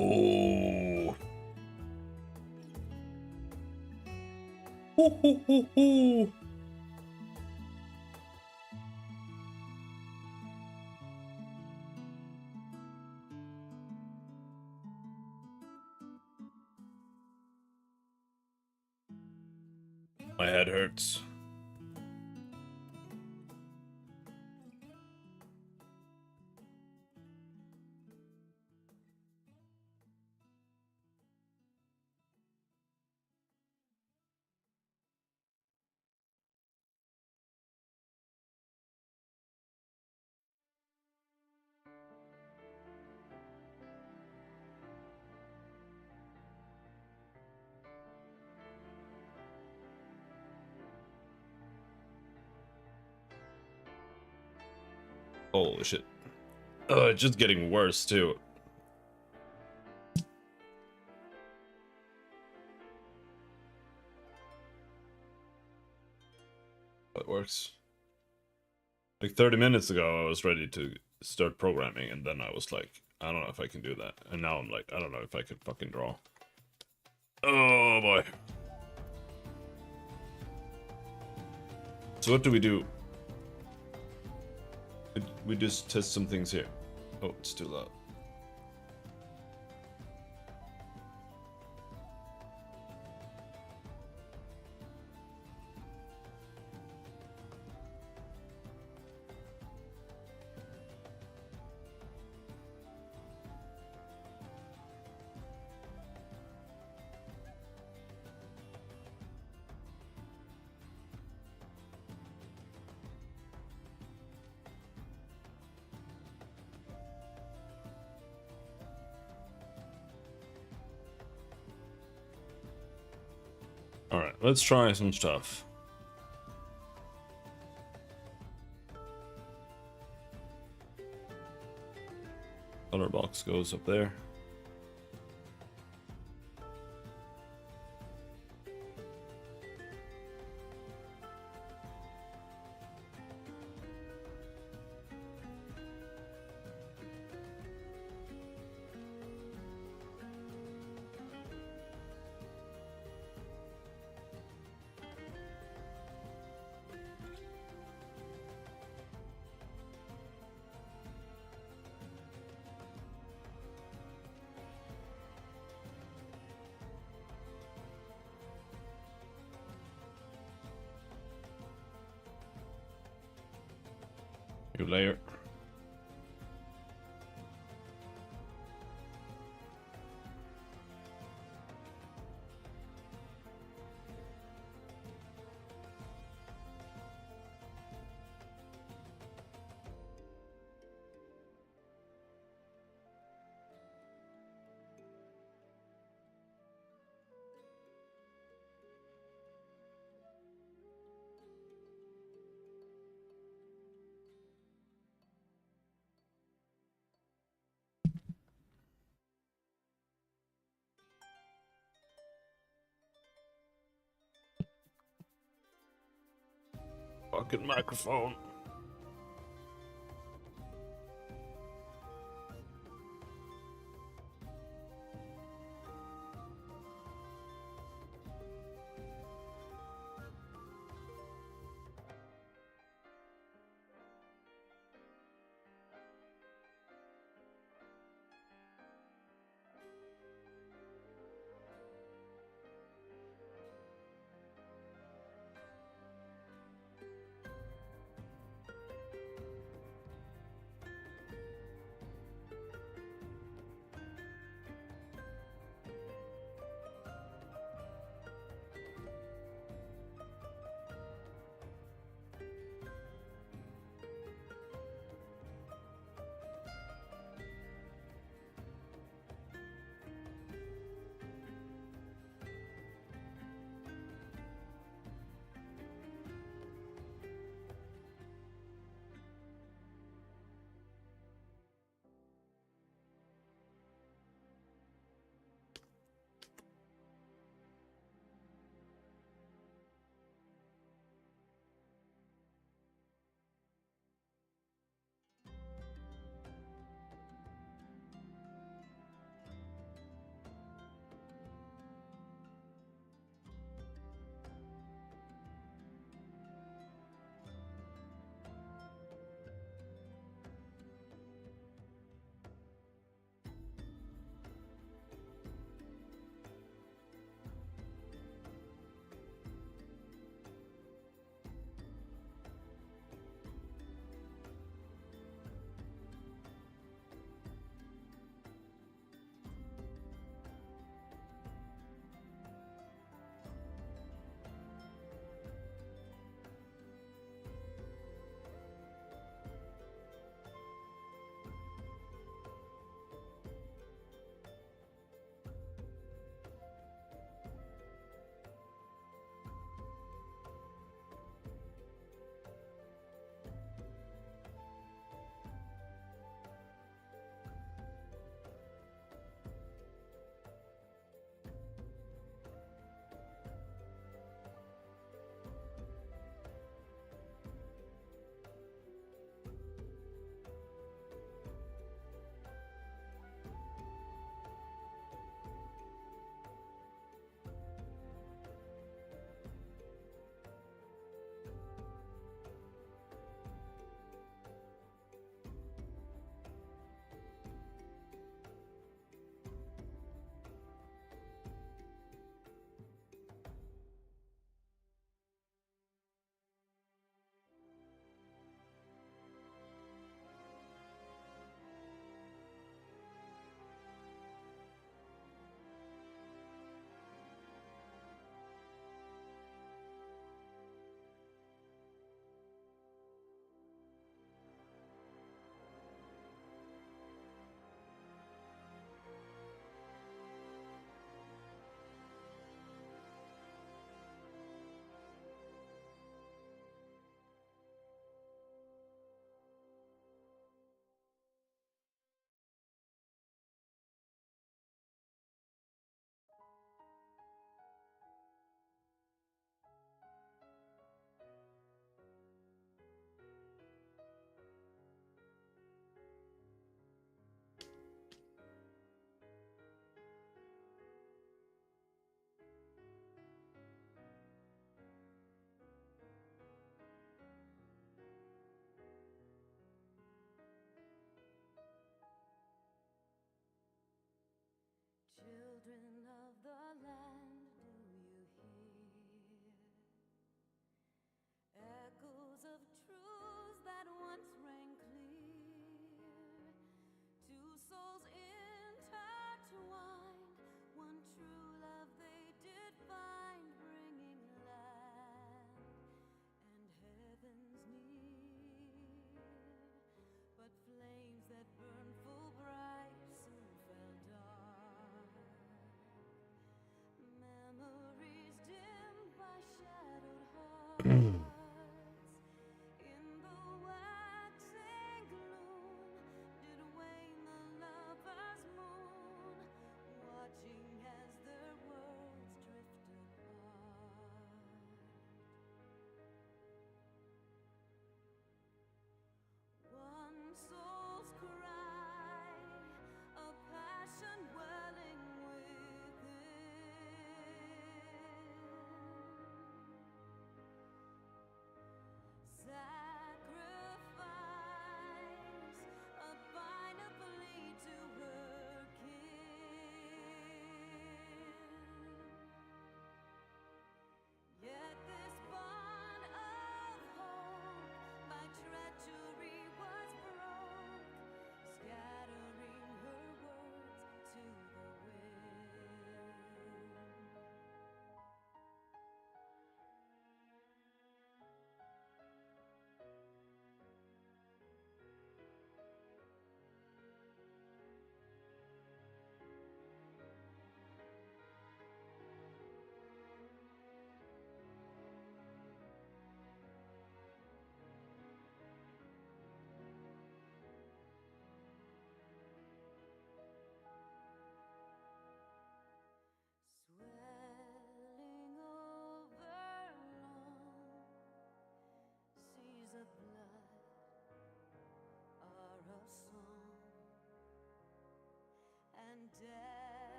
Oh. Ho, ho, ho, ho. My head hurts. Holy shit. It's just getting worse too. It works. Like 30 minutes ago, I was ready to start programming, and then I was like, I don't know if I can do that. And now I'm like, I don't know if I can fucking draw. Oh boy. So what do we do? We just test some things here. Oh, it's too loud. Alright, let's try some stuff. Color box goes up there. New layer. Fucking microphone.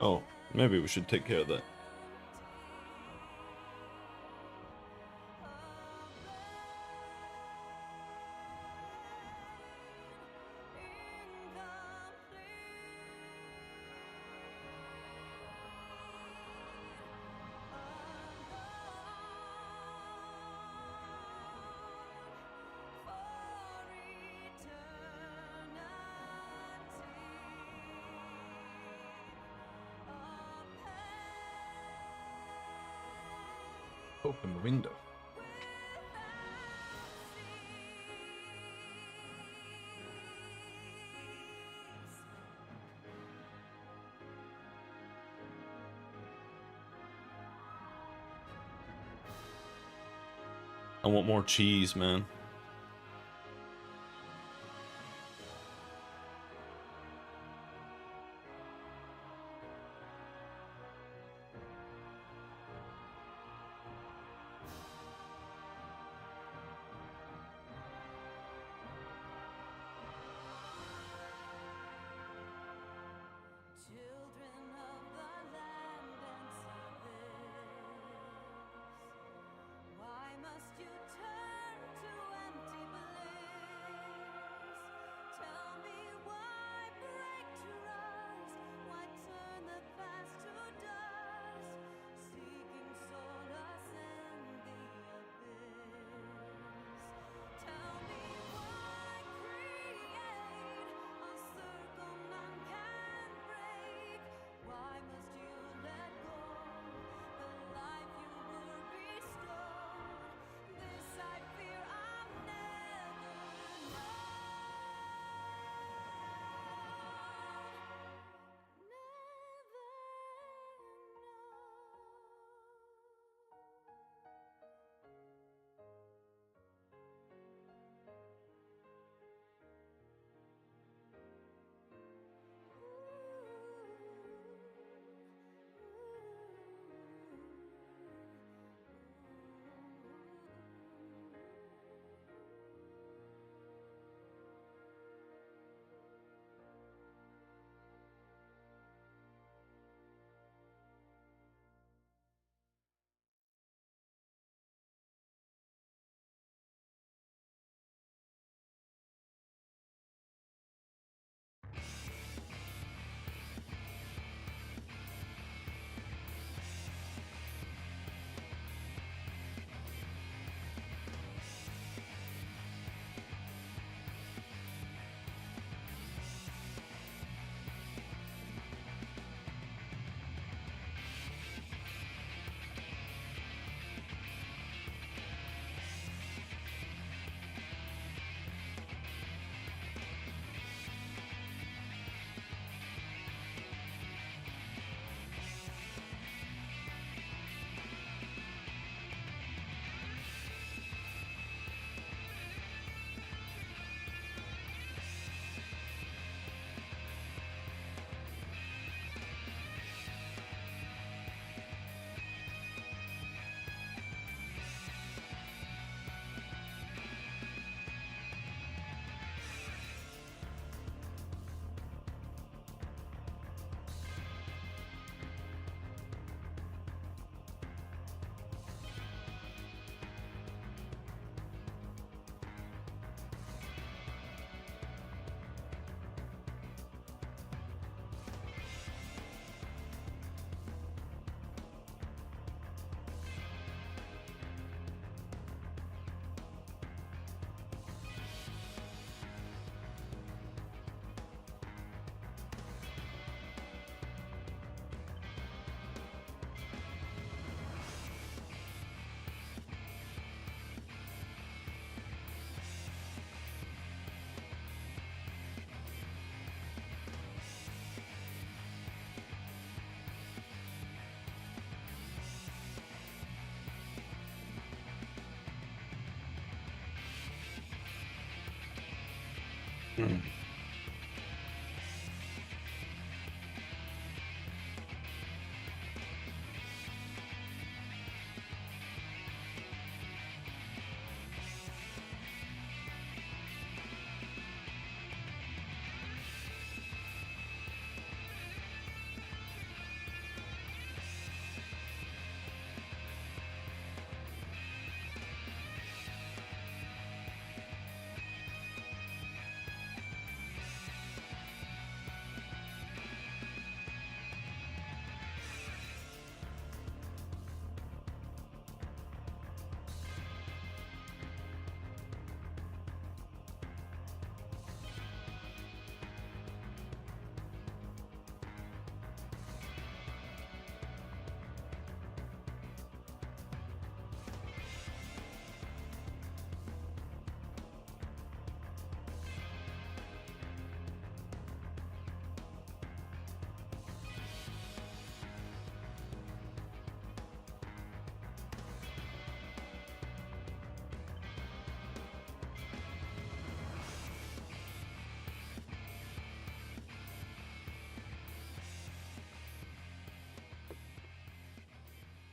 Oh, maybe we should take care of that. Open the window. I want more cheese, man.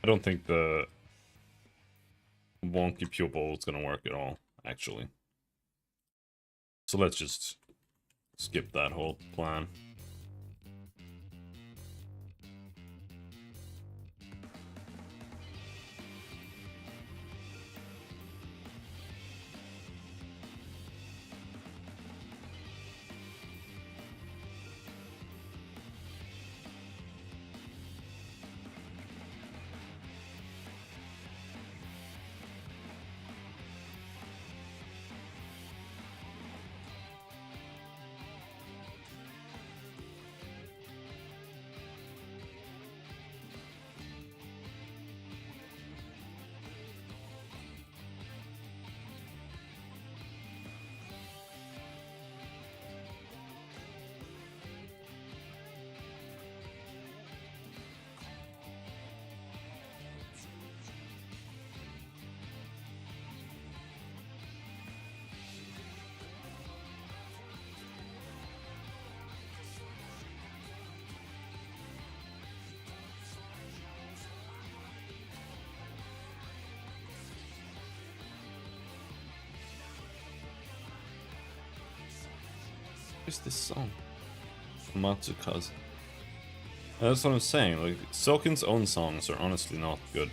don't think the wonky pupil is gonna work at all, actually. So let's just skip that whole plan. What's this song? Matsukaze. That's what I'm saying, like, Silken's own songs are honestly not good.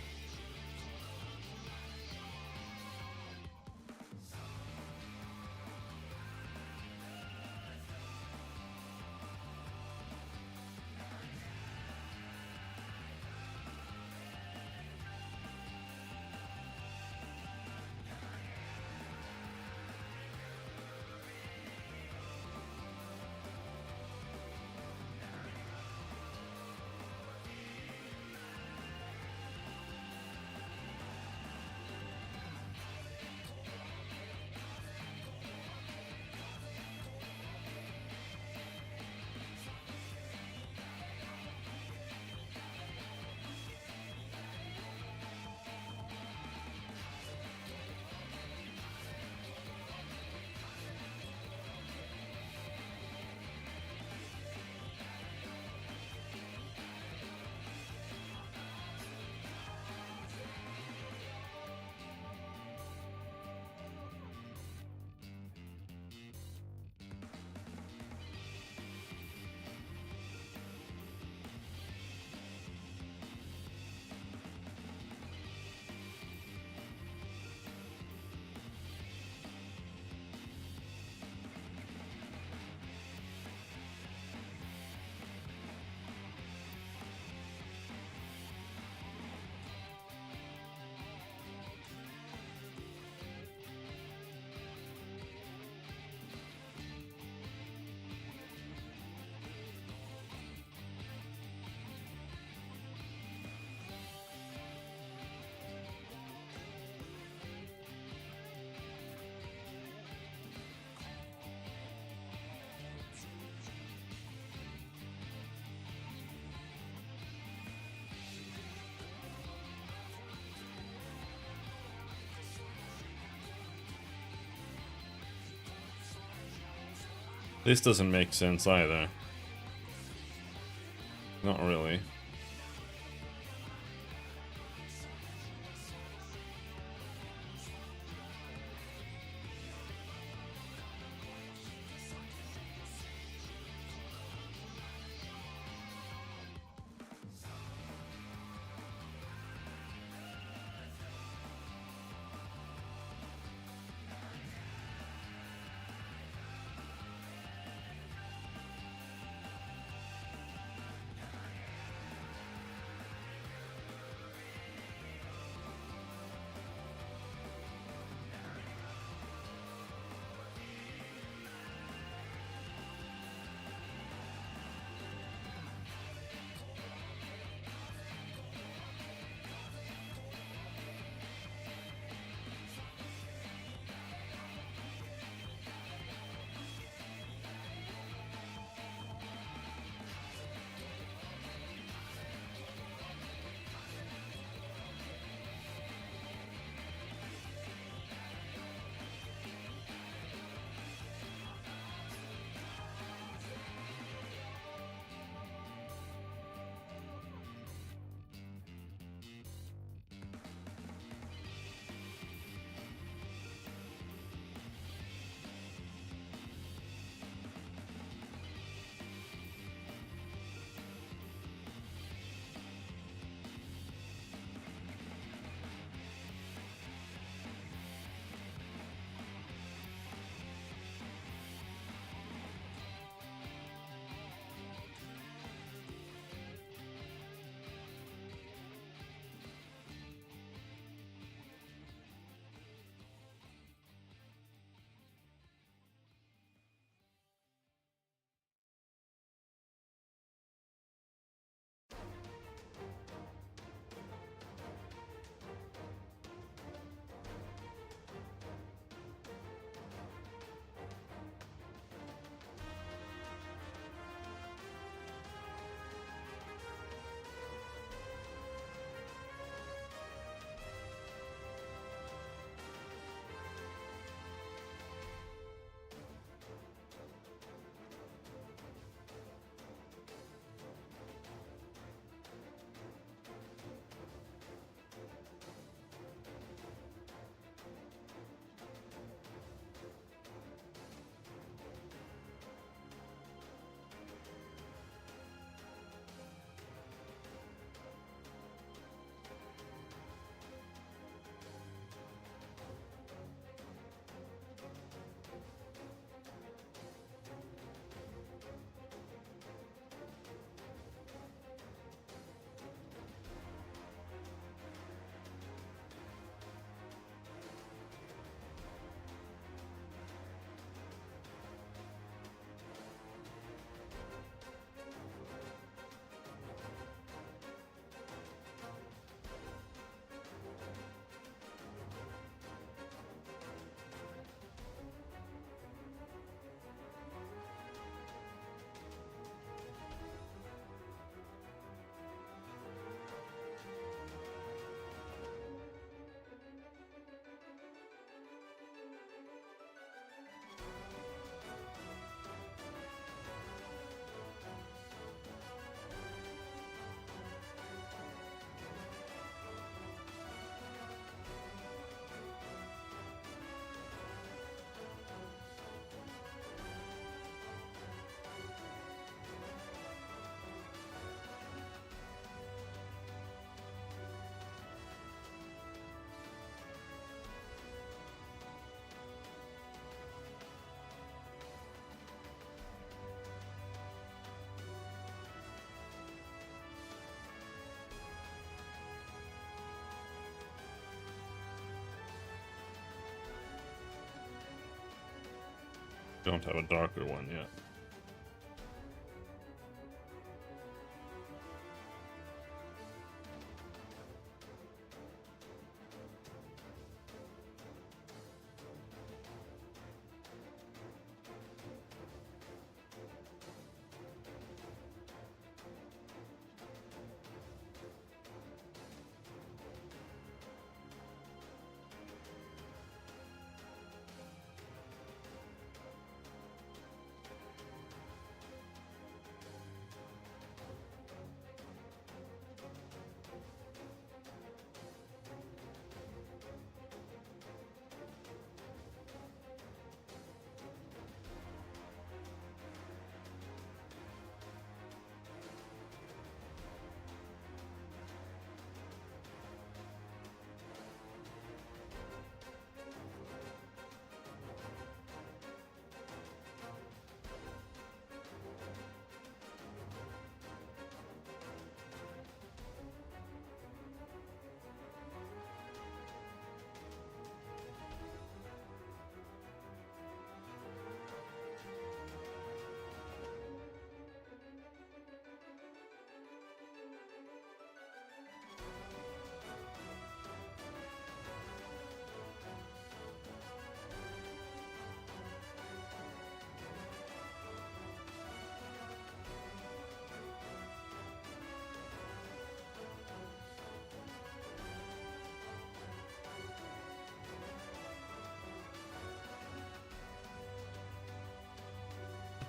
This doesn't make sense either. Not really. don't have a darker one yet.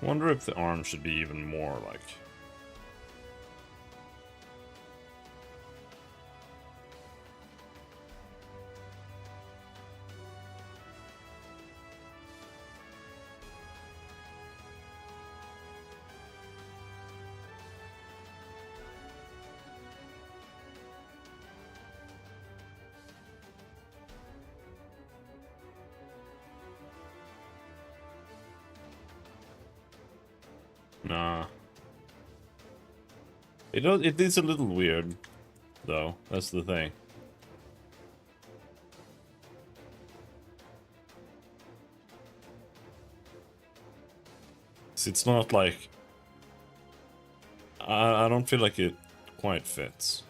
Wonder if the arm should be even more like... Nah. It is a little weird, though. That's the thing. It's not like... I don't feel like it quite fits.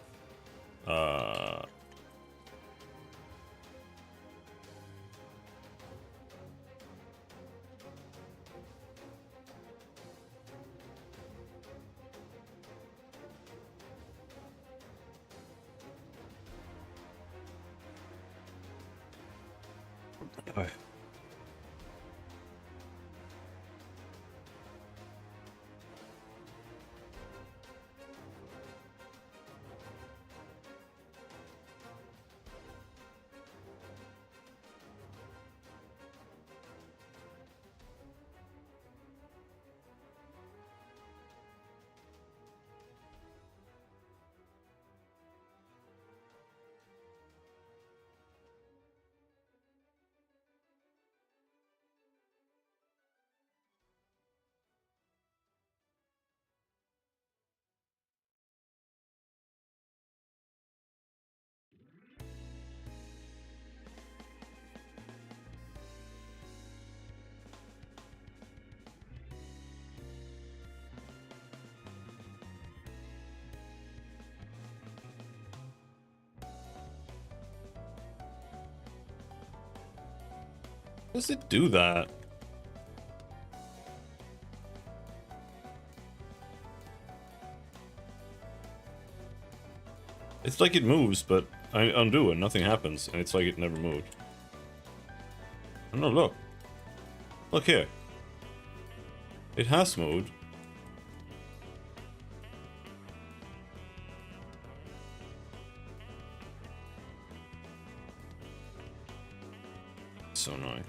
Does it do that? It's like it moves, but I undo and nothing happens, and it's like it never moved. Oh no, look. Look here. It has moved. So annoying.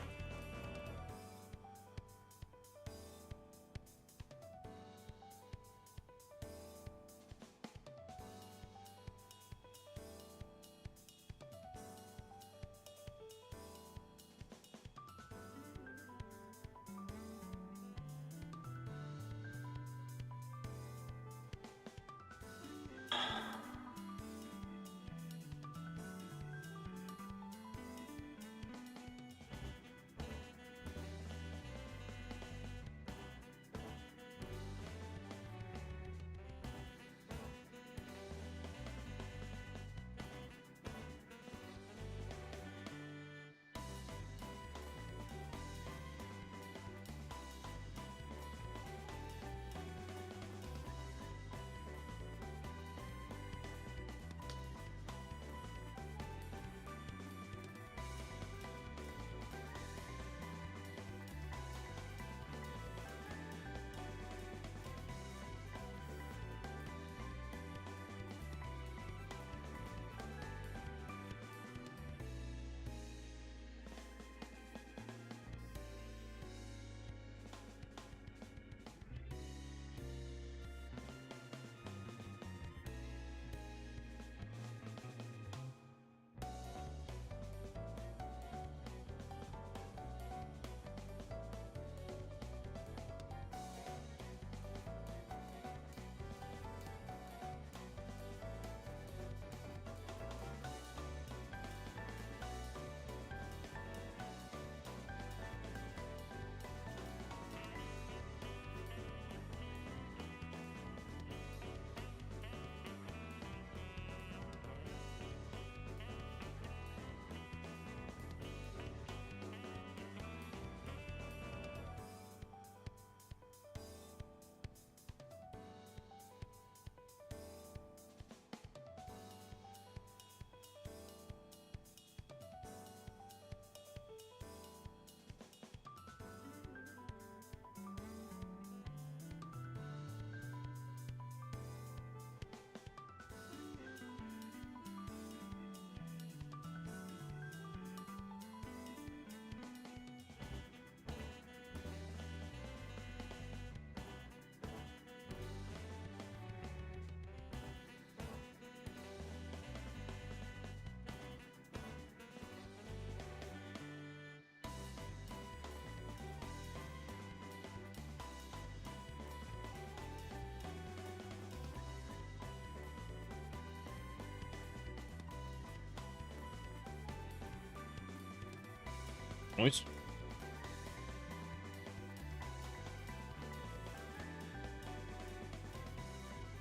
Nice.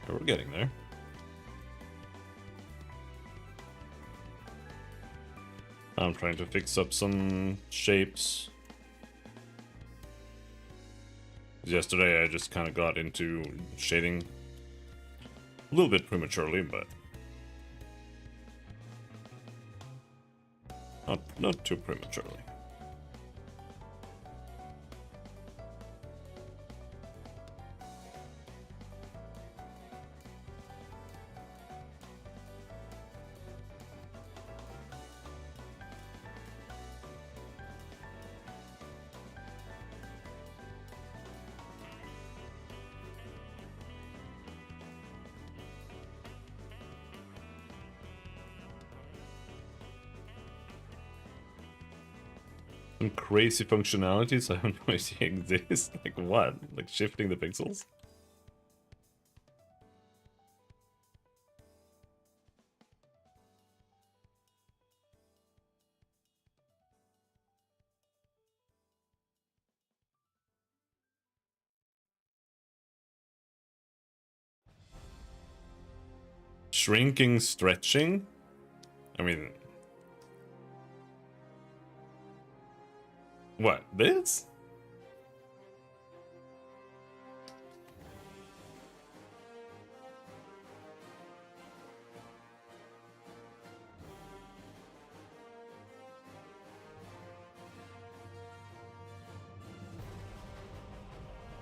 Yeah, we're getting there. I'm trying to fix up some shapes. Yesterday I just kind of got into shading a little bit prematurely, but not too prematurely. Some crazy functionalities I have no idea exist. Like what? Like shifting the pixels? Shrinking, stretching? I mean... What, this?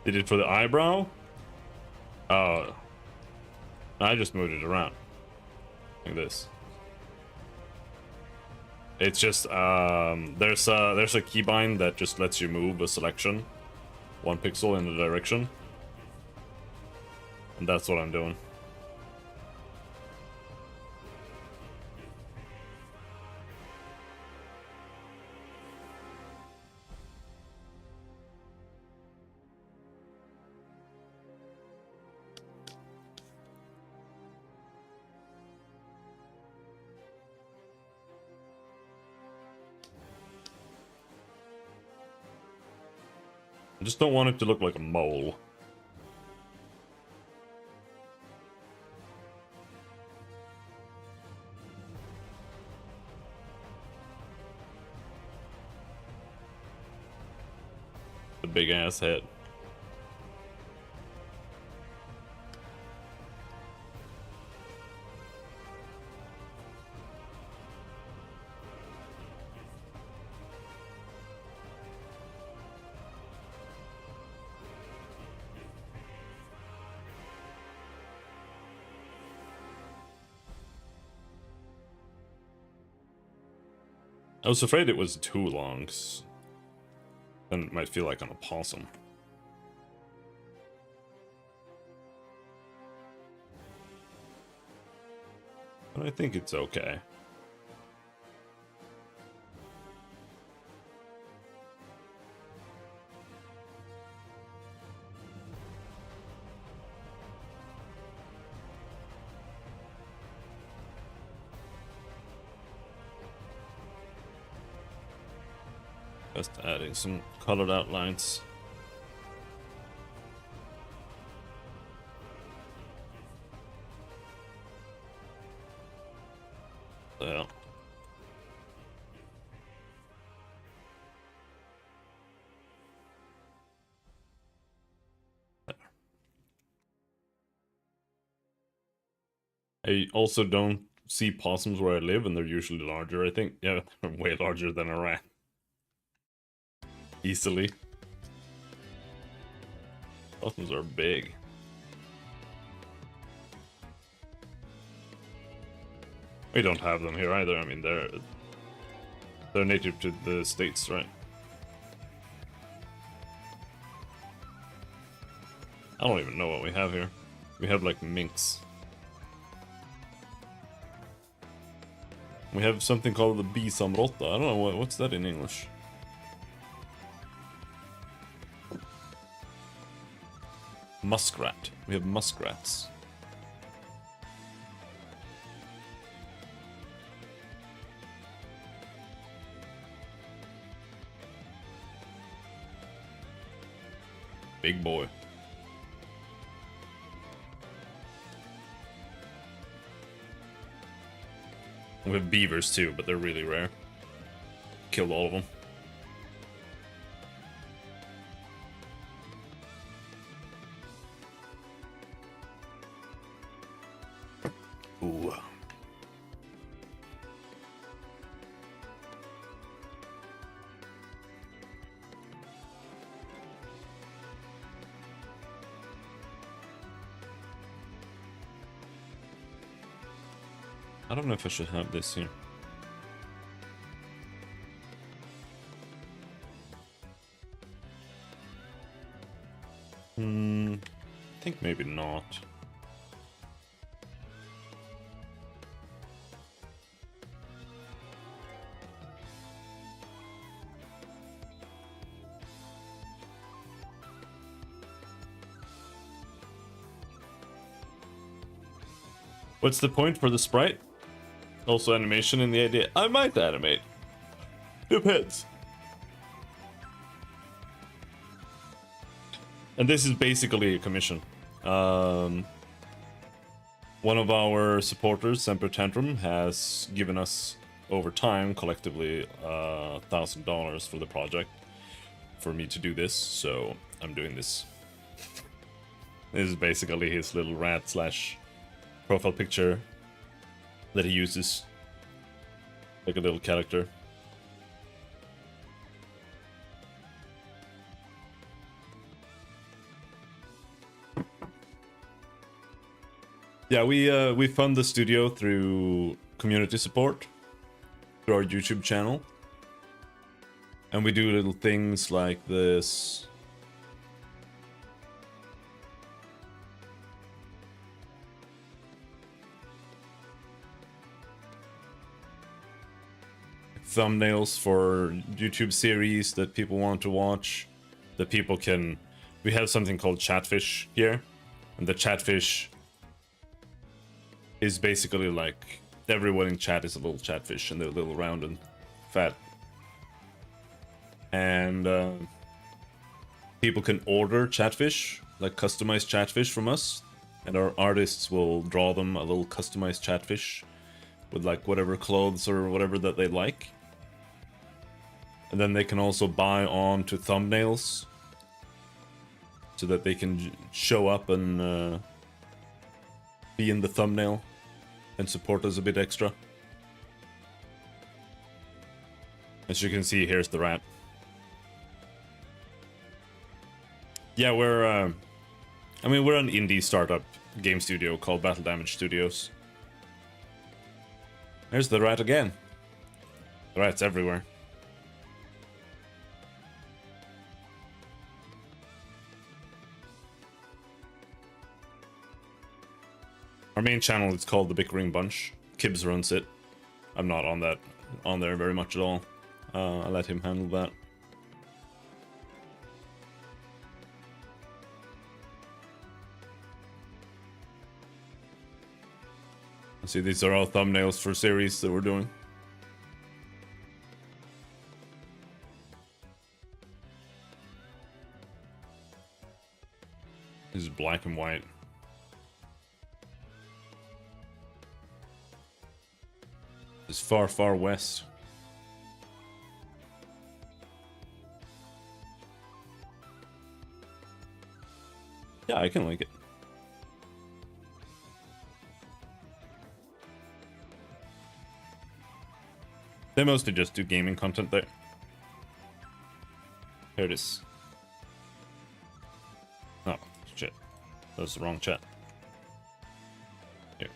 Did it for the eyebrow? Oh. I just moved it around. Like this. It's just, there's a keybind that just lets you move a selection 1 pixel in the direction. And that's what I'm doing. I just don't want it to look like a mole. The big ass head. I was afraid it was too long. Then it might feel like an opossum. But I think it's okay. Just adding some colored outlines. Yeah. I also don't see possums where I live, and they're usually larger, I think. Yeah, they're way larger than a rat. Easily. Possums are big. We don't have them here either. I mean, they're native to the States, right? I don't even know what we have here. We have like minks. We have something called the bisamrotta. I don't know what's that in English. Muskrat. We have muskrats. Big boy. We have beavers too, but they're really rare. Killed all of them. Ooh. I don't know if I should have this here. I think maybe not. What's the point for the sprite? Also animation in the idea. I might animate. Depends. And this is basically a commission. One of our supporters, Semper Tantrum, has given us over time collectively $1,000 for the project for me to do this, so I'm doing this. This is basically his little rat slash profile picture that he uses like a little character. Yeah, we fund the studio through community support through our YouTube channel, and we do little things like this. Thumbnails for YouTube series that people want to watch, that people can... We have something called Chatfish here, and the Chatfish is basically like everyone in chat is a little chatfish, and they're a little round and fat. And people can order chatfish, like customized chatfish from us, and our artists will draw them a little customized chatfish with like whatever clothes or whatever that they like. And then they can also buy on to thumbnails so that they can show up and be in the thumbnail and support us a bit extra. As you can see, here's the rat. Yeah, we're an indie startup game studio called Battle Damage Studios. There's the rat again. The rat's everywhere. Our main channel is called The Bickering Bunch. Kibbs runs it. I'm not on there very much at all. I let him handle that. See, these are all thumbnails for series that we're doing. This is black and white. It's far, far west. Yeah, I can like it. They mostly just do gaming content there. Here it is. Oh, shit. That was the wrong chat. Here.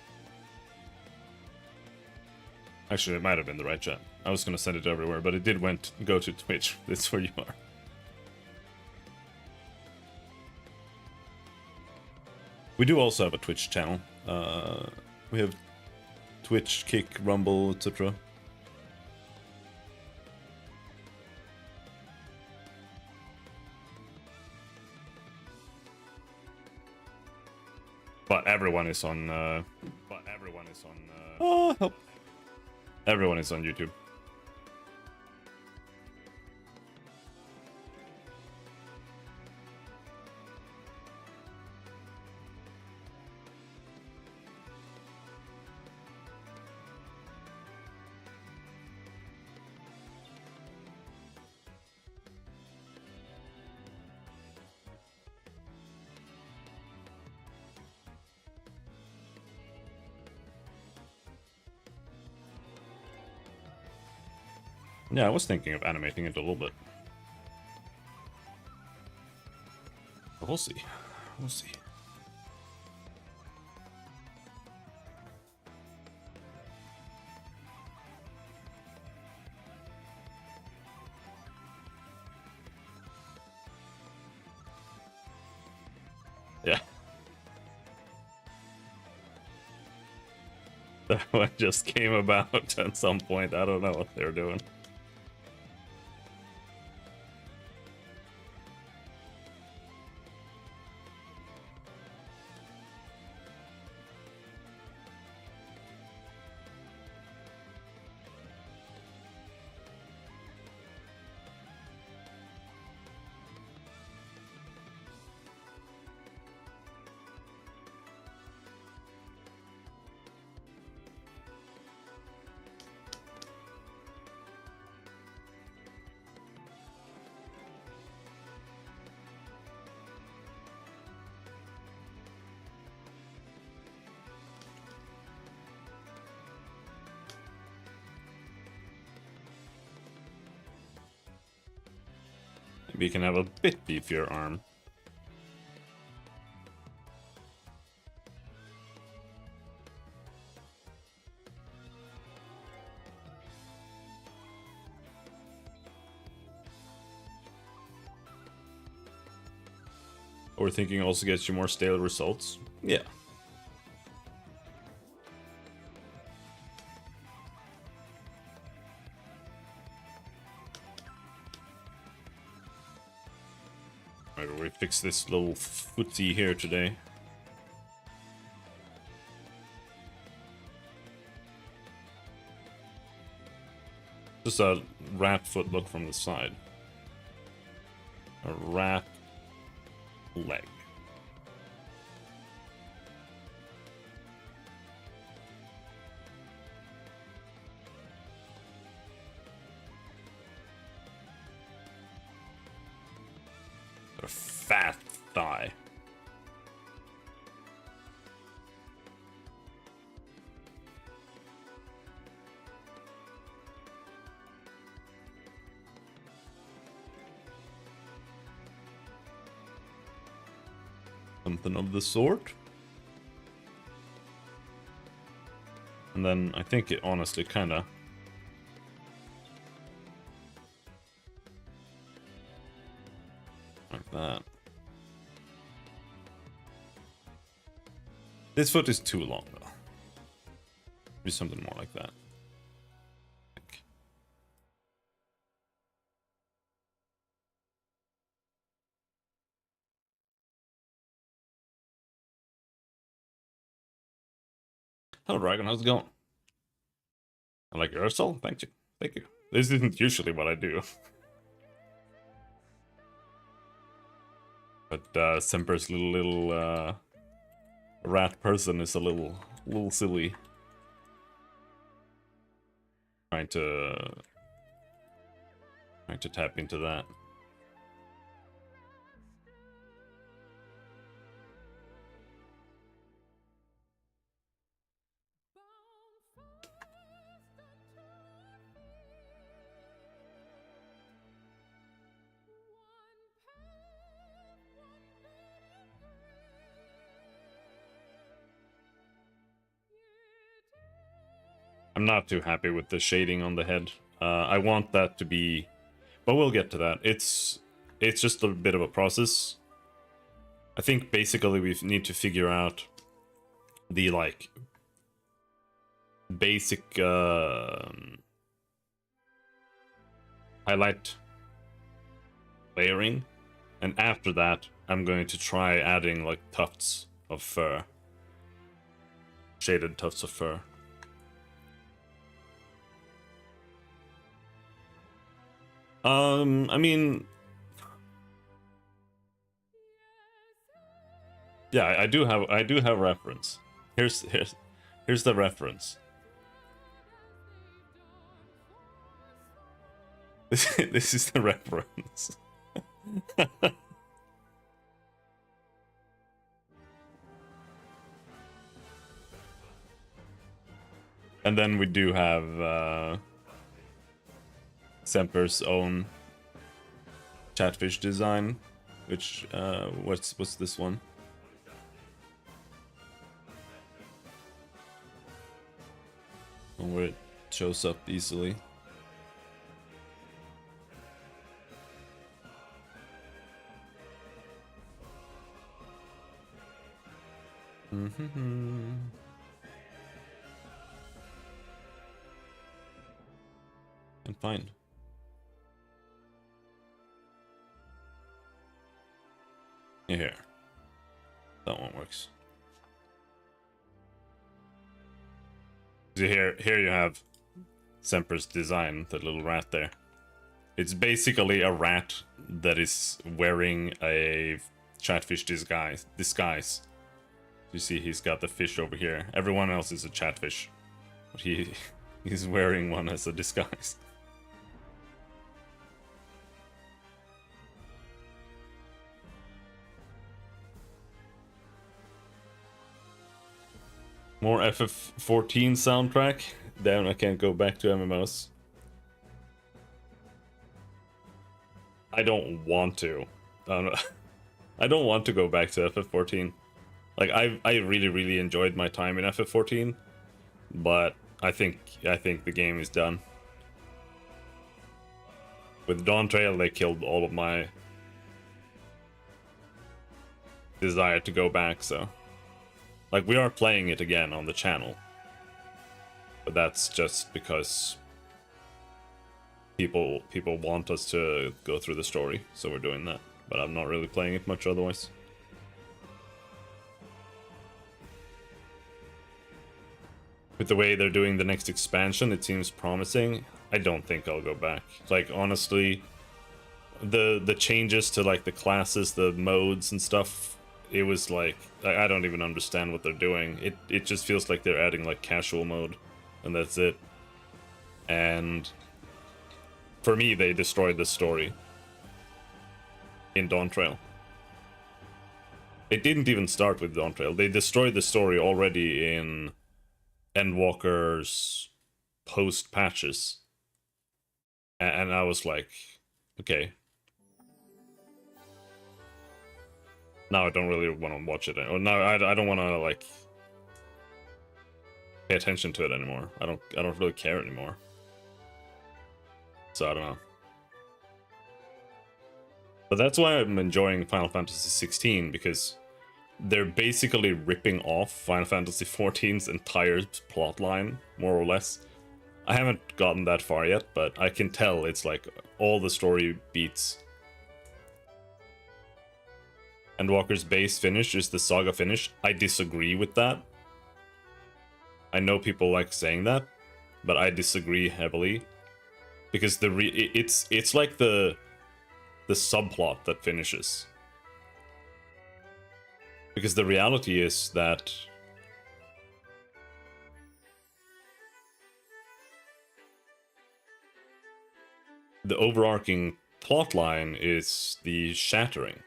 Actually, it might have been the right chat. I was gonna send it everywhere, but it did go to Twitch. That's where you are. We do also have a Twitch channel. We have Twitch, Kick, Rumble, etc. But everyone is on. Oh, help! Everyone is on YouTube. Yeah, I was thinking of animating it a little bit. But we'll see. We'll see. Yeah. That one just came about at some point. I don't know what they're doing. Maybe you can have a bit beefier arm. Or thinking also gets you more stale results. Yeah. Alright, we fix this little footsie here today. Just a rat foot look from the side. A rat leg. A fat thigh. Something of the sort. And then I think it honestly kind of like that. This foot is too long though. Maybe something more like that. Hello, Dragon. How's it going? I like your soul. Thank you. Thank you. This isn't usually what I do. But Semper's little rat person is a little silly. Trying to tap into that. I'm not too happy with the shading on the head. I want that to be, but we'll get to that. It's just a bit of a process. I think basically we need to figure out the like basic highlight layering, and after that I'm going to try adding like tufts of fur, shaded tufts of fur. I mean, yeah, I do have reference. Here's the reference. This is the reference. And then we do have Semper's own Ratfish design, which what's this one? Where it shows up easily. And fine. Here. That one works. So here you have Semper's design, the little rat there. It's basically a rat that is wearing a chatfish disguise. You see he's got the fish over here. Everyone else is a chatfish. But he's wearing one as a disguise. More FF14 soundtrack. Damn, I can't go back to MMOs. I don't want to. I don't want to go back to FF14. Like I really enjoyed my time in FF14, but I think the game is done. With Dawn Trail, they killed all of my desire to go back. So, like, we are playing it again on the channel, but that's just because people want us to go through the story, so we're doing that. But I'm not really playing it much otherwise. With the way they're doing the next expansion, it seems promising. I don't think I'll go back. Like, honestly, the changes to, like, the classes, the modes and stuff, it was like, I don't even understand what they're doing. It just feels like they're adding, like, casual mode, and that's it. And for me, they destroyed the story in Dawn Trail. It didn't even start with Dawn Trail. They destroyed the story already in Endwalker's post patches, and I was like, okay, now I don't really want to watch it, or now I don't want to like pay attention to it anymore. I don't really care anymore. So I don't know. But that's why I'm enjoying Final Fantasy 16, because they're basically ripping off Final Fantasy 14's entire plotline, more or less. I haven't gotten that far yet, but I can tell it's like all the story beats. Endwalker's base finish is the saga finish. I disagree with that. I know people like saying that, but I disagree heavily, because it's like the subplot that finishes. Because the reality is that the overarching plotline is the shattering.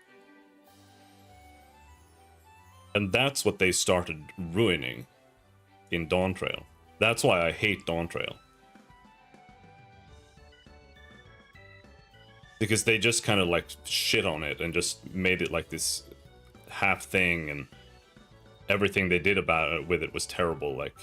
And that's what they started ruining in Dawn Trail. That's why I hate Dawn Trail. Because they just kind of like shit on it and just made it like this half thing, and everything they did about it with it was terrible. Like,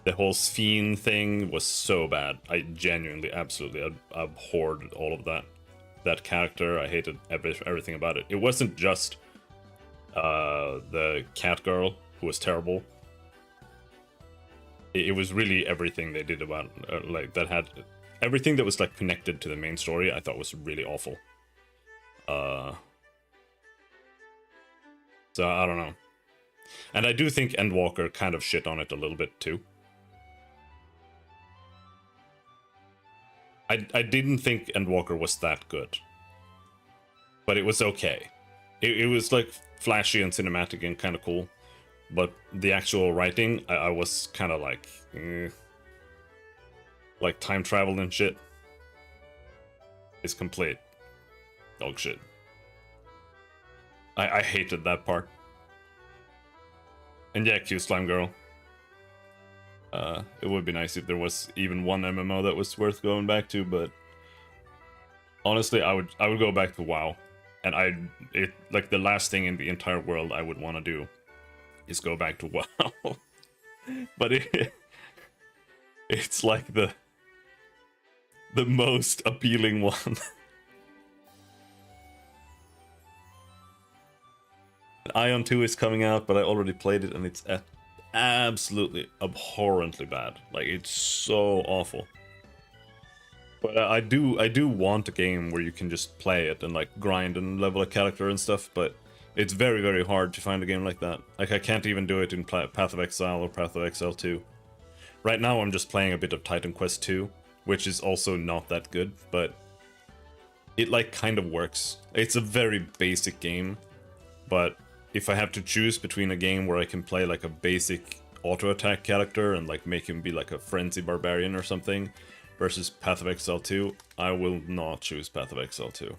the whole Sphene thing was so bad. I genuinely, absolutely abhorred all of that character. I hated everything about it. It wasn't just the cat girl who was terrible. It was really everything they did about like that had everything that was like connected to the main story. I thought was really awful. So I don't know. And I do think Endwalker kind of shit on it a little bit too. I didn't think Endwalker was that good, but it was okay. It was like flashy and cinematic and kind of cool, but the actual writing, I was kind of like, like time travel and shit. It's complete dog shit. I hated that part. And yeah, Q Slime Girl. It would be nice if there was even one MMO that was worth going back to, but honestly, I would go back to WoW, and it like the last thing in the entire world I would want to do is go back to WoW. But it's like the most appealing one. Ion 2 is coming out, but I already played it and it's absolutely abhorrently bad. Like, it's so awful. But I do want a game where you can just play it and like grind and level a character and stuff, but it's very, very hard to find a game like that. Like, I can't even do it in Path of Exile or Path of Exile 2. Right now I'm just playing a bit of Titan Quest 2, which is also not that good, but it like kind of works. It's a very basic game, but if I have to choose between a game where I can play like a basic auto-attack character and like make him be like a frenzy barbarian or something, versus Path of Exile 2, I will not choose Path of Exile 2.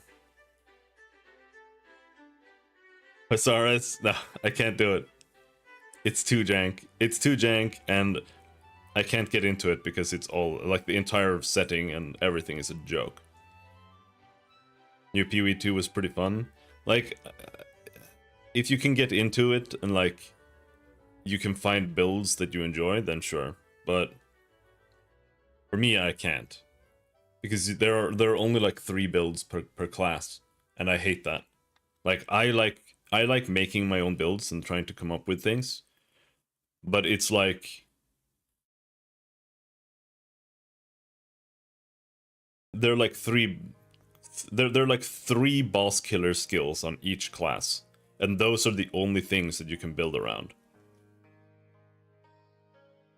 Hasaras? No, I can't do it. It's too jank. It's too jank, and I can't get into it because it's all, like, the entire setting and everything is a joke. New PoE 2 was pretty fun. Like, if you can get into it and, like, you can find builds that you enjoy, then sure. But for me, I can't. Because there are only, like, 3 builds per class, and I hate that. Like, I like making my own builds and trying to come up with things, but it's like they're like three boss killer skills on each class, and those are the only things that you can build around.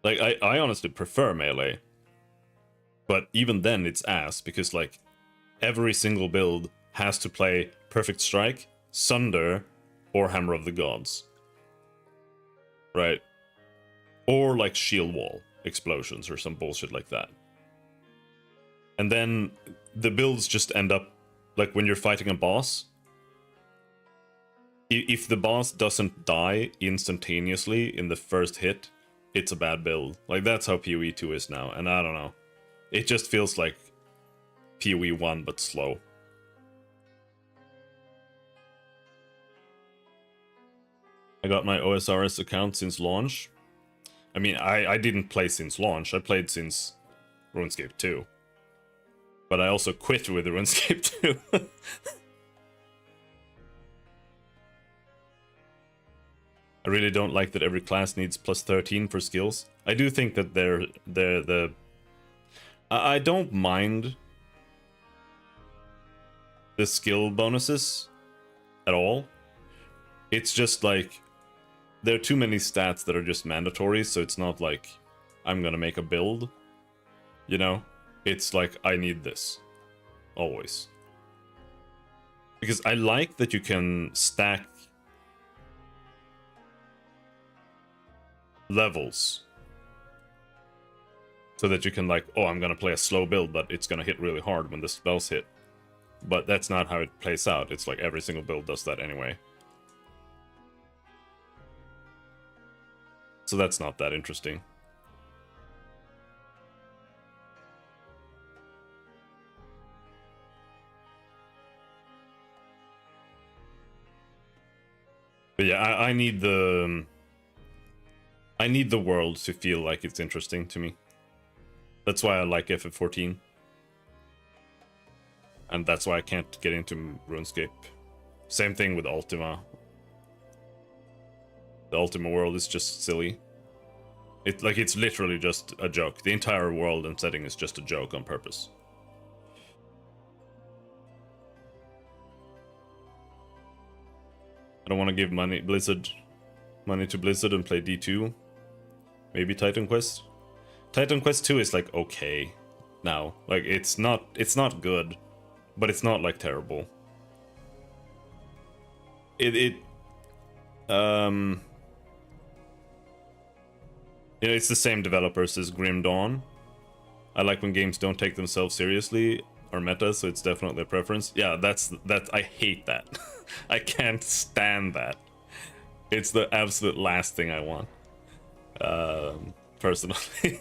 Like, I honestly prefer melee, but even then it's ass, because like every single build has to play Perfect Strike, Sunder, or Hammer of the Gods. Right? Or like Shield Wall explosions or some bullshit like that. And then the builds just end up, like, when you're fighting a boss, if the boss doesn't die instantaneously in the first hit, it's a bad build. Like, that's how PoE 2 is now, and I don't know. It just feels like PoE 1 but slow. I got my OSRS account since launch. I mean, I didn't play since launch, I played since RuneScape 2. But I also quit with RuneScape 2. I really don't like that every class needs plus 13 for skills. I do think that I don't mind the skill bonuses at all. It's just like, there are too many stats that are just mandatory, so it's not like I'm gonna make a build, you know? It's like, I need this. Always. Because I like that you can stack levels. So that you can, like, oh, I'm gonna play a slow build, but it's gonna hit really hard when the spells hit. But that's not how it plays out. It's like every single build does that anyway. So that's not that interesting. But yeah, I need the world to feel like it's interesting to me. That's why I like FF14. And that's why I can't get into RuneScape. Same thing with Ultima. The Ultima world is just silly. It's literally just a joke. The entire world and setting is just a joke on purpose. I don't want to give money to Blizzard and play D2. Maybe Titan Quest. Titan Quest 2 is like okay now. Like, it's not good, but it's not like terrible. You know, it's the same developers as Grim Dawn. I like when games don't take themselves seriously or meta, so it's definitely a preference. Yeah, that's I hate that. I can't stand that. It's the absolute last thing I want. personally.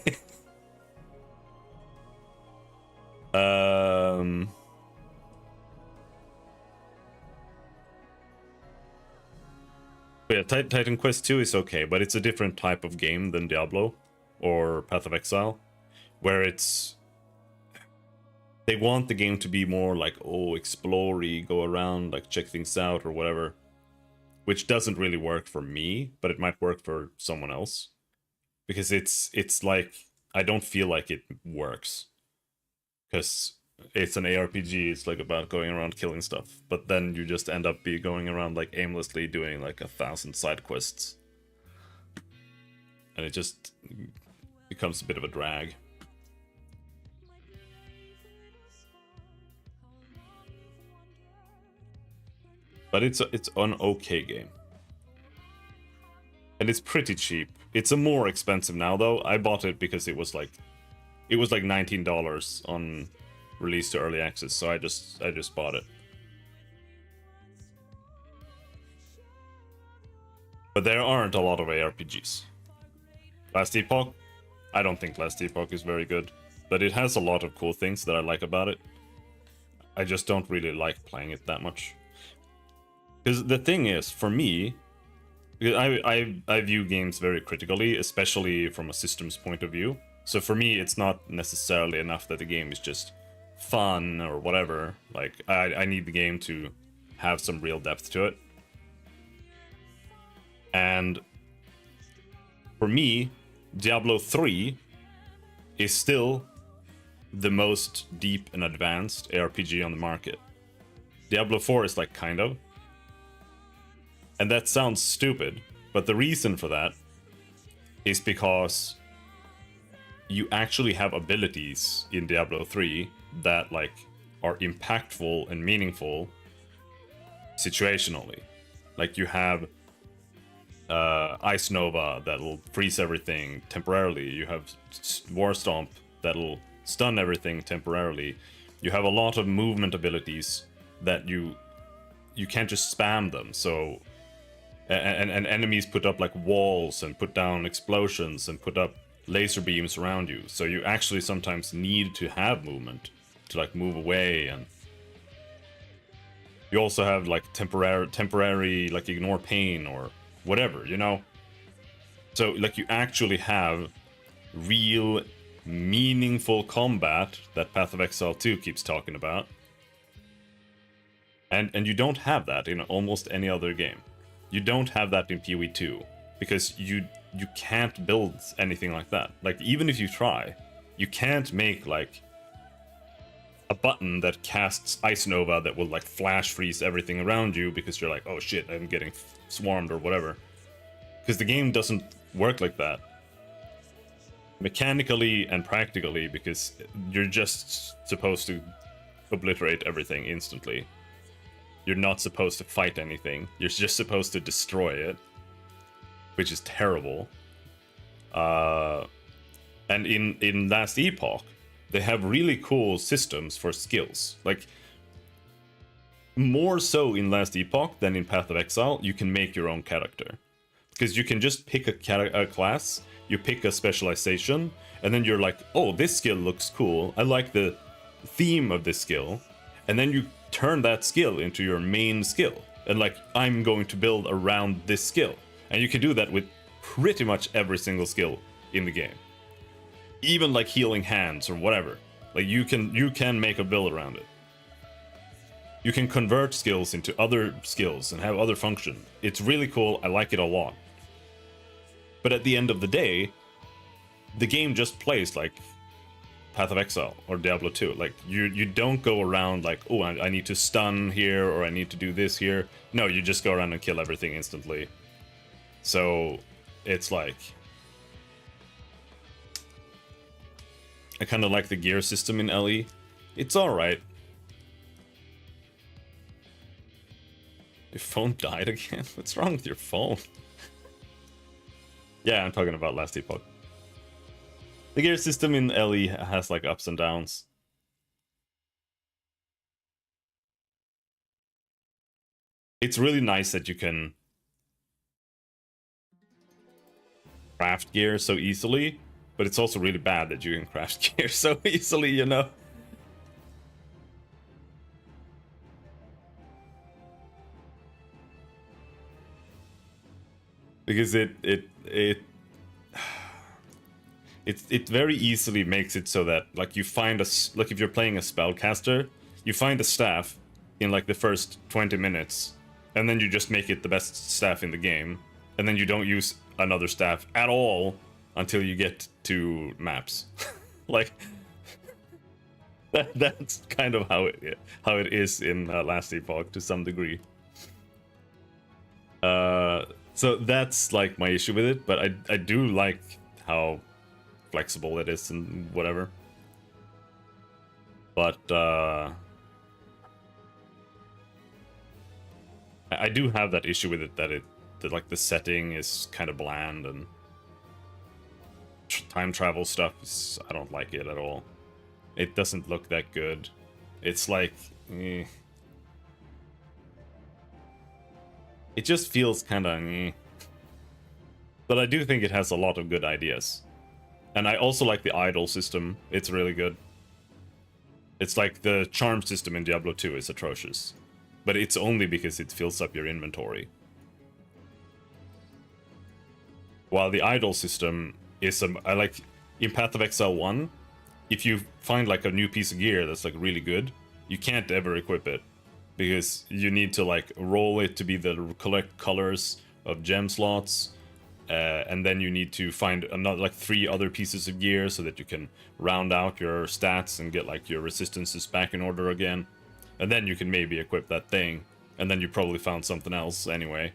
um. But yeah, Titan Quest 2 is okay, but it's a different type of game than Diablo or Path of Exile, where it's... They want the game to be more like, oh, explore-y, go around, like check things out or whatever, which doesn't really work for me, but it might work for someone else. Because it's like, I don't feel like it works. Because it's an ARPG, it's like about going around killing stuff, but then you just end up going around like aimlessly doing like 1,000 side quests, and it just becomes a bit of a drag. But it's an okay game, and it's pretty cheap. It's a more expensive now though. I bought it because it was like $19 on release to early access, so I just bought it. But there aren't a lot of ARPGs. Last Epoch, I don't think Last Epoch is very good, but it has a lot of cool things that I like about it. I just don't really like playing it that much. Because the thing is, for me, I view games very critically, especially from a systems point of view. So for me, it's not necessarily enough that the game is just fun or whatever. Like, I need the game to have some real depth to it. And for me, Diablo 3 is still the most deep and advanced ARPG on the market. Diablo 4 is like kind of. And that sounds stupid, but the reason for that is because you actually have abilities in Diablo 3 that like are impactful and meaningful situationally. Like you have Ice Nova that'll freeze everything temporarily. You have War Stomp that'll stun everything temporarily. You have a lot of movement abilities that you can't just spam them. So and enemies put up like walls and put down explosions and put up laser beams around you. So you actually sometimes need to have movement to like move away, and you also have like temporary like ignore pain or whatever, you know? So like you actually have real meaningful combat that Path of Exile 2 keeps talking about. And you don't have that in almost any other game. You don't have that in PoE 2 because you can't build anything like that. Like even if you try, you can't make like a button that casts Ice Nova that will like flash freeze everything around you because you're like, oh shit, I'm getting swarmed or whatever. Because the game doesn't work like that. Mechanically and practically, because you're just supposed to obliterate everything instantly. You're not supposed to fight anything. You're just supposed to destroy it, which is terrible. And in Last Epoch, they have really cool systems for skills. Like, more so in Last Epoch than in Path of Exile, you can make your own character. Because you can just pick a class, you pick a specialization, and then you're like, oh, this skill looks cool. I like the theme of this skill. And then you turn that skill into your main skill. And like, I'm going to build around this skill. And you can do that with pretty much every single skill in the game. Even like healing hands or whatever. Like you can make a build around it. You can convert skills into other skills and have other function. It's really cool. I like it a lot. But at the end of the day, the game just plays like Path of Exile or Diablo 2. Like you don't go around like, oh, I need to stun here or I need to do this here. No, you just go around and kill everything instantly. So it's like, I kind of like the gear system in LE. It's alright. Your phone died again? What's wrong with your phone? Yeah, I'm talking about Last Epoch. The gear system in LE has like ups and downs. It's really nice that you can craft gear so easily, But it's also really bad that you can craft gear so easily, you know? Because it very easily makes it so that like you find a like if you're playing a spellcaster, you find a staff in like the first 20 minutes, and then you just make it the best staff in the game, and then you don't use another staff at all until you get to maps. Like that's kind of how it is in Last Epoch to some degree. So that's like my issue with it, but I do like how flexible it is and whatever. But I do have that issue with it that like the setting is kind of bland, and time travel stuff is, I don't like it at all. It doesn't look that good. It's like it just feels kind of but I do think it has a lot of good ideas. And I also like the idol system. It's really good. It's like the charm system in Diablo 2 is atrocious. But it's only because it fills up your inventory. While the idol system is I like in Path of Exile 1, if you find like a new piece of gear that's like really good, you can't ever equip it because you need to like roll it to be the collect colors of gem slots, and then you need to find another like 3 other pieces of gear so that you can round out your stats and get like your resistances back in order again, and then you can maybe equip that thing, and then you probably found something else anyway.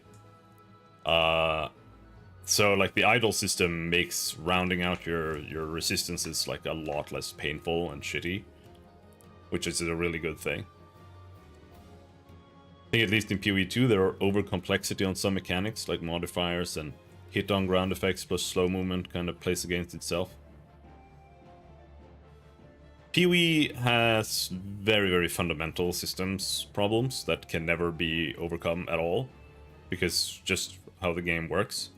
So like the idol system makes rounding out your resistances like a lot less painful and shitty, which is a really good thing. I think at least in PoE2 there are over complexity on some mechanics like modifiers, and hit on ground effects plus slow movement kind of plays against itself. PoE has very, very fundamental systems problems that can never be overcome at all, because just how the game works.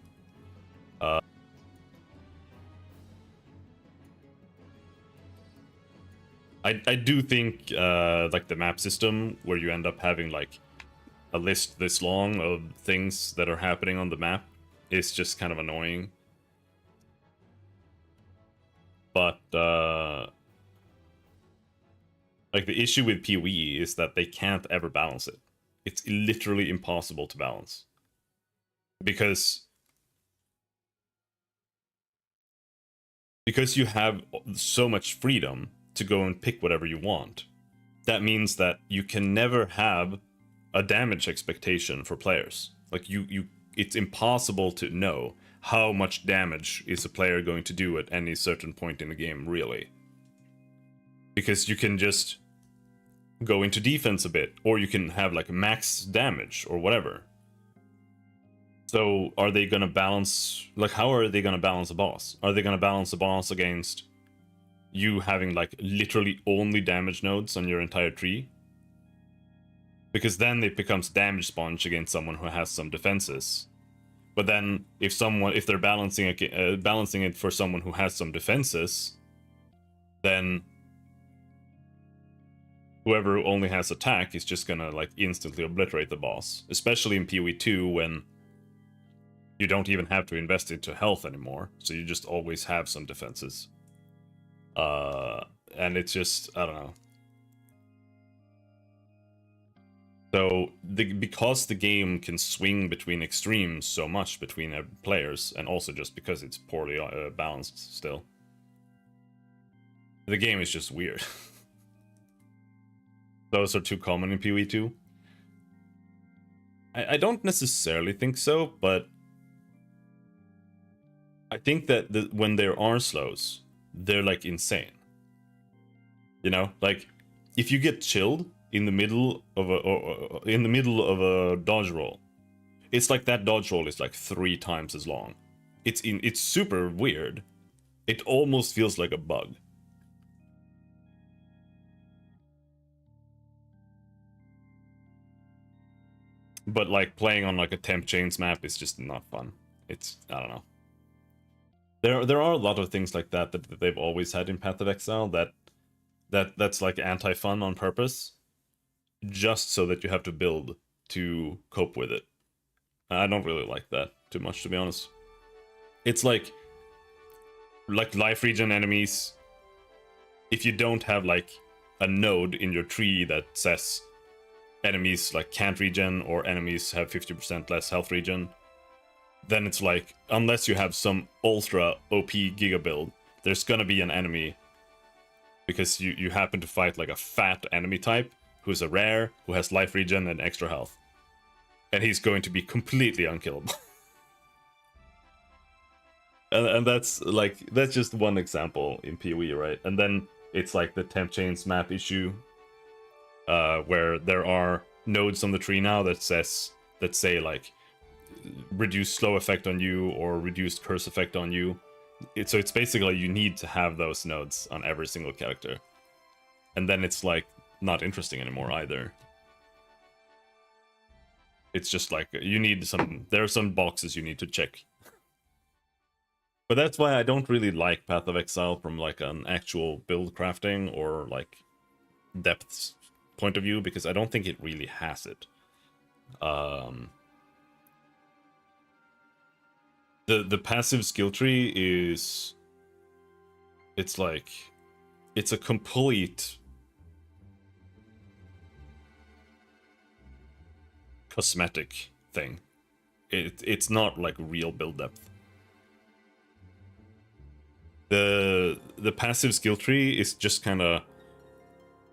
I do think like the map system, where you end up having like a list this long of things that are happening on the map, is just kind of annoying. But like the issue with PoE is that they can't ever balance it. It's literally impossible to balance. Because you have so much freedom to go and pick whatever you want. That means that you can never have a damage expectation for players. Like it's impossible to know how much damage is a player going to do at any certain point in the game, really. Because you can just go into defense a bit, or you can have like max damage or whatever. So are they gonna balance, like how are they gonna balance a boss? Are they gonna balance a boss against you having like literally only damage nodes on your entire tree? Because then it becomes damage sponge against someone who has some defenses. But then if they're balancing it for someone who has some defenses, then whoever only has attack is just gonna like instantly obliterate the boss. Especially in PoE2, when you don't even have to invest into health anymore, so you just always have some defenses. And it's just, I don't know. So because the game can swing between extremes so much between players, and also just because it's poorly balanced still, the game is just weird. Those are too common in PoE2. I don't necessarily think so, but I think that when there are slows, they're like insane. You know, like if you get chilled in the middle of a dodge roll, it's like that dodge roll is like 3 times as long. It's super weird. It almost feels like a bug. But like playing on like a temp chains map is just not fun. It's, I don't know. There are a lot of things like that they've always had in Path of Exile that's like anti-fun on purpose, just so that you have to build to cope with it. I don't really like that too much, to be honest. It's like life regen enemies. If you don't have like a node in your tree that says enemies like can't regen or enemies have 50% less health regen, then it's like, unless you have some ultra OP giga build, there's gonna be an enemy because you happen to fight like a fat enemy type who's a rare, who has life regen and extra health. And he's going to be completely unkillable. and that's just one example in PoE, right? And then it's like the temp chains map issue, where there are nodes on the tree now that say like reduced slow effect on you or reduced curse effect on you. So it's basically you need to have those nodes on every single character, and then it's like not interesting anymore either. It's just like you need there are some boxes you need to check. But that's why I don't really like Path of Exile from like an actual build crafting or like depths point of view, because I don't think it really has it. The passive skill tree is, it's like, it's a complete cosmetic thing. It's not like real build depth. The passive skill tree is just kind of,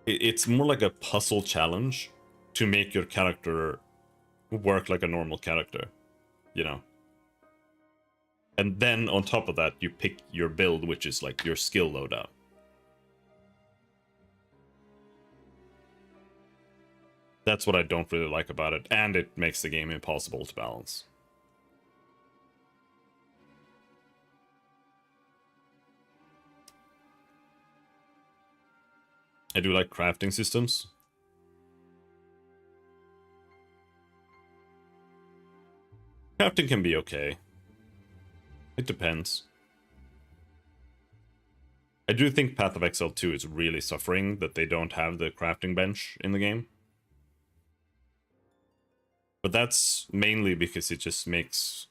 it's more like a puzzle challenge to make your character work like a normal character, you know. And then on top of that, you pick your build, which is like your skill loadout. That's what I don't really like about it, and it makes the game impossible to balance. I do like crafting systems. Crafting can be okay. It depends. I do think Path of Exile 2 is really suffering that they don't have the crafting bench in the game. But that's mainly because it just makes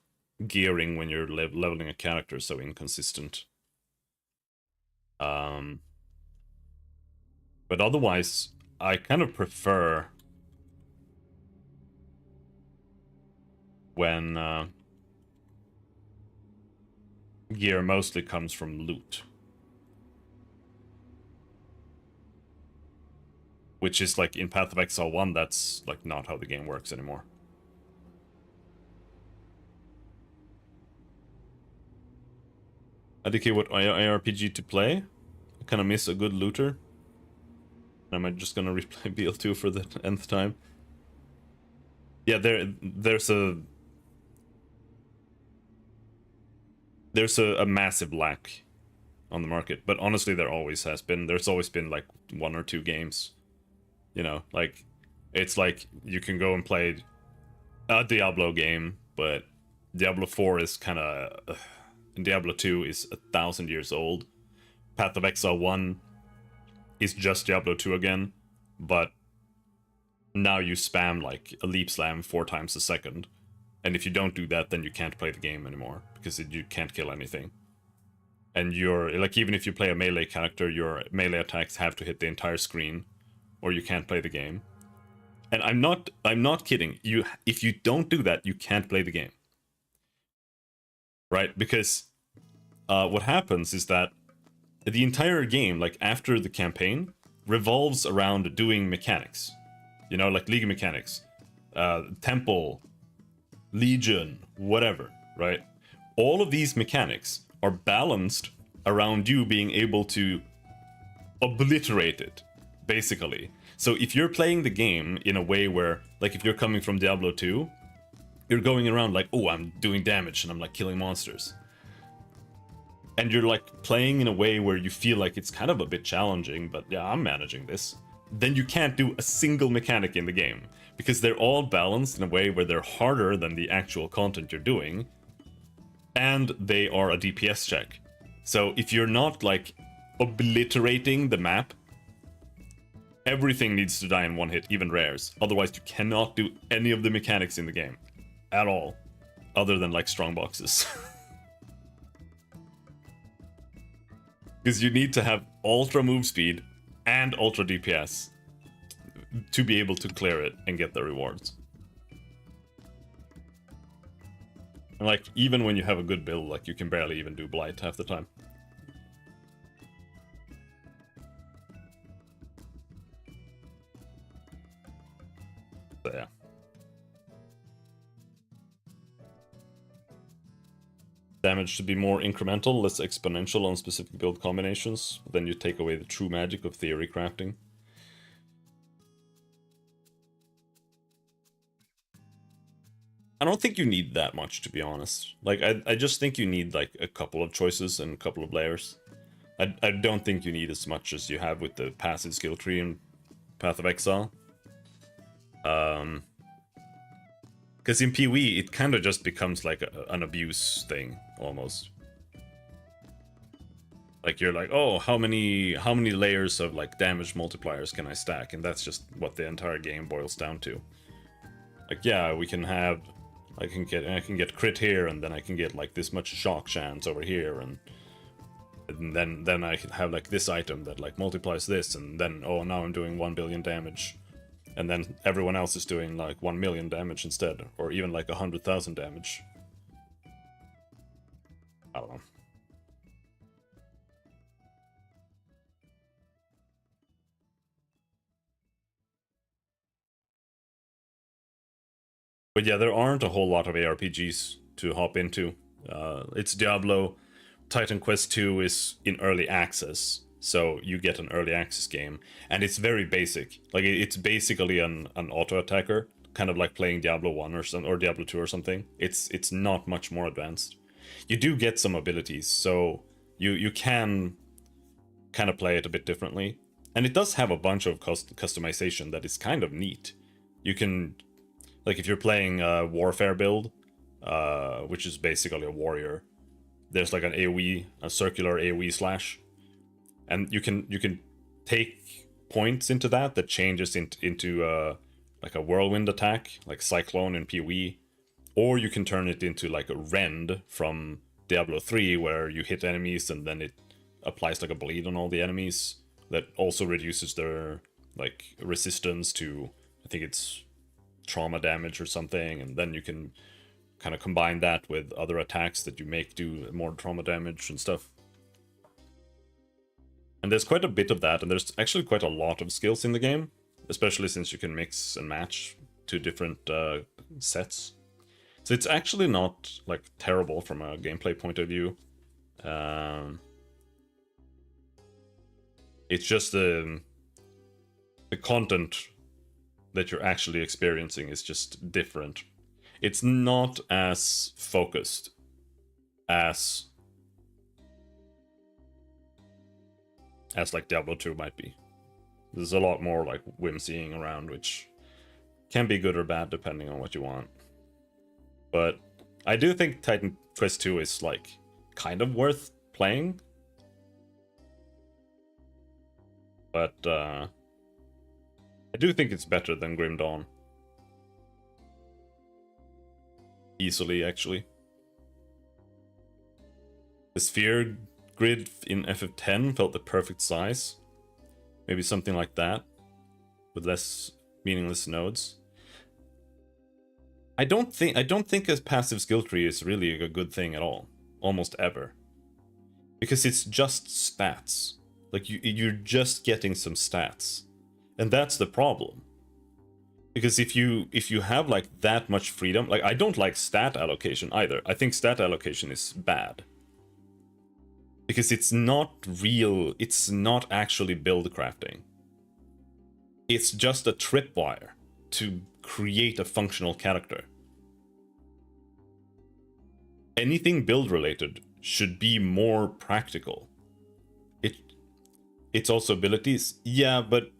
gearing when you're leveling a character so inconsistent. But otherwise, I kind of prefer when gear mostly comes from loot. Which is like in Path of Exile 1, that's like not how the game works anymore. IDK, what ARPG to play? I kind of miss a good looter. Am I just gonna replay BL2 for the nth time? Yeah, there's a massive lack on the market, but honestly there always has been. There's always been like 1 or 2 games, you know, like it's like you can go and play a Diablo game, but Diablo 4 is kind of Diablo 2 is 1,000 years old. Path of Exile 1 is just Diablo 2 again, but now you spam like a leap slam 4 times a second. And if you don't do that, then you can't play the game anymore, because you can't kill anything. And you're like, even if you play a melee character, your melee attacks have to hit the entire screen, or you can't play the game. And I'm not kidding. If you don't do that, you can't play the game. Right? Because what happens is that the entire game, like after the campaign, revolves around doing mechanics. You know, like League mechanics. Temple, Legion, whatever, right? All of these mechanics are balanced around you being able to obliterate it, basically. So if you're playing the game in a way where, like if you're coming from Diablo 2, you're going around like, oh, I'm doing damage and I'm like killing monsters. And you're like playing in a way where you feel like it's kind of a bit challenging, but yeah, I'm managing this. Then you can't do a single mechanic in the game, because they're all balanced in a way where they're harder than the actual content you're doing. and they are a DPS check. So if you're not like obliterating the map, everything needs to die in one hit, even rares. Otherwise you cannot do any of the mechanics in the game at all, other than like strong boxes. Because you need to have ultra move speed and ultra DPS to be able to clear it and get the rewards. And like, even when you have a good build, like you can barely even do Blight half the time. So yeah. Damage should be more incremental, less exponential on specific build combinations. Then you take away the true magic of theory crafting. I don't think you need that much, to be honest. Like, I just think you need like a couple of choices and a couple of layers. I don't think you need as much as you have with the passive skill tree in Path of Exile. Because in PoE, it kind of just becomes like an abuse thing, almost. Like, you're like, oh, how many layers of like damage multipliers can I stack? And that's just what the entire game boils down to. Like, yeah, we can have, I can get crit here, and then I can get like this much shock chance over here, and then I can have like this item that like multiplies this, and then, oh, now I'm doing 1 billion damage. And then everyone else is doing like 1 million damage instead, or even like 100,000 damage. I don't know. But yeah, there aren't a whole lot of ARPGs to hop into. It's Diablo. Titan Quest 2 is in early access, so you get an early access game, and it's very basic. Like, it's basically an auto attacker, kind of like playing Diablo 1 or Diablo 2 or something. It's not much more advanced. You do get some abilities, so you can kind of play it a bit differently, and it does have a bunch of customization that is kind of neat. You can, like, if you're playing a warfare build, which is basically a warrior, there's like an AoE, a circular AoE slash, and you can take points into that changes into like a whirlwind attack, like Cyclone in PoE, or you can turn it into like a Rend from Diablo 3, where you hit enemies and then it applies like a bleed on all the enemies that also reduces their like resistance to, I think it's trauma damage or something, and then you can kind of combine that with other attacks that you make do more trauma damage and stuff. And there's quite a bit of that, and there's actually quite a lot of skills in the game, especially since you can mix and match two different sets. So it's actually not like terrible from a gameplay point of view. It's just the content that you're actually experiencing is just different. It's not as focused as like Diablo 2 might be. There's a lot more like whimsying around, which can be good or bad depending on what you want. But I do think Titan Quest 2 is like kind of worth playing. But I do think it's better than Grim Dawn. Easily, actually. The sphere grid in FF10 felt the perfect size. Maybe something like that, with less meaningless nodes. I don't think a passive skill tree is really a good thing at all, almost ever, because it's just stats. Like, you're just getting some stats, and that's the problem. Because if you have like that much freedom, like, I don't like stat allocation either. I think stat allocation is bad. Because it's not real, it's not actually build crafting. It's just a tripwire to create a functional character. Anything build related should be more practical. It's also abilities, yeah, but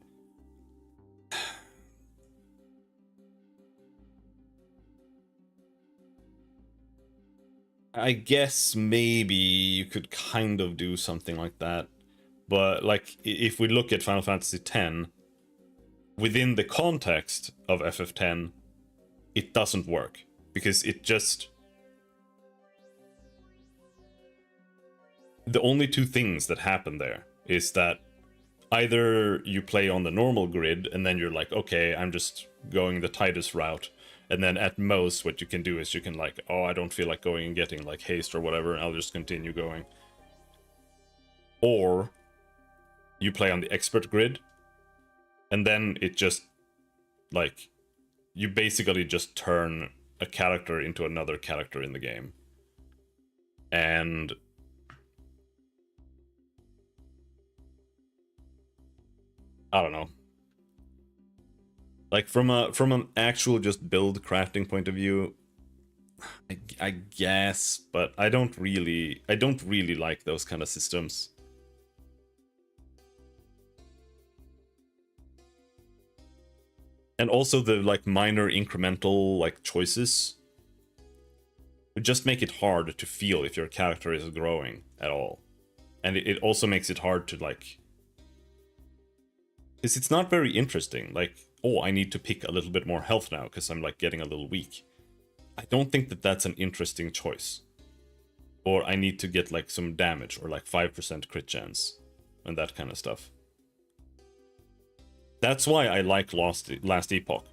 I guess maybe you could kind of do something like that. But like if we look at Final Fantasy X, within the context of FF10, it doesn't work. Because it just... The only two things that happen there is that either you play on the normal grid and then you're like, okay, I'm just going the tightest route. And then at most what you can do is you can like, oh, I don't feel like going and getting like haste or whatever, and I'll just continue going. Or you play on the expert grid, and then it just, like, you basically just turn a character into another character in the game. And I don't know. Like from an actual just build crafting point of view, I guess, but I don't really like those kind of systems. And also the like minor incremental like choices would just make it hard to feel if your character is growing at all. And it also makes it hard to like, because it's not very interesting. Like, oh, I need to pick a little bit more health now because I'm like getting a little weak. I don't think that that's an interesting choice. Or I need to get like some damage or like 5% crit chance and that kind of stuff. That's why I like Last Epoch,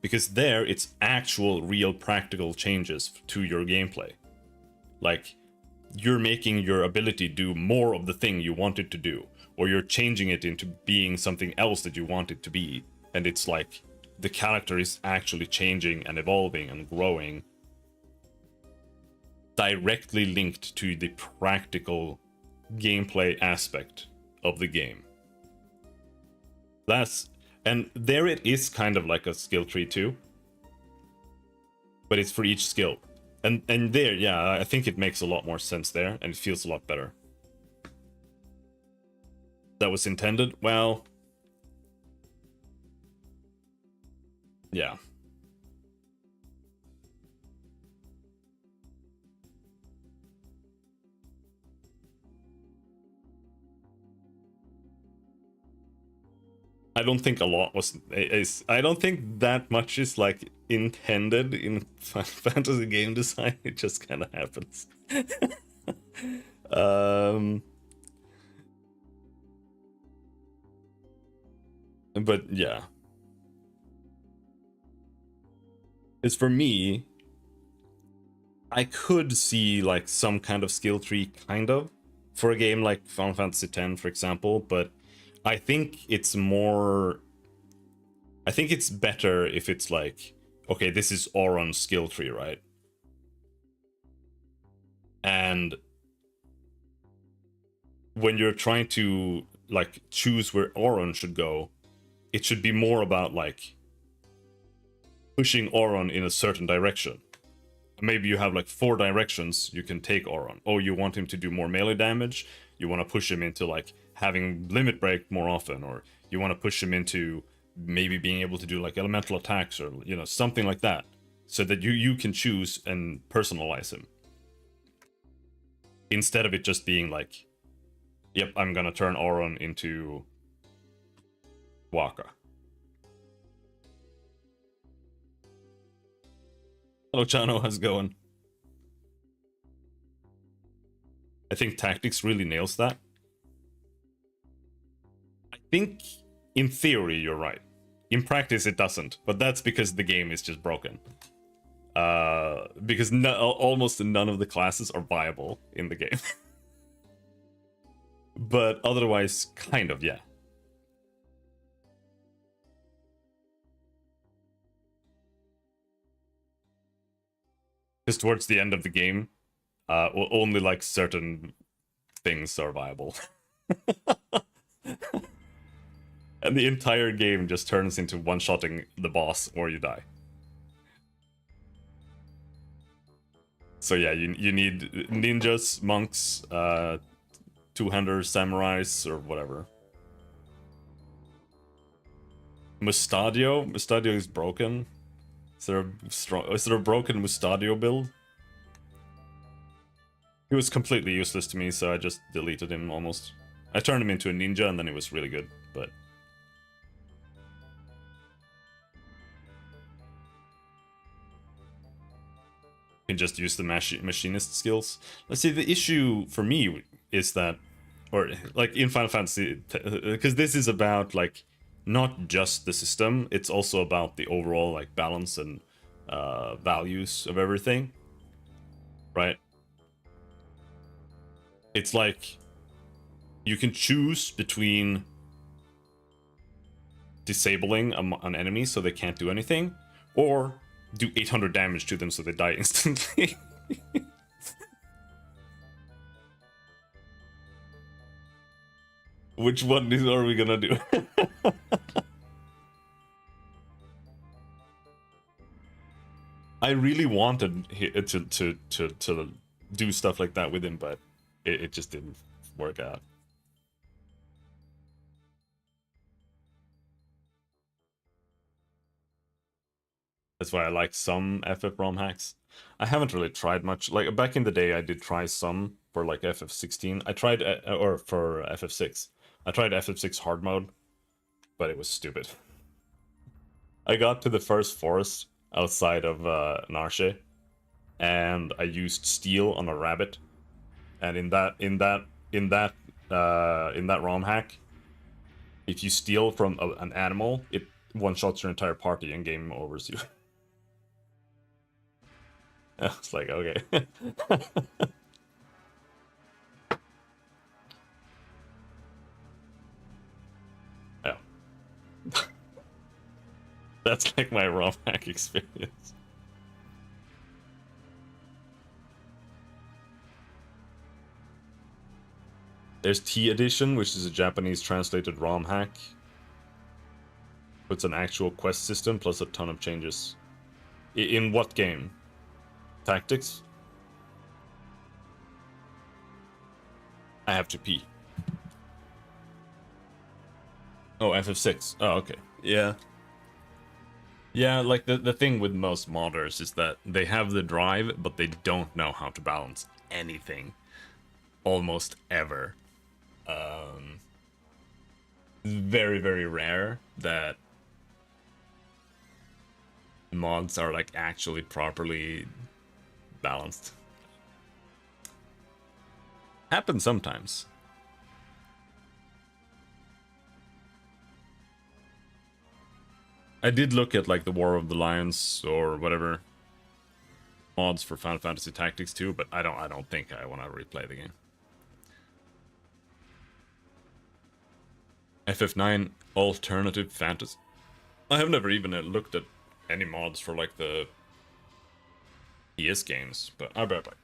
because there it's actual real practical changes to your gameplay. Like, you're making your ability do more of the thing you want it to do, or you're changing it into being something else that you want it to be, and it's like the character is actually changing and evolving and growing, directly linked to the practical gameplay aspect of the game. And there it is kind of like a skill tree too, but it's for each skill. And there, yeah, I think it makes a lot more sense there, and it feels a lot better. That was intended? Well, yeah. I don't think a lot I don't think that much is like intended in Final Fantasy game design. It just kind of happens. But yeah, it's for me. I could see like some kind of skill tree, kind of, for a game like Final Fantasy X, for example. But I think it's more. I think it's better if it's like, okay, this is Auron's skill tree, right? And when you're trying to like choose where Auron should go, it should be more about like pushing Auron in a certain direction. Maybe you have like 4 directions you can take Auron. Oh, you want him to do more melee damage? You want to push him into like having limit break more often, or you want to push him into maybe being able to do like elemental attacks, or you know, something like that, so that you can choose and personalize him, instead of it just being like, yep, I'm gonna turn Auron into Waka. Hello Chano, how's it going? I think tactics really nails that. I think in theory you're right. In practice it doesn't, but that's because the game is just broken. Because almost none of the classes are viable in the game. But otherwise, kind of, yeah. Because towards the end of the game, only like certain things are viable. And the entire game just turns into one-shotting the boss or you die. So yeah, you need ninjas, monks, two-handers, samurais, or whatever. Mustadio? Mustadio is broken? Is there a broken Mustadio build? He was completely useless to me, so I just deleted him almost. I turned him into a ninja, and then he was really good, but... You can just use the machinist skills. Let's see, the issue for me is that... Or, like, in Final Fantasy... Because this is about, like, not just the system, it's also about the overall, like, balance and values of everything. Right? It's like... You can choose between disabling an enemy so they can't do anything, or do 800 damage to them so they die instantly. Which one are we gonna do? I really wanted to do stuff like that with him, but it just didn't work out. That's why I like some FF-ROM hacks. I haven't really tried much. Like, back in the day, I did try some for, like, FF16. I tried, or for FF6. I tried FF6 hard mode, but it was stupid. I got to the first forest outside of Narshe, and I used steel on a rabbit. And in that ROM hack, if you steal from an animal, it one-shots your entire party and game overs you. I was like, okay. Yeah. That's like my ROM hack experience. There's T Edition, which is a Japanese translated ROM hack. It's an actual quest system plus a ton of changes. In what game? Tactics? I have to pee. Oh, FF6. Oh, okay. Yeah. Yeah, like the thing with most modders is that they have the drive, but they don't know how to balance anything. Almost ever. Very, very rare that mods are like actually properly balanced. Happens sometimes. I did look at like the War of the Lions or whatever mods for Final Fantasy Tactics 2, but I don't think I want to replay the game. FF9 alternative fantasy. I have never even looked at any mods for like the PS games, but I'll be right back.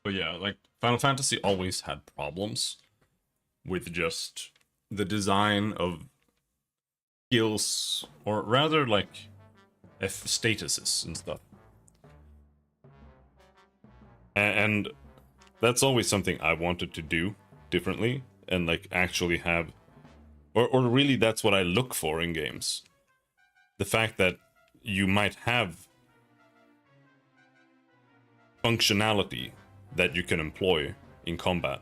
But yeah, like Final Fantasy always had problems with just the design of skills, or rather like statuses and stuff. And that's always something I wanted to do differently and like actually have, or really that's what I look for in games. The fact that you might have functionality that you can employ in combat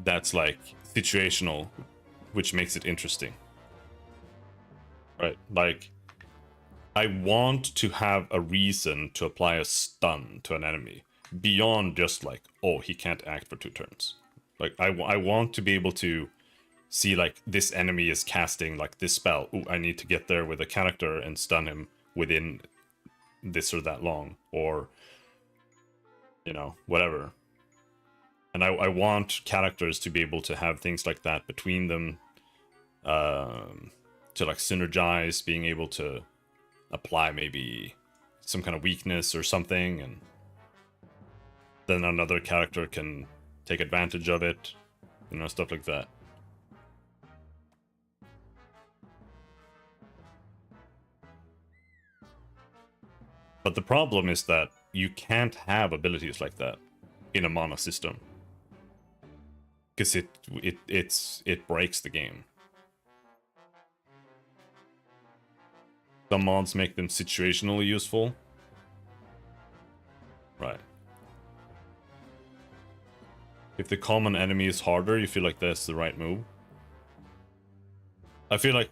that's like situational, which makes it interesting. Right? Like, I want to have a reason to apply a stun to an enemy. beyond just like, oh, he can't act for 2 turns. Like I want to be able to see like this enemy is casting like this spell. Ooh, I need to get there with a character and stun him within this or that long, or you know, whatever. And I want characters to be able to have things like that between them, to like synergize, being able to apply maybe some kind of weakness or something, and then another character can take advantage of it, you know, stuff like that. But the problem is that you can't have abilities like that in a mana system, because it breaks the game. Some mods make them situationally useful. Right. If the common enemy is harder, you feel like that's the right move. I feel like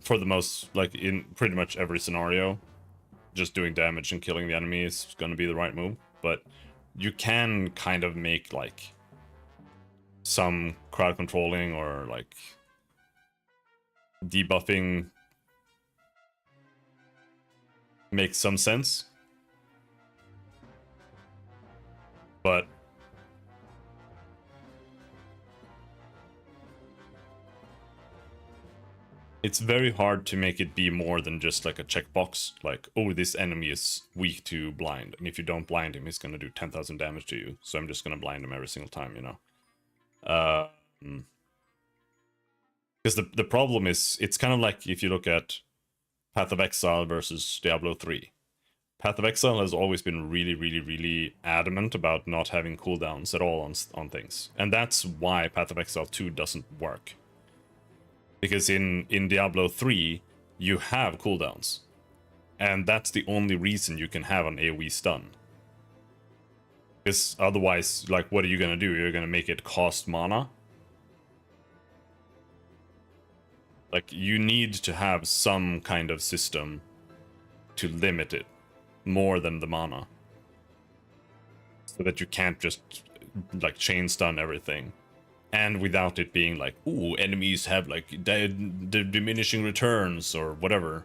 for the most, like in pretty much every scenario, just doing damage and killing the enemy is going to be the right move. But you can kind of make like some crowd controlling or like debuffing make some sense. But it's very hard to make it be more than just like a checkbox, like, oh, this enemy is weak to blind, and if you don't blind him, he's gonna do 10,000 damage to you, so I'm just gonna blind him every single time, you know? Because the problem is, it's kind of like if you look at Path of Exile versus Diablo 3. Path of Exile has always been really, really, really adamant about not having cooldowns at all on things. And that's why Path of Exile 2 doesn't work. Because in Diablo 3, you have cooldowns. And that's the only reason you can have an AoE stun. Because otherwise, like, what are you gonna do? You're gonna make it cost mana? Like, you need to have some kind of system to limit it more than the mana. So that you can't just, like, chain stun everything. And without it being like, ooh, enemies have, like, diminishing returns or whatever.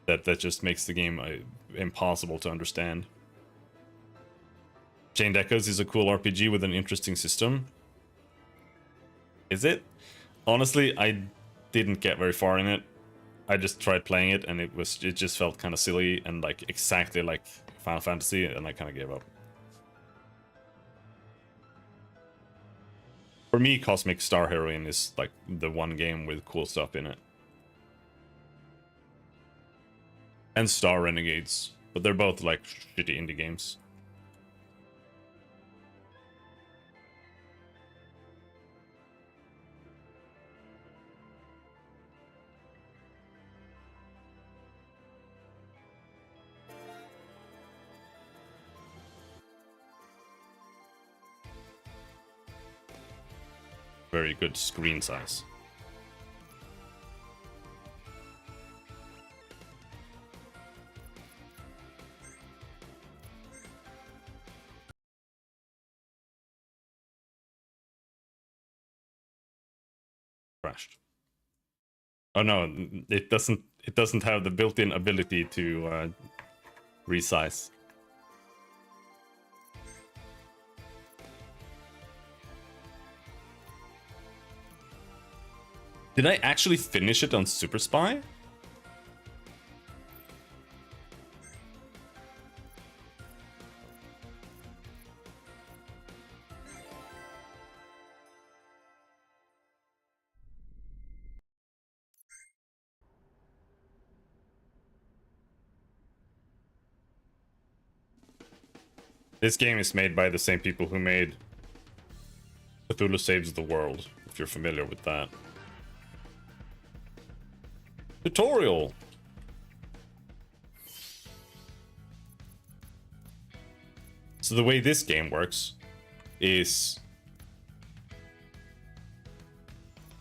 That just makes the game impossible to understand. Chained Echoes is a cool RPG with an interesting system. Is it? Honestly, I didn't get very far in it. I just tried playing it and it just felt kind of silly and like exactly like Final Fantasy, and I kind of gave up. For me, Cosmic Star Heroine is like the one game with cool stuff in it. And Star Renegades, but they're both like shitty indie games. Very good screen size. Crashed. Oh no, it doesn't have the built-in ability to resize. Did I actually finish it on Super Spy? This game is made by the same people who made Cthulhu Saves the World, if you're familiar with that. Tutorial! So the way this game works is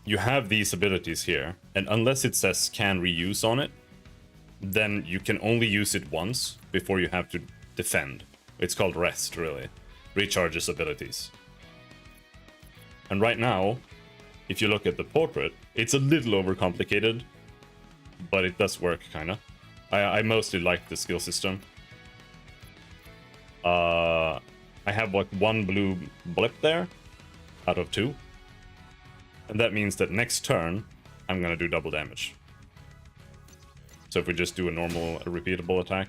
you have these abilities here, and unless it says can reuse on it, then you can only use it once before you have to defend. It's called rest, really. Recharges abilities. And right now, if you look at the portrait, it's a little overcomplicated, but it does work, kinda. I mostly like the skill system. I have like 1 blue blip there out of 2. And that means that next turn, I'm gonna do double damage. So if we just do a normal, repeatable attack.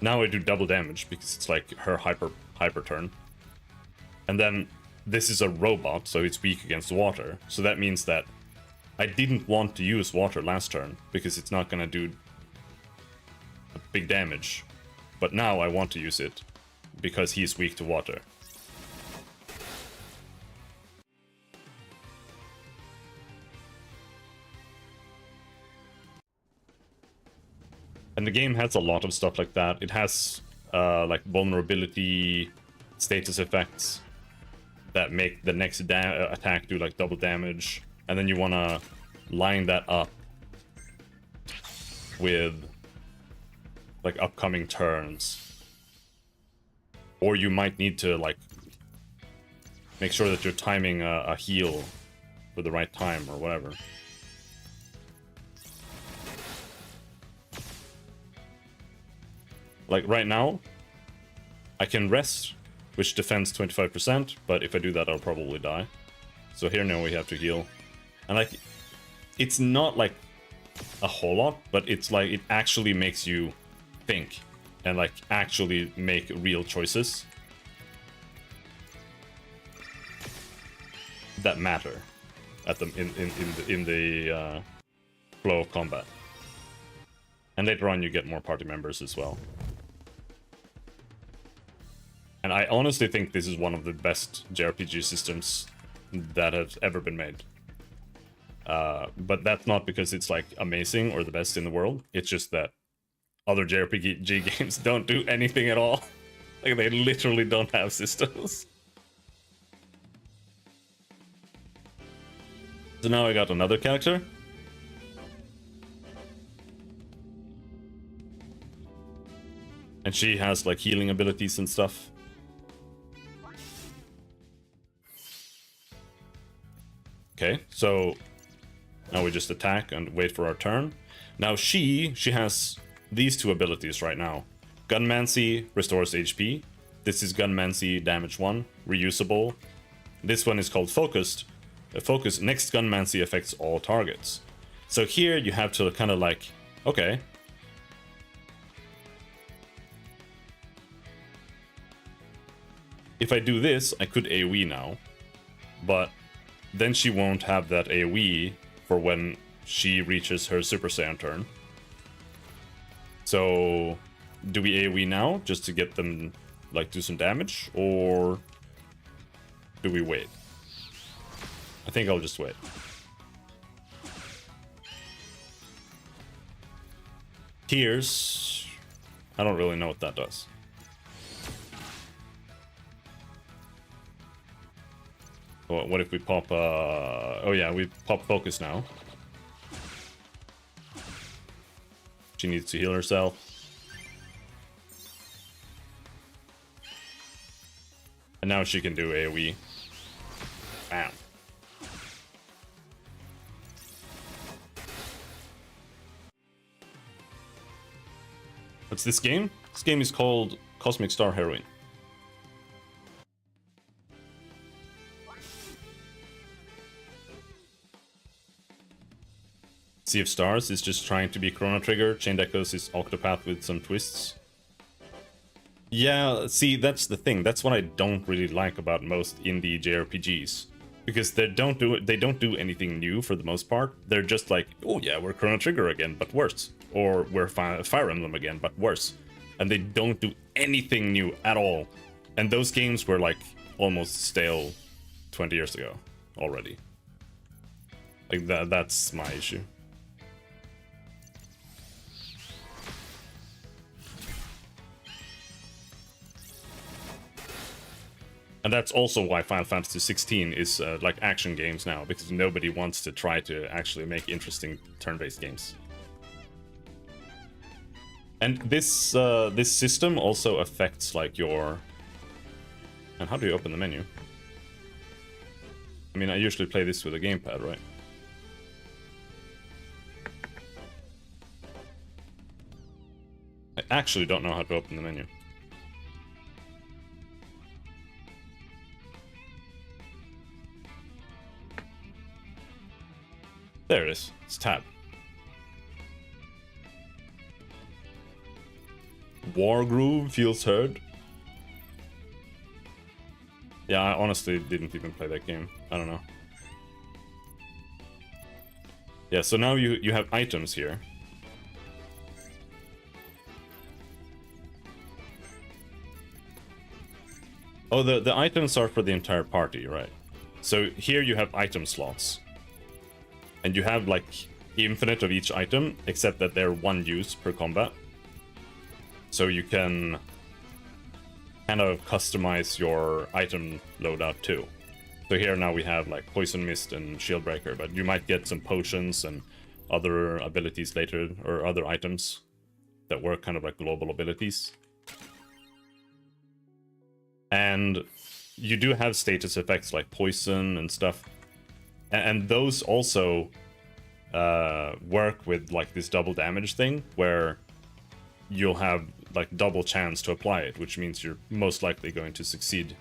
Now I do double damage because it's like her hyper turn. And then this is a robot, so it's weak against water. So that means that I didn't want to use water last turn because it's not gonna do a big damage. But now I want to use it because he's weak to water. And the game has a lot of stuff like that. It has like vulnerability status effects that make the next attack do like double damage. And then you want to line that up with like upcoming turns. Or you might need to like make sure that you're timing a heal for the right time or whatever. Like right now, I can rest, which defends 25%, but if I do that, I'll probably die. So here now we have to heal. And like, it's not like a whole lot, but it's like, it actually makes you think and like actually make real choices that matter at the in the flow of combat. And later on, you get more party members as well. And I honestly think this is one of the best JRPG systems that have ever been made. But that's not because it's like amazing or the best in the world. It's just that other JRPG games don't do anything at all. Like they literally don't have systems. So now I got another character. And she has like healing abilities and stuff. Okay, so now we just attack and wait for our turn. Now she has these 2 abilities right now. Gunmancy restores HP. This is Gunmancy damage 1, reusable. This one is called Focused. Focus next Gunmancy affects all targets. So here you have to kind of like, okay. If I do this, I could AoE now, but then she won't have that AoE for when she reaches her Super Saiyan turn. So, do we AoE now just to get them, like, do some damage? Or do we wait? I think I'll just wait. Tears. I don't really know what that does. What if we pop, oh yeah, we pop Focus now. She needs to heal herself. And now she can do AoE. Bam. What's this game? This game is called Cosmic Star Heroine. Sea of Stars is just trying to be Chrono Trigger. Chained Echoes is Octopath with some twists. Yeah, see, that's the thing. That's what I don't really like about most indie JRPGs. Because they don't do anything new for the most part. They're just like, oh yeah, we're Chrono Trigger again, but worse. Or we're Fire Emblem again, but worse. And they don't do anything new at all. And those games were like almost stale 20 years ago already. Like that's my issue. And that's also why Final Fantasy 16 is like action games now, because nobody wants to try to actually make interesting turn-based games. And this this system also affects like your... And how do you open the menu? I mean, I usually play this with a gamepad, right? I actually don't know how to open the menu. There it is. It's tab. War Groove feels heard. Yeah, I honestly didn't even play that game. I don't know. Yeah, so now you have items here. Oh, the items are for the entire party, right? So here you have item slots. And you have like infinite of each item, except that they're one use per combat. So you can kind of customize your item loadout too. So here now we have like Poison Mist and Shield Breaker, but you might get some potions and other abilities later, or other items that work kind of like global abilities. And you do have status effects like poison and stuff. And those also work with like this double damage thing, where you'll have like double chance to apply it, which means you're most likely going to succeed.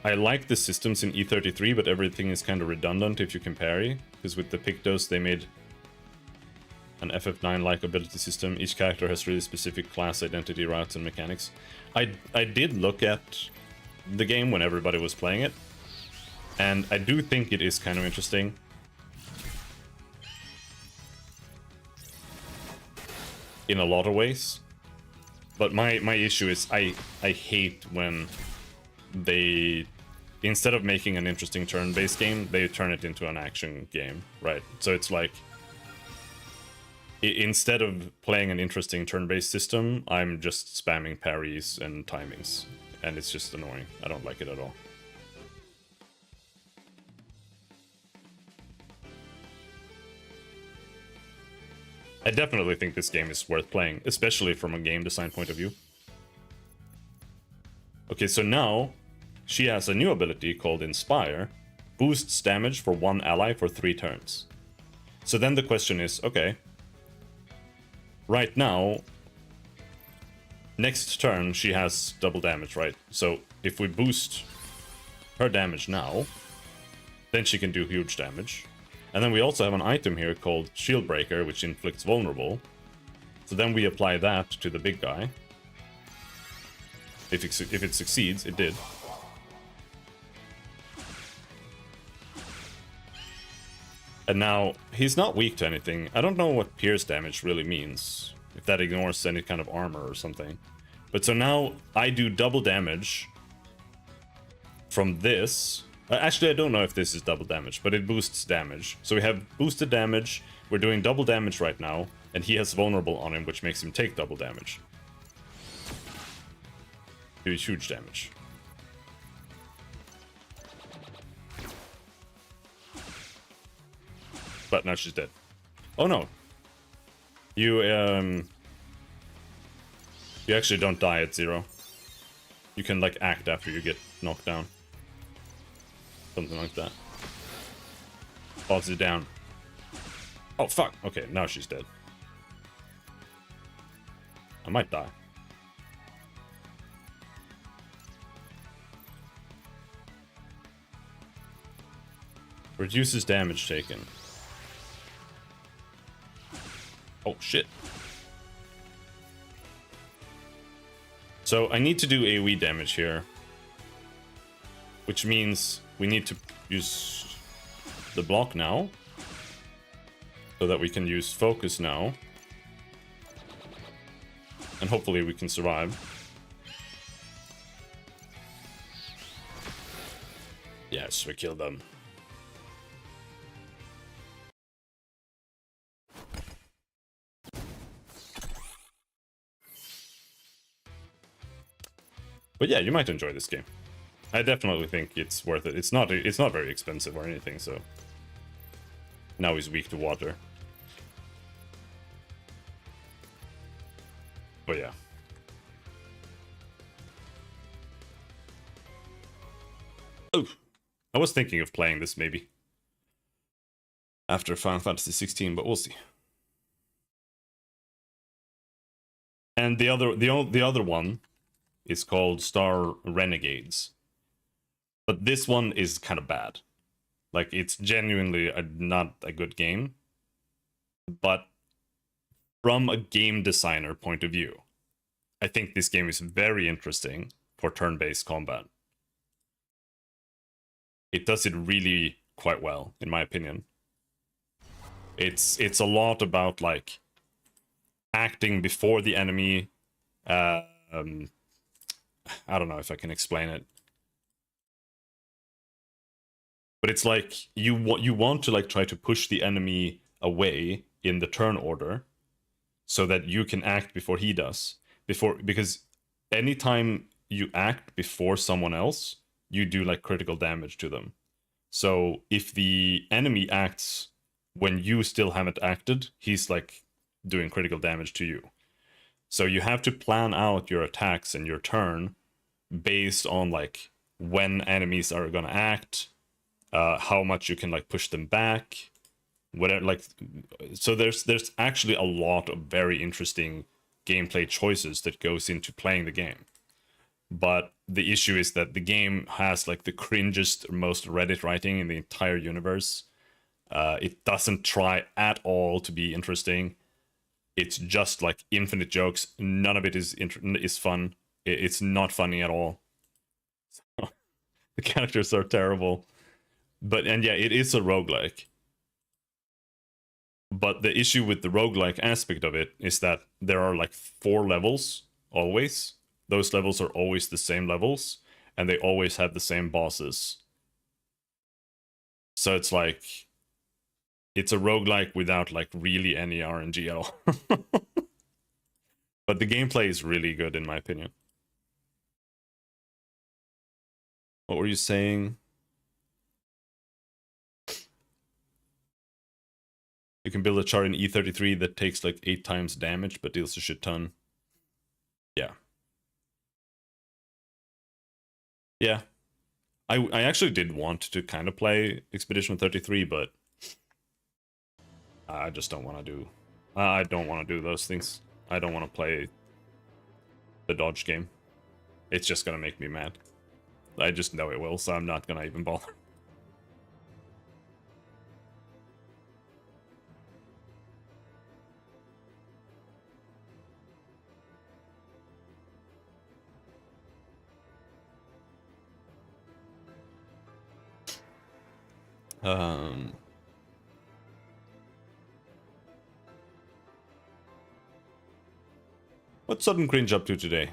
I like the systems in E33, but everything is kind of redundant if you can parry, because with the Pictos they made an FF9-like ability system. Each character has really specific class identity, routes, and mechanics. I did look at the game when everybody was playing it, and I do think it is kind of interesting. In a lot of ways. But my issue is I hate when they, instead of making an interesting turn-based game, they turn it into an action game, right? So it's like, instead of playing an interesting turn-based system, I'm just spamming parries and timings. And it's just annoying. I don't like it at all. I definitely think this game is worth playing, especially from a game design point of view. Okay, so now she has a new ability called Inspire. Boosts damage for one ally for 3 turns. So then the question is, okay, right now, next turn she has double damage, right? So if we boost her damage now, then she can do huge damage. And then we also have an item here called Shield Breaker, which inflicts vulnerable. So then we apply that to the big guy. If it succeeds, it did. And now, he's not weak to anything. I don't know what pierce damage really means. If that ignores any kind of armor or something. But so now, I do double damage from this. Actually, I don't know if this is double damage, but it boosts damage. So we have boosted damage, we're doing double damage right now, and he has vulnerable on him, which makes him take double damage. Do huge damage. But now she's dead. Oh no. You actually don't die at 0. You can like act after you get knocked down. Something like that. Falls it down. Oh, fuck. Okay, now she's dead. I might die. Reduces damage taken. Oh, shit. So I need to do AoE damage here. Which means we need to use the block now. So that we can use focus now. And hopefully we can survive. Yes, we killed them. But yeah, you might enjoy this game. I definitely think it's worth it. It's not very expensive or anything, so Now he's weak to water. But yeah. Oh, I was thinking of playing this maybe after Final Fantasy 16, but we'll see. And the other one is called Star Renegades. But this one is kind of bad. Like, it's genuinely not a good game. But from a game designer point of view, I think this game is very interesting for turn-based combat. It does it really quite well, in my opinion. It's a lot about, like, acting before the enemy. I don't know if I can explain it. But it's like you want to like try to push the enemy away in the turn order so that you can act before he does. Because anytime you act before someone else, you do like critical damage to them. So if the enemy acts when you still haven't acted, he's like doing critical damage to you. So you have to plan out your attacks and your turn based on like when enemies are gonna act, how much you can like push them back, whatever. Like, so there's actually a lot of very interesting gameplay choices that goes into playing the game. But the issue is that the game has like the cringest, most Reddit writing in the entire universe. It doesn't try at all to be interesting. It's just like infinite jokes. None of it is fun. It's not funny at all. The characters are terrible. And yeah, it is a roguelike. But the issue with the roguelike aspect of it is that there are like 4 levels always. Those levels are always the same levels, and they always have the same bosses. So it's like, it's a roguelike without like really any RNG at all. But the gameplay is really good in my opinion. What were you saying? You can build a char in E33 that takes like 8 times damage but deals a shit ton. Yeah. Yeah. I actually did want to kind of play Expedition 33, but I just don't want to do... I don't want to do those things. I don't want to play the dodge game. It's just gonna make me mad. I just know it will, so I'm not gonna even bother. What's Sudden Cringe up to today?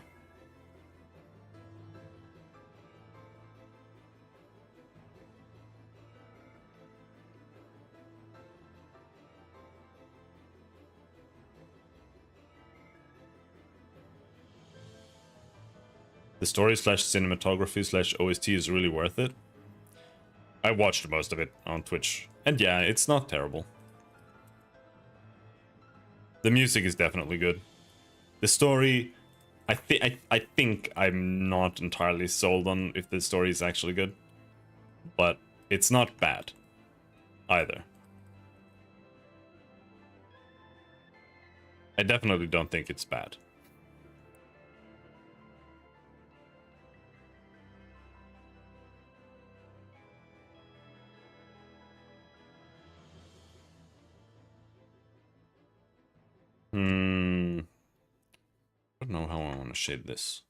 The story / cinematography / OST is really worth it. I watched most of it on Twitch, and yeah, it's not terrible. The music is definitely good. The story, I think I'm not entirely sold on if the story is actually good, but it's not bad either. I definitely don't think it's bad. I don't know how I want to shade this.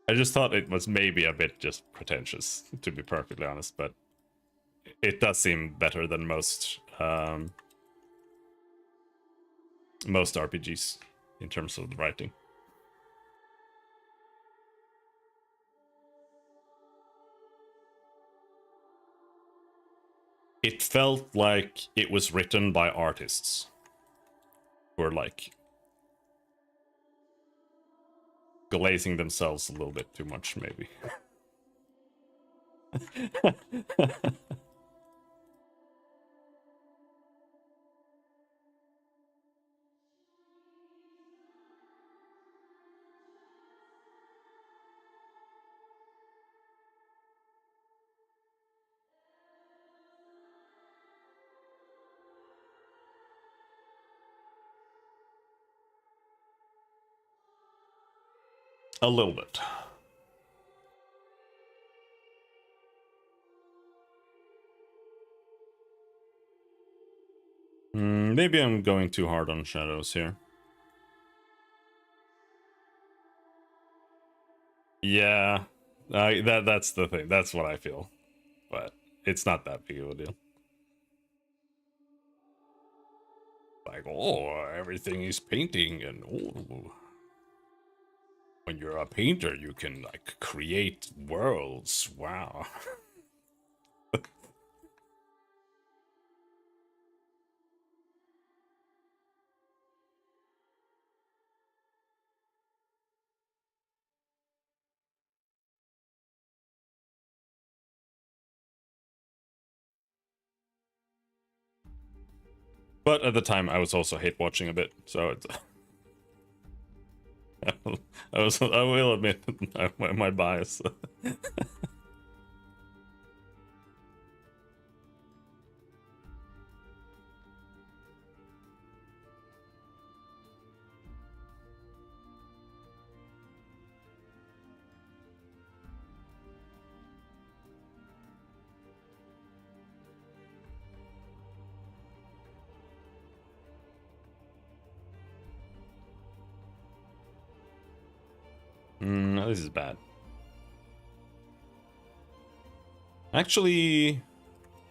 I just thought it was maybe a bit just pretentious, to be perfectly honest, but it does seem better than most RPGs in terms of the writing. it felt like it was written by artists who are like glazing themselves a little bit too much, maybe. A little bit. Maybe I'm going too hard on shadows here. Yeah, that's the thing. That's what I feel, but it's not that big of a deal. Like, oh, everything is painting, and oh, when you're a painter, you can like create worlds. Wow. But at the time, I was also hate watching a bit, so it's. I will admit my bias. This is bad. Actually,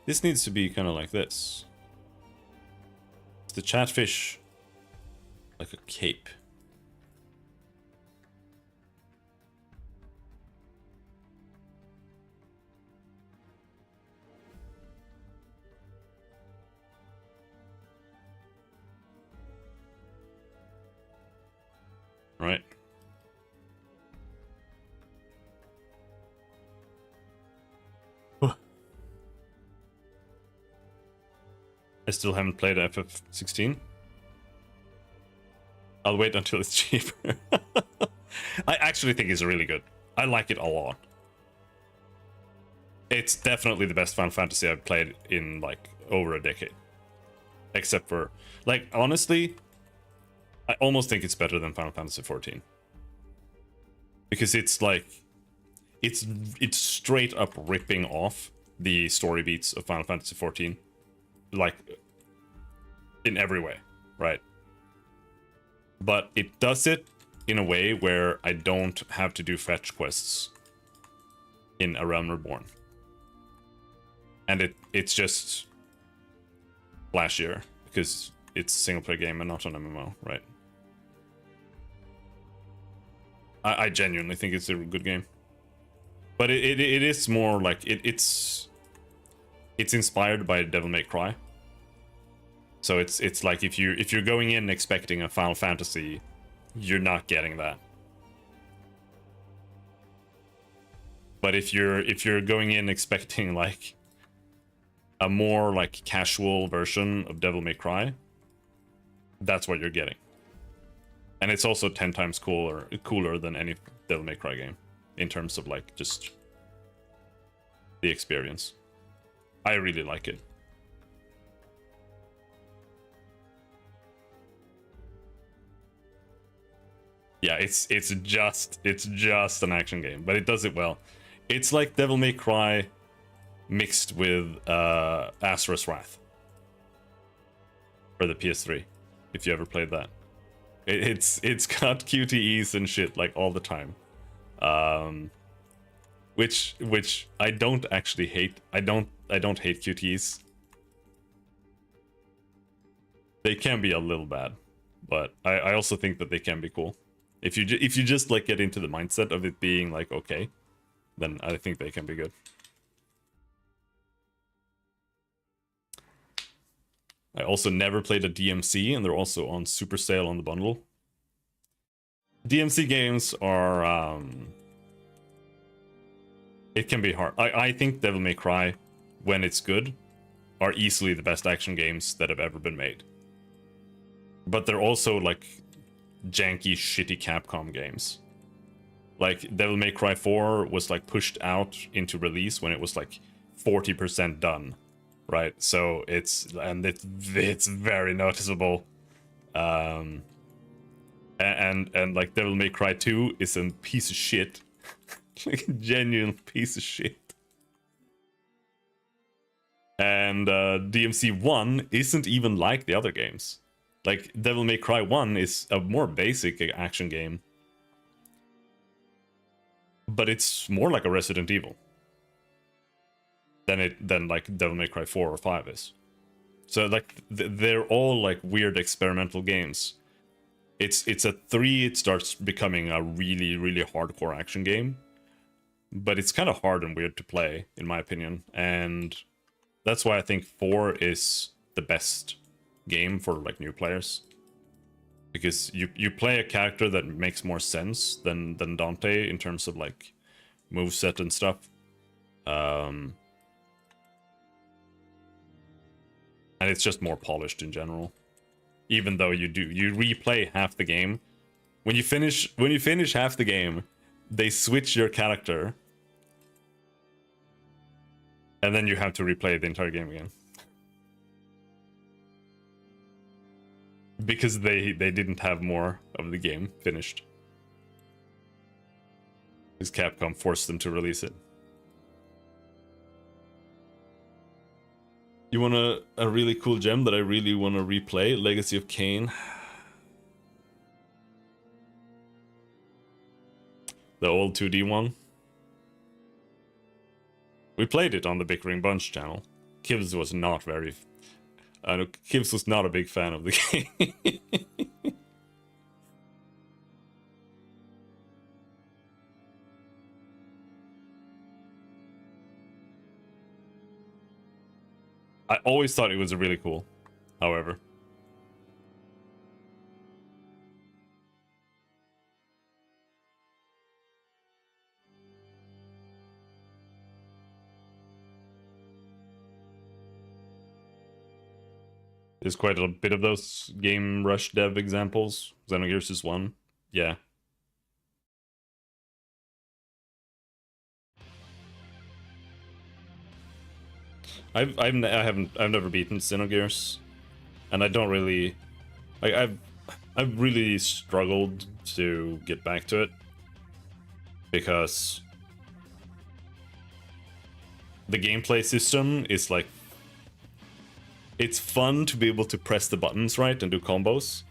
this needs to be kind of like this. It's the chatfish like a cape. Right. I still haven't played FF16. I'll wait until it's cheaper. I actually think it's really good. I like it a lot. It's definitely the best Final Fantasy I've played in like over a decade. Except for, like, honestly, I almost think it's better than Final Fantasy 14. Because it's like, it's straight up ripping off the story beats of Final Fantasy 14. Like, in every way, right? But it does it in a way where I don't have to do fetch quests in A Realm Reborn. And it's just flashier because it's a single player game and not an MMO, right? I genuinely think it's a good game. But it is more like it's inspired by Devil May Cry. So it's like if you're going in expecting a Final Fantasy, you're not getting that. But if you're going in expecting like a more like casual version of Devil May Cry, that's what you're getting. And it's also 10 times cooler than any Devil May Cry game in terms of like just the experience. I really like it. Yeah, it's just an action game, but it does it well. It's like Devil May Cry mixed with Asura's Wrath for the PS3, if you ever played that. It's got QTEs and shit like all the time, which I don't actually hate. I don't hate QTEs. They can be a little bad, but I also think that they can be cool. If you just like get into the mindset of it being like okay, then I think they can be good. I also never played a DMC, and they're also on super sale on the bundle. DMC games are it can be hard. I think Devil May Cry, when it's good, are easily the best action games that have ever been made. But they're also like janky, shitty Capcom games. Like Devil May Cry 4 was like pushed out into release when it was like 40% done, right? So it's very noticeable. And like Devil May Cry 2 is a piece of shit. Like a genuine piece of shit. And DMC 1 isn't even like the other games. Like Devil May Cry 1 is a more basic action game, but it's more like a Resident Evil than like Devil May Cry 4 or 5 is. So like they're all like weird experimental games. It's a 3, it starts becoming a really, really hardcore action game, but it's kind of hard and weird to play, in my opinion. And that's why I think 4 is the best game for like new players, because you play a character that makes more sense than Dante in terms of like moveset and stuff. And it's just more polished in general. Even though you replay half the game. When you finish half the game, they switch your character. And then you have to replay the entire game again. Because they didn't have more of the game finished. Because Capcom forced them to release it. You want a really cool gem that I really want to replay? Legacy of Kain. The old 2D one. We played it on the Bickering Bunch channel. Kivs was not very... Kivs was not a big fan of the game. I always thought it was really cool, however. There's quite a bit of those Game Rush dev examples. Xenogears is one. Yeah. I've never beaten Xenogears, and I don't really, like, I've really struggled to get back to it because the gameplay system is like, it's fun to be able to press the buttons right and do combos,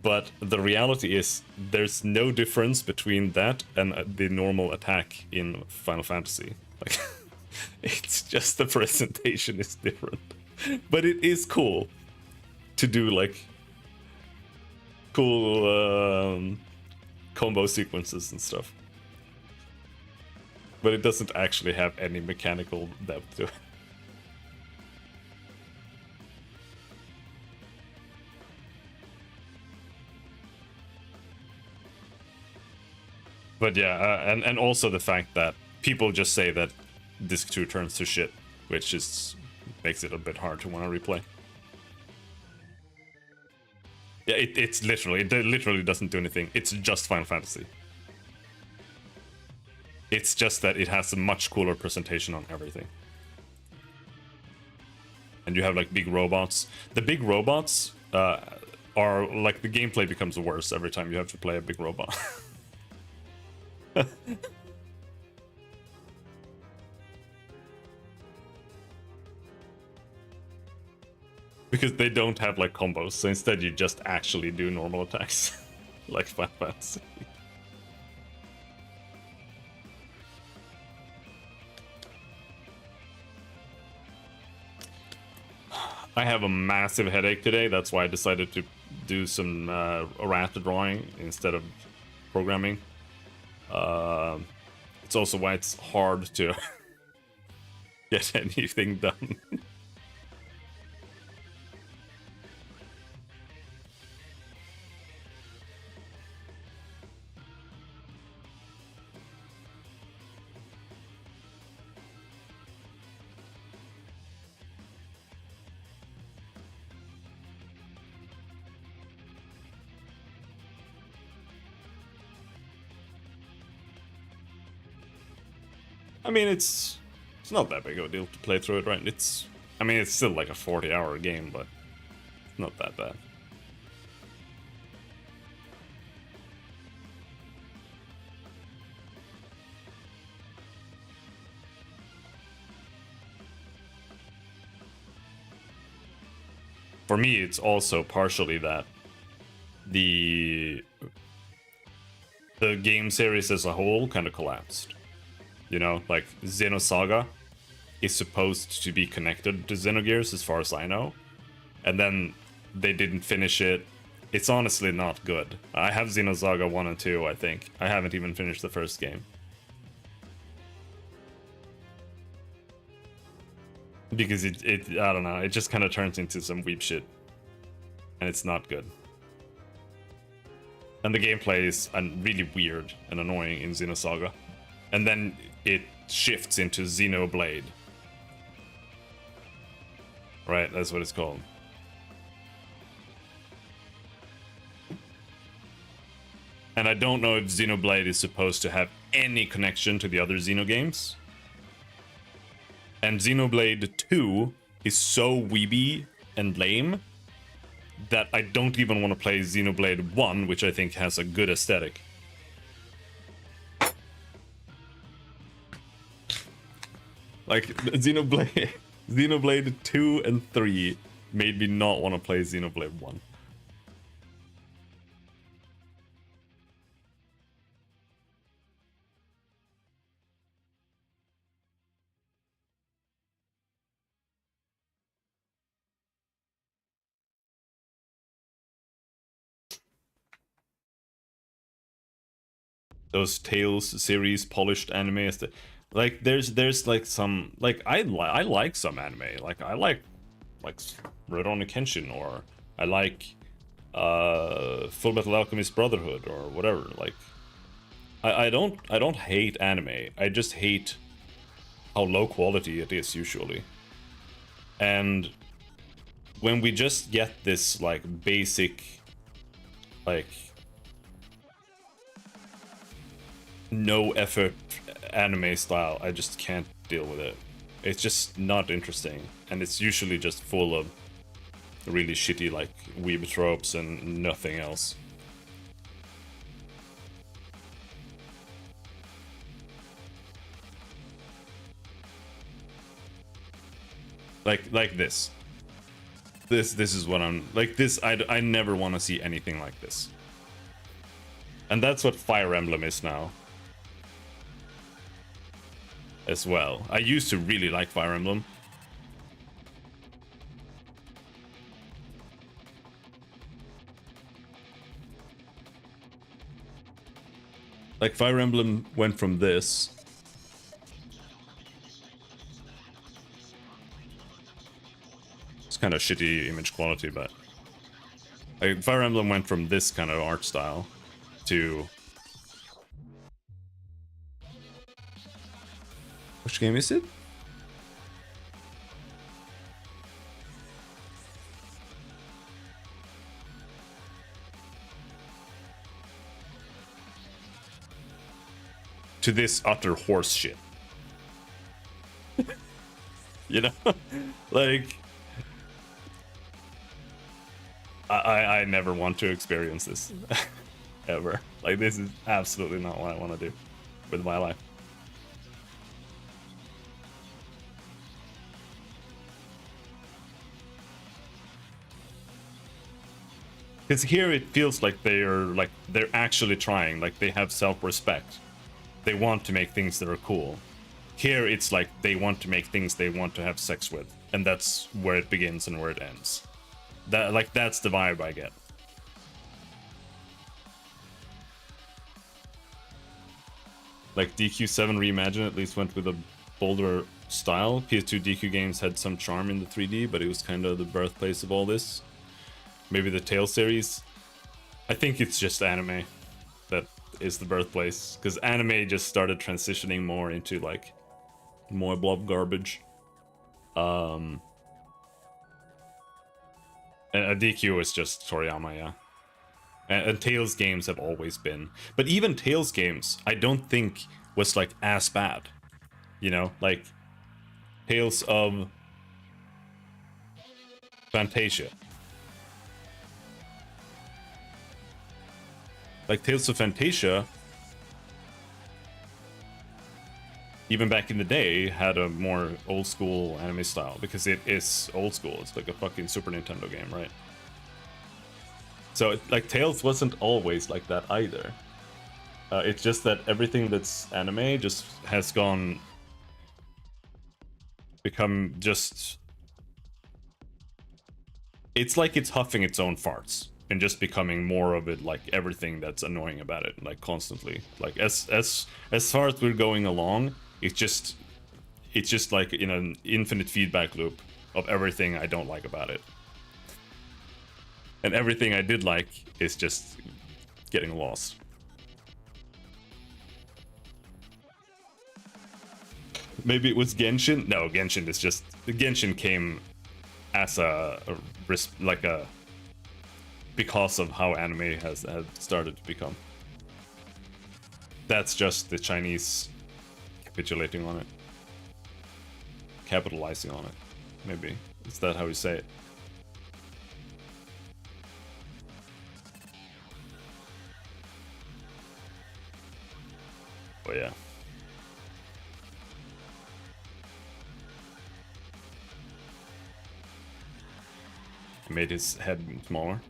but the reality is there's no difference between that and the normal attack in Final Fantasy. Like, it's just the presentation is different, but it is cool to do like cool combo sequences and stuff, but it doesn't actually have any mechanical depth to it. But yeah, and also the fact that people just say that Disc 2 turns to shit, which is makes it a bit hard to want to replay. Yeah, it literally doesn't do anything. It's just Final Fantasy. It's just that it has a much cooler presentation on everything. And you have like big robots. The big robots are like, the gameplay becomes worse every time you have to play a big robot. Because they don't have like combos, so instead you just actually do normal attacks. Like Final Fantasy. I have a massive headache today, that's why I decided to do some errata drawing instead of programming. It's also why it's hard to get anything done. I mean, it's not that big of a deal to play through it, right? I mean, it's still like a 40-hour game, but it's not that bad. For me, it's also partially that the game series as a whole kind of collapsed. You know, like Xenosaga is supposed to be connected to Xenogears as far as I know. And then they didn't finish it. It's honestly not good. I have Xenosaga 1 and 2, I think. I haven't even finished the first game. Because it I don't know, it just kind of turns into some weep shit. And it's not good. And the gameplay is really weird and annoying in Xenosaga. And then it shifts into Xenoblade. Right, that's what it's called. And I don't know if Xenoblade is supposed to have any connection to the other Xeno games. And Xenoblade 2 is so weeby and lame that I don't even want to play Xenoblade 1, which I think has a good aesthetic. Like, Xenoblade 2 and 3 made me not want to play Xenoblade 1. Those Tales series polished anime, like there's like some, like I like some anime, like I like Rurouni Kenshin, or I like Full Metal Alchemist Brotherhood, or whatever. Like I don't hate anime, I just hate how low quality it is usually. And when we just get this like basic, like no effort anime style, I just can't deal with it. It's just not interesting, and it's usually just full of really shitty like weeb tropes and nothing else. Like this is what I'm like. This I never want to see anything like this, and that's what Fire Emblem is now as well. I used to really like Fire Emblem. Like Fire Emblem went from this kind of shitty image quality, but like Fire Emblem went from this kind of art style to, which game is it? To this utter horse shit. You know? Like I never want to experience this. Ever. Like, this is absolutely not what I want to do with my life. Because here it feels like they're actually trying, like they have self-respect. They want to make things that are cool. Here it's like they want to make things they want to have sex with, and that's where it begins and where it ends. That's the vibe I get. Like DQ7 Reimagined at least went with a bolder style. PS2 DQ games had some charm in the 3D, but it was kind of the birthplace of all this. Maybe the Tales series. I think it's just anime that is the birthplace, because anime just started transitioning more into like more blob garbage. And DQ is just Toriyama, yeah. And Tales games have always been. But even Tales games, I don't think was like as bad. You know, like Tales of Fantasia. Like Tales of Fantasia, even back in the day, had a more old school anime style because it is old school. It's like a fucking Super Nintendo game, right? So like Tales wasn't always like that either. It's just that everything that's anime just has become just. It's like it's huffing its own farts and just becoming more of it, like everything that's annoying about it, like constantly. Like as far as we're going along, it's just like in an infinite feedback loop of everything I don't like about it, and everything I did like is just getting lost. Maybe it was Genshin. No, Genshin is just Genshin came as like a because of how anime has started to become. That's just the Chinese capitulating on it, capitalizing on it. Maybe is that how you say it? Oh yeah. He made his head smaller.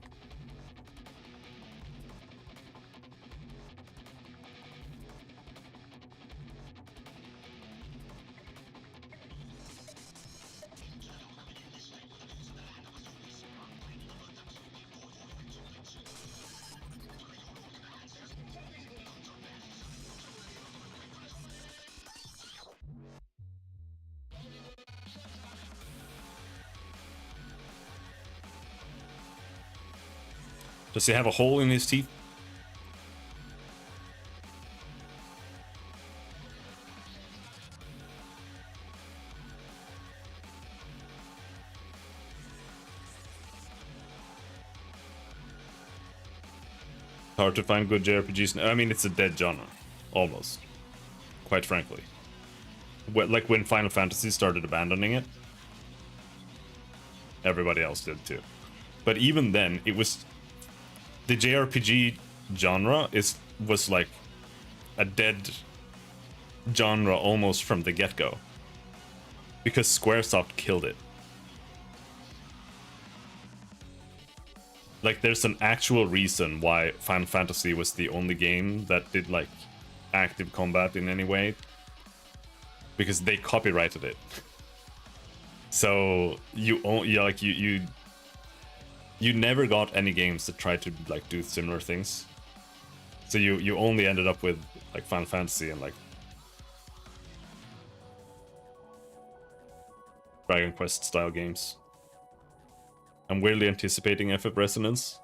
Does he have a hole in his teeth? Hard to find good JRPGs. I mean, it's a dead genre, almost. Quite frankly, like when Final Fantasy started abandoning it, everybody else did too. But even then, it was the JRPG genre was like a dead genre almost from the get-go, because Squaresoft killed it. Like, there's an actual reason why Final Fantasy was the only game that did like active combat in any way, because they copyrighted it. So you never got any games that tried to like do similar things. So you only ended up with like Final Fantasy and like Dragon Quest style games. I'm weirdly anticipating FF Resonance,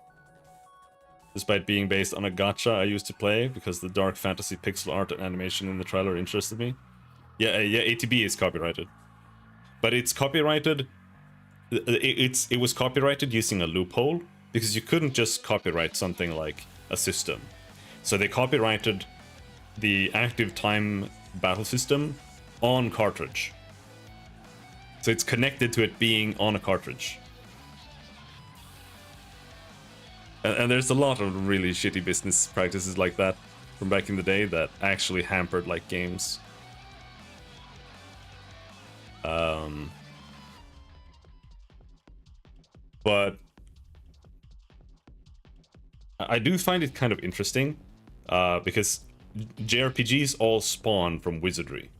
despite being based on a gacha I used to play, because the dark fantasy pixel art and animation in the trailer interested me. Yeah, ATB is copyrighted, but it's copyrighted. It was copyrighted using a loophole, because you couldn't just copyright something like a system. So they copyrighted the active time battle system on cartridge. So it's connected to it being on a cartridge. And there's a lot of really shitty business practices like that from back in the day that actually hampered like games. But I do find it kind of interesting, because JRPGs all spawn from Wizardry.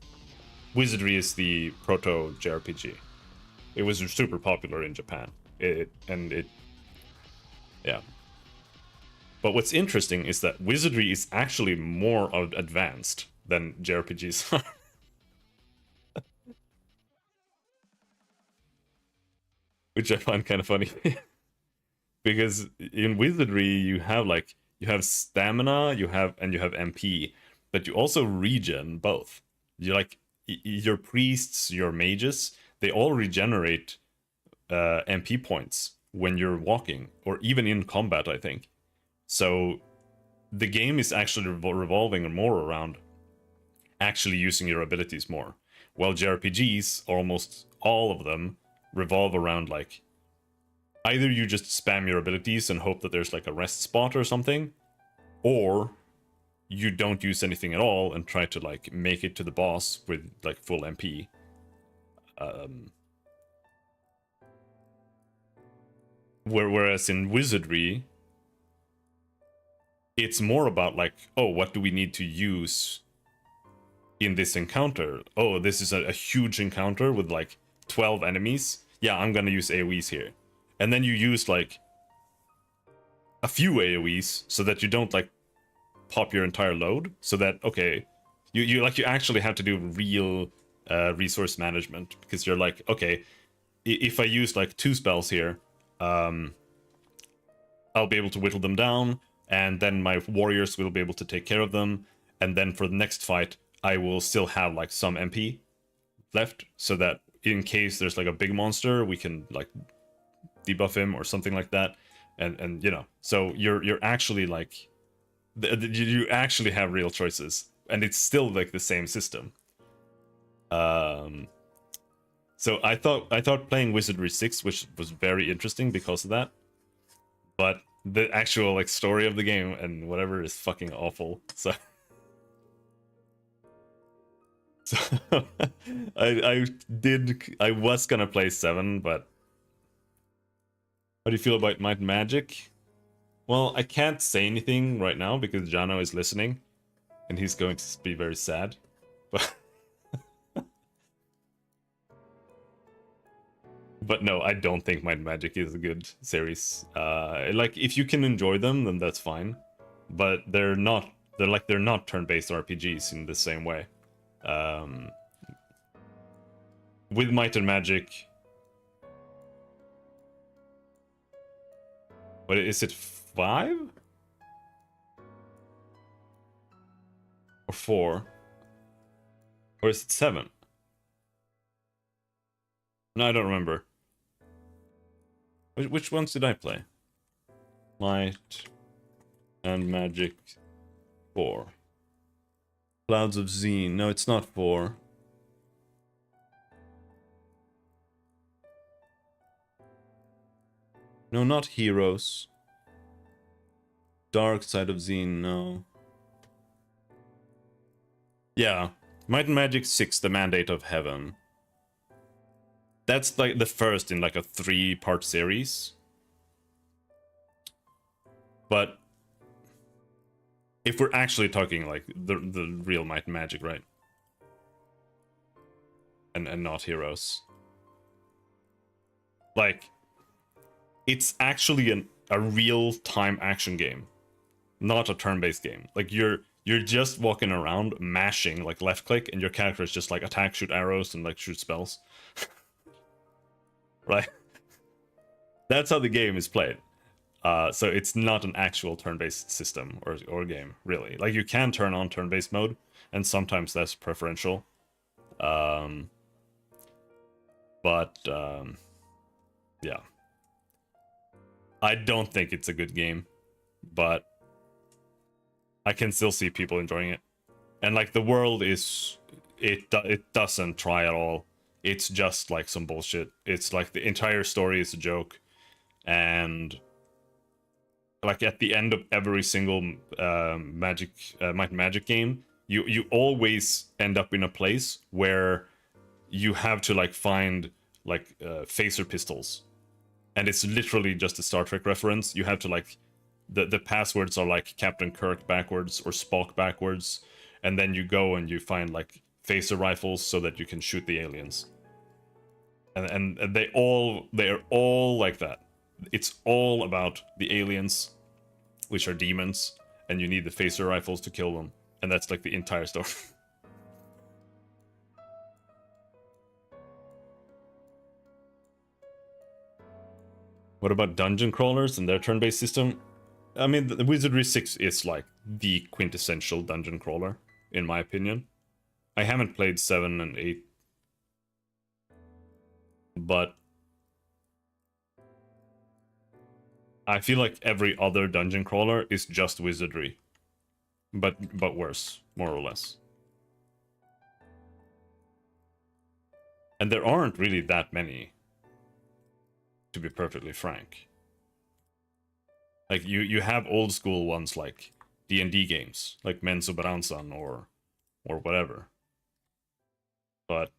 Wizardry is the proto JRPG. It was super popular in Japan. Yeah. But what's interesting is that Wizardry is actually more advanced than JRPGs are. Which I find kind of funny. Because in Wizardry you have stamina, you have MP, but you also regen both. You like your priests, your mages, they all regenerate MP points when you're walking, or even in combat, I think. So the game is actually revolving more around actually using your abilities more. Well, JRPGs, almost all of them, revolve around like either you just spam your abilities and hope that there's like a rest spot or something, or you don't use anything at all and try to like make it to the boss with like full MP. Whereas in Wizardry, it's more about like, oh, what do we need to use in this encounter? Oh, this is a huge encounter with like 12 enemies. Yeah, I'm gonna use AoEs here. And then you use like a few AoEs so that you don't like pop your entire load. So that, okay, you actually have to do real resource management, because you're like, okay, if I use like 2 spells here, I'll be able to whittle them down, and then my warriors will be able to take care of them, and then for the next fight I will still have like some MP left, so that in case there's like a big monster, we can like debuff him or something like that. And you know, so you're actually like, you actually have real choices, and it's still like the same system. So I thought playing Wizardry 6, which was very interesting because of that, but the actual like story of the game and whatever is fucking awful. So I was gonna play 7, but how do you feel about Might and Magic? Well, I can't say anything right now because Jano is listening, and he's going to be very sad. But no, I don't think Might and Magic is a good series. Like, if you can enjoy them, then that's fine. But they're not turn-based RPGs in the same way. With Might and Magic, what is it, 5? Or 4? Or is it 7? No, I don't remember. Which ones did I play? Might and Magic 4. Clouds of Zine. No, it's not 4. No, not Heroes. Dark Side of Zine, no. Yeah, Might and Magic 6, The Mandate of Heaven. That's like the first in like a 3-part series. But if we're actually talking like the real Might and Magic, right? And not Heroes. Like, it's actually a real-time action game, not a turn-based game. Like, you're just walking around mashing like left click, and your character is just like attack, shoot arrows, and like shoot spells. Right? That's how the game is played. So it's not an actual turn-based system or game, really. Like, you can turn on turn-based mode, and sometimes that's preferential. Yeah. I don't think it's a good game, but I can still see people enjoying it. And like, the world is, it doesn't try at all. It's just like some bullshit. It's like the entire story is a joke, and like at the end of every single Might and Magic game, you always end up in a place where you have to like find like phaser pistols, and it's literally just a Star Trek reference. You have to like, the passwords are like Captain Kirk backwards or Spock backwards, and then you go and you find like phaser rifles so that you can shoot the aliens. And they're all like that. It's all about the aliens, which are demons, and you need the phaser rifles to kill them. And that's like the entire story. What about dungeon crawlers and their turn-based system? I mean, the Wizardry 6 is like the quintessential dungeon crawler, in my opinion. I haven't played 7 and 8, but I feel like every other dungeon crawler is just Wizardry, but worse, more or less. And there aren't really that many, to be perfectly frank. Like, you have old school ones like D&D games, like Menso Bransan or whatever. But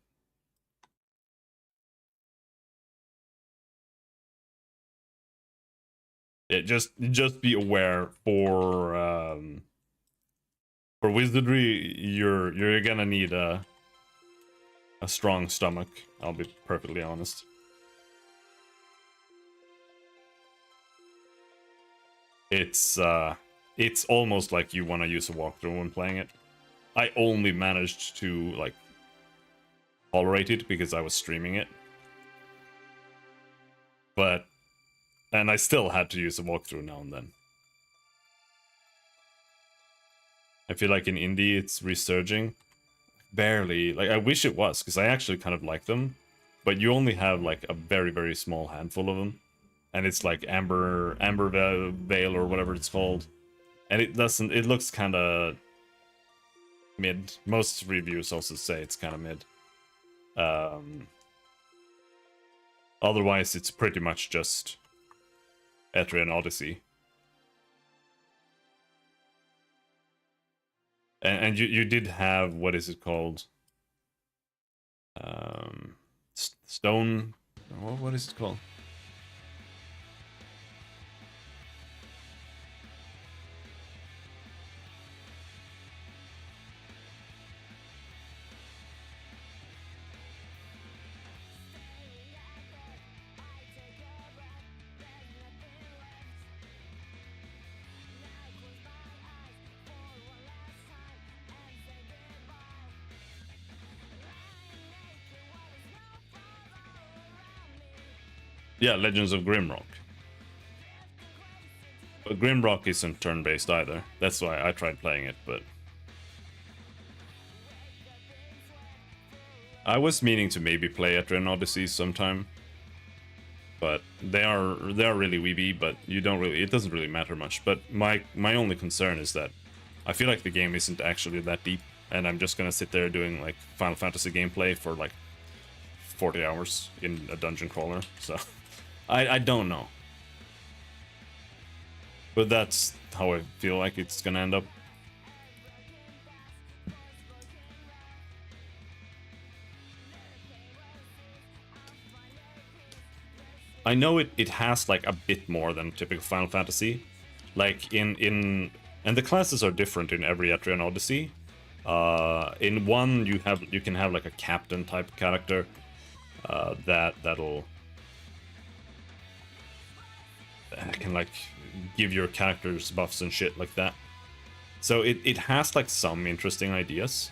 just be aware for wizardry, you're gonna need a strong stomach. I'll be perfectly honest. It's almost like you want to use a walkthrough when playing it. I only managed to like tolerate it because I was streaming it, and I still had to use a walkthrough now and then. I feel like in indie it's resurging. Barely. Like, I wish it was, because I actually kind of like them. But you only have like a very, very small handful of them. And it's like Amber Veil or whatever it's called. And it looks kind of mid. Most reviews also say it's kind of mid. Otherwise, it's pretty much just Etrian Odyssey. And you did have, what is it called? Stone. What is it called? Yeah, Legends of Grimrock. But Grimrock isn't turn-based either. That's why I tried playing it, but I was meaning to maybe play Etrian Odyssey sometime. But they are really weeby, but it doesn't really matter much. But my only concern is that I feel like the game isn't actually that deep, and I'm just gonna sit there doing like Final Fantasy gameplay for like 40 hours in a dungeon crawler. So I don't know. But that's how I feel like it's gonna end up. I know it has like a bit more than typical Final Fantasy. Like and the classes are different in every Etrian Odyssey. In one you can have like a captain type character that'll can like give your characters buffs and shit like that. So it has like some interesting ideas,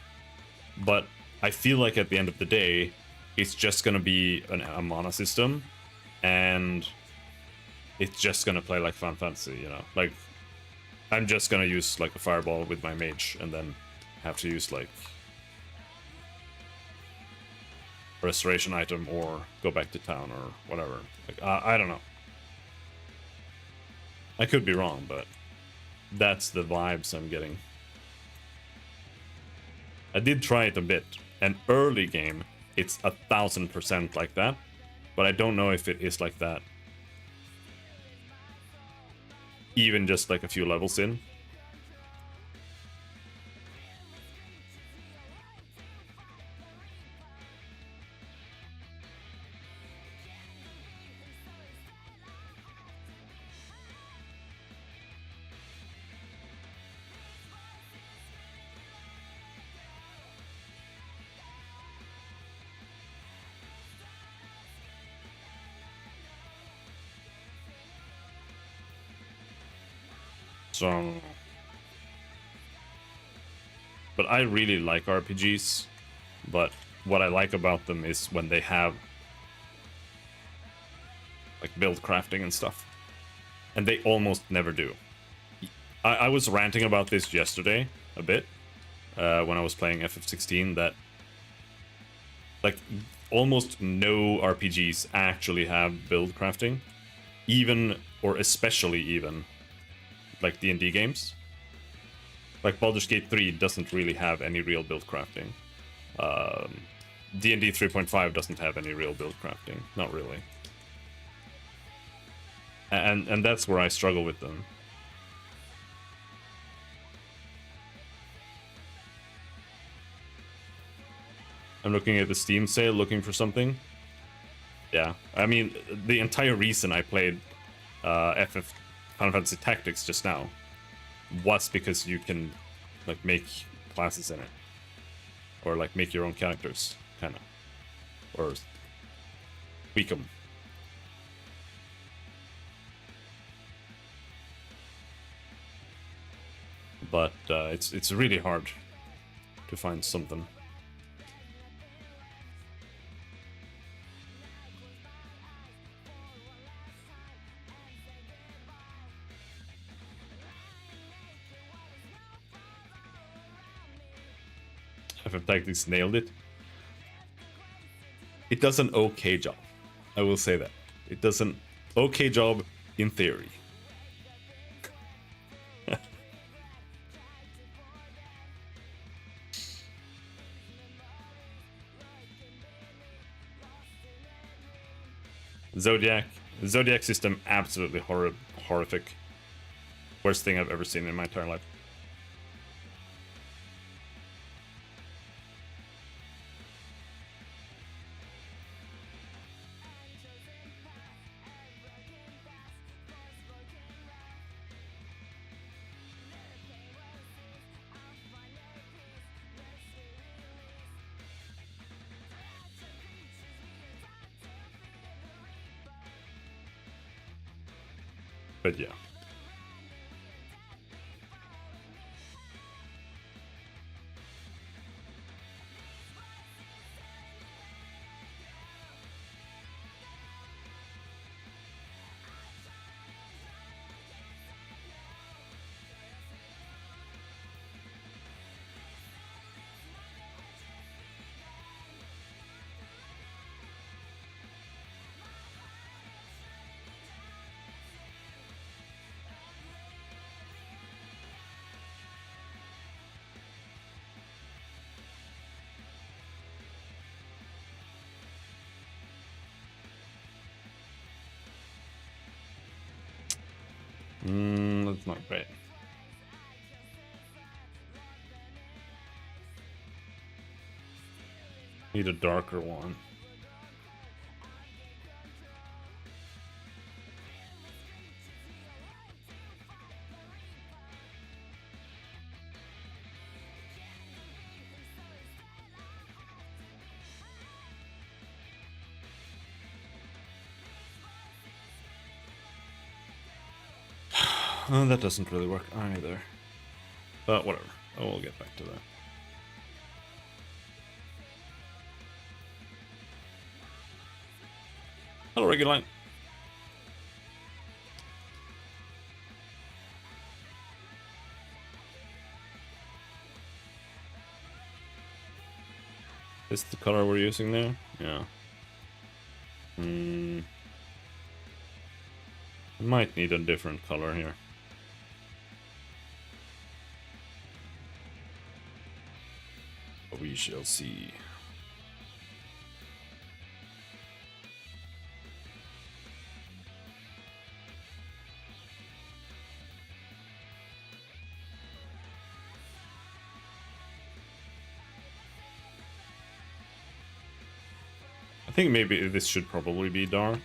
but I feel like at the end of the day, it's just gonna be a mana system, and it's just gonna play like Final Fantasy, you know? Like, I'm just gonna use like a fireball with my mage, and then have to use like a restoration item or go back to town or whatever. Like, I don't know. I could be wrong, but that's the vibes I'm getting. I did try it a bit, and early game, it's 1000% like that, but I don't know if it is like that even just like a few levels in. So, but I really like RPGs, but what I like about them is when they have like build crafting and stuff, and they almost never do. I was ranting about this yesterday a bit when I was playing FF16, that like almost no RPGs actually have build crafting, even or especially even like D&D games. Like Baldur's Gate 3 doesn't really have any real build crafting. D&D 3.5 doesn't have any real build crafting, not really. And that's where I struggle with them. I'm looking at the Steam sale, looking for something. Yeah, I mean, the entire reason I played FF Final Fantasy Tactics just now was because you can like make classes in it, or like make your own characters, kind of, or tweak them. But it's really hard to find something. FF Tactics nailed it. It does an okay job. I will say that. It does an okay job in theory. Zodiac system, absolutely horrific. Worst thing I've ever seen in my entire life. But yeah. That's not great. Need a darker one. That doesn't really work either. But whatever. We'll get back to that. Hello, regular line. Is the color we're using there? Yeah. Might need a different color here. We shall see. I think maybe this should probably be dark.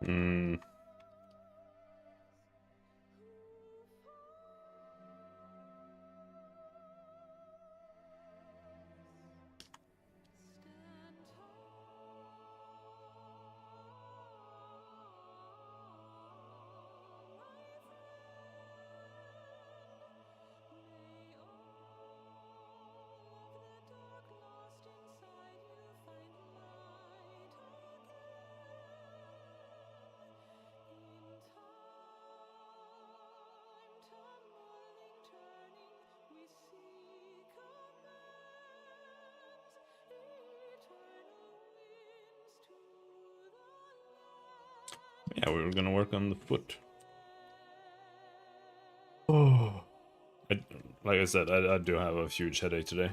Hmm. Yeah, we were gonna work on the foot. Oh, like I said, I do have a huge headache today.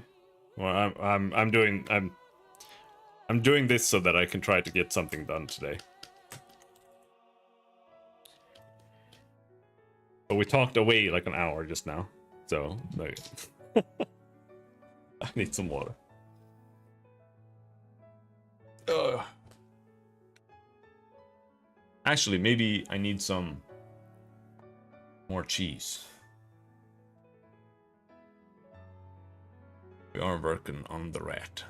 Well, I'm doing this so that I can try to get something done today. But we talked away like an hour just now, so like, I need some water. Ugh. Actually, maybe I need some more cheese. We are working on the rat.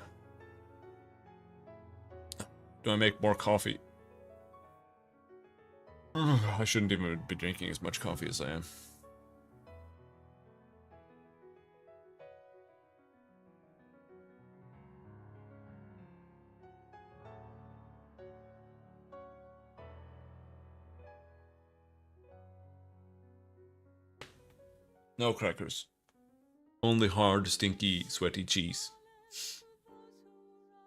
Do I make more coffee? I shouldn't even be drinking as much coffee as I am. No crackers. Only hard, stinky, sweaty cheese.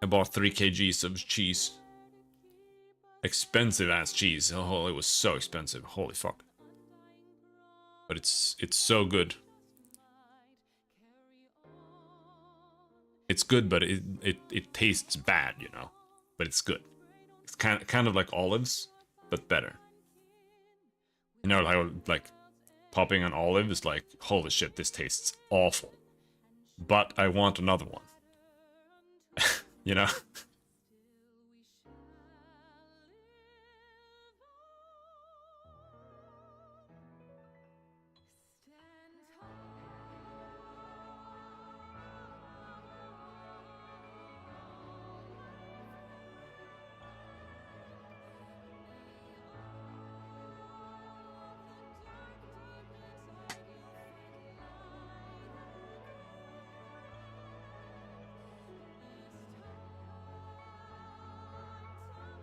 I bought 3 kgs of cheese. Expensive ass cheese. Oh, it was so expensive. Holy fuck. But it's so good. It's good, but it tastes bad, you know. But it's good. It's kind of like olives, but better. You know, like popping an olive is like, holy shit, this tastes awful. But I want another one. You know?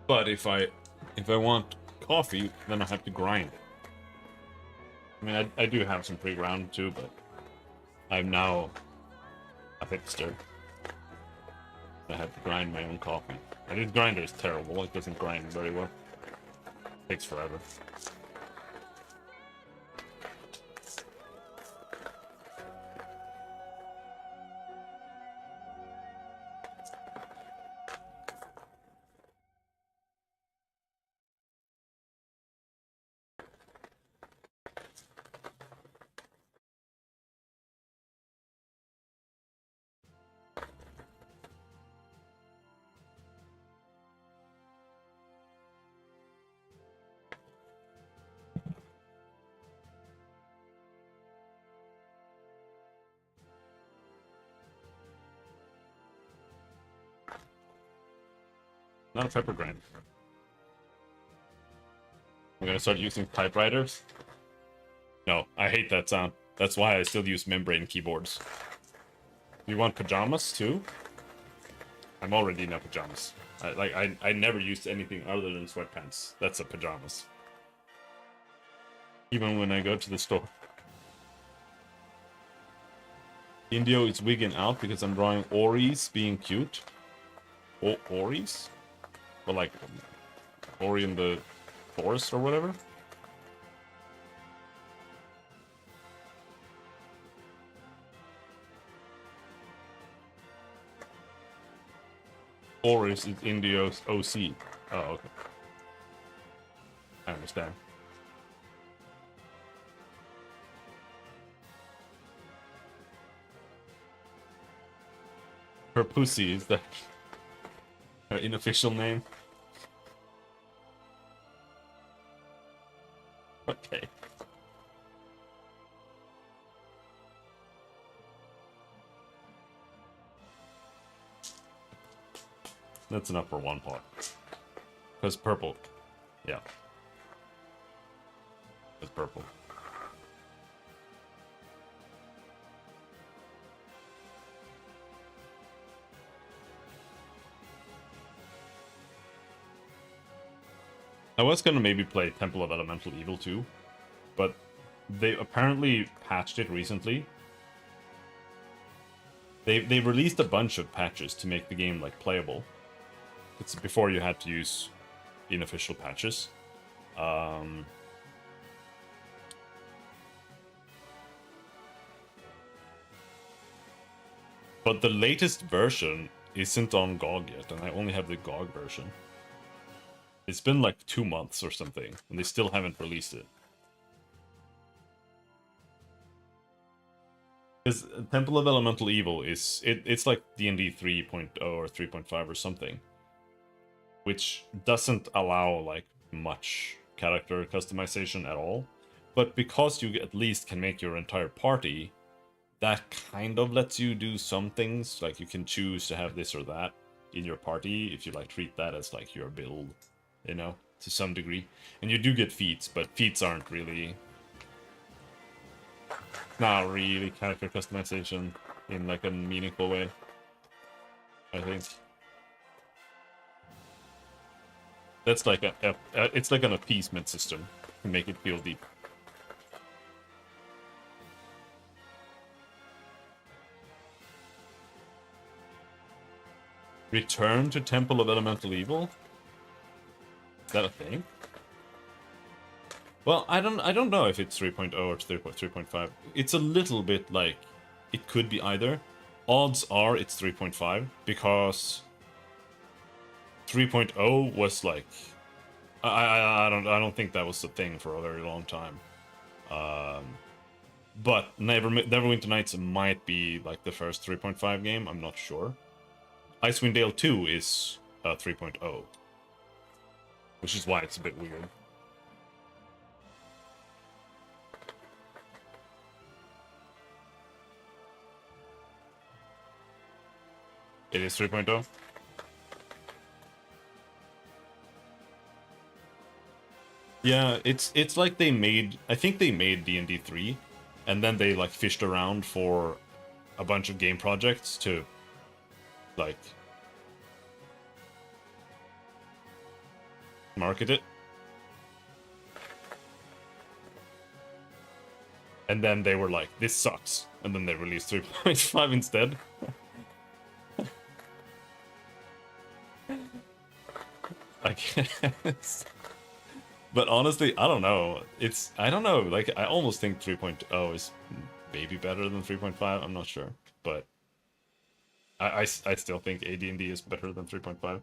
But if I want coffee, then I have to grind it. I mean, I do have some pre-ground too, but I'm now a hipster. I have to grind my own coffee. And this grinder is terrible. It doesn't grind very well. It takes forever. Not a pepper grinder. I'm gonna start using typewriters. No, I hate that sound. That's why I still use membrane keyboards. You want pajamas too? I'm already in a pajamas. I never used anything other than sweatpants. That's a pajamas. Even when I go to the store. Indio is wigging out because I'm drawing Oris being cute. Oris? Or like Ori in the forest or whatever? Oris is Indio's OC. Oh, okay. I understand. Her pussy is that her unofficial name? Okay. That's enough for one pot. Because purple. Yeah. It's purple. I was gonna maybe play Temple of Elemental Evil too, but they apparently patched it recently. They released a bunch of patches to make the game like playable. It's before you had to use unofficial patches. But the latest version isn't on GOG yet, and I only have the GOG version. It's been like 2 months or something, and they still haven't released it. Because Temple of Elemental Evil is it's like D&D 3.0 or 3.5 or something, which doesn't allow like much character customization at all. But because you at least can make your entire party, that kind of lets you do some things. Like you can choose to have this or that in your party if you like treat that as like your build, you know, to some degree. And you do get feats, but feats aren't really not really character customization in like a meaningful way, I think. That's like it's like an appeasement system to make it feel deep. Return to Temple of Elemental Evil? Is that a thing? Well, I don't know if it's 3.0 or 3.5. It's a little bit like it could be either. Odds are it's 3.5 because 3.0 was like I don't think that was a thing for a very long time. But Neverwinter Nights might be like the first 3.5 game. I'm not sure. Icewind Dale 2 is 3.0, which is why it's a bit weird. It is 3.0. Yeah, it's like they made, I think they made D&D 3, and then they like fished around for a bunch of game projects to like market it. And then they were like, this sucks. And then they released 3.5 instead. I guess. But honestly, I don't know. I don't know. Like, I almost think 3.0 is maybe better than 3.5. I'm not sure. But I still think AD&D is better than 3.5.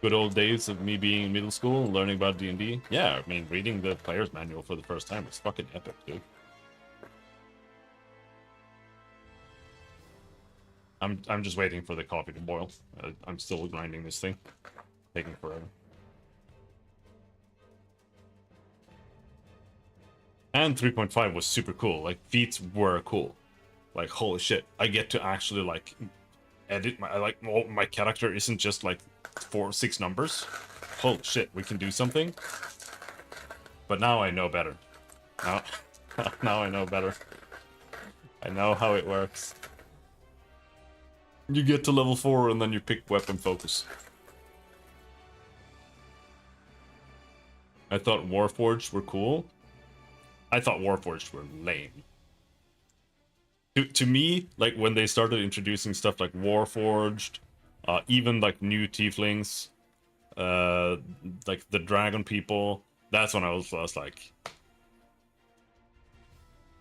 Good old days of me being in middle school and learning about D&D. Yeah, I mean, reading the player's manual for the first time was fucking epic, dude. I'm just waiting for the coffee to boil. I'm still grinding this thing. Taking forever. And 3.5 was super cool. Like, feats were cool. Like, holy shit. I get to actually, like, edit my, like, oh, my character isn't just, like, 4 or 6 numbers. Holy shit, we can do something. But now I know better. Now, now I know better. I know how it works. You get to level 4 and then you pick weapon focus. I thought Warforged were cool. I thought Warforged were lame. To me, like when they started introducing stuff like Warforged, even like new Tieflings, like the Dragon people, that's when I was like,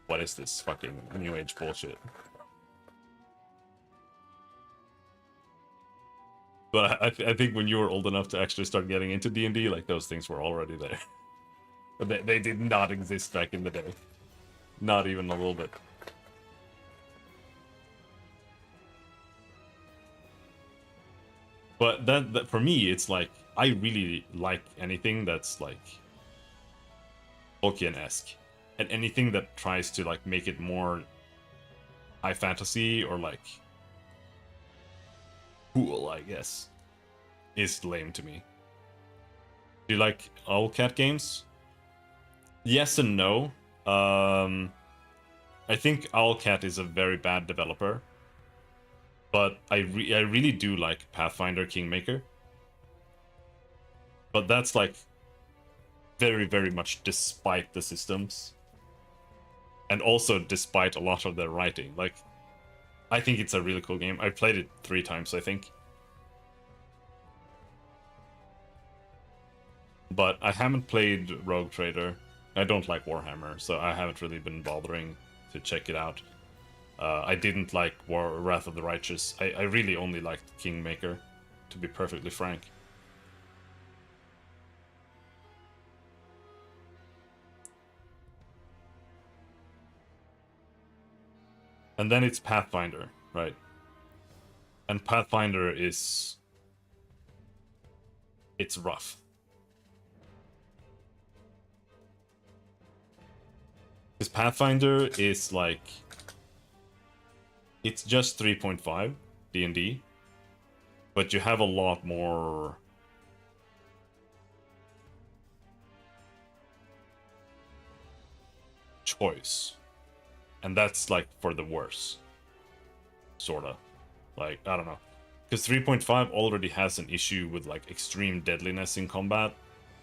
what is this fucking New Age bullshit? But I think when you were old enough to actually start getting into D&D, like those things were already there. But they did not exist back in the day. Not even a little bit. But that for me, it's like, I really like anything that's like Tolkien-esque. And anything that tries to like make it more high fantasy or like cool, I guess, is lame to me. Do you like Owlcat games? Yes and no. I think Owlcat is a very bad developer, but I really do like Pathfinder Kingmaker. But that's like very, very much despite the systems. And also despite a lot of their writing. Like, I think it's a really cool game. I played it 3 times, I think. But I haven't played Rogue Trader. I don't like Warhammer, so I haven't really been bothering to check it out. I didn't like Wrath of the Righteous. I really only liked Kingmaker, to be perfectly frank. And then it's Pathfinder, right? And Pathfinder is... it's rough. Because Pathfinder is like... it's just 3.5 D&D, but you have a lot more choice. And that's like for the worse. Sorta. Like, I don't know. Because 3.5 already has an issue with like extreme deadliness in combat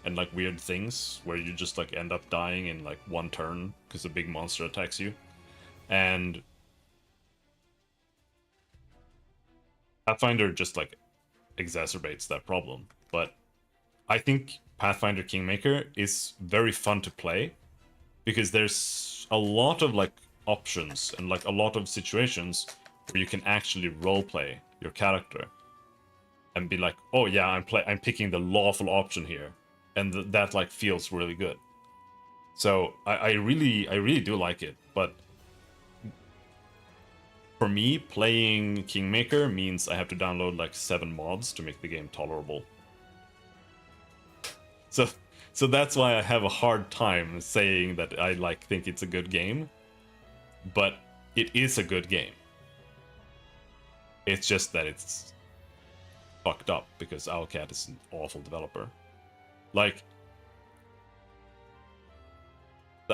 and like weird things where you just like end up dying in like 1 turn because a big monster attacks you. And Pathfinder just like exacerbates that problem. But I think Pathfinder Kingmaker is very fun to play because there's a lot of like options and like a lot of situations where you can actually roleplay your character and be like, oh yeah, I'm picking the lawful option here, and that like feels really good. So I really do like it, but for me, playing Kingmaker means I have to download like 7 mods to make the game tolerable. So that's why I have a hard time saying that I like think it's a good game. But it is a good game. It's just that it's fucked up because Owlcat is an awful developer. Like,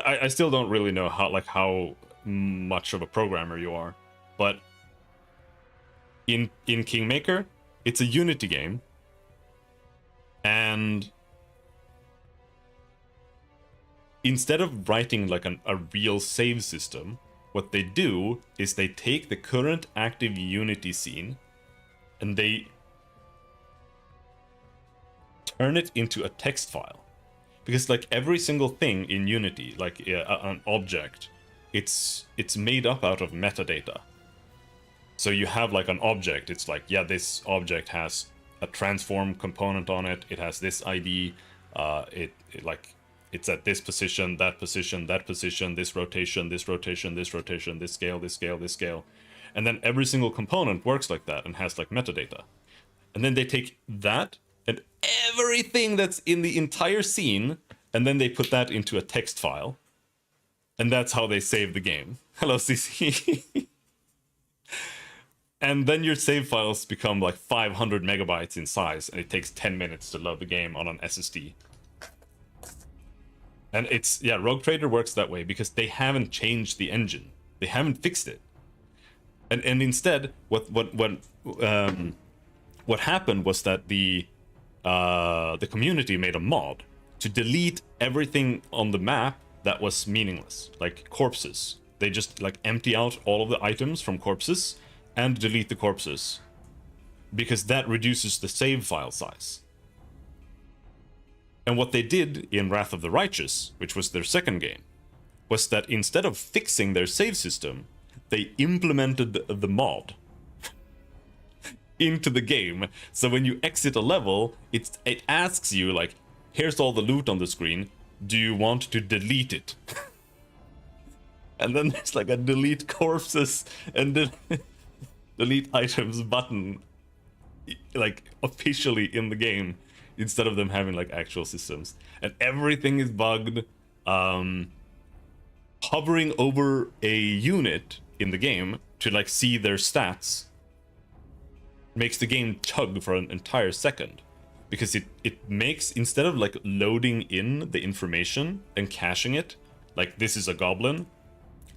I still don't really know how much of a programmer you are, but in Kingmaker, it's a Unity game, and instead of writing like a real save system, what they do is they take the current active Unity scene and they turn it into a text file. Because like every single thing in Unity, like an object, it's made up out of metadata. So you have like an object, it's like, yeah, this object has a transform component on it, it has this ID, it like, it's at this position, that position, that position, this rotation, this rotation, this rotation, this scale, this scale, this scale. And then every single component works like that and has like metadata. And then they take that and everything that's in the entire scene, and then they put that into a text file. And that's how they save the game. Hello, CC. And then your save files become like 500 megabytes in size, and it takes 10 minutes to load the game on an SSD. And it's, yeah, Rogue Trader works that way because they haven't changed the engine. They haven't fixed it. And instead, what happened was that the community made a mod to delete everything on the map that was meaningless, like corpses. They just like empty out all of the items from corpses and delete the corpses because that reduces the save file size. And what they did in Wrath of the Righteous, which was their second game, was that instead of fixing their save system, they implemented the mod. into the game. So when you exit a level, it asks you like, here's all the loot on the screen. Do you want to delete it? And then there's like a delete corpses and delete items button, like officially in the game, instead of them having like actual systems. And everything is bugged. Hovering over a unit in the game to like see their stats makes the game chug for an entire second, because it makes, instead of like loading in the information and caching it, like this is a goblin,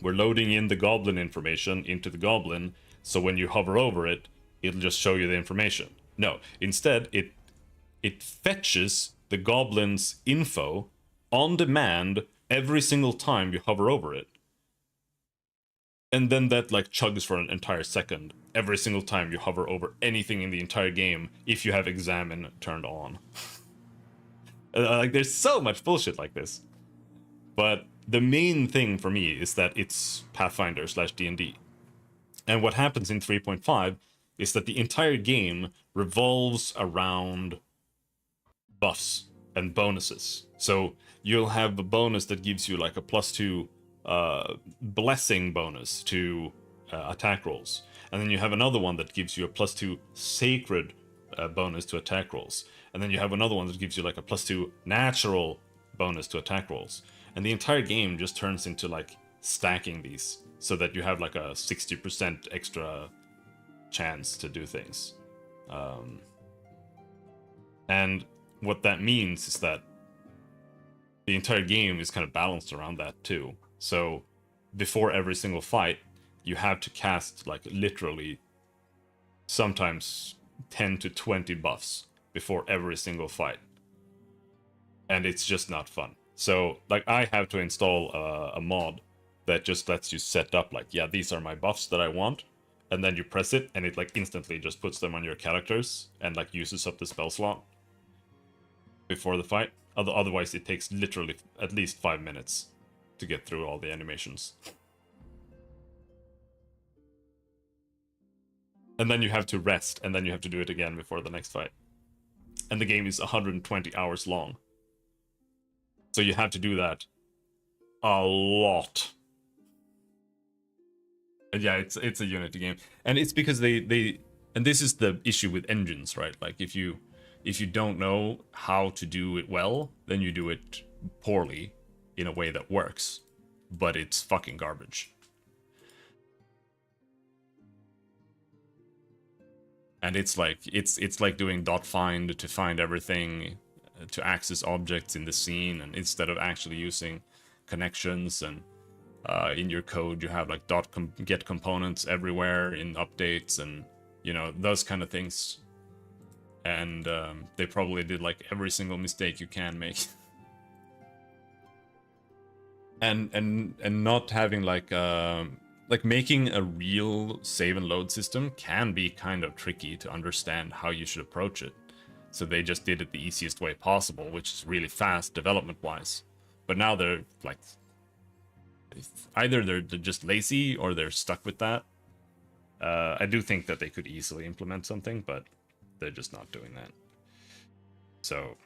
we're loading in the goblin information into the goblin, so when you hover over it, it'll just show you the information. No, instead it fetches the goblin's info on demand every single time you hover over it. And then that like chugs for an entire second every single time you hover over anything in the entire game if you have examine turned on. Like there's so much bullshit like this. But the main thing for me is that it's Pathfinder / D&D. And what happens in 3.5 is that the entire game revolves around buffs and bonuses. So you'll have a bonus that gives you like a +2 blessing bonus to attack rolls. And then you have another one that gives you a +2 sacred bonus to attack rolls. And then you have another one that gives you like a +2 natural bonus to attack rolls. And the entire game just turns into like stacking these so that you have like a 60% extra chance to do things. And what that means is that the entire game is kind of balanced around that too. So before every single fight, you have to cast like literally sometimes 10 to 20 buffs before every single fight. And it's just not fun. So like I have to install a mod that just lets you set up like, yeah, these are my buffs that I want. And then you press it and it like instantly just puts them on your characters and like uses up the spell slot before the fight. Otherwise it takes literally at least 5 minutes to get through all the animations. And then you have to rest, and then you have to do it again before the next fight. And the game is 120 hours long. So you have to do that a lot. And yeah, it's a Unity game. And it's because they and this is the issue with engines, right? Like if you don't know how to do it well, then you do it poorly in a way that works, but it's fucking garbage. And it's like it's like doing .find to find everything, to access objects in the scene, and instead of actually using connections, and in your code you have like .get components everywhere in updates, and you know, those kind of things. And they probably did like every single mistake you can make. and not having like making a real save and load system can be kind of tricky to understand how you should approach it. So they just did it the easiest way possible, which is really fast development wise. But now they're like, either they're just lazy or they're stuck with that. I do think that they could easily implement something, but they're just not doing that. So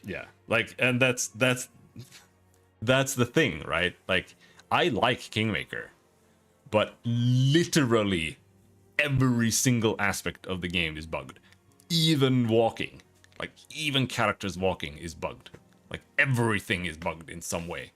yeah, like, and that's the thing, right? Like, I like Kingmaker, but literally every single aspect of the game is bugged. Even walking, like even characters walking is bugged. Like everything is bugged in some way.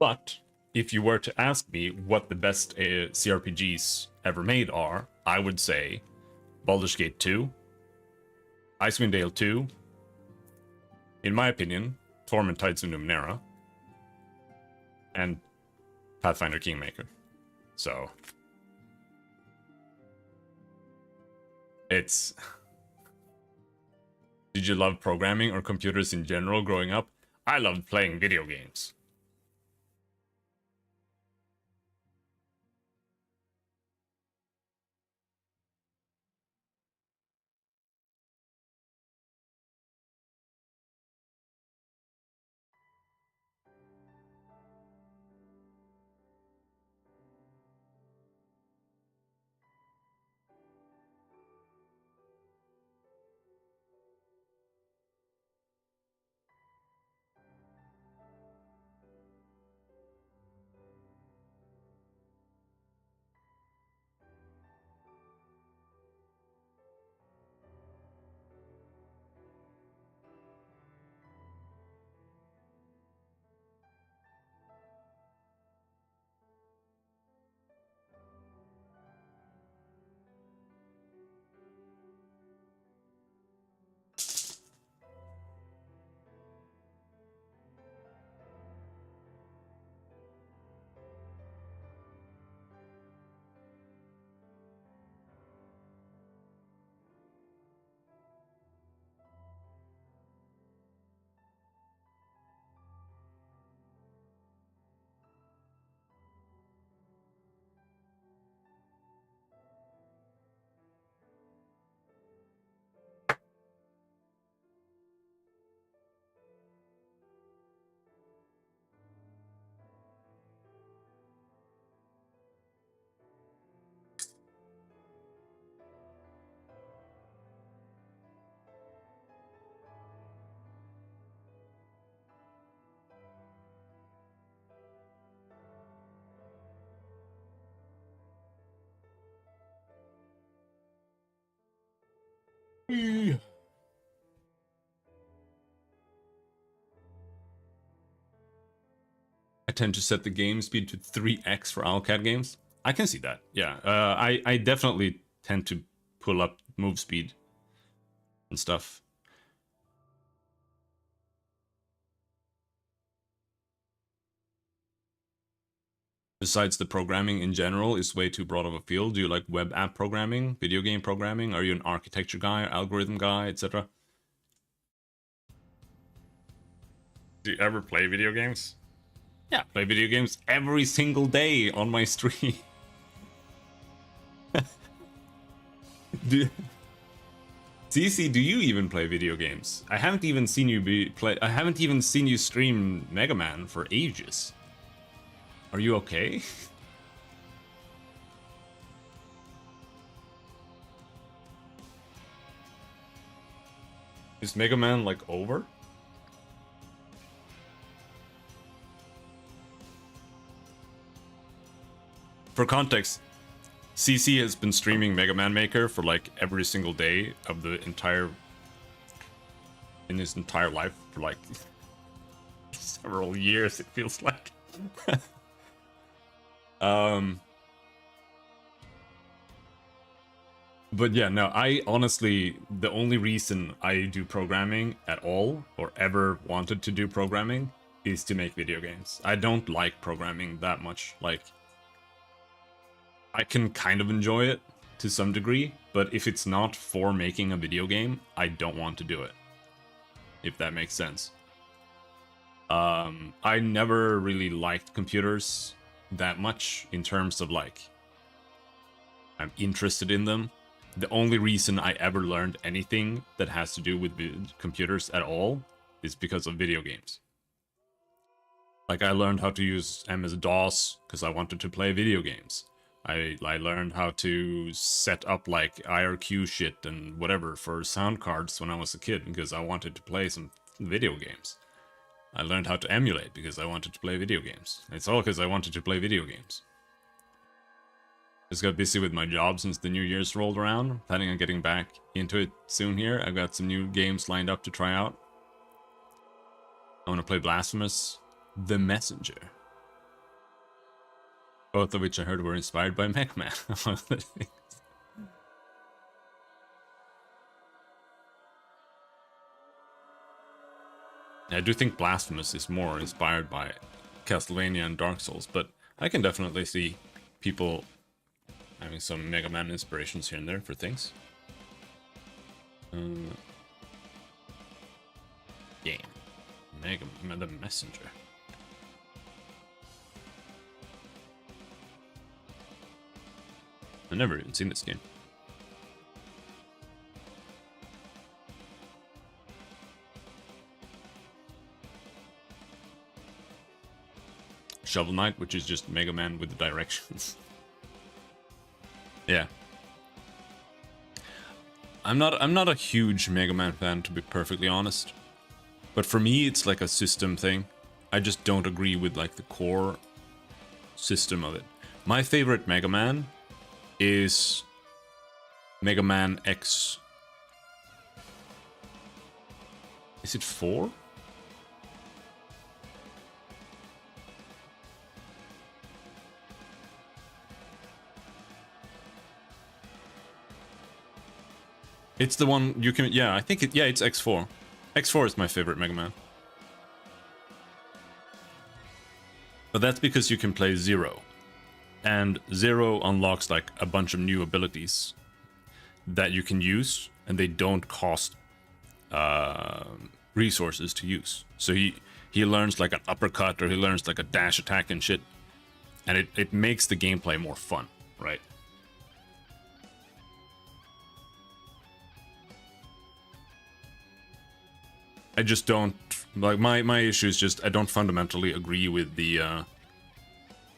But if you were to ask me what the best CRPGs ever made are, I would say Baldur's Gate 2, Icewind Dale 2, in my opinion, Torment Tides of Numenera and Pathfinder Kingmaker. So it's... Did you love programming or computers in general growing up? I loved playing video games. I tend to set the game speed to 3x for Owlcat games. I can see that, yeah. I definitely tend to pull up move speed and stuff. Besides, the programming in general is way too broad of a field. Do you like web app programming, video game programming? Are you an architecture guy, algorithm guy, etc.? Do you ever play video games? Yeah, play video games every single day on my stream. CC, do you even play video games? I haven't even seen you I haven't even seen you stream Mega Man for ages. Are you okay? Is Mega Man like over? For context, CC has been streaming Mega Man Maker for like every single day of the entire... in his entire life for like several years, it feels like. But yeah, no, I honestly, the only reason I do programming at all, or ever wanted to do programming, is to make video games. I don't like programming that much. Like, I can kind of enjoy it to some degree, but if it's not for making a video game, I don't want to do it. If that makes sense. I never really liked computers that much in terms of like, I'm interested in them. The only reason I ever learned anything that has to do with computers at all is because of video games. Like, I learned how to use MS-DOS because I wanted to play video games. I learned how to set up like IRQ shit and whatever for sound cards when I was a kid because I wanted to play some video games. I learned how to emulate because I wanted to play video games. It's all because I wanted to play video games. Just got busy with my job since the New Year's rolled around. Planning on getting back into it soon here. I've got some new games lined up to try out. I want to play Blasphemous, The Messenger. Both of which I heard were inspired by Mech Man. I do think Blasphemous is more inspired by Castlevania and Dark Souls, but I can definitely see people having some Mega Man inspirations here and there for things. Game. Mega Man, the Messenger. I've never even seen this game. Shovel Knight, which is just Mega Man with the directions. Yeah. I'm not a huge Mega Man fan, to be perfectly honest. But for me, it's like a system thing. I just don't agree with like the core system of it. My favorite Mega Man is Mega Man X. Is it 4? It's the one you can, yeah, I think it, yeah, it's X4. X4 is my favorite Mega Man. But that's because you can play Zero. And Zero unlocks like a bunch of new abilities that you can use, and they don't cost resources to use. So he learns like an uppercut, or he learns like a dash attack and shit. And it makes the gameplay more fun, right? I just don't like my issue is just I don't fundamentally agree with the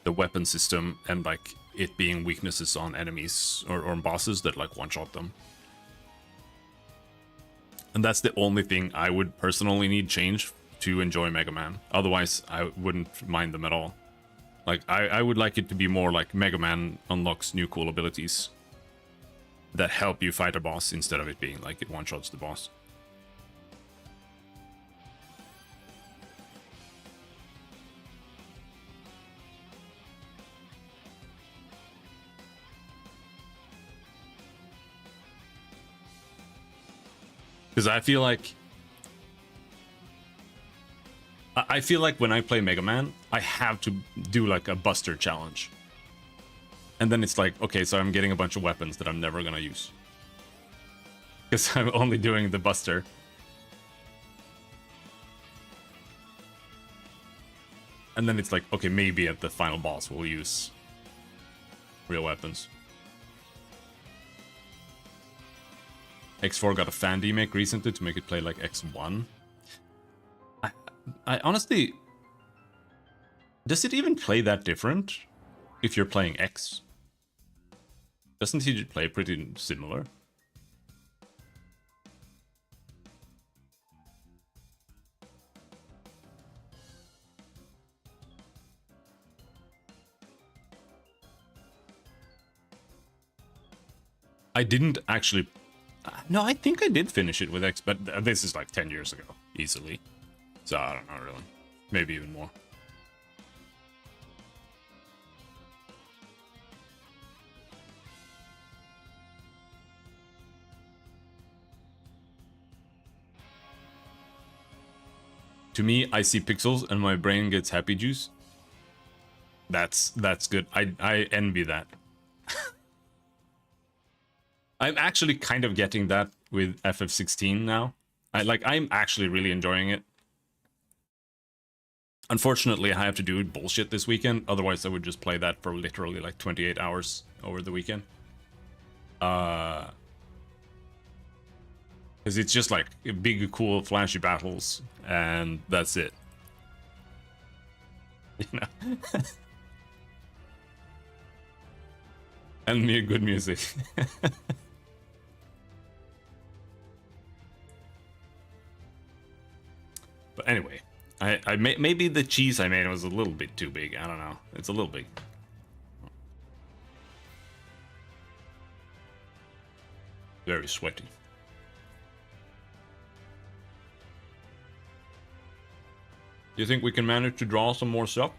weapon system and like it being weaknesses on enemies or bosses that like one-shot them. And that's the only thing I would personally need change to enjoy Mega Man. Otherwise, I wouldn't mind them at all. Like I would like it to be more like Mega Man unlocks new cool abilities that help you fight a boss instead of it being like it one-shots the boss. Because I feel like when I play Mega Man, I have to do like a Buster challenge. And then it's like, okay, so I'm getting a bunch of weapons that I'm never gonna use. Because I'm only doing the Buster. And then it's like, okay, maybe at the final boss we'll use real weapons. X4 got a fan remake recently to make it play like X1. I honestly... Does it even play that different if you're playing X? Doesn't he play pretty similar? I didn't actually... No, I think I did finish it with X, but this is like 10 years ago, easily. So I don't know, really. Maybe even more. To me, I see pixels and my brain gets happy juice. That's good. I envy that. I'm actually kind of getting that with FF16 now. I'm actually really enjoying it. Unfortunately, I have to do bullshit this weekend. Otherwise, I would just play that for literally like 28 hours over the weekend. Because it's just like big, cool, flashy battles, and that's it. You know? And good music. But anyway, maybe the cheese I made was a little bit too big. I don't know. It's a little big. Very sweaty. Do you think we can manage to draw some more stuff?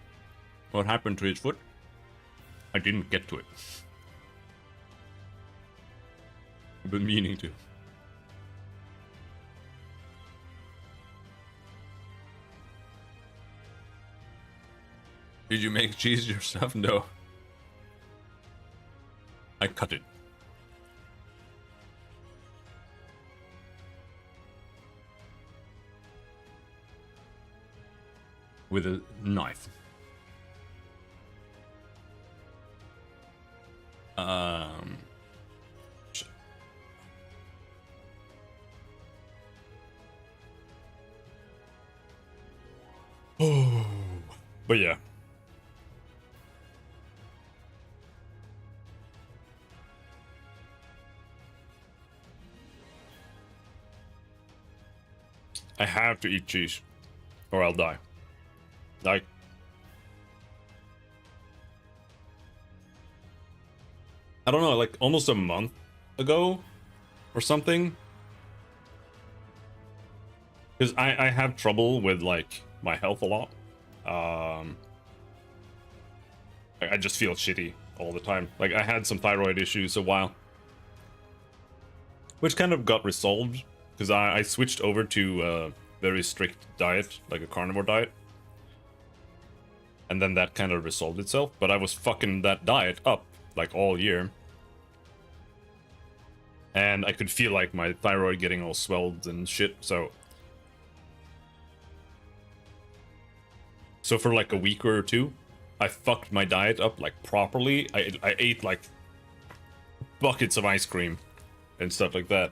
What happened to his foot? I didn't get to it. I've been meaning to. Did you make cheese yourself? No. I cut it. With a knife. Shit. Oh, but yeah. I have to eat cheese, or I'll die. Like, I don't know, like almost a month ago or something. Because I have trouble with like my health a lot. I just feel shitty all the time. Like I had some thyroid issues a while, which kind of got resolved because I switched over to a very strict diet, like a carnivore diet. And then that kind of resolved itself, but I was fucking that diet up like all year. And I could feel like my thyroid getting all swelled and shit, so for like a week or two, I fucked my diet up like properly. I ate like buckets of ice cream and stuff like that.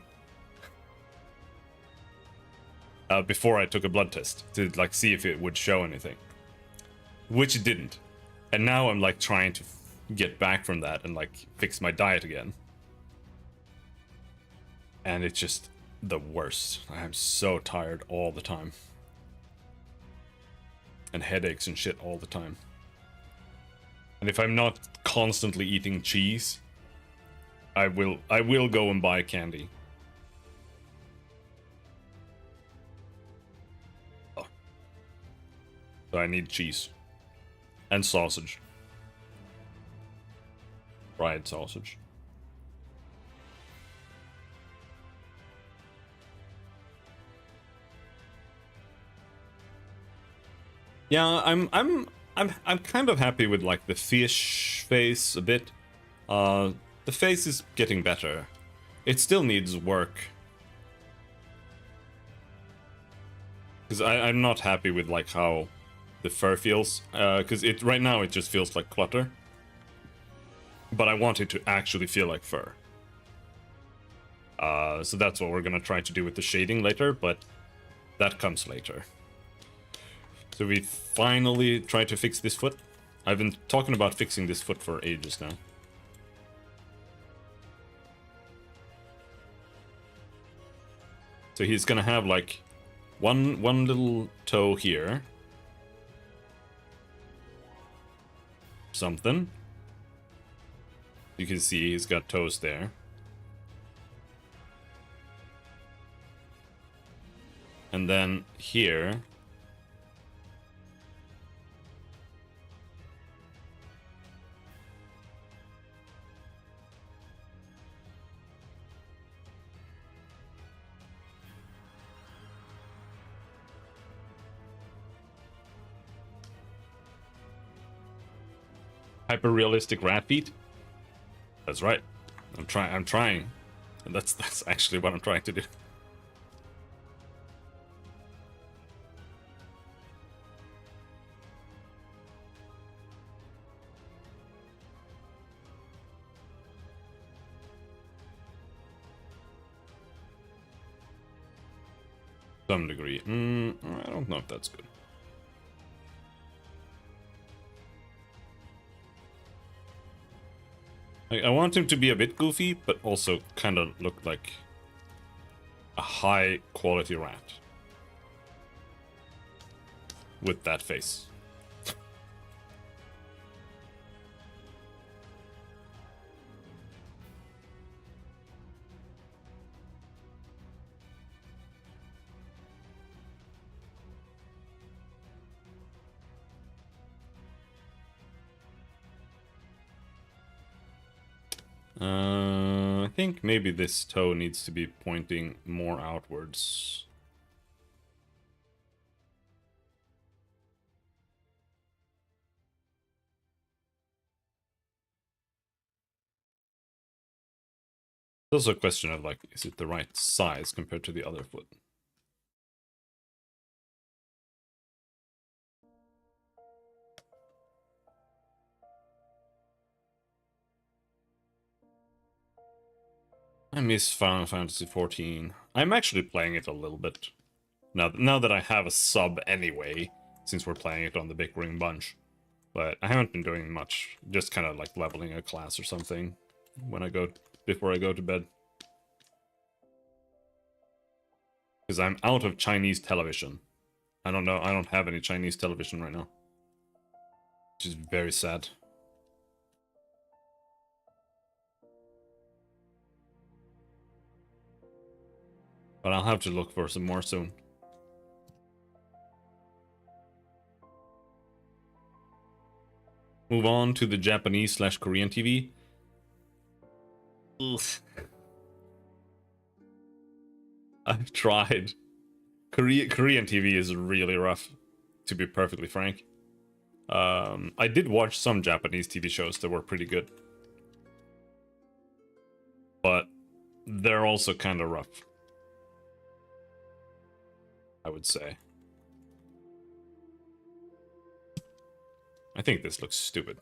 Before I took a blood test to like see if it would show anything, which it didn't. And now I'm like trying to get back from that and like fix my diet again. And it's just the worst. I'm so tired all the time. And headaches and shit all the time. And if I'm not constantly eating cheese, I will go and buy candy. Oh. So I need cheese. And sausage. Fried sausage. Yeah, I'm kind of happy with like the fish face a bit. The face is getting better. It still needs work. Because I'm not happy with like how the fur feels. Because right now it just feels like clutter. But I want it to actually feel like fur. So that's what we're gonna try to do with the shading later, but that comes later. So we finally tried to fix this foot. I've been talking about fixing this foot for ages now. So he's gonna have like one little toe here. Something. You can see he's got toes there. And then here. Hyper-realistic rat feet? That's right. I'm trying. And that's actually what I'm trying to do. Some degree. I don't know if that's good. I want him to be a bit goofy, but also kind of look like a high quality rat. With that face. I think maybe this toe needs to be pointing more outwards. also a question of like, is it the right size compared to the other foot? I miss Final Fantasy 14. I'm actually playing it a little bit. Now that I have a sub anyway, since we're playing it on the Bickering Bunch. But I haven't been doing much. Just kind of like leveling a class or something when I go before I go to bed. Because I'm out of Chinese television. I don't know. I don't have any Chinese television right now. Which is very sad. But I'll have to look for some more soon. Move on to the Japanese/Korean TV. Ugh. I've tried. Korean TV is really rough, to be perfectly frank. I did watch some Japanese TV shows that were pretty good. But they're also kind of rough, I would say. I think this looks stupid.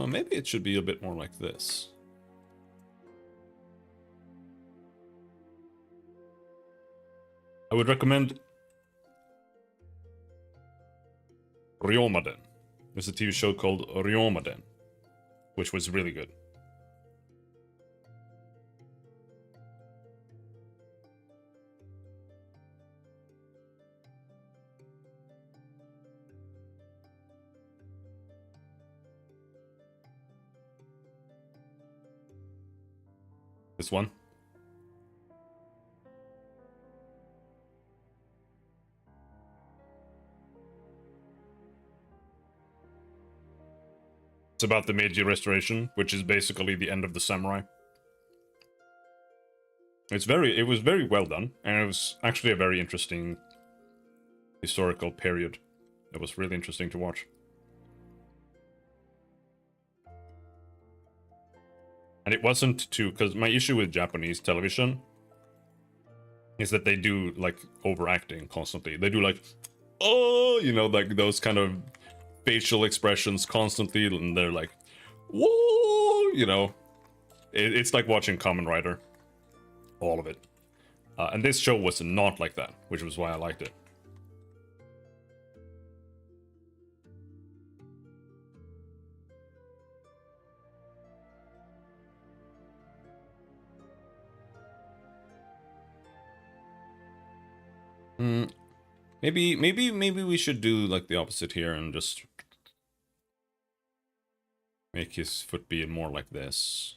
Maybe it should be a bit more like this. I would recommend Ryomaden. There's a TV show called Ryomaden, which was really good. This one. It's about the Meiji Restoration, which is basically the end of the samurai. It was very well done, and it was actually a very interesting historical period. It was really interesting to watch. And it wasn't too, because my issue with Japanese television is that they do, like, overacting constantly. They do, like, oh, you know, like, those kind of facial expressions constantly, and they're like, whoa, you know. It's like watching Kamen Rider. All of it. And this show was not like that, which was why I liked it. Maybe we should do like the opposite here and just make his foot be more like this.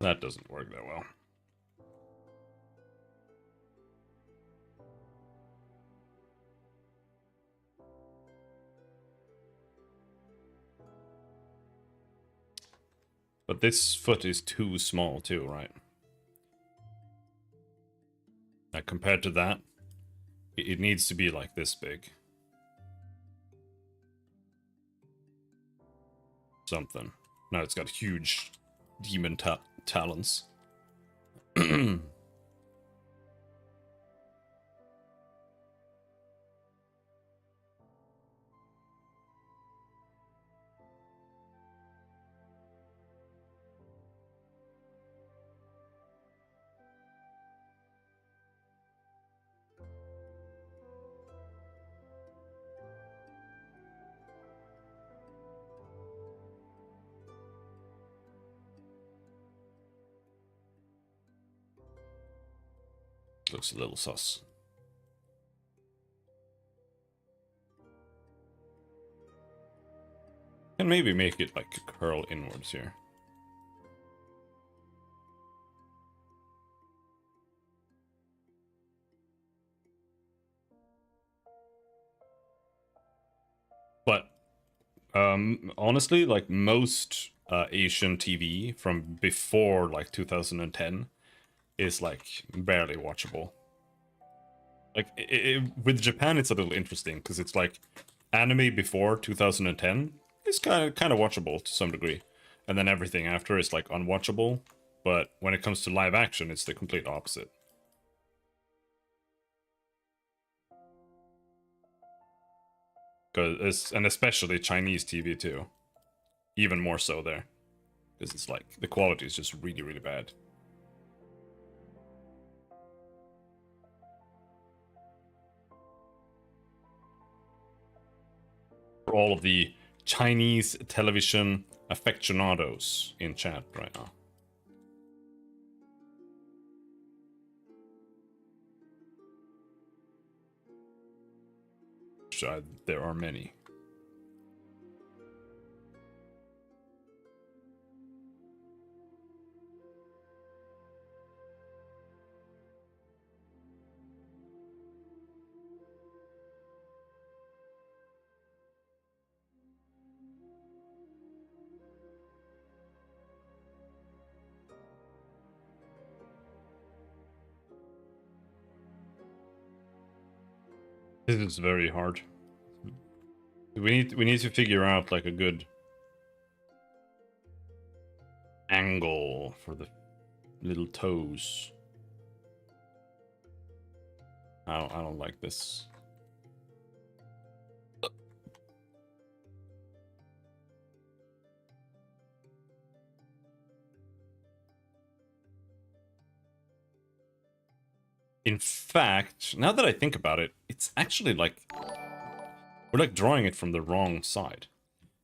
That doesn't work that well. But this foot is too small too, right? Like compared to that, it needs to be like this big. Something. Now it's got huge demon talons. Looks a little sus. And maybe make it like curl inwards here. Honestly, like most Asian TV from before like 2010 is like barely watchable. Like with Japan, it's a little interesting because it's like anime before 2010 is kind of watchable to some degree, and then everything after is like unwatchable. But when it comes to live action, it's the complete opposite. And especially Chinese TV too, even more so there, because it's like the quality is just really really bad. For all of the Chinese television aficionados in chat right now. There are many. This is very hard. We need to figure out like a good angle for the little toes. I don't like this. In fact, now that I think about it, it's actually like we're like drawing it from the wrong side.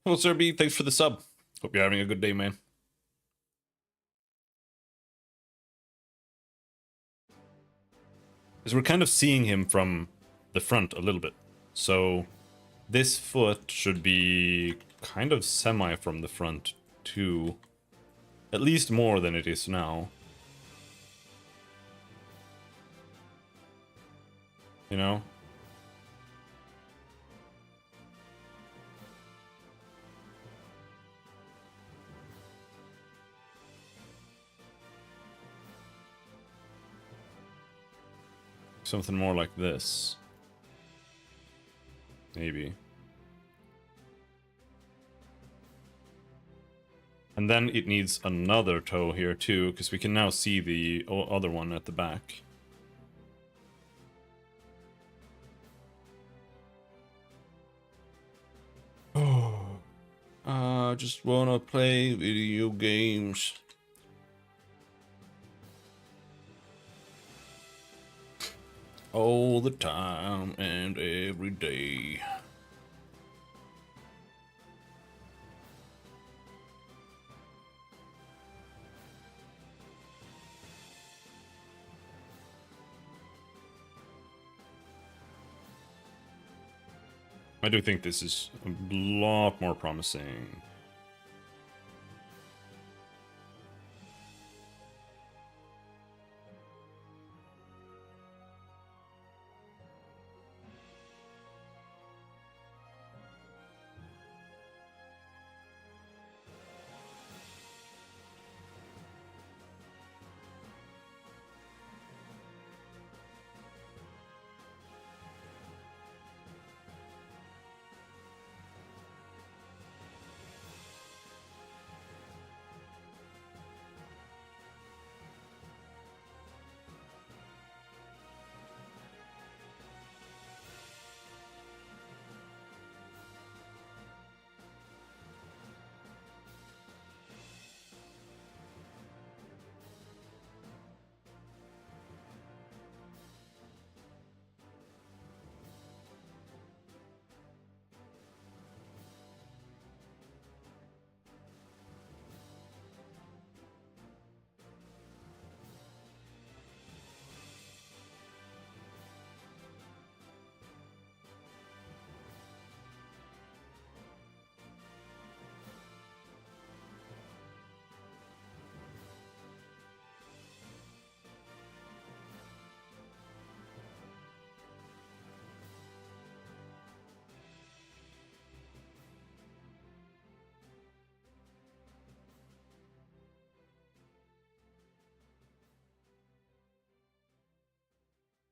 Hello, Sir B. Thanks for the sub. Hope you're having a good day, man. Because we're kind of seeing him from the front a little bit. So this foot should be kind of semi from the front too. At least more than it is now. You know? Something more like this. Maybe. And then it needs another toe here too, because we can now see the other one at the back. Oh, I just wanna play video games. All the time and every day. I do think this is a lot more promising.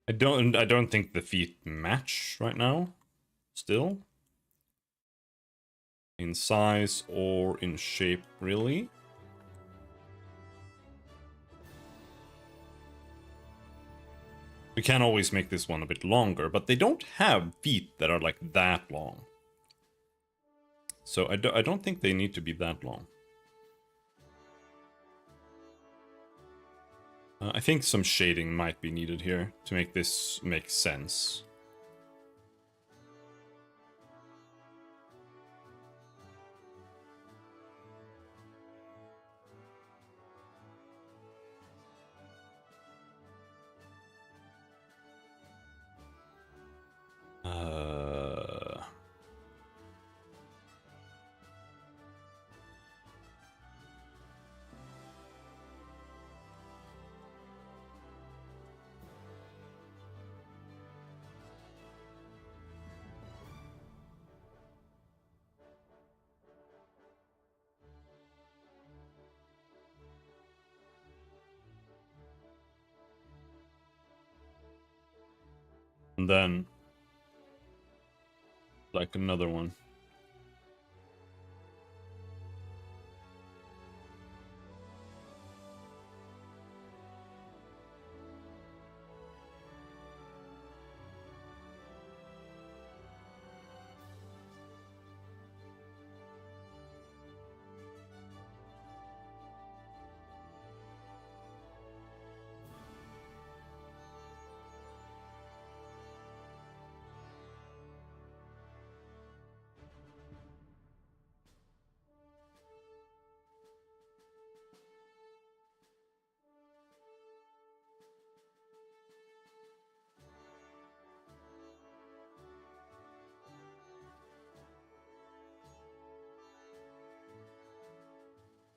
I don't think the feet match right now. Still. In size or in shape, really. We can always make this one a bit longer, but they don't have feet that are like that long. So I don't think they need to be that long. I think some shading might be needed here to make this make sense. And then like another one.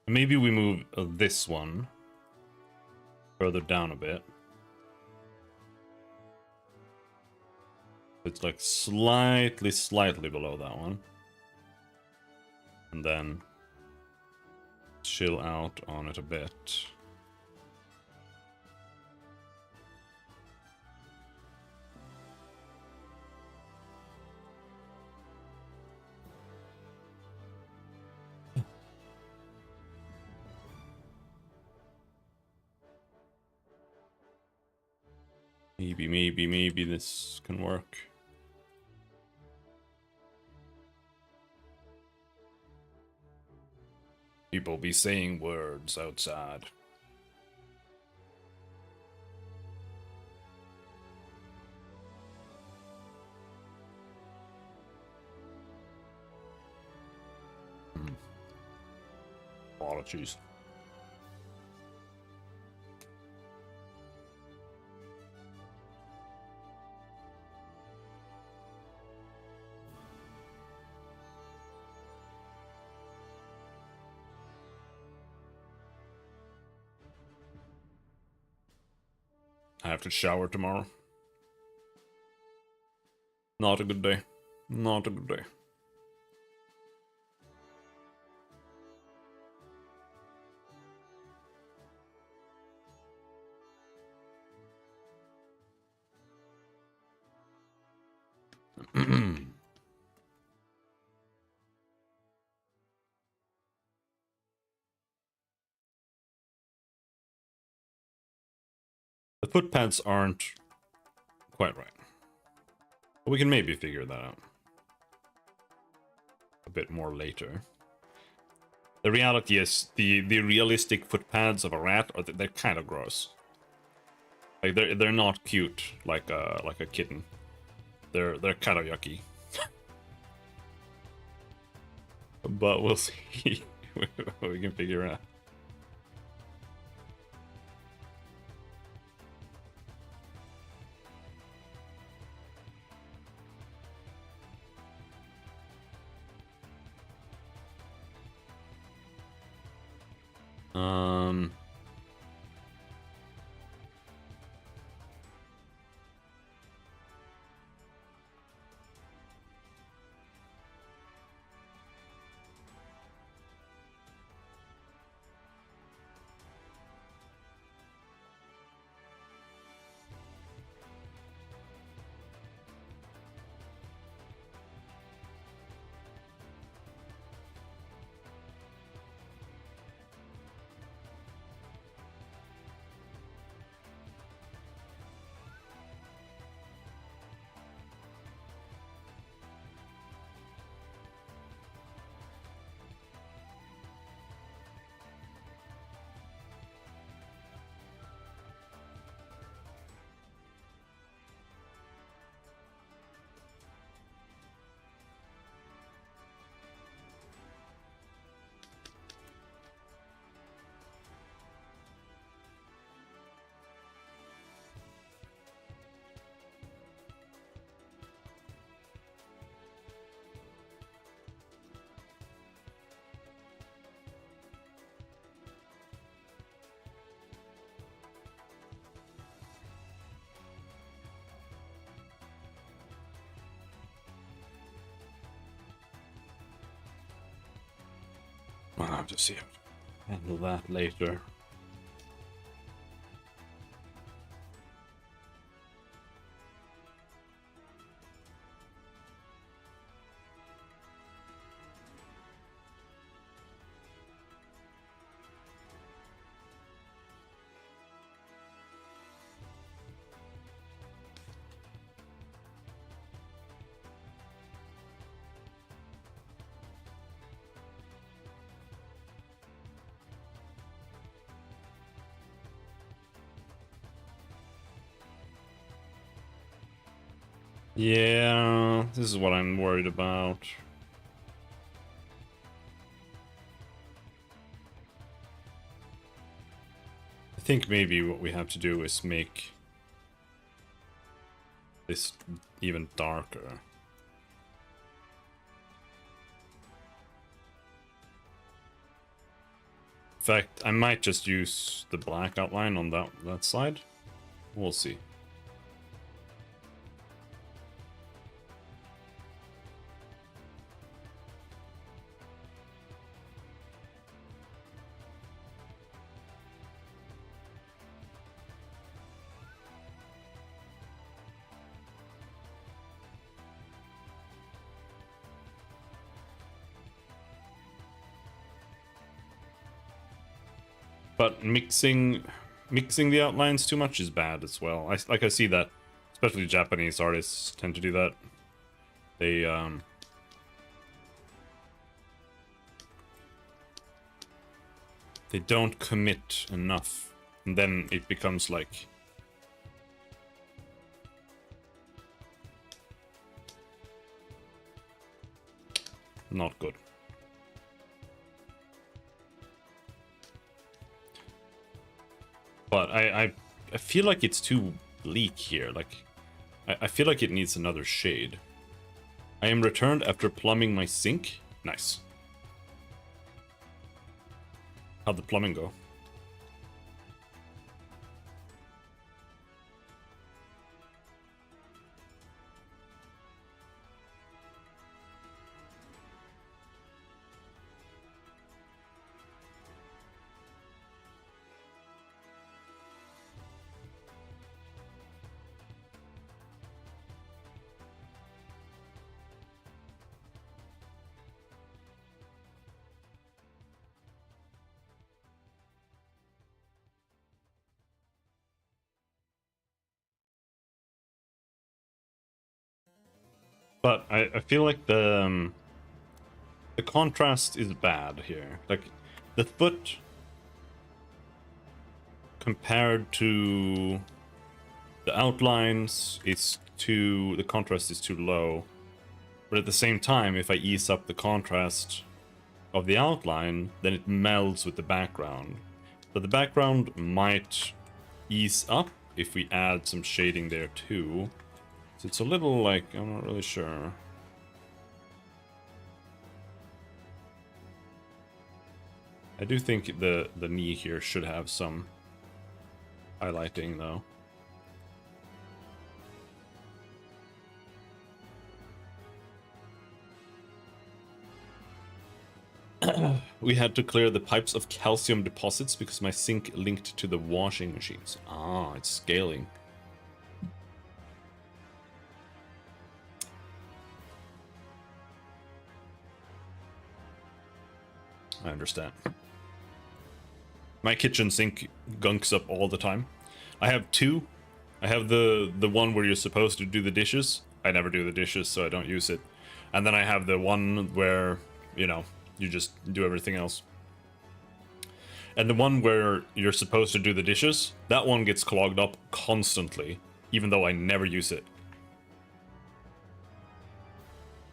Maybe we move this one further down a bit. It's like slightly below that one. And then chill out on it a bit. Maybe this can work. People be saying words outside. Apologies. I have to shower tomorrow. Not a good day. Not a good day. The foot pads aren't quite right. But we can maybe figure that out a bit more later. The reality is the realistic foot pads of a rat are they're kind of gross. Like they're not cute like a kitten. They're kind of yucky. But we'll see what we can figure out. I'll have to see how to handle that later. Yeah, this is what I'm worried about. I think maybe what we have to do is make this even darker. In fact, I might just use the black outline on that side. We'll see. But mixing the outlines too much is bad as well. I see that, especially Japanese artists tend to do that. They don't commit enough, and then it becomes like not good. But I feel like it's too bleak here. Like, I feel like it needs another shade. I am returned after plumbing my sink. Nice. How'd the plumbing go? But I feel like the contrast is bad here. Like, the foot compared to the outlines the contrast is too low. But at the same time, if I ease up the contrast of the outline, then it melds with the background. But the background might ease up if we add some shading there too. So it's a little like, I'm not really sure. I do think the knee here should have some highlighting though. We had to clear the pipes of calcium deposits because my sink linked to the washing machines. Ah, it's scaling. I understand. My kitchen sink gunks up all the time. I have two. I have the one where you're supposed to do the dishes. I never do the dishes, so I don't use it. And then I have the one where, you know, you just do everything else. And the one where you're supposed to do the dishes, that one gets clogged up constantly, even though I never use it.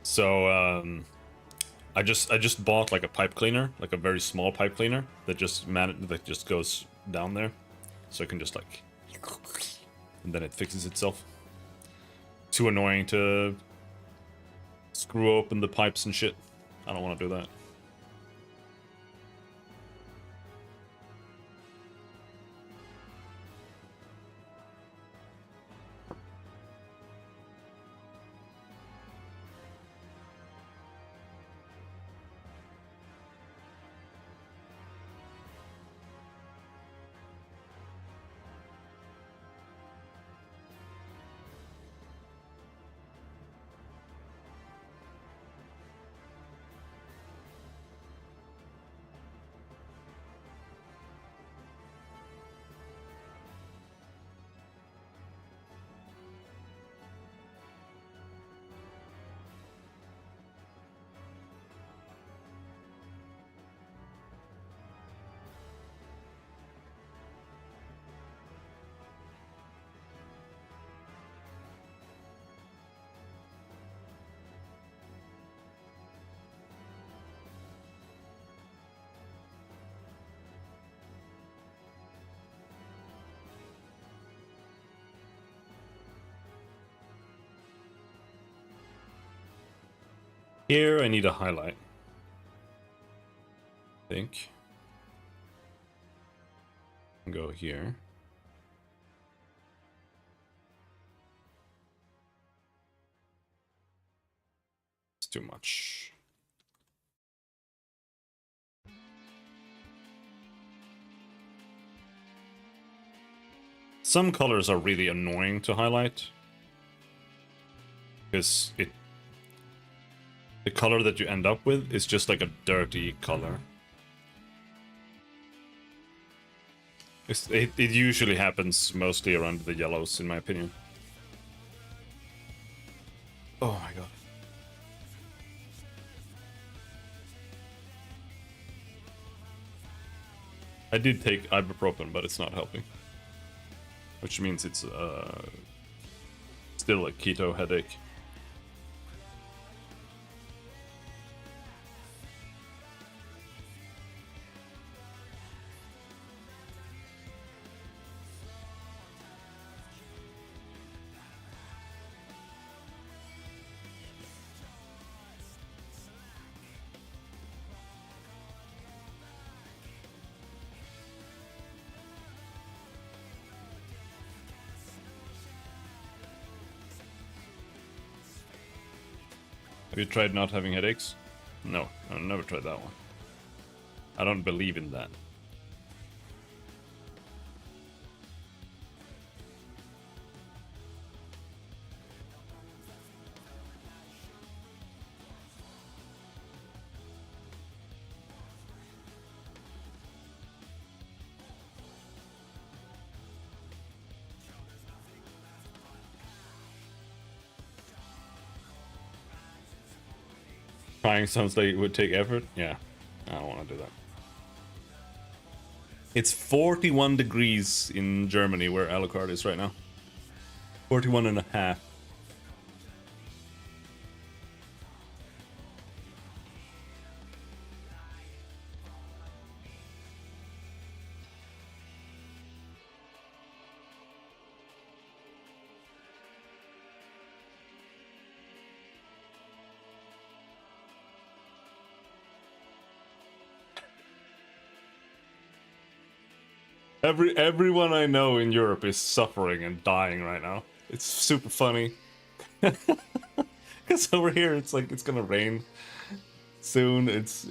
So, I just bought like a pipe cleaner, like a very small pipe cleaner that just goes down there, so I can just like, and then it fixes itself. Too annoying to screw open the pipes and shit. I don't want to do that. Here I need a highlight. I think. Go here. It's too much. Some colors are really annoying to highlight. Because the color that you end up with is just like a dirty color. It usually happens mostly around the yellows, in my opinion. Oh my god. I did take ibuprofen, but it's not helping. Which means it's still a keto headache. Have you tried not having headaches? No, I've never tried that one. I don't believe in that. Trying sounds like it would take effort. Yeah, I don't want to do that. It's 41 degrees in Germany, where Alucard is right now. 41 and a half. Everyone I know in Europe is suffering and dying right now. It's super funny. Because over here it's like it's gonna rain soon. It's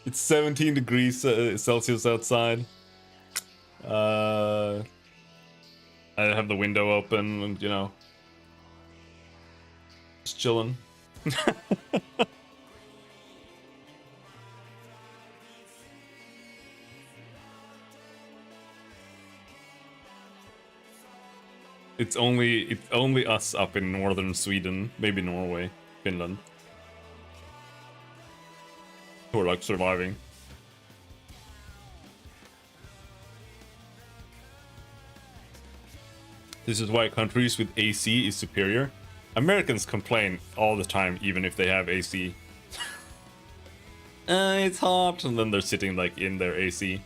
17 degrees Celsius outside. I have the window open and, you know, just chilling. It's only us up in northern Sweden, maybe Norway, Finland, who are like surviving. This is why countries with AC is superior. Americans complain all the time, even if they have AC. It's hot, and then they're sitting like in their AC.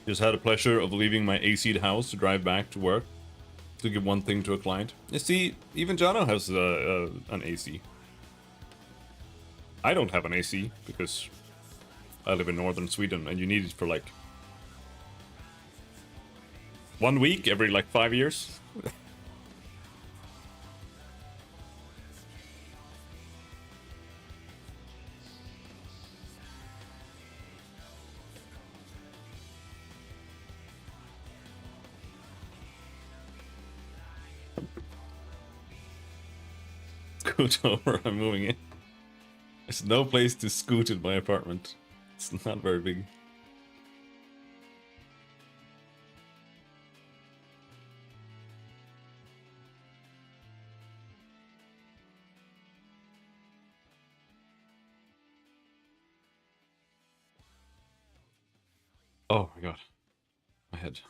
Just had the pleasure of leaving my AC'd house to drive back to work to give one thing to a client. You see, even Jano has an AC. I don't have an AC because I live in northern Sweden, and you need it for like 1 week every like 5 years. Scoot over, I'm moving in. There's no place to scoot in my apartment. It's not very big. Oh my god. My head.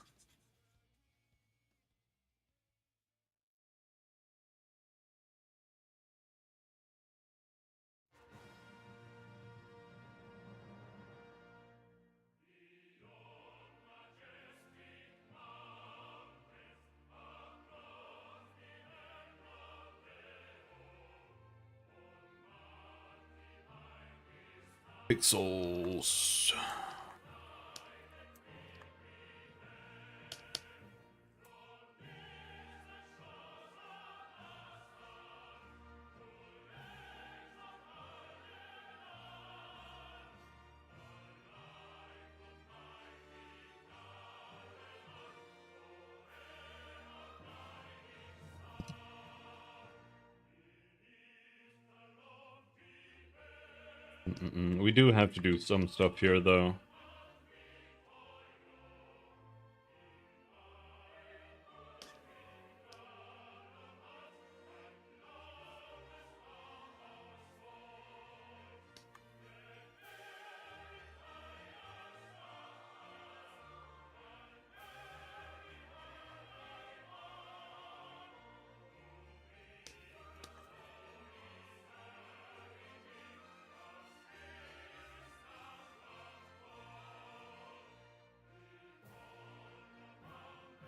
Pixels. We do have to do some stuff here, though.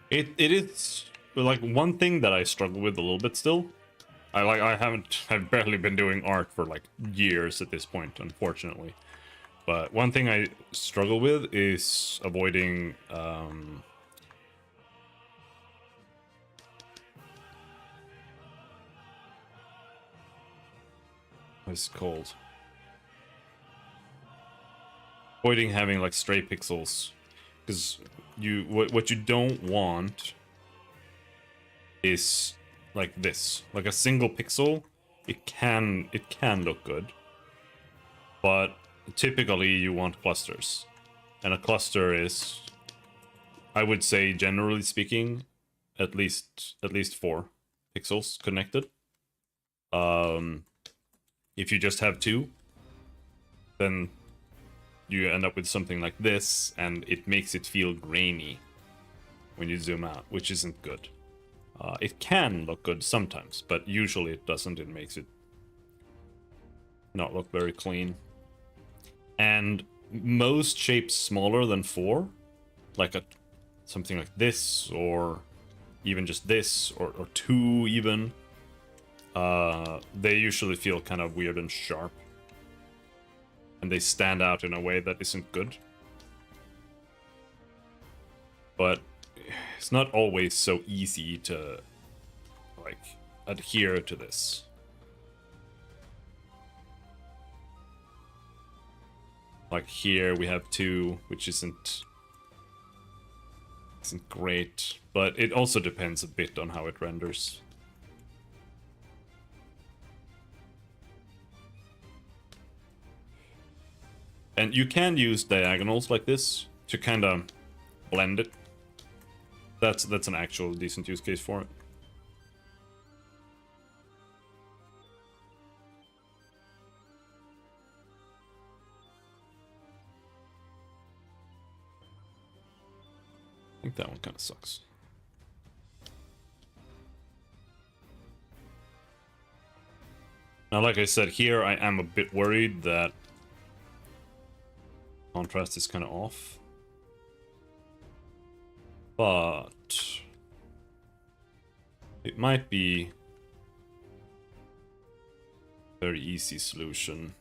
It is like one thing that I struggle with a little bit still. I've barely been doing art for like years at this point, unfortunately. But one thing I struggle with is avoiding what's it called? Avoiding having like stray pixels, because what you don't want is like this, like a single pixel. It can look good, but typically you want clusters, and a cluster is, I would say, generally speaking, at least 4 pixels connected. If you just have 2, then you end up with something like this, and it makes it feel grainy when you zoom out, which isn't good. It can look good sometimes, but usually it doesn't. It makes it not look very clean. And most shapes smaller than 4, like something like this, or even just this, or 2 even, they usually feel kind of weird and sharp. And they stand out in a way that isn't good. But it's not always so easy to, like, adhere to this. Like here we have 2, which isn't great, but it also depends a bit on how it renders. And you can use diagonals like this to kind of blend it. That's an actual decent use case for it. I think that one kind of sucks. Now, like I said, here I am a bit worried that contrast is kind of off. But it might be a very easy solution.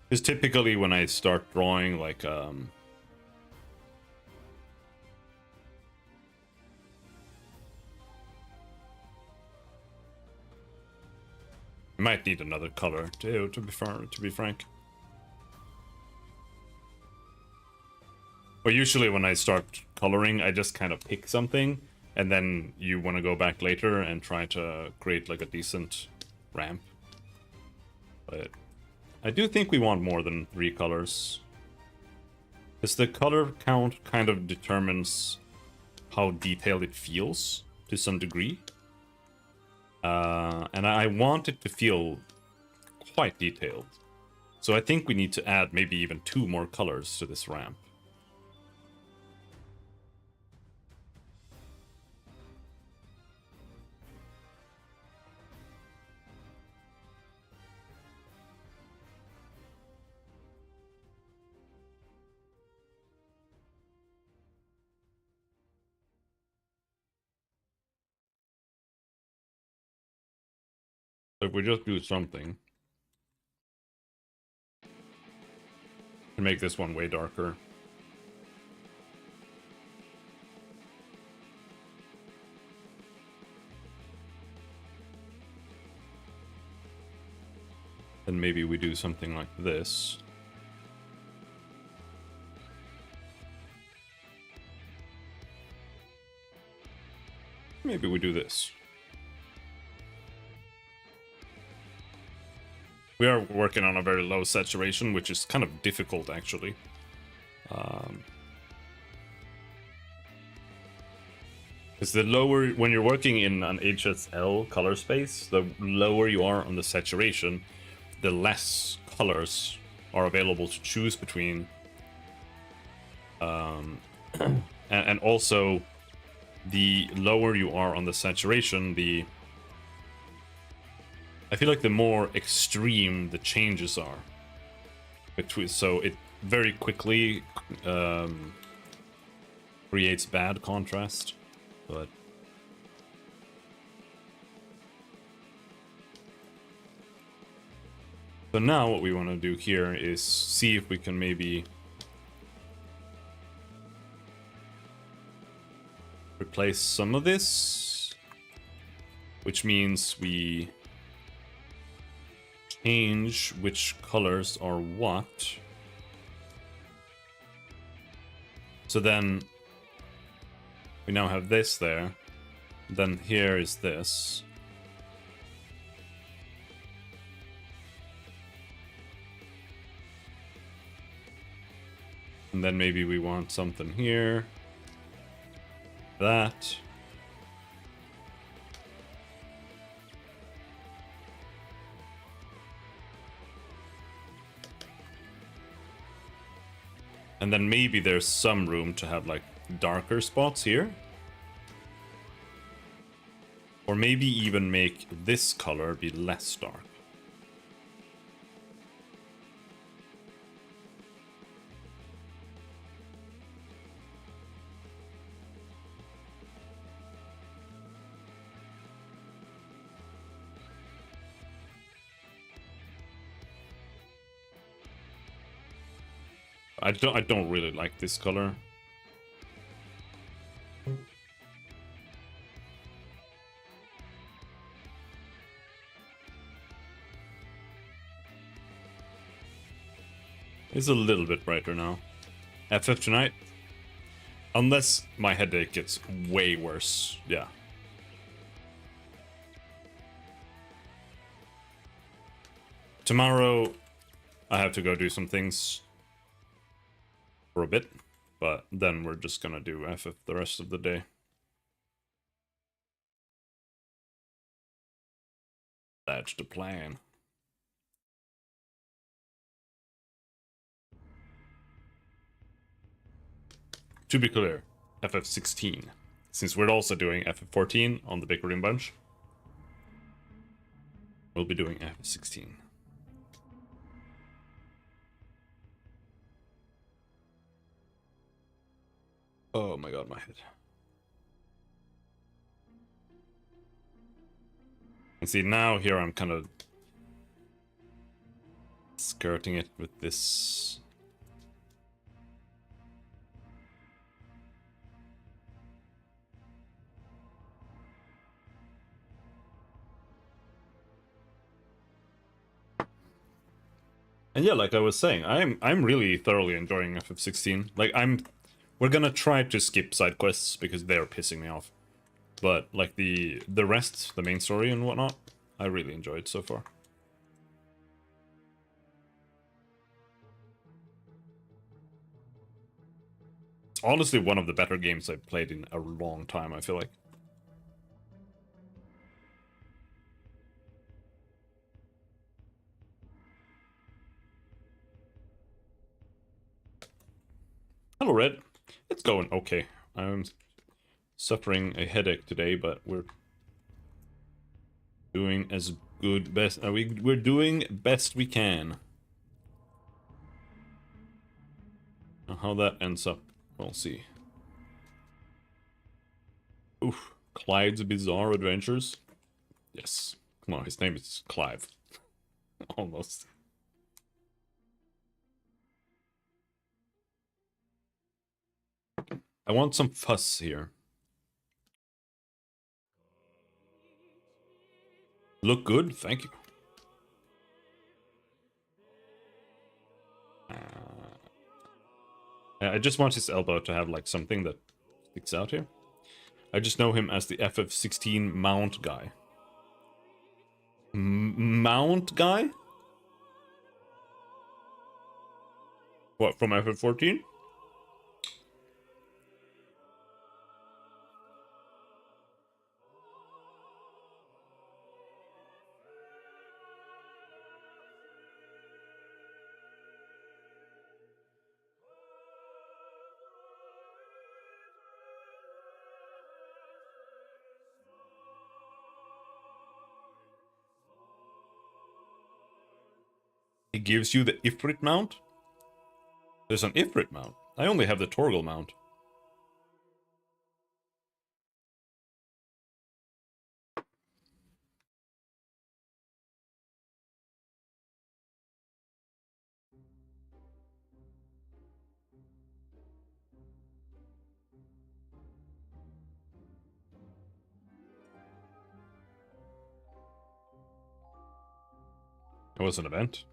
Because typically when I start drawing, like, I might need another color to be frank. But usually when I start coloring, I just kind of pick something, and then you want to go back later and try to create like a decent ramp. But I do think we want more than 3 colors. Because the color count kind of determines how detailed it feels to some degree. And I want it to feel quite detailed. So I think we need to add maybe even 2 more colors to this ramp. So if we just do something to make this one way darker. Then maybe we do something like this. Maybe we do this. We are working on a very low saturation, which is kind of difficult, actually. Because the lower, when you're working in an HSL color space, the lower you are on the saturation, the less colors are available to choose between. And also, the lower you are on the saturation, I feel like the more extreme the changes are. So it very quickly creates bad contrast, but so now what we want to do here is see if we can maybe replace some of this, which means we change which colors are what. So then we now have this there. Then here is this. And then maybe we want something here. That. And then maybe there's some room to have like darker spots here. Or maybe even make this color be less dark. I don't really like this color. It's a little bit brighter now. FF tonight? Unless my headache gets way worse, yeah. Tomorrow, I have to go do some things for a bit, but then we're just gonna do FF the rest of the day. That's the plan. To be clear, FF16. Since we're also doing FF14 on the Big Green Bunch, we'll be doing FF16. Oh my god, my head. And see, now here I'm kind of skirting it with this. And yeah, like I was saying, I'm really thoroughly enjoying FF16. Like we're gonna try to skip side quests because they're pissing me off. But like the rest, the main story and whatnot, I really enjoyed so far. It's honestly one of the better games I've played in a long time, I feel like. Hello, Red. It's going okay. I'm suffering a headache today, but we're doing as good best. We're doing best we can. How that ends up, we'll see. Oof, Clyde's Bizarre Adventures. Yes, Well, his name is Clive. Almost. I want some fuss here. Look good, thank you. I just want his elbow to have like something that sticks out here. I just know him as the FF16 mount guy. Mount guy? What, from FF14? He gives you the Ifrit mount? There's an Ifrit mount. I only have the Torgal mount. It was an event?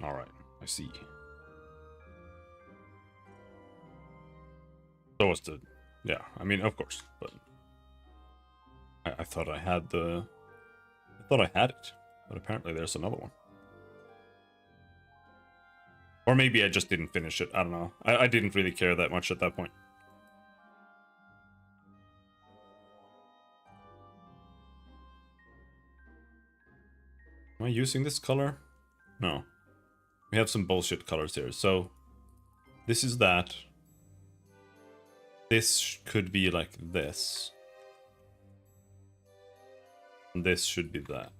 Alright, I see. So was the... Yeah, I mean, of course, but... I thought I had the... I thought I had it, but apparently there's another one. Or maybe I just didn't finish it, I don't know. I didn't really care that much at that point. Am I using this color? No. We have some bullshit colors here, so... This is that. This could be like this. And this should be that.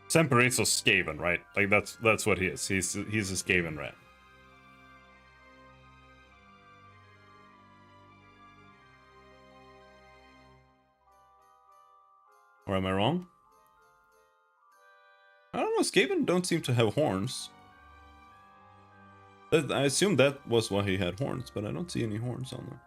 Semperizzo's Skaven, right? Like that's what he is. He's a Skaven rat. Or am I wrong? I don't know, Skaven don't seem to have horns. I assume that was why he had horns, but I don't see any horns on them.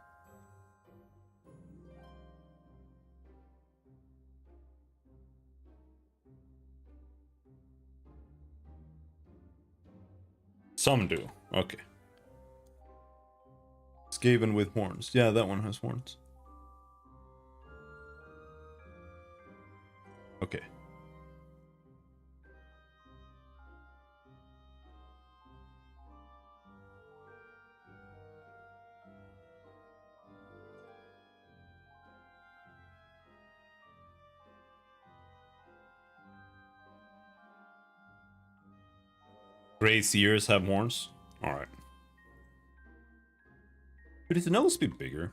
Some do. Okay. Skaven with horns. Yeah, that one has horns. Okay. Gray Seers have horns? Alright. Could his nose be bigger?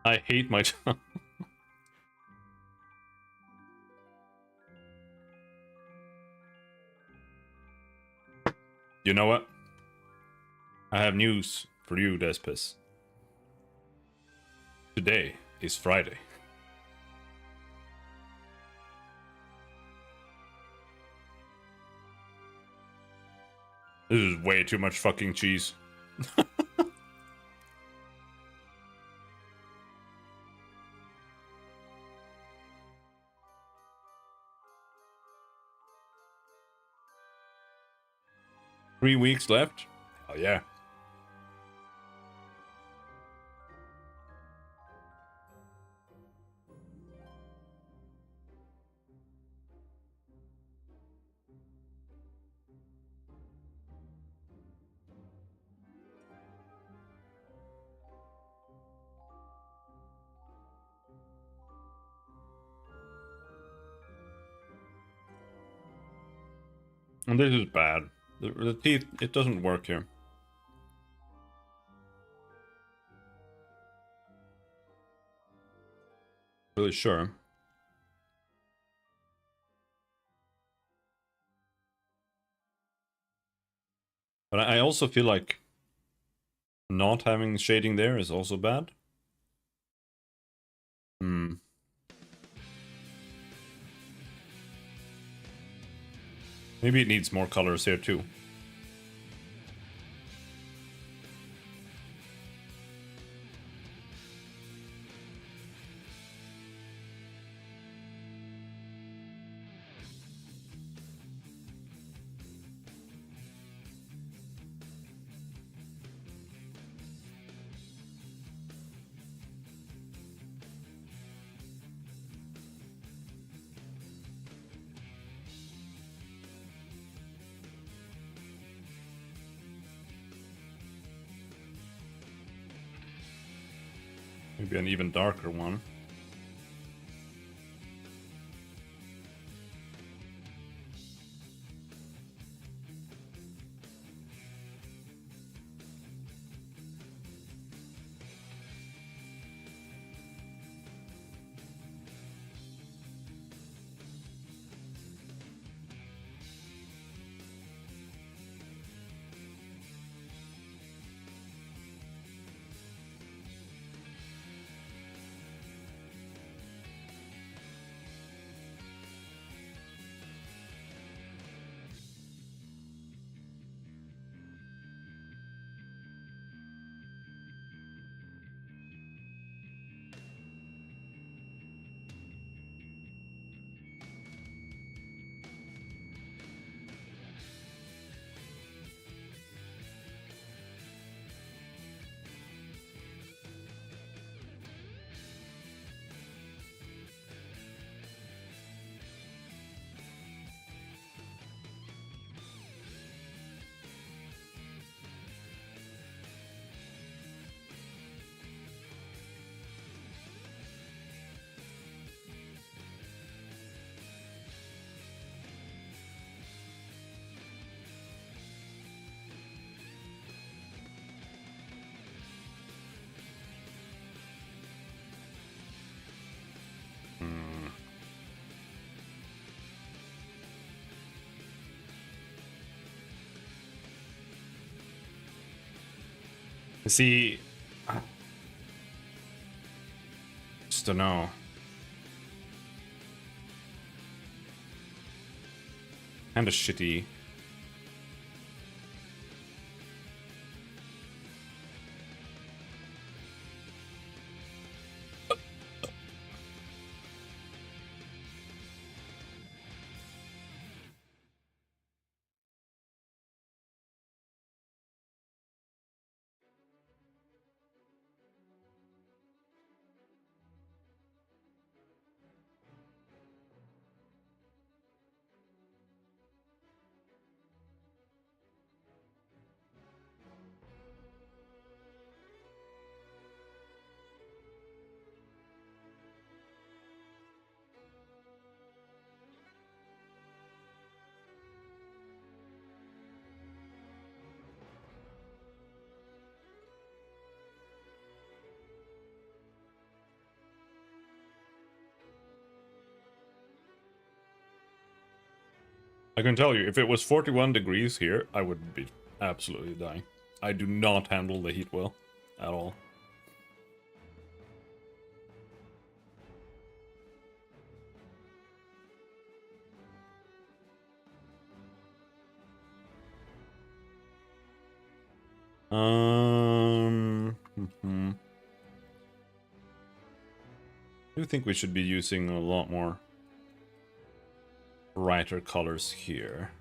I hate my job. You know what? I have news for you, Despis. Today is Friday. This is way too much fucking cheese. 3 weeks left. Oh yeah. And this is bad. The teeth, it doesn't work here. Really sure. But I also feel like not having shading there is also bad. Hmm. Maybe it needs more colors here too. Maybe an even darker one. See, just don't know. Kinda shitty. I can tell you, if it was 41 degrees here, I would be absolutely dying. I do not handle the heat well at all. I do think we should be using a lot more brighter colors here.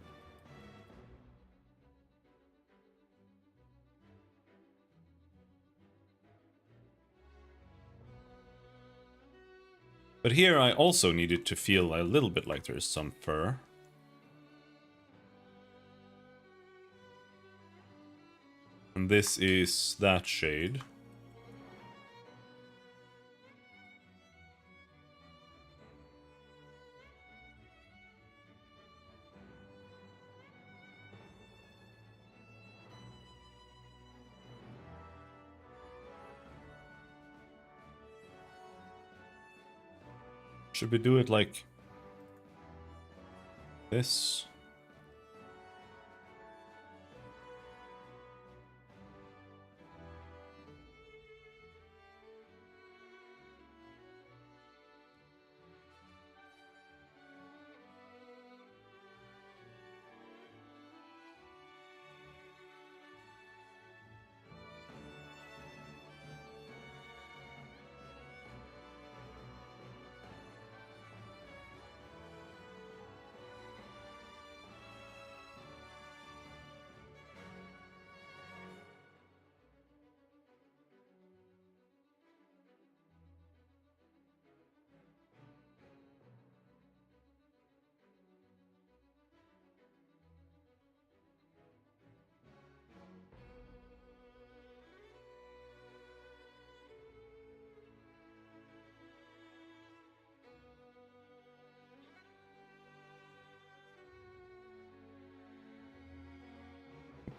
But here I also needed to feel a little bit like there's some fur. And this is that shade. Should we do it like this?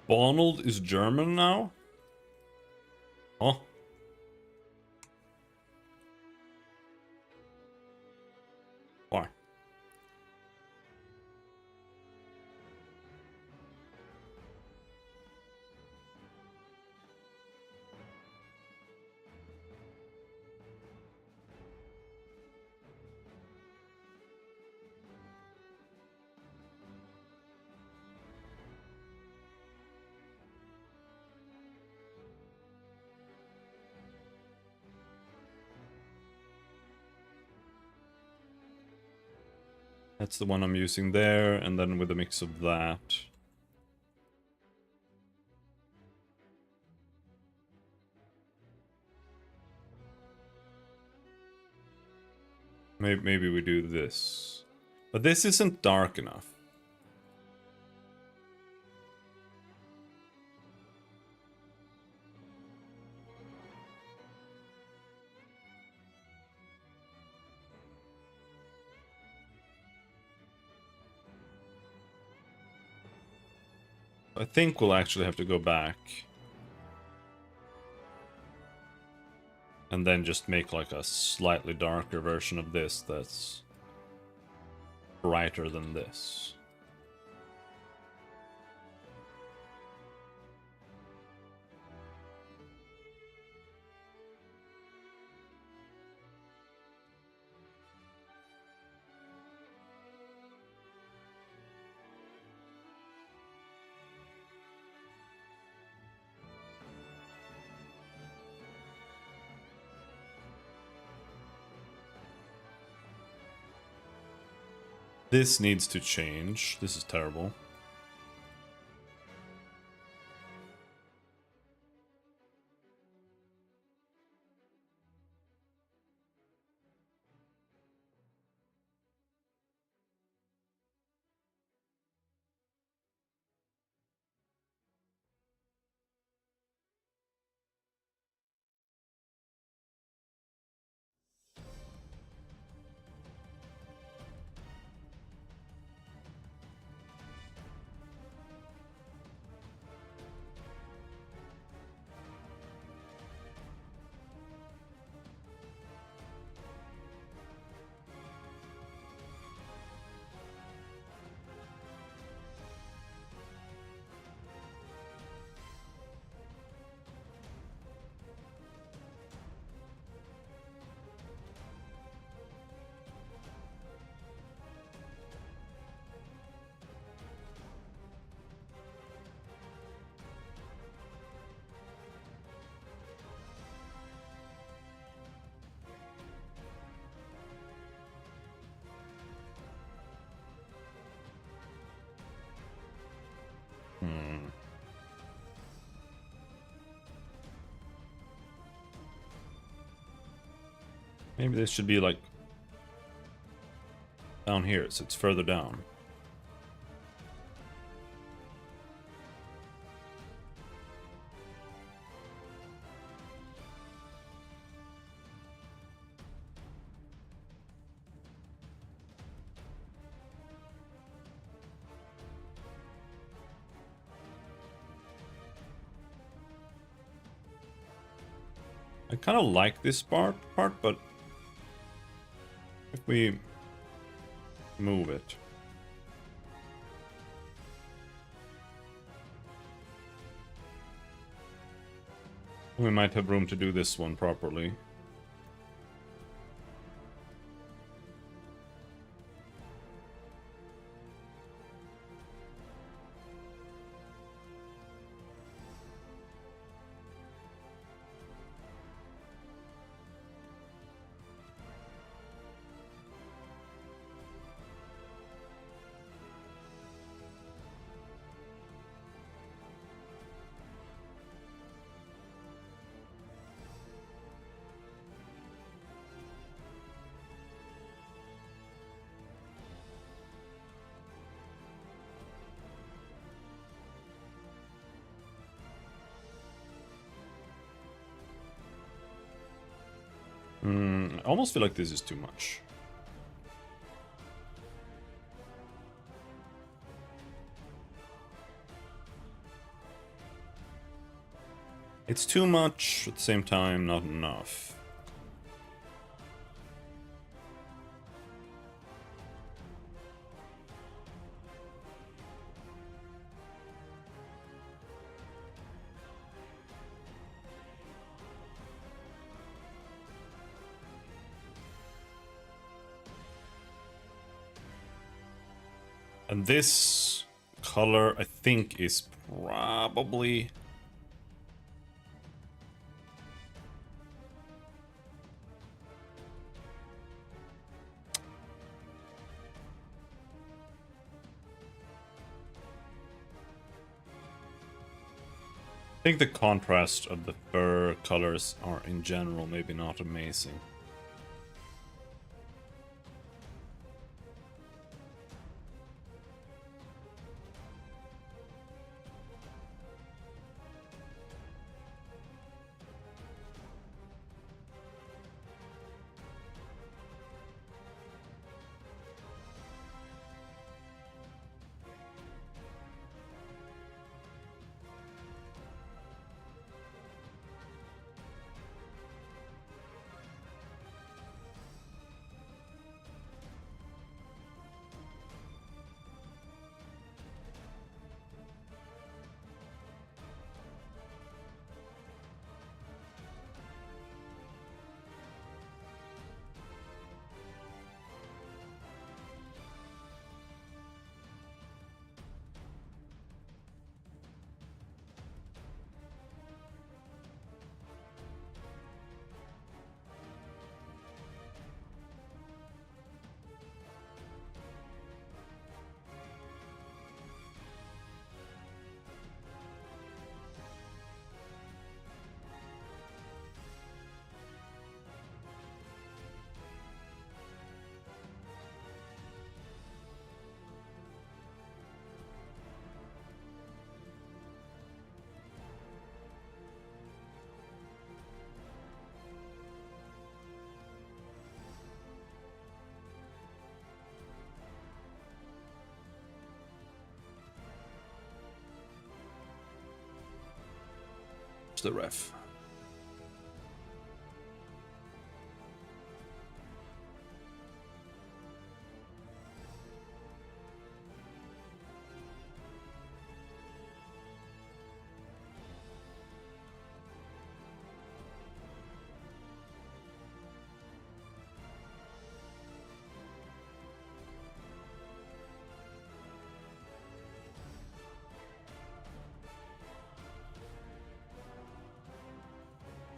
Bonald is German now? Huh? Why? That's the one I'm using there, and then with a mix of that. Maybe we do this. But this isn't dark enough. I think we'll actually have to go back. And then just make like a slightly darker version of this that's brighter than this. This needs to change. This is terrible. Maybe this should be like Down here, so it's further down. I kind of like this part, but if we move it. We might have room to do this one properly. I almost feel like this is too much. It's too much, at the same time, not enough. And this color, I think, is probably... I think the contrast of the fur colors are, in general, maybe not amazing. The ref.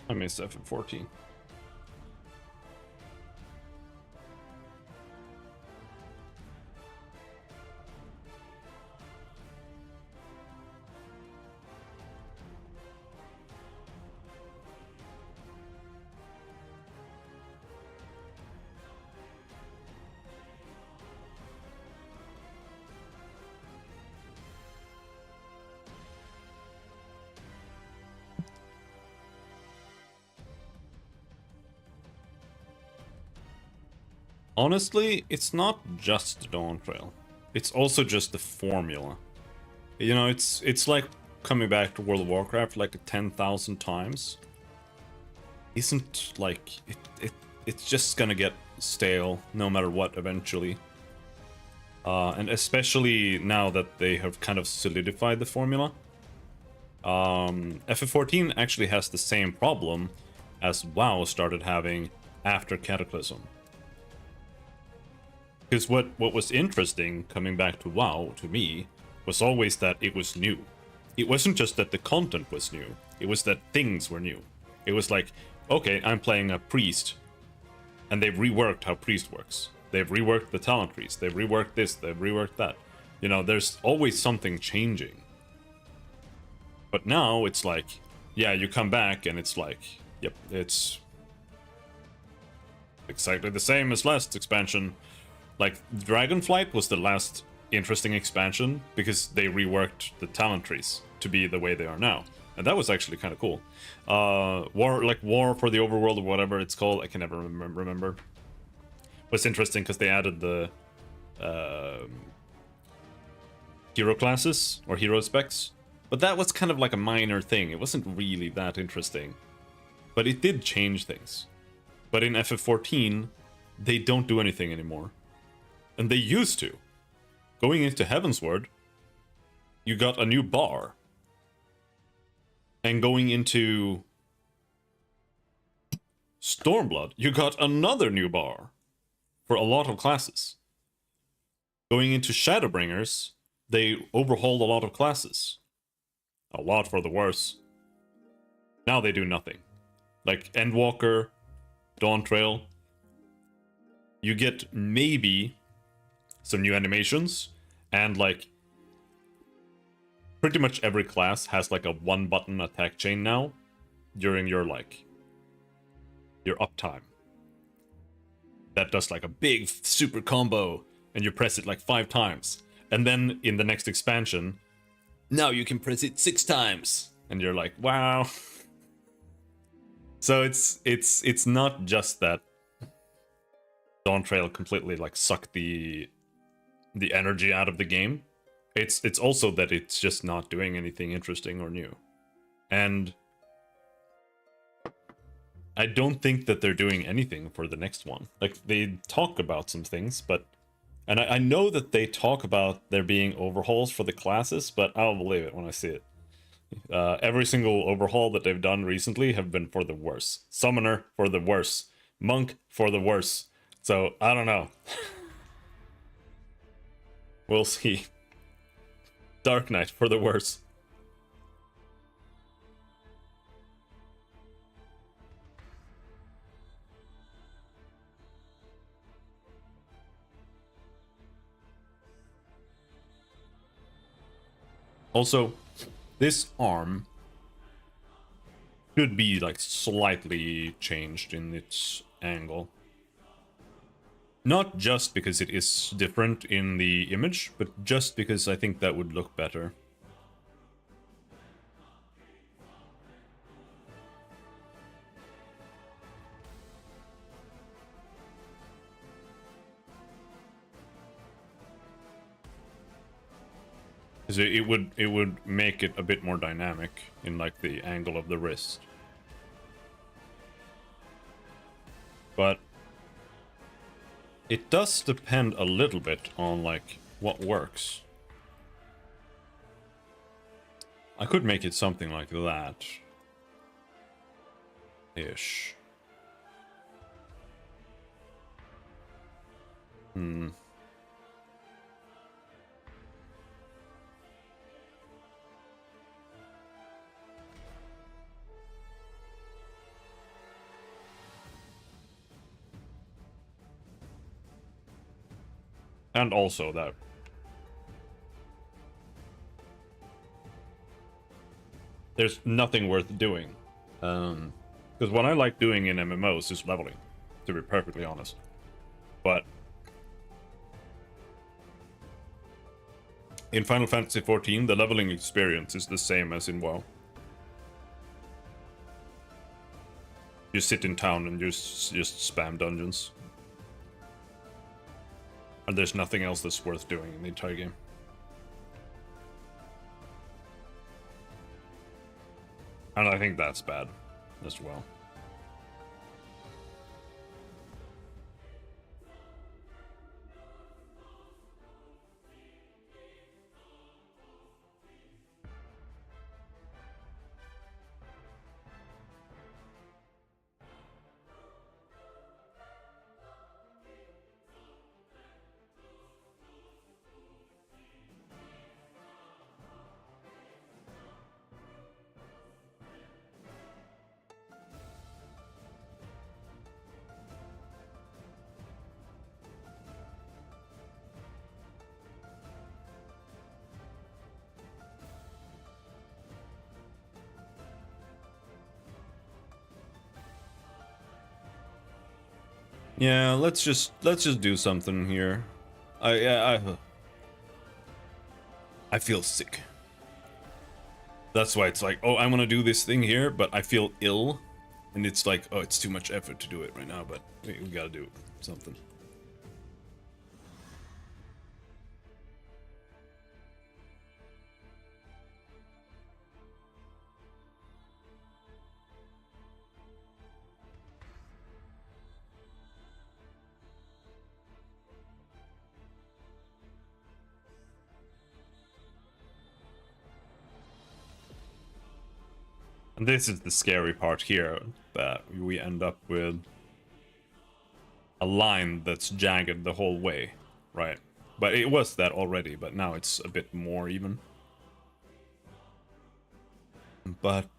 I missed F14. Honestly, it's not just the Dawn Trail. It's also just the formula. You know, it's like coming back to World of Warcraft like 10,000 times. Isn't like it's just gonna get stale no matter what eventually. And especially now that they have kind of solidified the formula. FF14 actually has the same problem as WoW started having after Cataclysm. Because what was interesting coming back to WoW to me was always that it was new. It wasn't just that the content was new, it was that things were new. It was like, okay, I'm playing a priest, and they've reworked how priest works. They've reworked the talent trees, they've reworked this, they've reworked that. You know, there's always something changing. But now it's like, yeah, you come back and it's like, yep, it's exactly the same as last expansion. Like, Dragonflight was the last interesting expansion because they reworked the talent trees to be the way they are now. And that was actually kind of cool. War for the Overworld or whatever it's called, I can never remember. Was interesting because they added the hero classes or hero specs. But that was kind of like a minor thing. It wasn't really that interesting. But it did change things. But in FF14, they don't do anything anymore. And they used to. Going into Heavensward, you got a new bar. And going into Stormblood, you got another new bar. For a lot of classes. Going into Shadowbringers, they overhauled a lot of classes. A lot for the worse. Now they do nothing. Like Endwalker, Dawn Trail. You get maybe some new animations, and like pretty much every class has like a one button attack chain now during your your uptime. That does like a big super combo and you press it like 5 times. And then in the next expansion, now you can press it 6 times. And you're like, wow. So it's not just that Dawn Trail completely like sucked the energy out of the game. It's also that it's just not doing anything interesting or new. And I don't think that they're doing anything for the next one. Like, they talk about some things, but... And I know that they talk about there being overhauls for the classes, but I'll believe it when I see it. Every single overhaul that they've done recently have been for the worse. Summoner for the worse. Monk for the worse. So, I don't know. We'll see. Dark Knight for the worse. Also, this arm should be like slightly changed in its angle. Not just because it is different in the image, but just because I think that would look better. Because it would make it a bit more dynamic in like the angle of the wrist. But it does depend a little bit on like what works. I could make it something like that. Ish. And also that there's nothing worth doing. Because what I like doing in MMOs is leveling, to be perfectly honest. But in Final Fantasy XIV, the leveling experience is the same as in WoW. You sit in town and just spam dungeons. And there's nothing else that's worth doing in the entire game. And I think that's bad as well. Yeah, let's just do something here. I feel sick. That's why it's like, oh, I want to do this thing here, but I feel ill, and it's like, oh, it's too much effort to do it right now, but we gotta do something. And this is the scary part here, that we end up with a line that's jagged the whole way, right? But it was that already, but now it's a bit more even. But,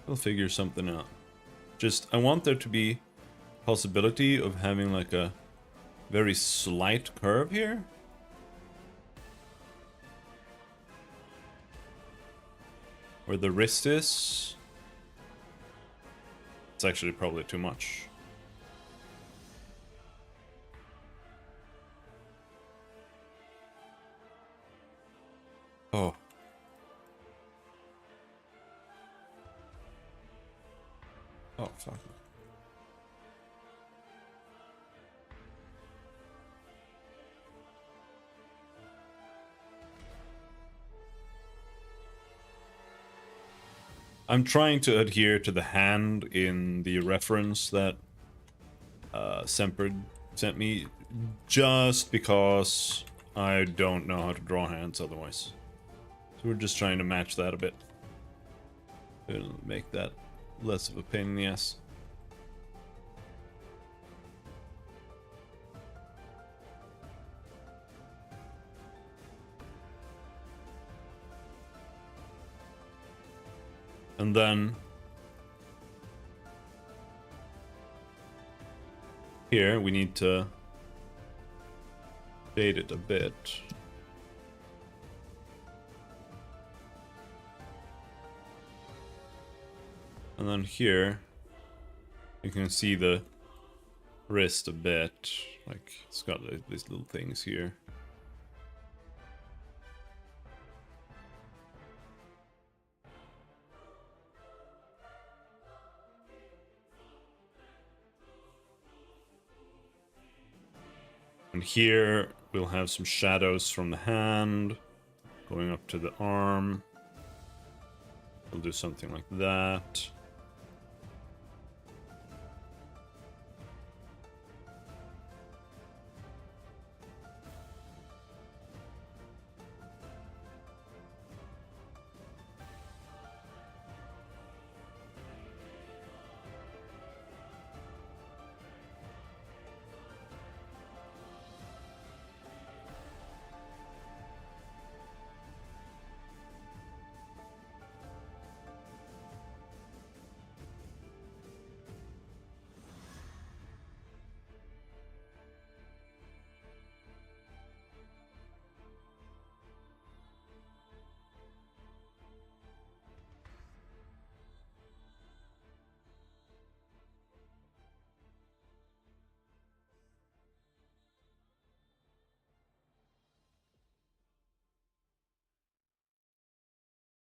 we'll figure something out. Just, I want there to be possibility of having like a very slight curve here. Where the wrist is. It's actually probably too much. Oh. Oh, fuck. I'm trying to adhere to the hand in the reference that Semper sent me, just because I don't know how to draw hands otherwise. So we're just trying to match that a bit. It'll make that less of a pain in the ass. And then here we need to shade it a bit. And then here you can see the wrist a bit, like it's got these little things here. And here we'll have some shadows from the hand going up to the arm. We'll do something like that.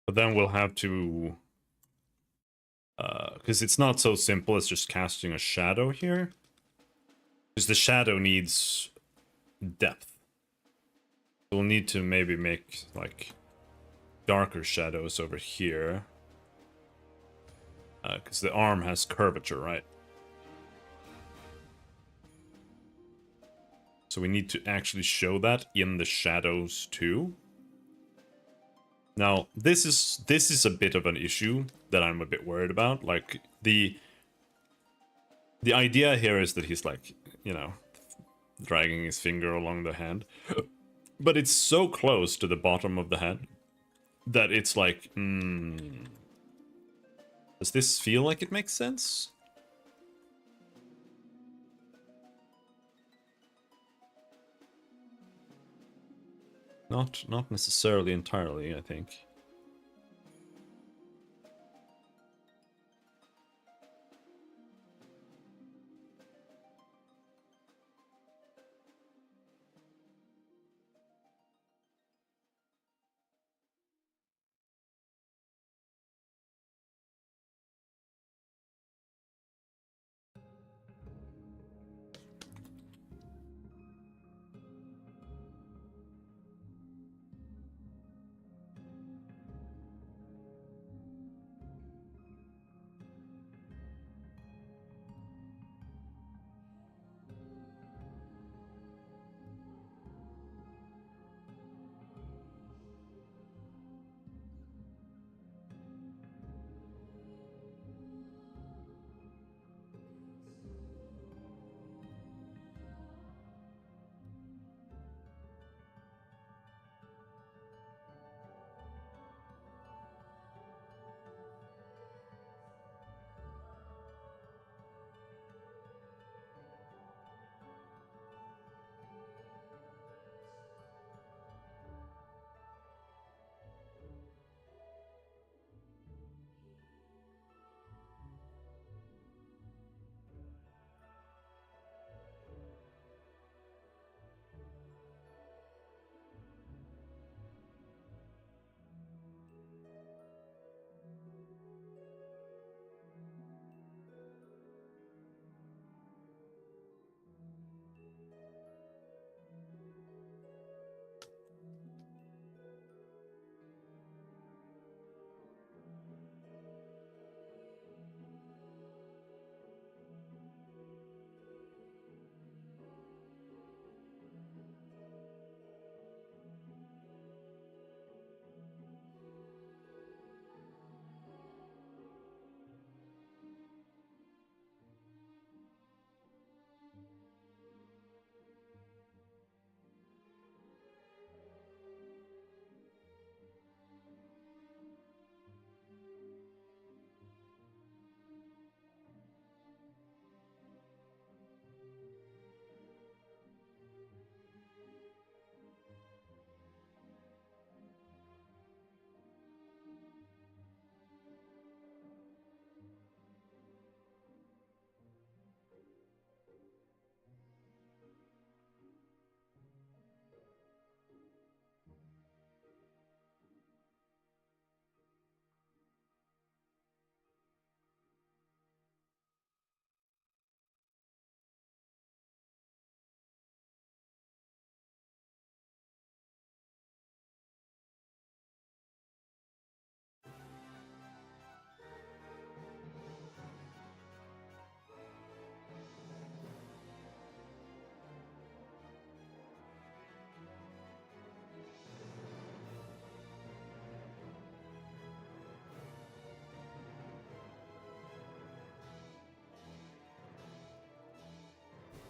But then we'll have to Because it's not so simple as just casting a shadow here. Because the shadow needs depth. We'll need to maybe make, like, darker shadows over here. Because the arm has curvature, right? So we need to actually show that in the shadows too. Now, this is a bit of an issue that I'm a bit worried about. Like, the idea here is that he's, like, you know, dragging his finger along the hand. But it's so close to the bottom of the hand that it's like, does this feel like it makes sense? Not necessarily entirely, I think.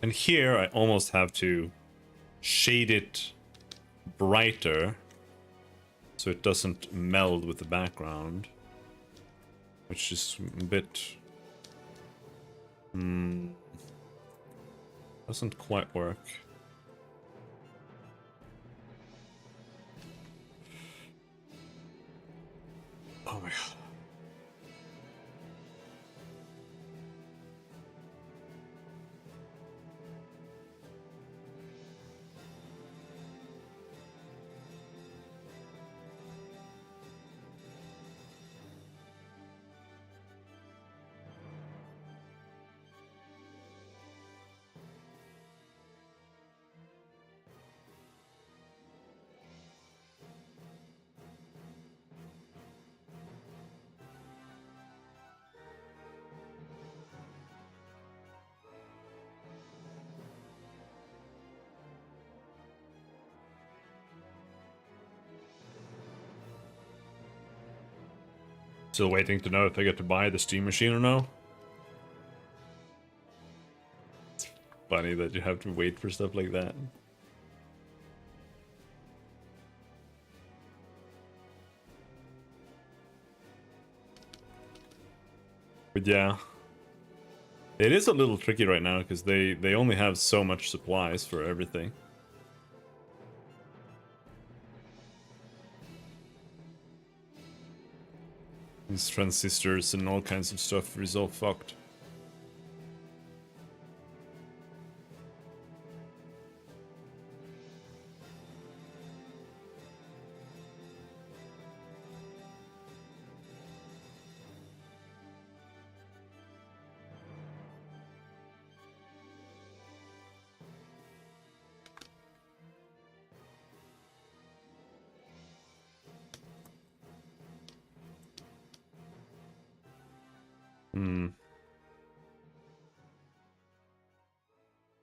And here I almost have to shade it brighter so it doesn't meld with the background, which is a bit doesn't quite work. Oh my god. Still waiting to know if I get to buy the steam machine or no. It's funny that you have to wait for stuff like that. But yeah. It is a little tricky right now because they only have so much supplies for everything. These transistors and all kinds of stuff is all fucked.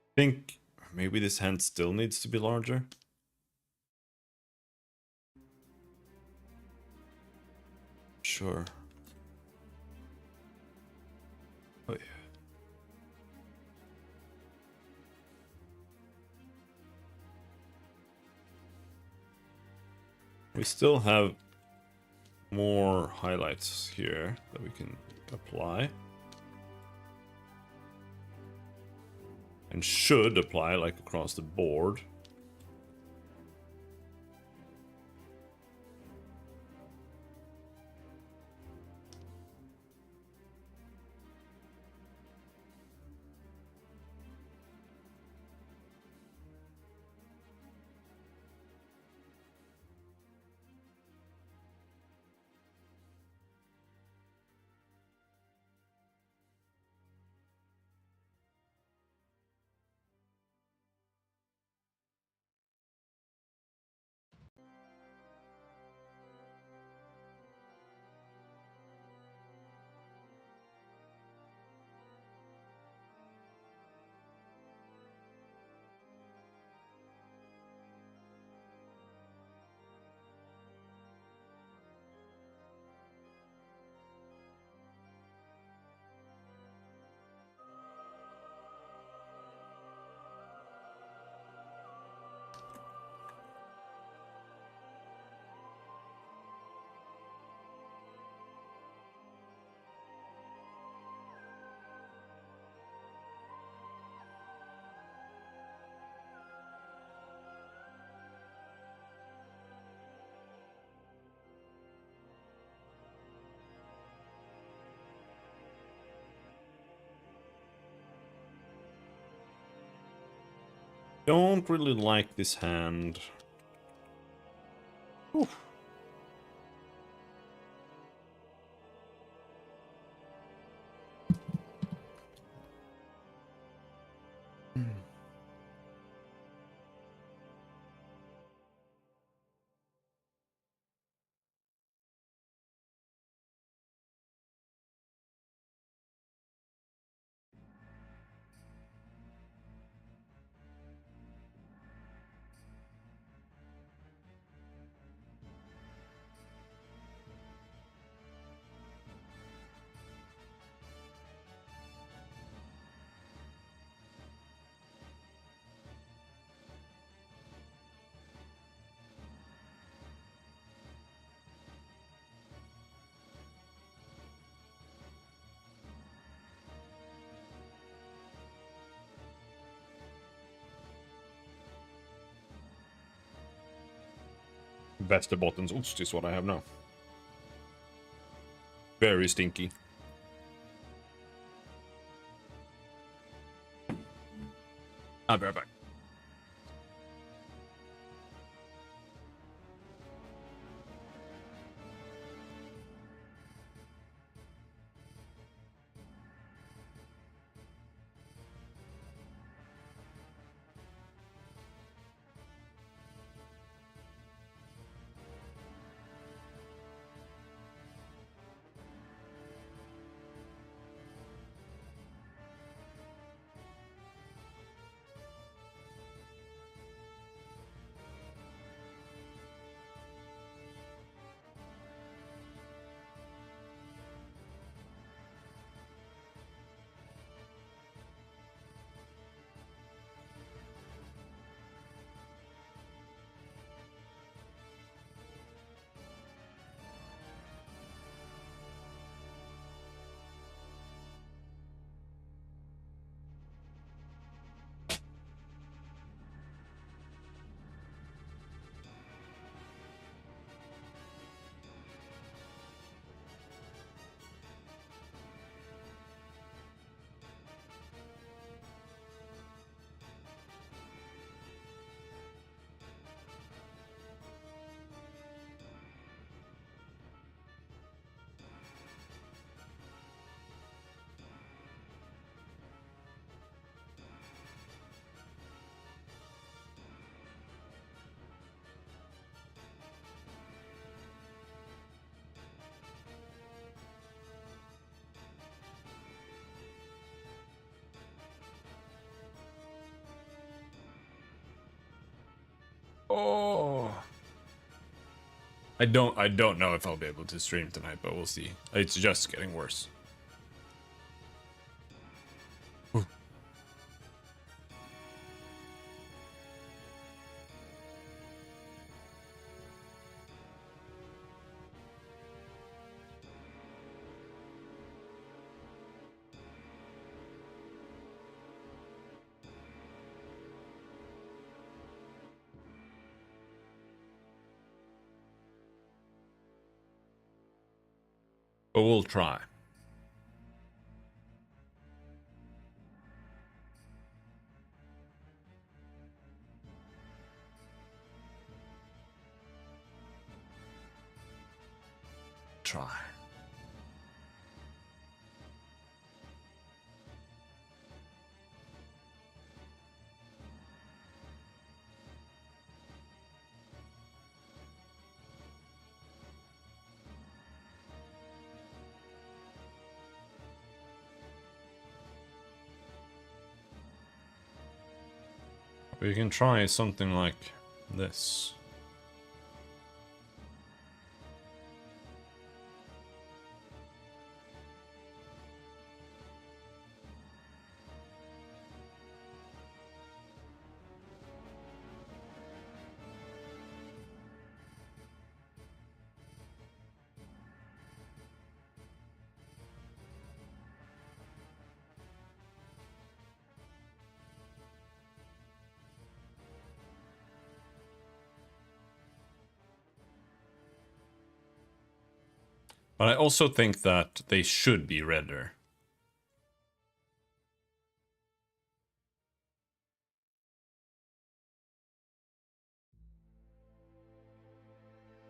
I think maybe this hand still needs to be larger. Sure. Oh, yeah. We still have more highlights here that we can apply. And should apply like across the board. Don't really like this hand. Oof. Västerbotten's ost is what I have now. Very stinky. I'll be right back. Oh. I don't know if I'll be able to stream tonight, but we'll see. It's just getting worse. Ooh. But we'll try. Try. We can try something like this. But I also think that they should be redder.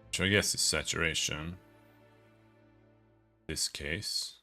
Which I guess is saturation. This case.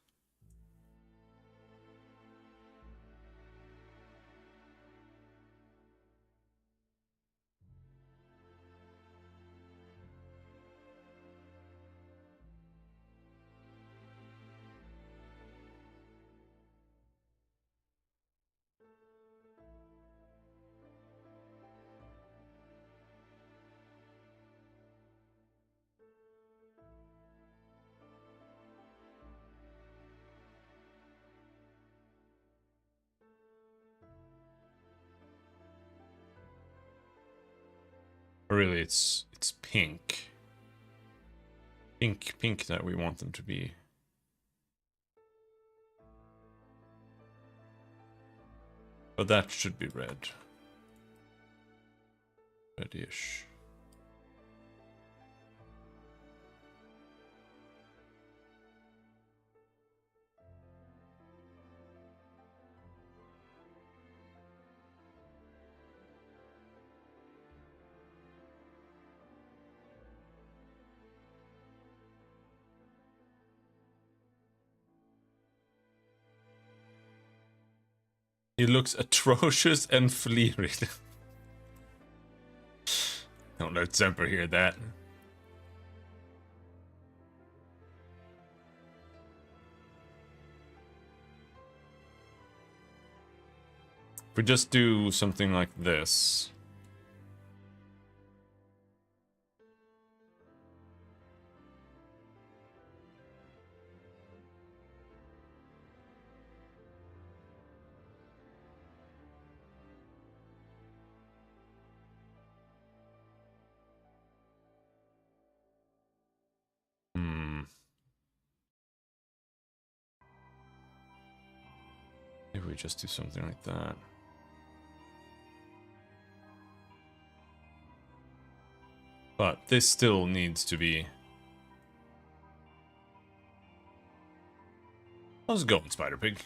Really, it's pink. Pink that we want them to be. But that should be red. Reddish. He looks atrocious and fleeing. Don't let Semper hear that. If we just do something like this. Maybe we just do something like that. But this still needs to be... How's it going, Spider Pig?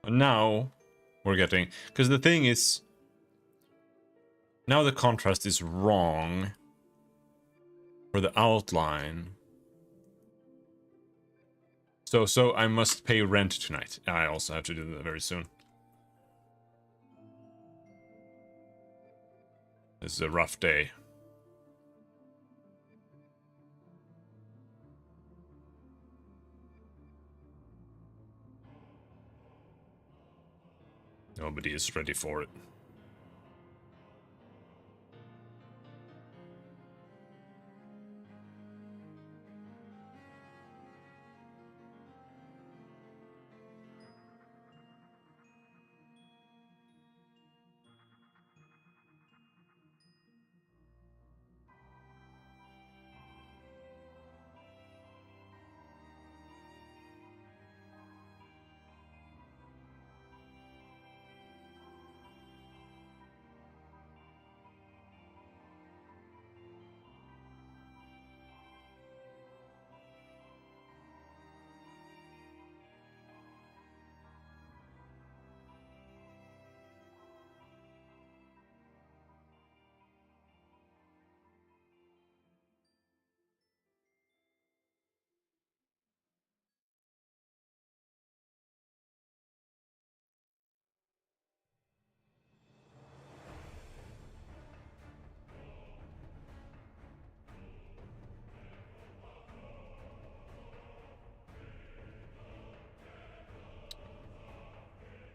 Now we're getting, because the thing is, now the contrast is wrong for the outline. So I must pay rent tonight. I also have to do that very soon. This is a rough day. Nobody is ready for it.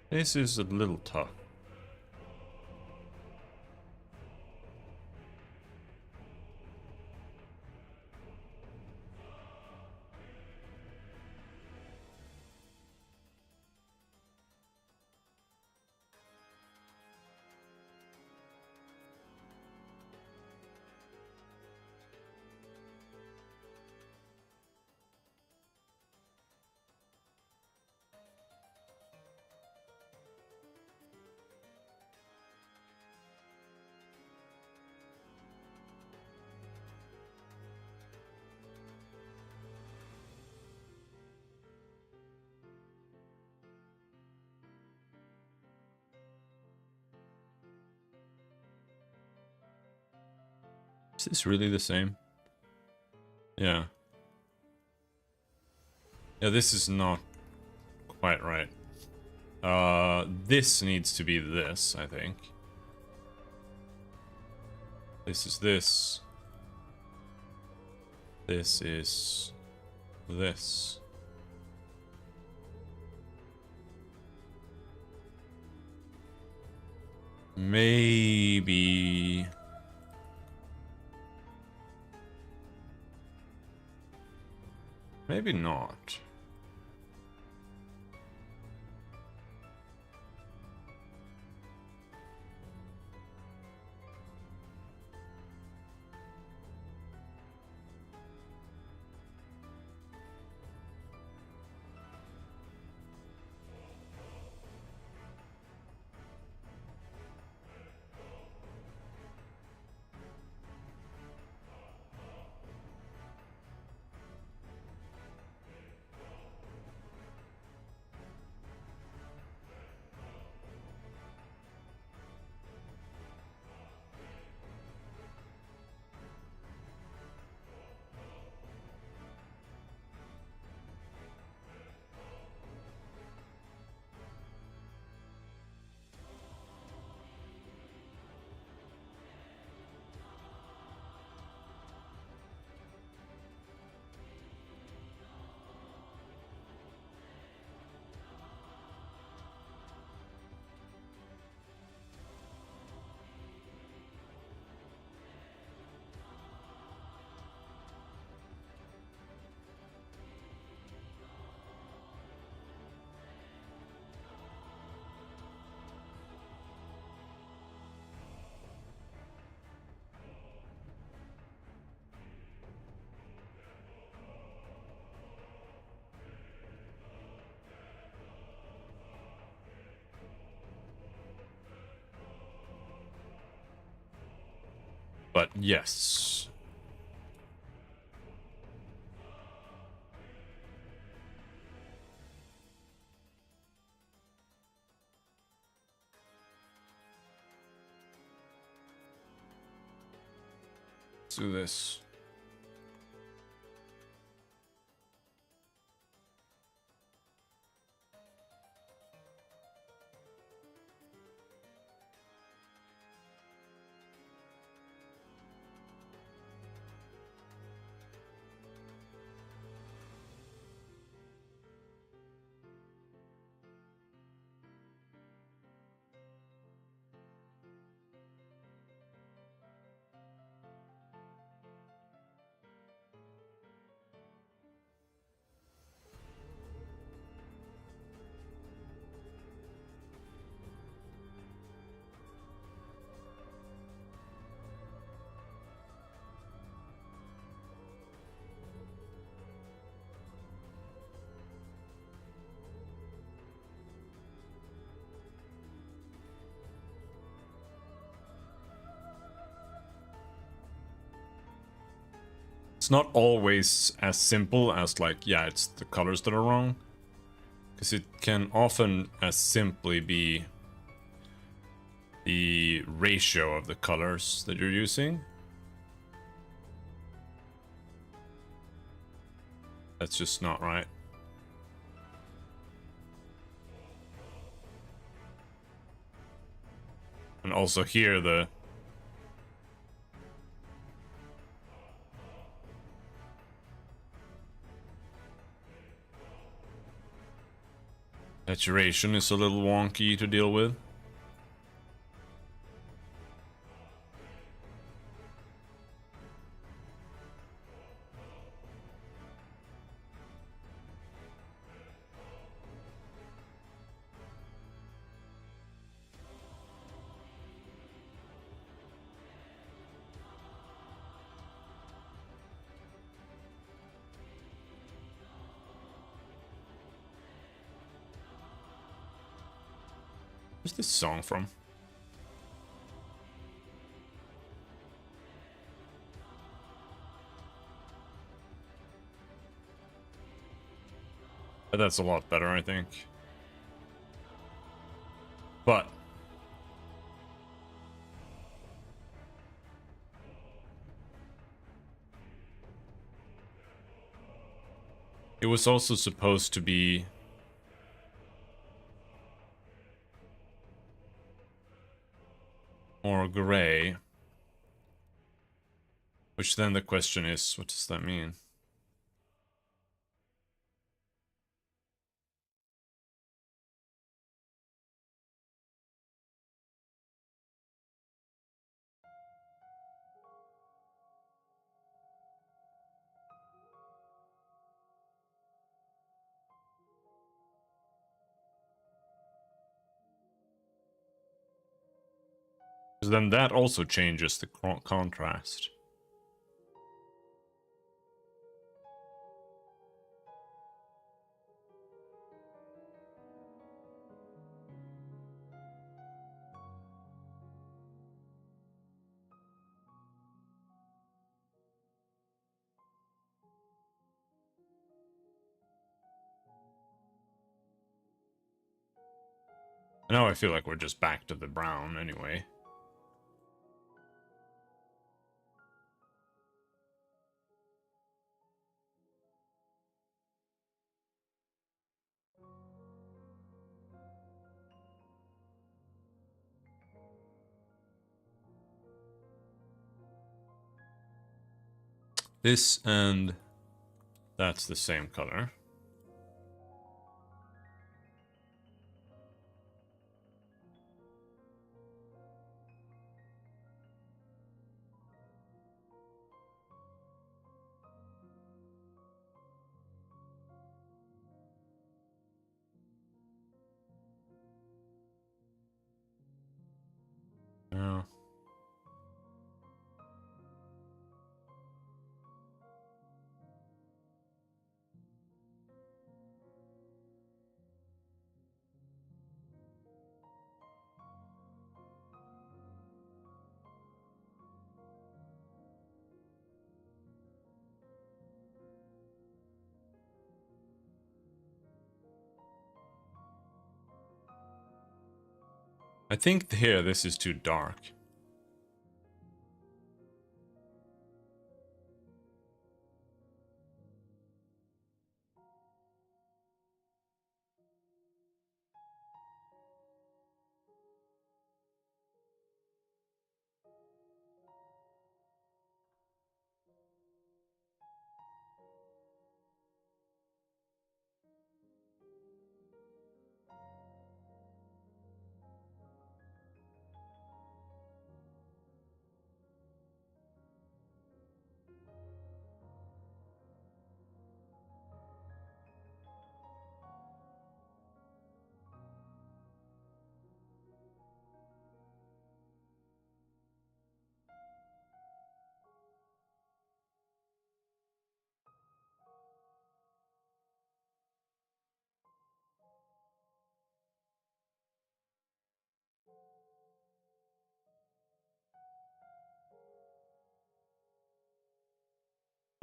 This is a little tough. Is this really the same? Yeah. Yeah, this is not quite right. This needs to be this, I think. This is this. This is this. Maybe... Maybe not. But yes. Let's do this. It's not always as simple as like, yeah, it's the colors that are wrong. Because it can often as simply be the ratio of the colors that you're using. That's just not right. And also here, the saturation is a little wonky to deal with. Where's this song from? But that's a lot better, I think. But it was also supposed to be more gray. Which then the question is, what does that mean? Because then that also changes the contrast. Now I feel like we're just back to the brown anyway. This and that's the same color. Yeah. I think here this is too dark.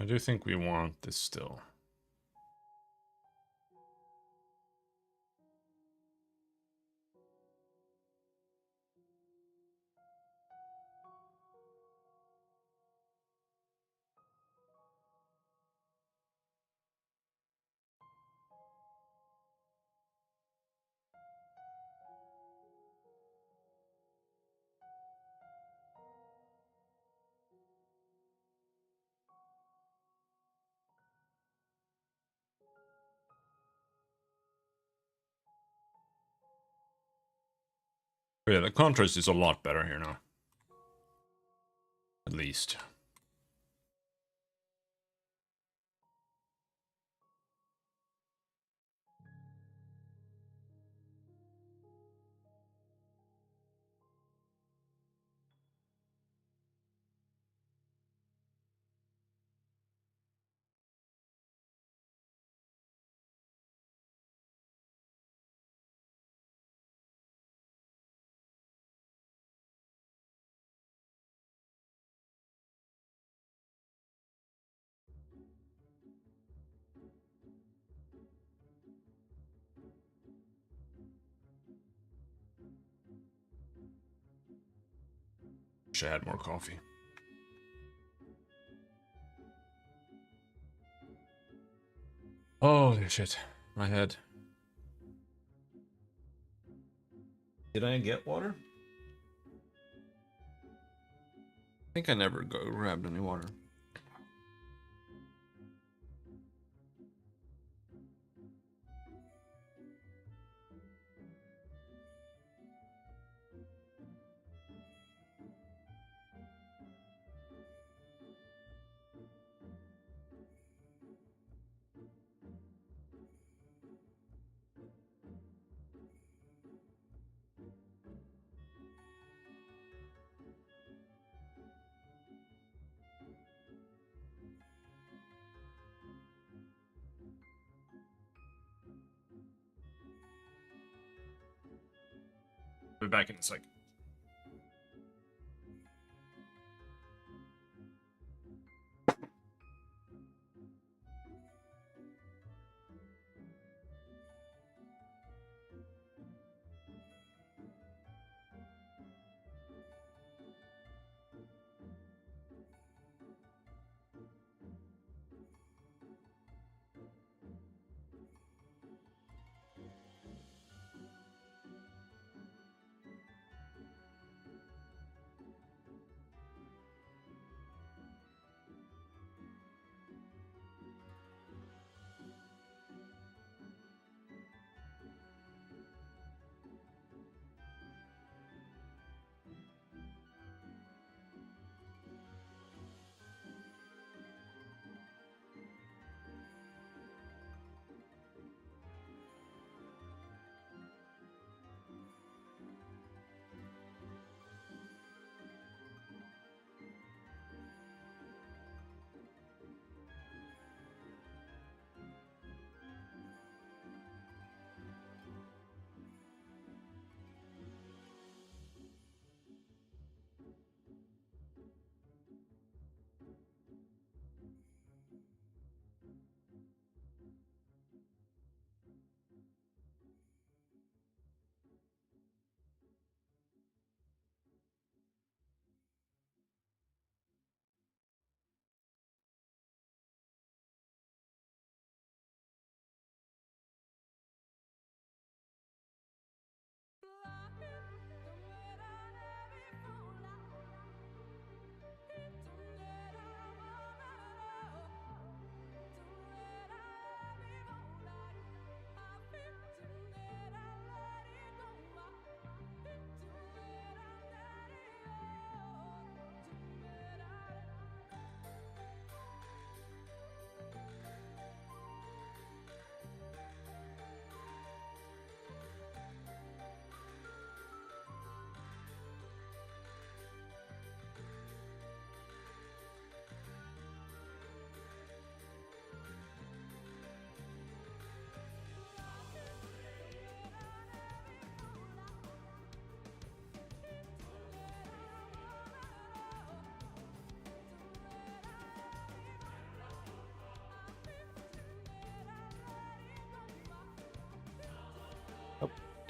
I do think we want this still. Yeah, the contrast is a lot better here now. At least. Wish I had more coffee. Holy shit. My head. Did I get water? I think I never grabbed any water. Be back in a second.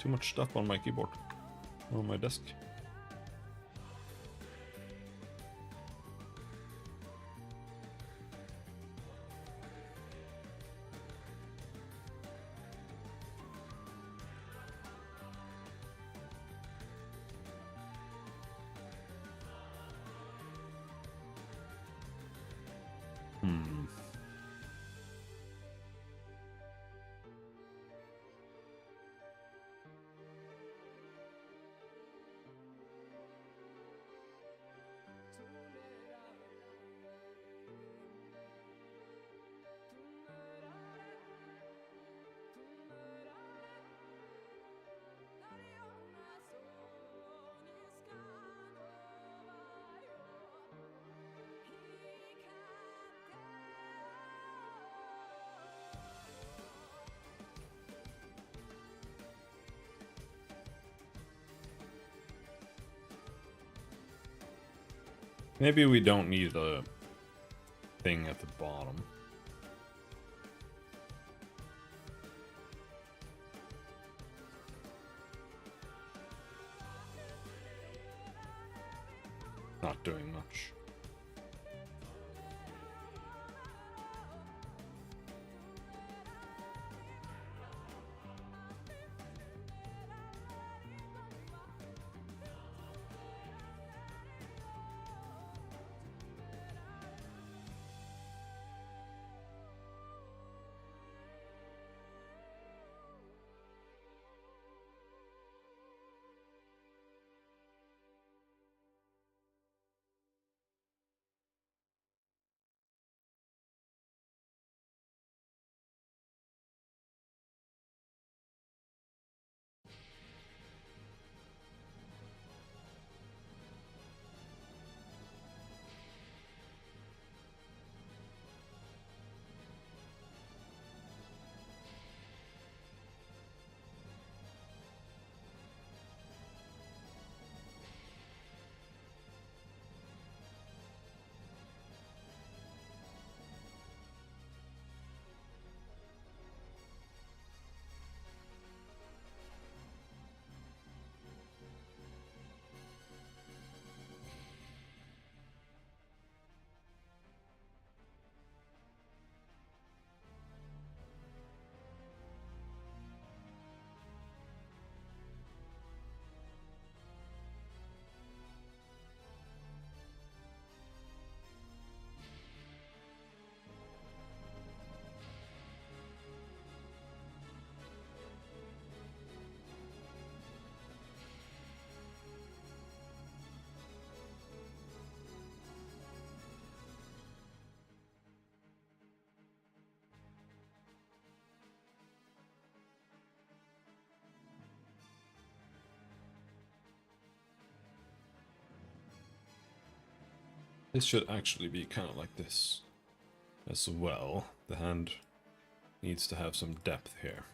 Too much stuff on my keyboard. On my desk. Maybe we don't need a thing at the bottom. Not doing much. This should actually be kind of like this as well. The hand needs to have some depth here.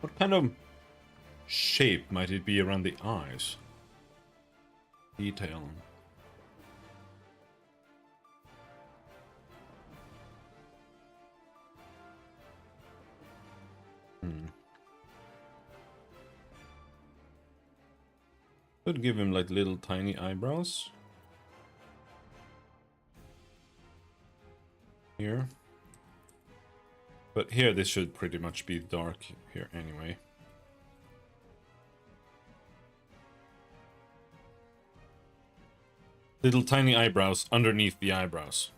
What kind of shape might it be around the eyes? Detail. Could give him like little tiny eyebrows. Here. But here this should pretty much be dark here anyway. Little tiny eyebrows underneath the eyebrows.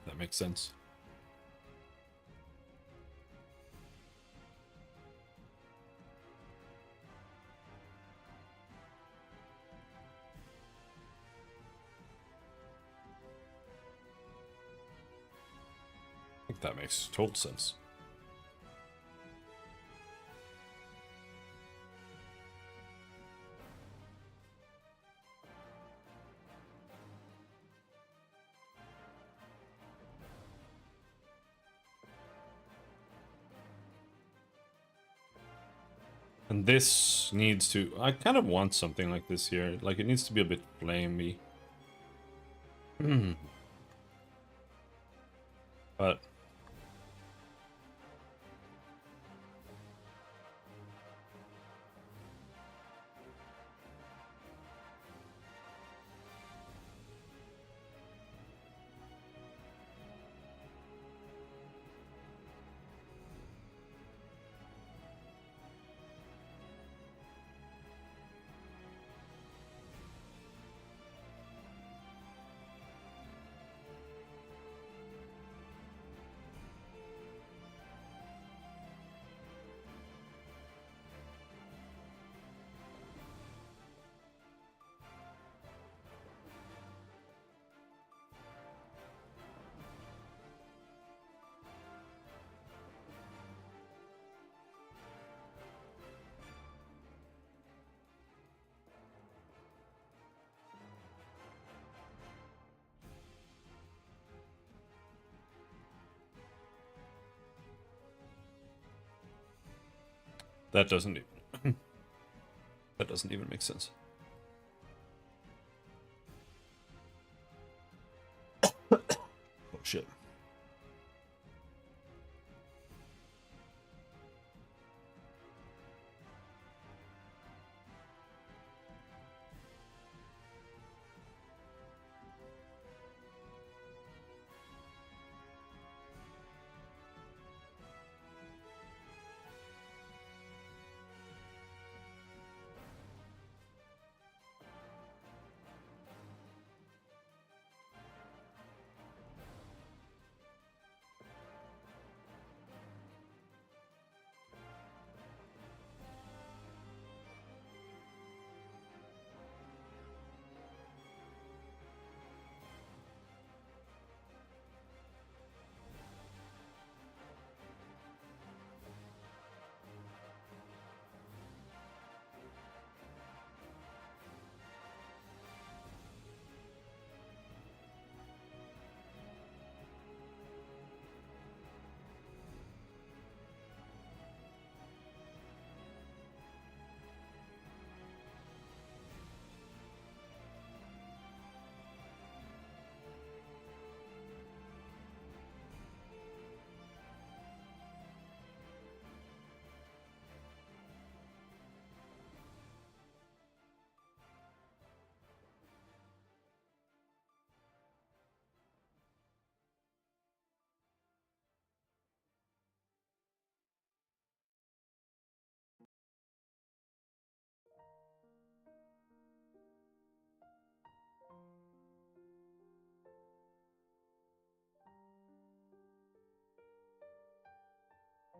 That makes sense. I think that makes total sense. And this needs to... I kind of want something like this here. Like, it needs to be a bit flamey. But... that doesn't even... that doesn't even make sense. Oh, shit.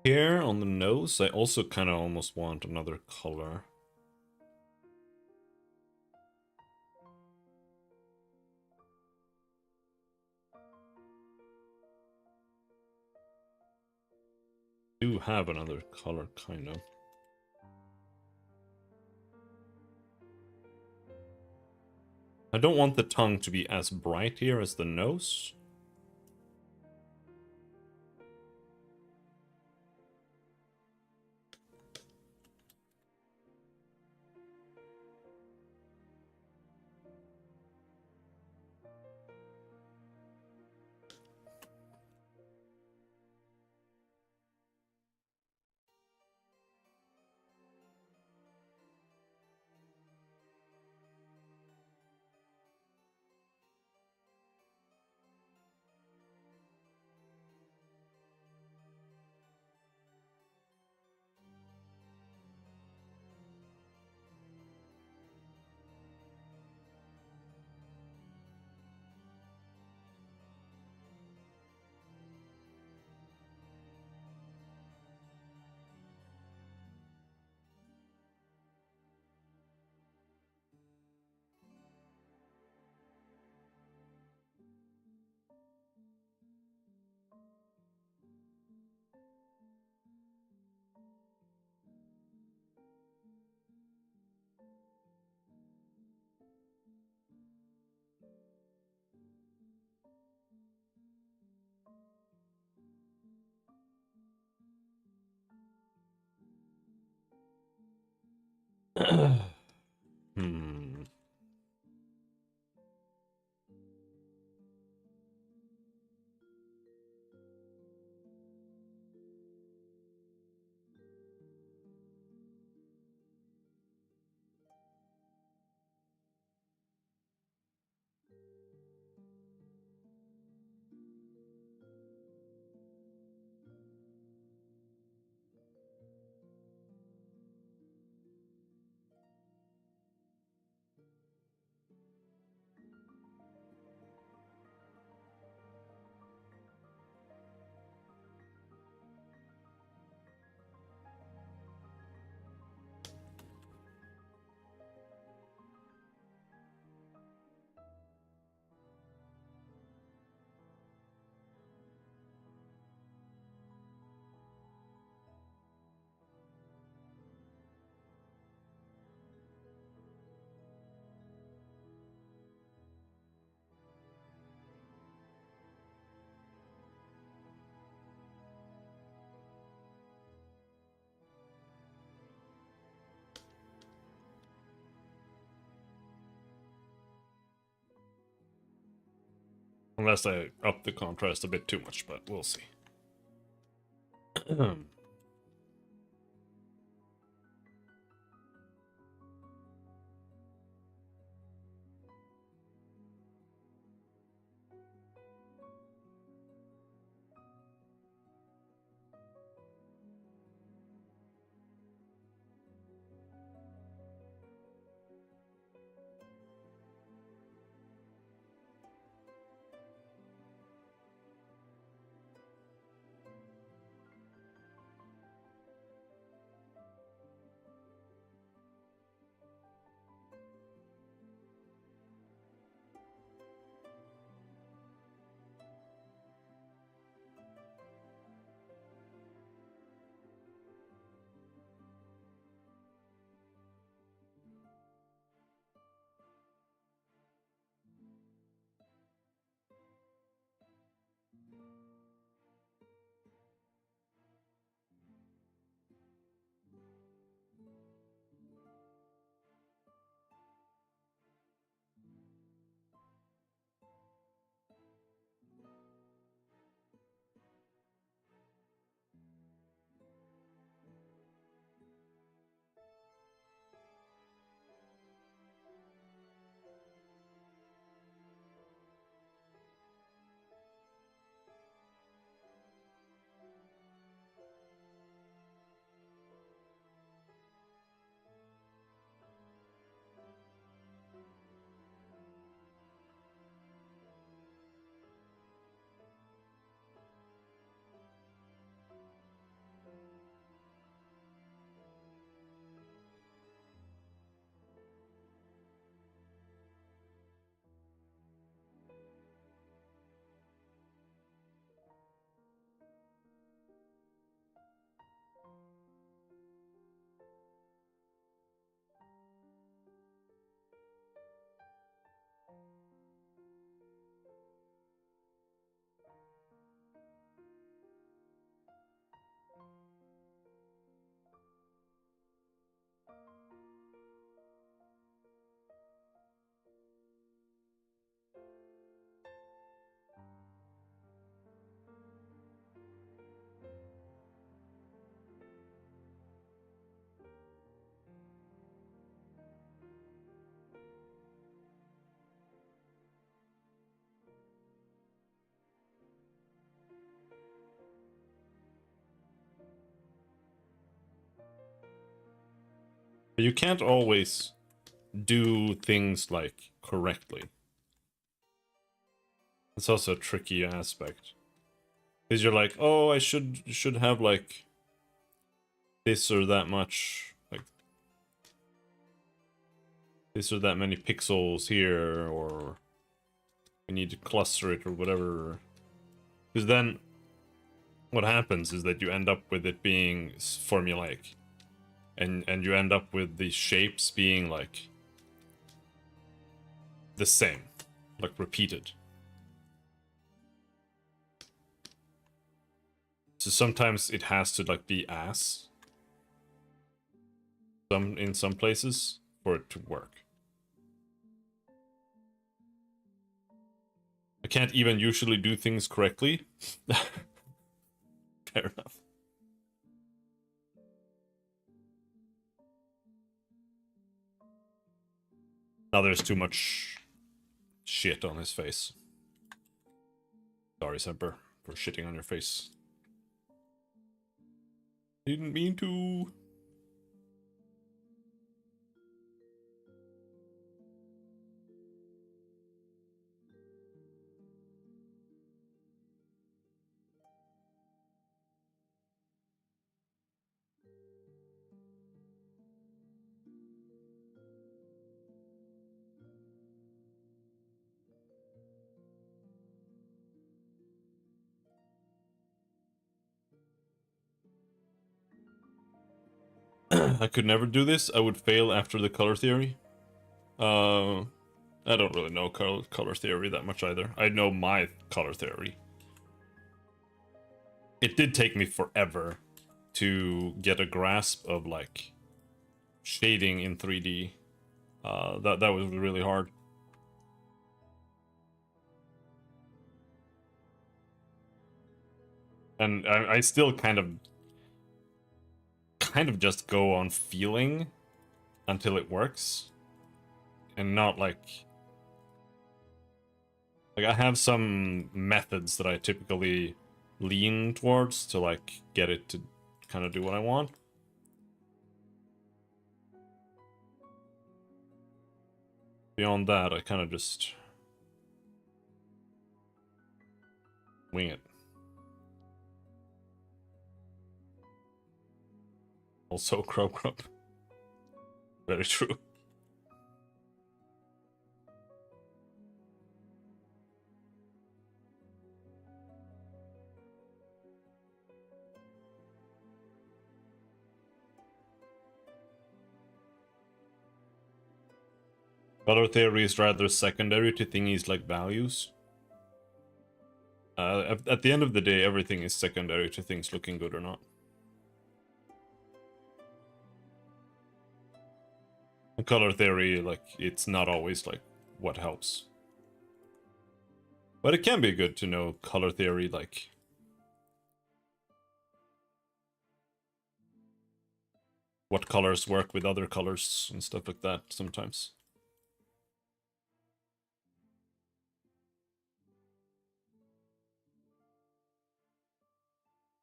Here on the nose, I also kind of almost want another color. Do have another color, kind of. I don't want the tongue to be as bright here as the nose. Hmm. Unless I up the contrast a bit too much, but we'll see. You can't always do things like correctly. It's also a tricky aspect. Because you're like, oh, I should have like this or that much, like this or that many pixels here, or we need to cluster it or whatever. Because then what happens is that you end up with it being formulaic. And you end up with the shapes being like the same, like repeated. So sometimes it has to like be ass. in some places for it to work. I can't even usually do things correctly. Fair enough. Now there's too much shit on his face. Sorry, Semper, for shitting on your face. Didn't mean to. I could never do this. I would fail after the color theory. I don't really know color theory that much either. I know my color theory. It did take me forever to get a grasp of like shading in 3D. That was really hard. And I still kind of just go on feeling until it works. And not like I have some methods that I typically lean towards to like get it to kind of do what I want. Beyond that, I kind of just wing it. Also, Crow. Very true. Color theory is rather secondary to thingies like values. At the end of the day, everything is secondary to things looking good or not. And color theory, like, it's not always, like, what helps. But it can be good to know color theory, like... what colors work with other colors and stuff like that sometimes.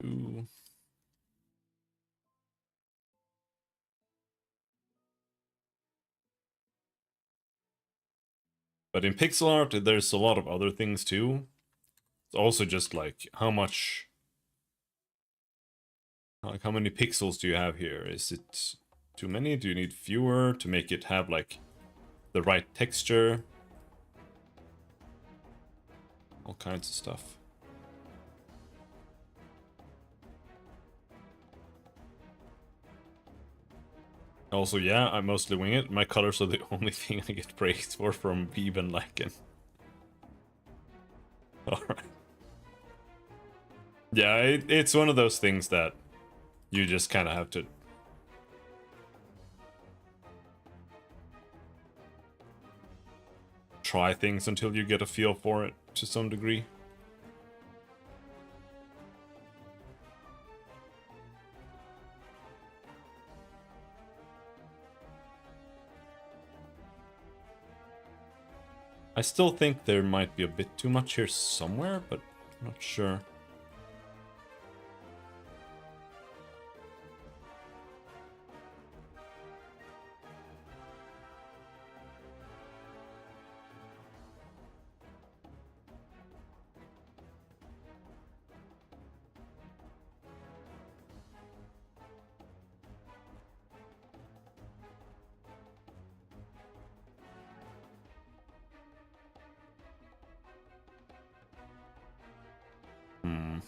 Ooh. But in pixel art, there's a lot of other things too. It's also just like how much, like how many pixels do you have here? Is it too many? Do you need fewer to make it have like the right texture? All kinds of stuff. Also, yeah, I mostly wing it. My colors are the only thing I get praised for from Beeb and Lycan. Alright. Yeah, it's one of those things that you just kind of have to try things until you get a feel for it to some degree. I still think there might be a bit too much here somewhere, but I'm not sure. Hmm.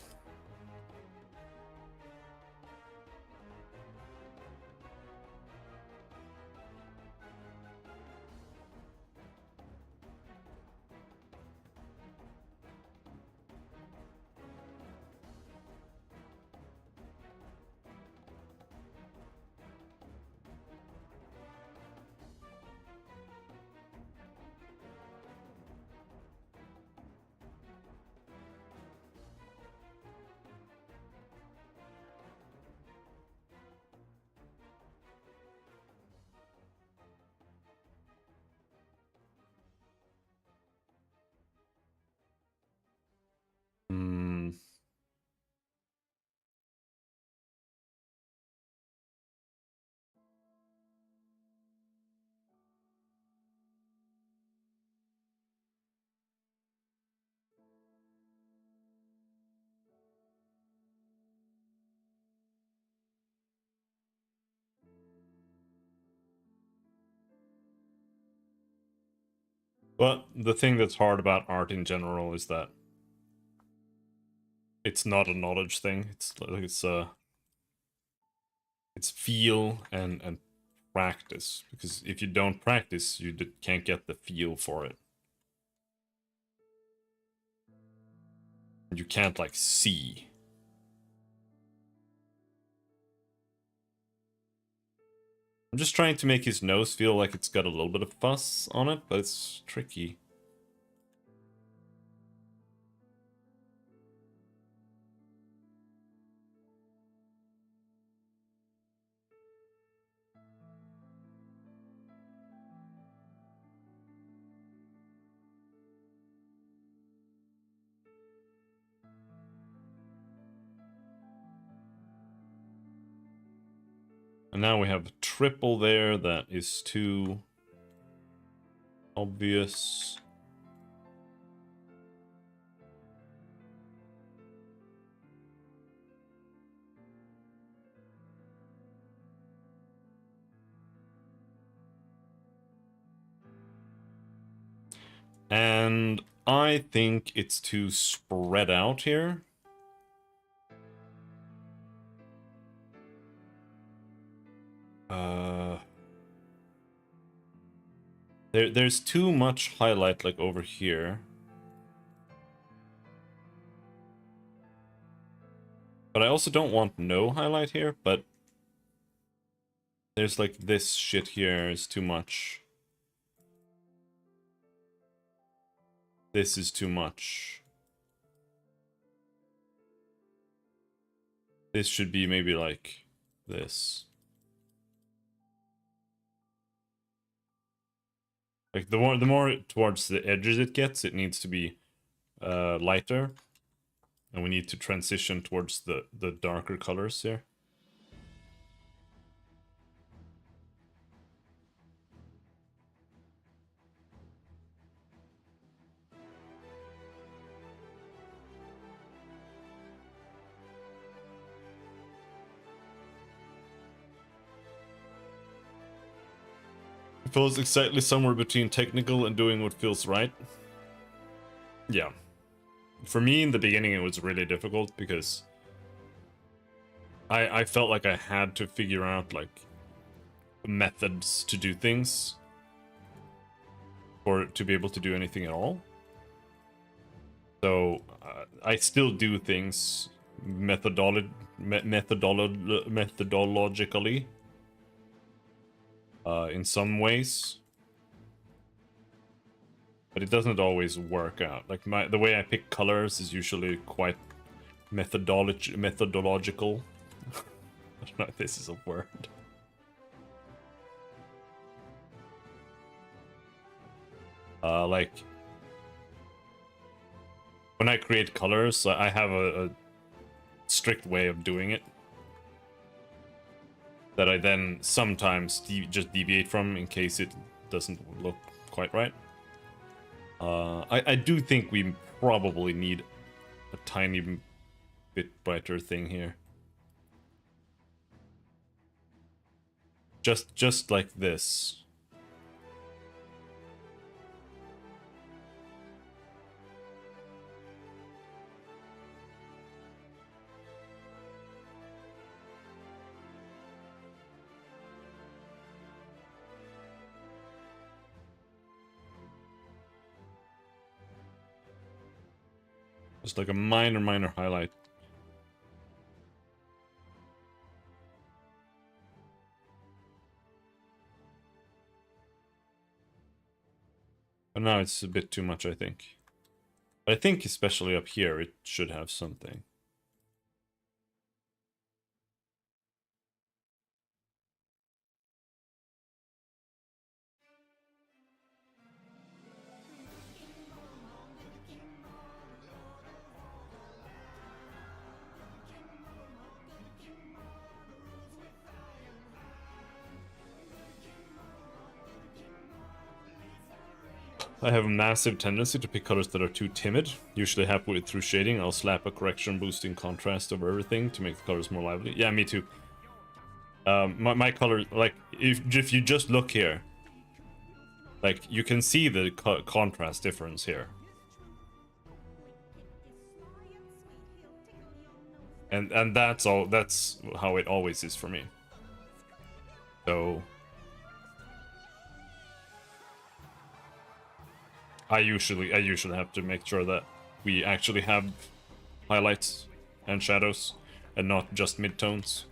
But the thing that's hard about art in general is that it's not a knowledge thing. It's feel and practice. Because if you don't practice, you can't get the feel for it. You can't like see. I'm just trying to make his nose feel like it's got a little bit of fuzz on it, but it's tricky. And now we have a triple there that is too obvious. And I think it's too spread out here. There's too much highlight like over here. But I also don't want no highlight here, but there's like this shit here is too much. This is too much. This should be maybe like this. Like the more towards the edges it gets, it needs to be lighter. And we need to transition towards the darker colors here. It feels exactly somewhere between technical and doing what feels right. Yeah. For me, in the beginning, it was really difficult because I felt like I had to figure out, like, methods to do things for to be able to do anything at all. So, I still do things methodologically. In some ways. But it doesn't always work out. Like the way I pick colors is usually quite methodological. I don't know if this is a word. Like when I create colors, I have a strict way of doing it that I then sometimes just deviate from in case it doesn't look quite right. I do think we probably need a tiny bit brighter thing here. Just like this. Just like a minor highlight. But now it's a bit too much, I think. I think especially up here, it should have something. I have a massive tendency to pick colors that are too timid. Usually happy with through shading. I'll slap a correction boosting contrast over everything to make the colors more lively. Yeah, me too. My color, like if you just look here, Like, you can see the contrast difference here. And that's all, that's how it always is for me. So I usually have to make sure that we actually have highlights and shadows and not just midtones.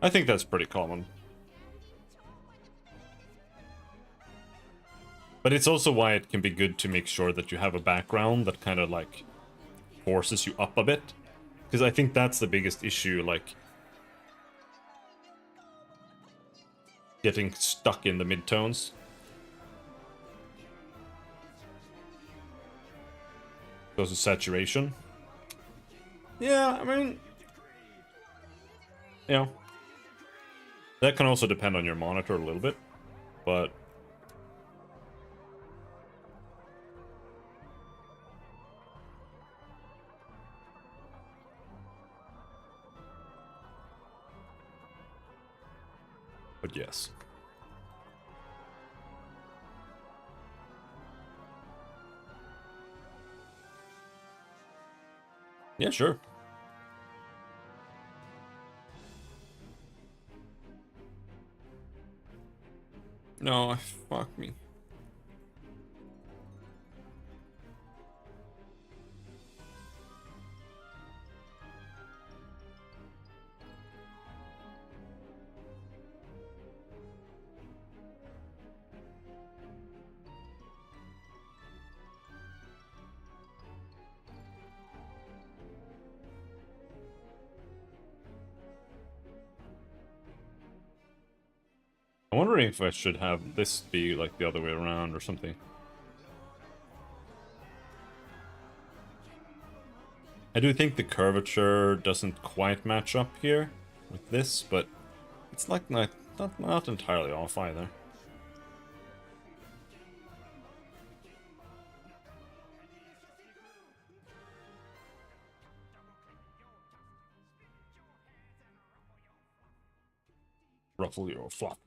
I think that's pretty common. But it's also why it can be good to make sure that you have a background that kind of like forces you up a bit. Because I think that's the biggest issue, like getting stuck in the midtones. Goes to saturation. Yeah, I mean, you know, that can also depend on your monitor a little bit, but yes. Yeah, sure. No, fuck me. I'm wondering if I should have this be like the other way around or something. I do think the curvature doesn't quite match up here with this, but it's like not entirely off either. Ruffle your flop.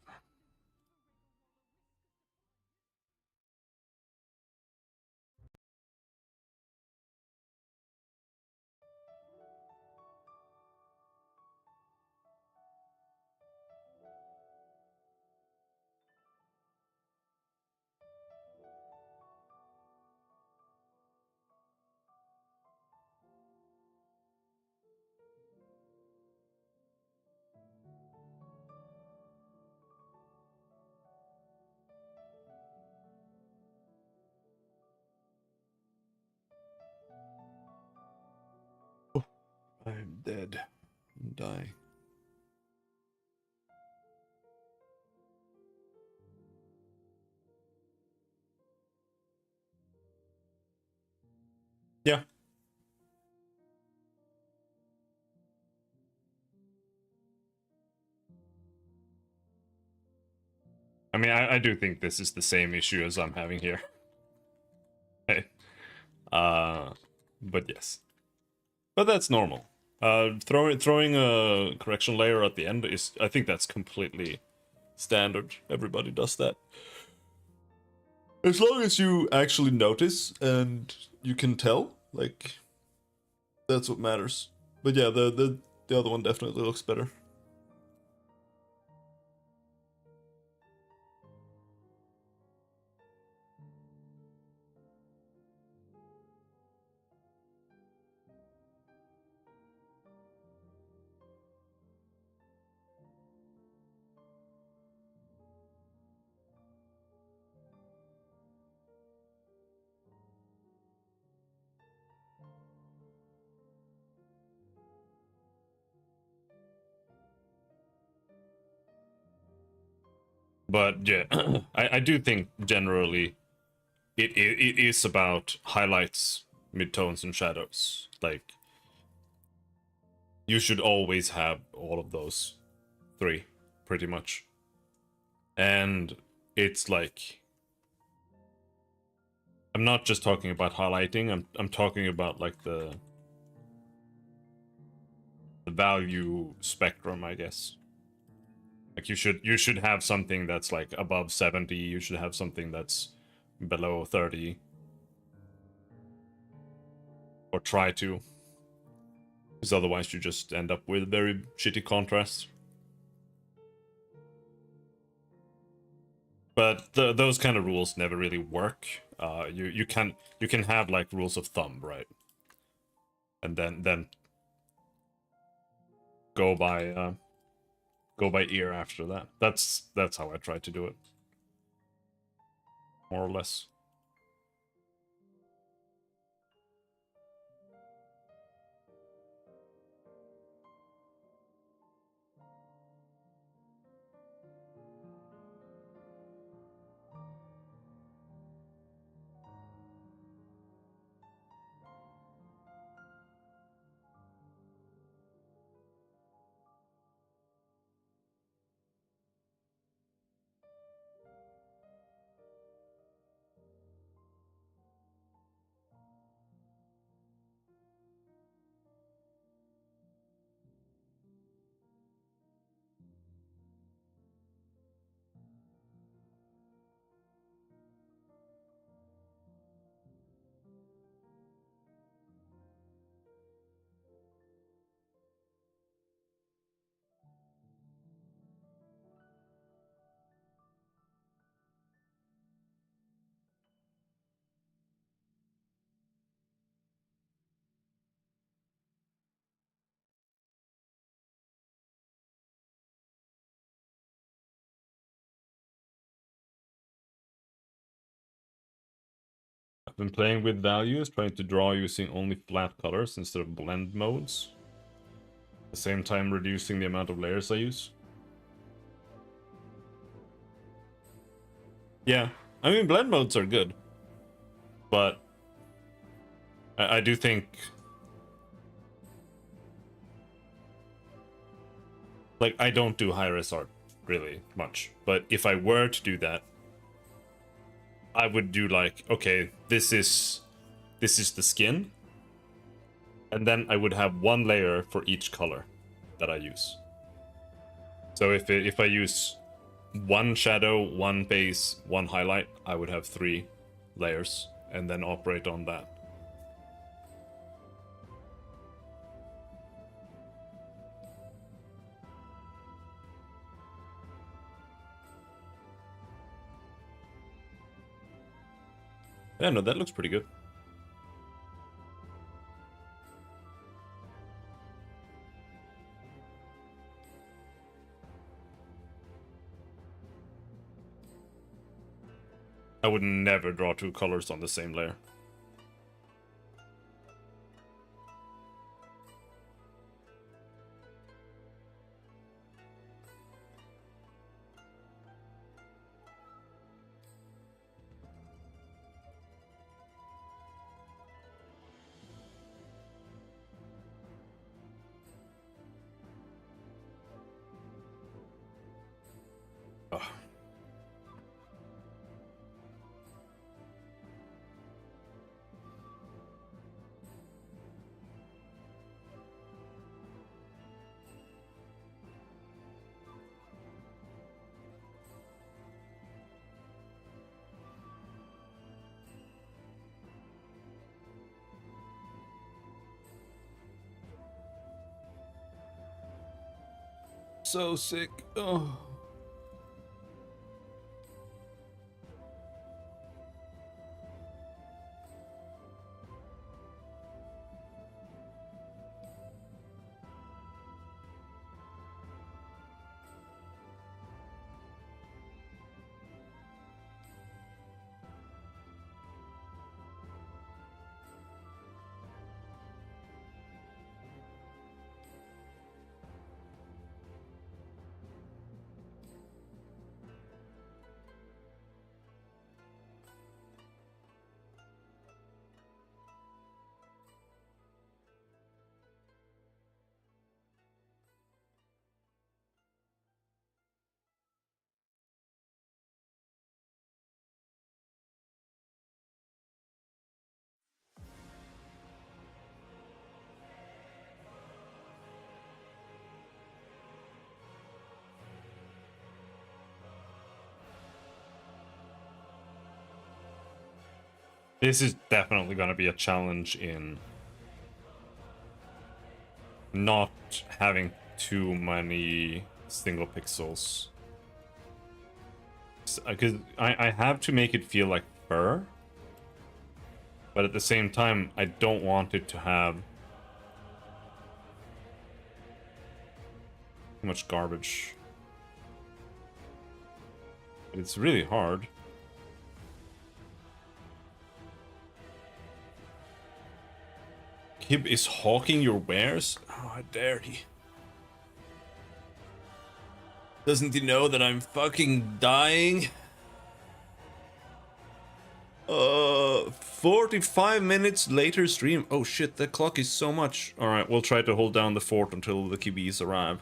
I'm dead. Die. Yeah. I mean, I do think this is the same issue as I'm having here. Hey. But yes. But that's normal. Throwing a correction layer at the end is, I think that's completely standard. Everybody does that. As long as you actually notice and you can tell, like, that's what matters. But yeah, the other one definitely looks better. But yeah, I do think generally it is about highlights, midtones, and shadows. Like, you should always have all of those three, pretty much. And it's like, I'm not just talking about highlighting. I'm talking about like the value spectrum, I guess. Like you should have something that's like above 70. You should have something that's below 30. Or try to. Because otherwise you just end up with very shitty contrast. But those kind of rules never really work. You can have like rules of thumb, right? And then go by ear after that. That's how I try to do it, more or less. I've been playing with values, trying to draw using only flat colors instead of blend modes. At the same time reducing the amount of layers I use. Yeah, I mean blend modes are good. But I do think like I don't do high-res art really much. But if I were to do that, I would do like, okay, this is the skin, and then I would have one layer for each color that I use. So if I use one shadow, one base, one highlight, I would have 3 layers and then operate on that. Yeah, no, that looks pretty good. I would never draw 2 colors on the same layer. Ugh. So sick. Oh. This is definitely going to be a challenge in not having too many single pixels. Because I have to make it feel like fur, but at the same time, I don't want it to have too much garbage. But it's really hard. Kib is hawking your wares? Oh, how dare he. Doesn't he know that I'm fucking dying? 45 minutes later stream. Oh shit, that clock is so much. Alright, we'll try to hold down the fort until the Kibis arrive.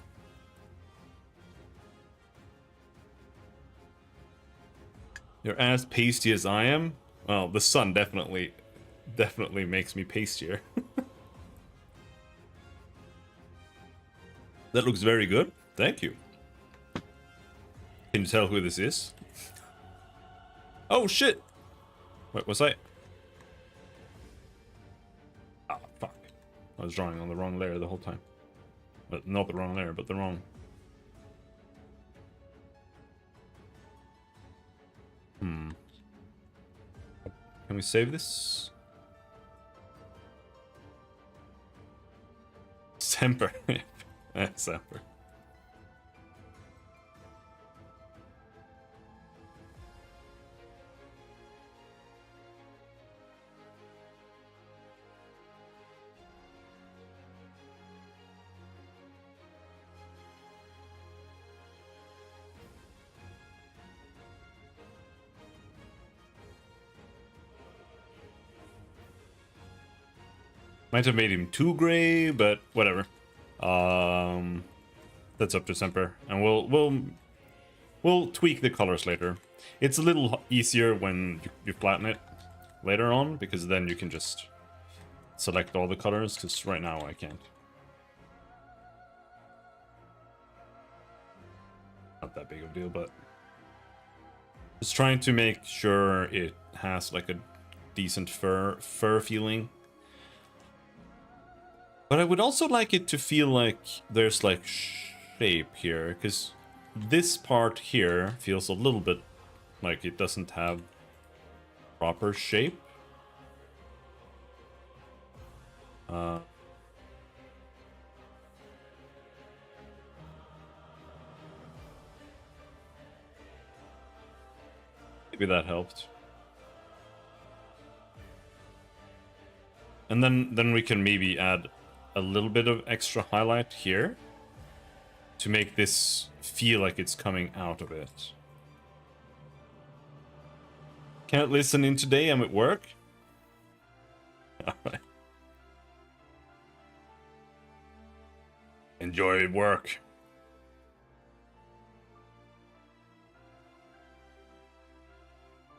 You're as pasty as I am? Well, the sun definitely makes me pastier. That looks very good. Thank you. Can you tell who this is? Oh shit! Wait, was I? Ah, fuck. I was drawing on the wrong layer the whole time. But not the wrong layer, but the wrong... Can we save this? Semper. Semper. Might have made him too gray, but whatever. That's up to Semper, and we'll tweak the colors later. It's a little easier when you flatten it later on, because then you can just select all the colors, because right now I can't. Not that big of a deal, but just trying to make sure it has like a decent fur feeling. But I would also like it to feel like there's like shape here, because this part here feels a little bit like it doesn't have proper shape. Maybe that helped. And then we can maybe add a little bit of extra highlight here to make this feel like it's coming out of it. Can't listen in today, I'm at work. Alright. Enjoy work.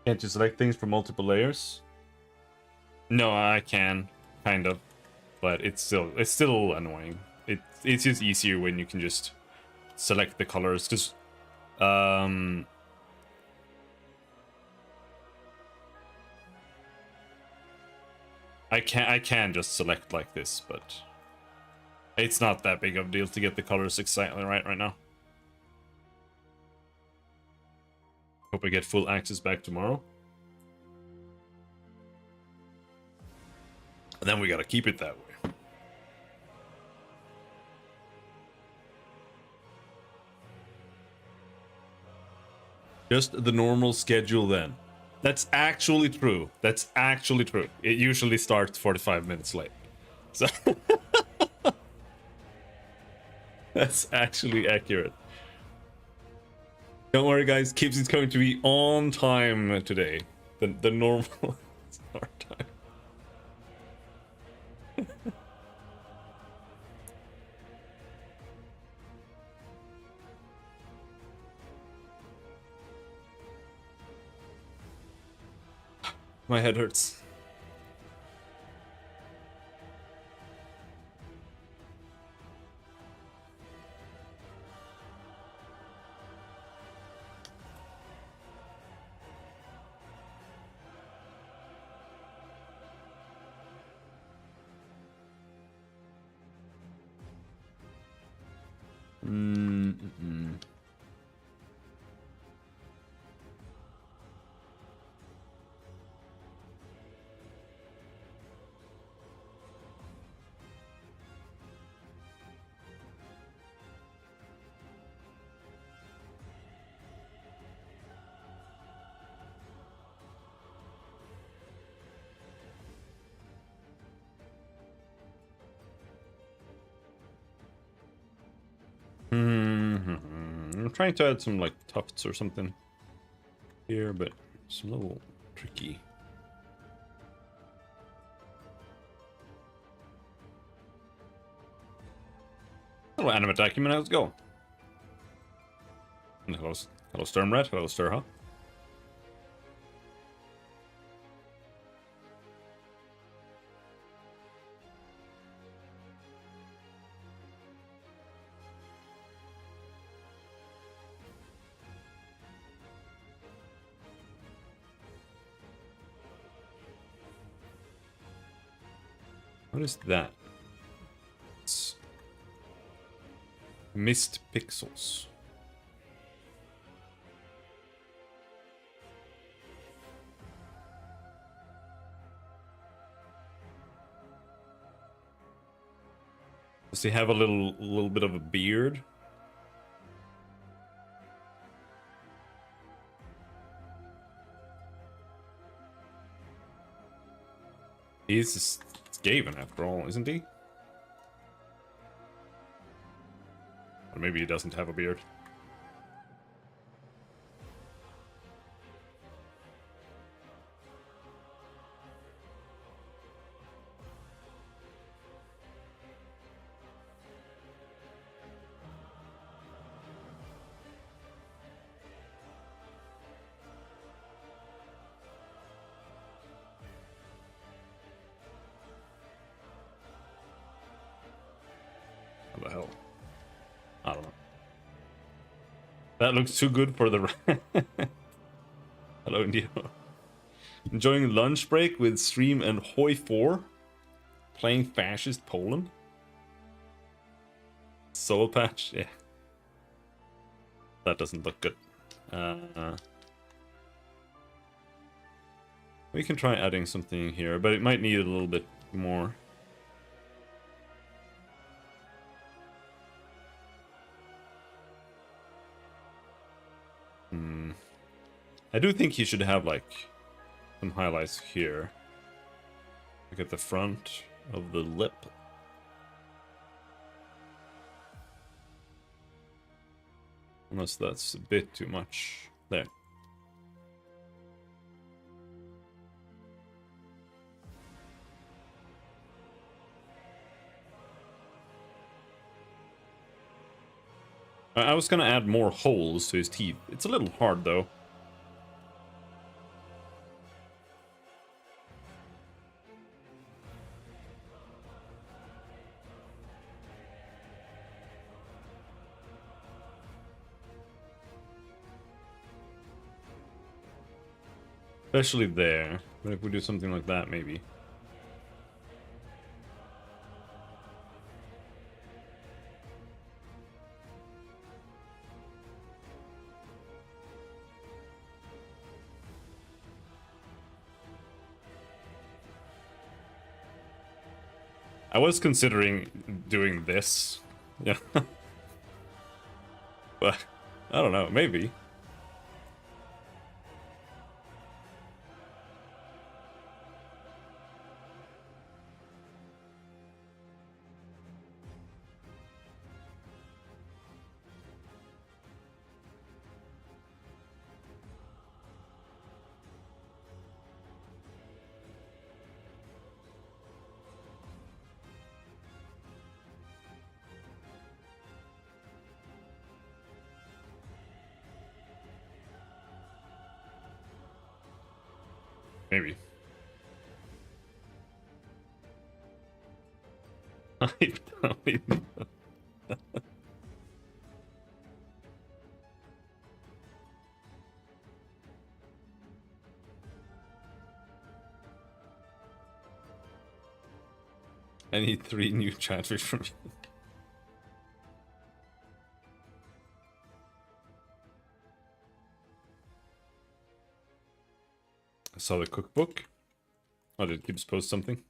Can't you select things from multiple layers? No, I can, kind of. But it's still annoying. It's just easier when you can just select the colors, because I can just select like this, but it's not that big of a deal to get the colors exactly right now. Hope I get full access back tomorrow. And then we gotta keep it that way. Just the normal schedule then. That's actually true. That's actually true. It usually starts 45 minutes late. So that's actually accurate. Don't worry guys, Kibbs is going to be on time today. The normal start time. My head hurts. Mm-mm. I'm trying to add some like tufts or something here, but it's a little tricky. Hello, animate document. How's it going? And hello, hello, Sturmrat. Hello, Sturha. What is that? It's missed pixels. Does he have a little bit of a beard? He's Skaven after all, isn't he? Or maybe he doesn't have a beard. How the hell? I don't know. That looks too good for the... Hello, Indio. Enjoying lunch break with Stream and Hoi4. Playing Fascist Poland. Soul Patch, yeah. That doesn't look good. We can try adding something here, but it might need a little bit more. I do think he should have like some highlights here. Look at the front of the lip. Unless that's a bit too much. There. I was gonna add more holes to his teeth. It's a little hard though. Especially there. But if we do something like that, maybe. I was considering doing this. Yeah. But, I don't know, maybe. Maybe. I don't even know. I need 3 new chatfish from you. I saw the cookbook. Oh, did Gibbs post something?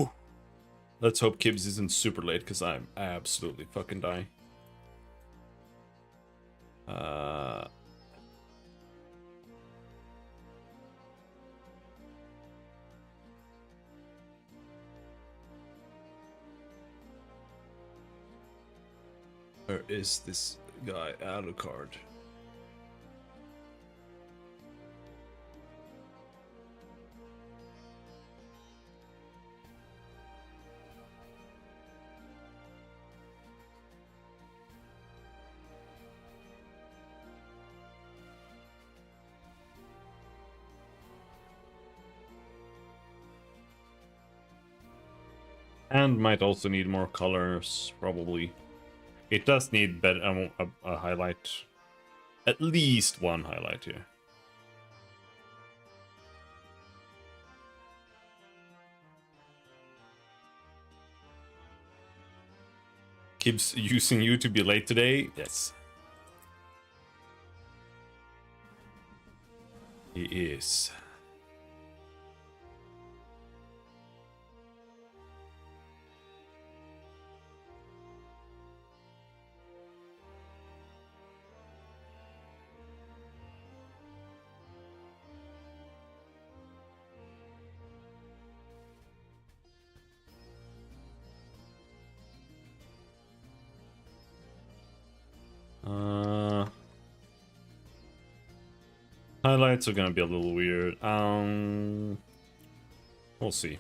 Ooh. Let's hope Gibbs isn't super late, because I'm absolutely fucking dying. Where is this guy? Alucard. And might also need more colors, probably. It does need better a highlight. At least one highlight here. Keeps using you to be late today? Yes. He is. Highlights are gonna be a little weird. We'll see.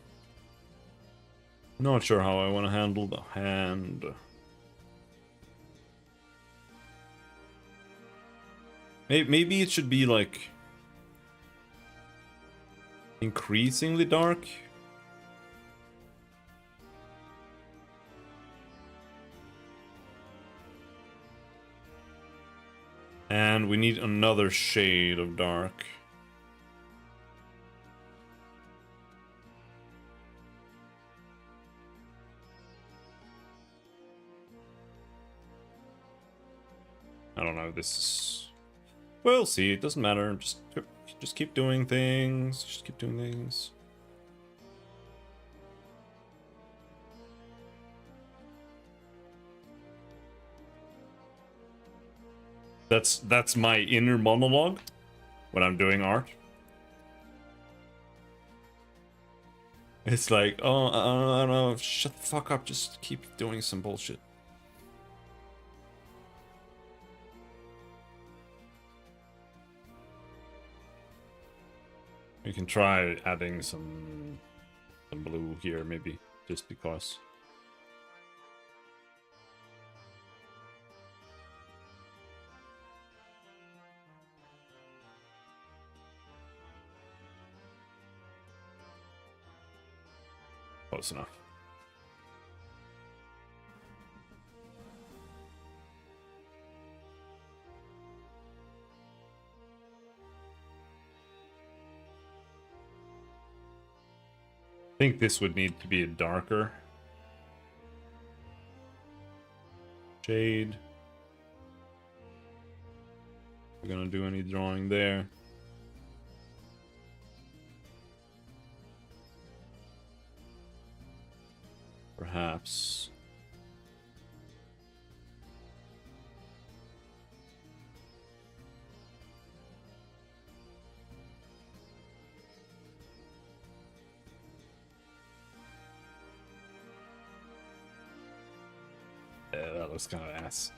Not sure how I want to handle the hand. Maybe it should be like increasingly dark. And we need another shade of dark. I don't know, this is... We'll see, it doesn't matter. Just keep doing things. Just keep doing things. That's my inner monologue when I'm doing art. It's like, oh, I don't know, shut the fuck up, just keep doing some bullshit. We can try adding some blue here, maybe, just because. Close enough. I think this would need to be a darker shade. We're gonna do any drawing there. Perhaps. Yeah, that looks kind of ass.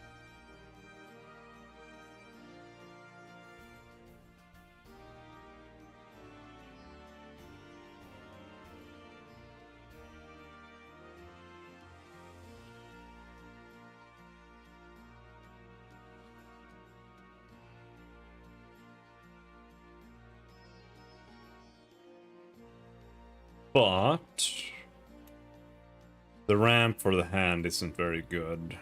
But the ramp for the hand isn't very good.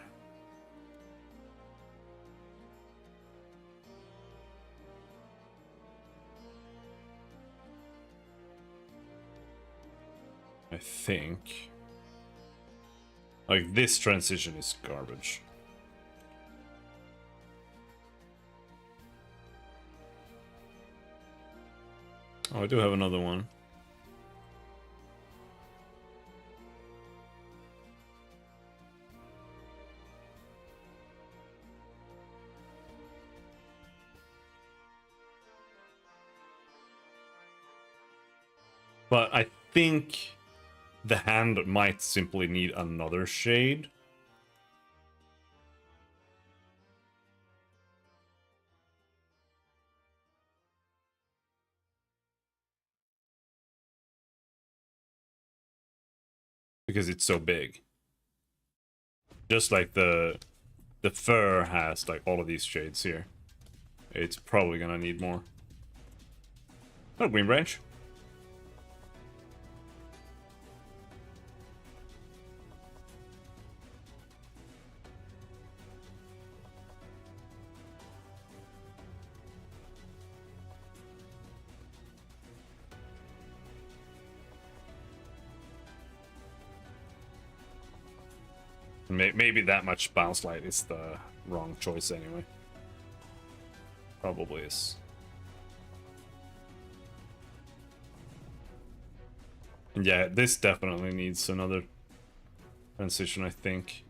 I think. Like, this transition is garbage. Oh, I do have another one. But I think the hand might simply need another shade. Because it's so big. Just like the fur has like all of these shades here. It's probably gonna need more. Oh, green branch. Maybe that much bounce light is the wrong choice anyway. Probably is. And yeah, this definitely needs another transition, I think.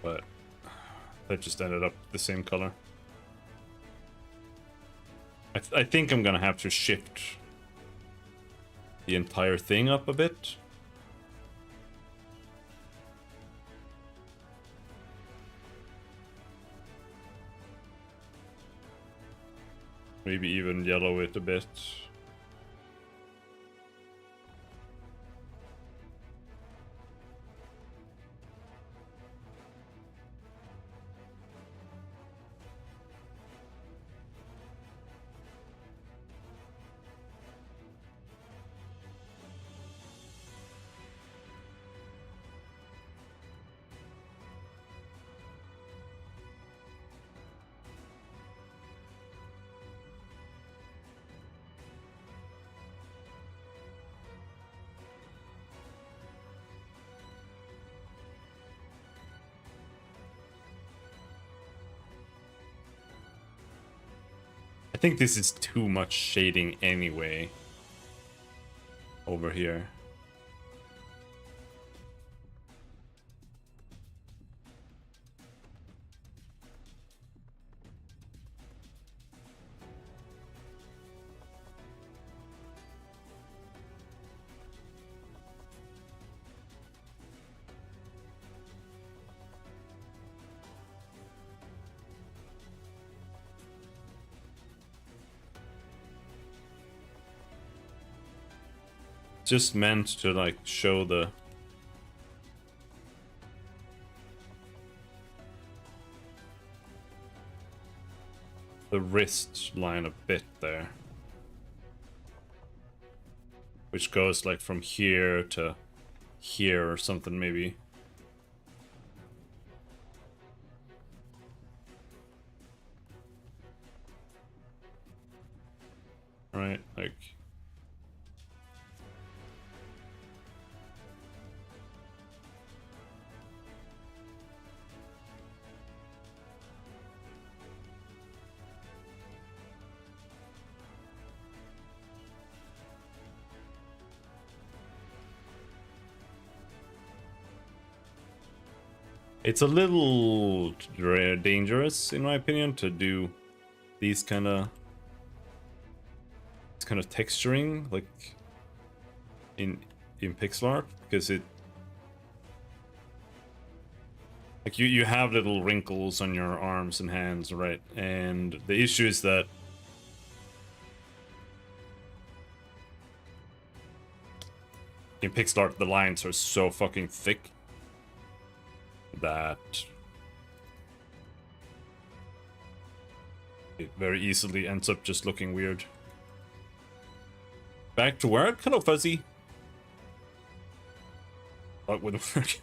But that just ended up the same color. I think I'm gonna have to shift the entire thing up a bit. Maybe even yellow it a bit. I think this is too much shading anyway. Over here. Just meant to like show the wrist line a bit there, which goes like from here to here or something maybe. Right, like it's a little dangerous, in my opinion, to do these kind of texturing like in pixel art, because it like you have little wrinkles on your arms and hands, right? And the issue is that in pixel art the lines are so fucking thick that it very easily ends up just looking weird. Back to work? Hello, Fuzzy. What would work?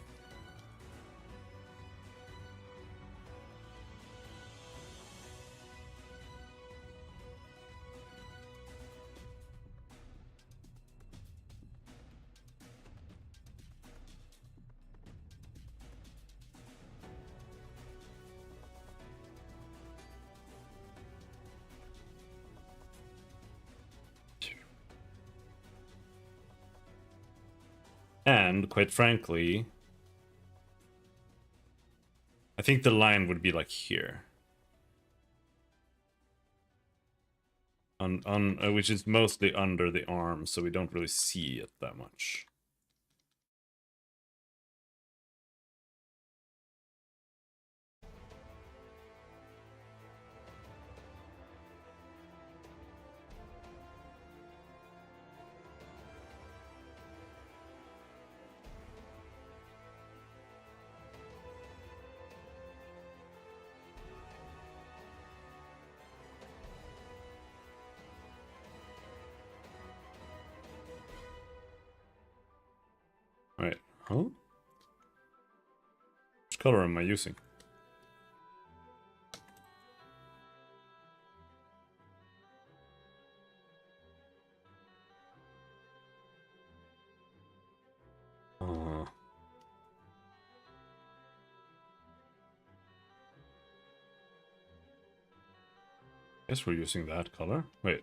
And, quite frankly, I think the line would be like here. Which is mostly under the arm, so we don't really see it that much. Alright, huh? Which color am I using? Guess we're using that color. Wait.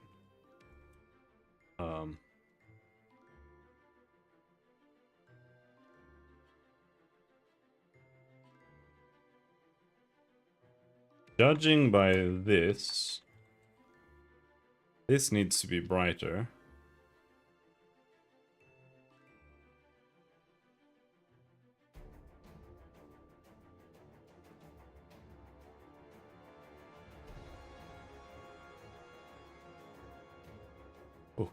Judging by this needs to be brighter. Oh.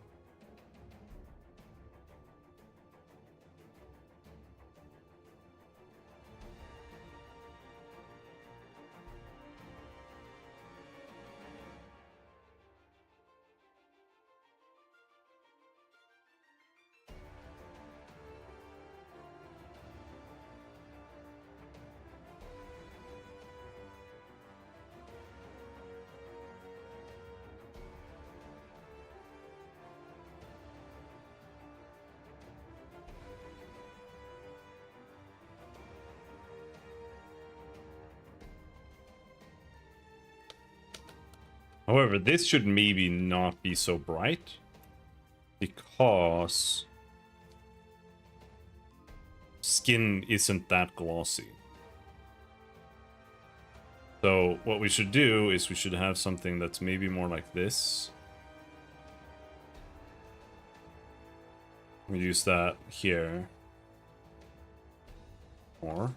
However, this should maybe not be so bright, because skin isn't that glossy. So what we should do is we should have something that's maybe more like this. We use that here. Or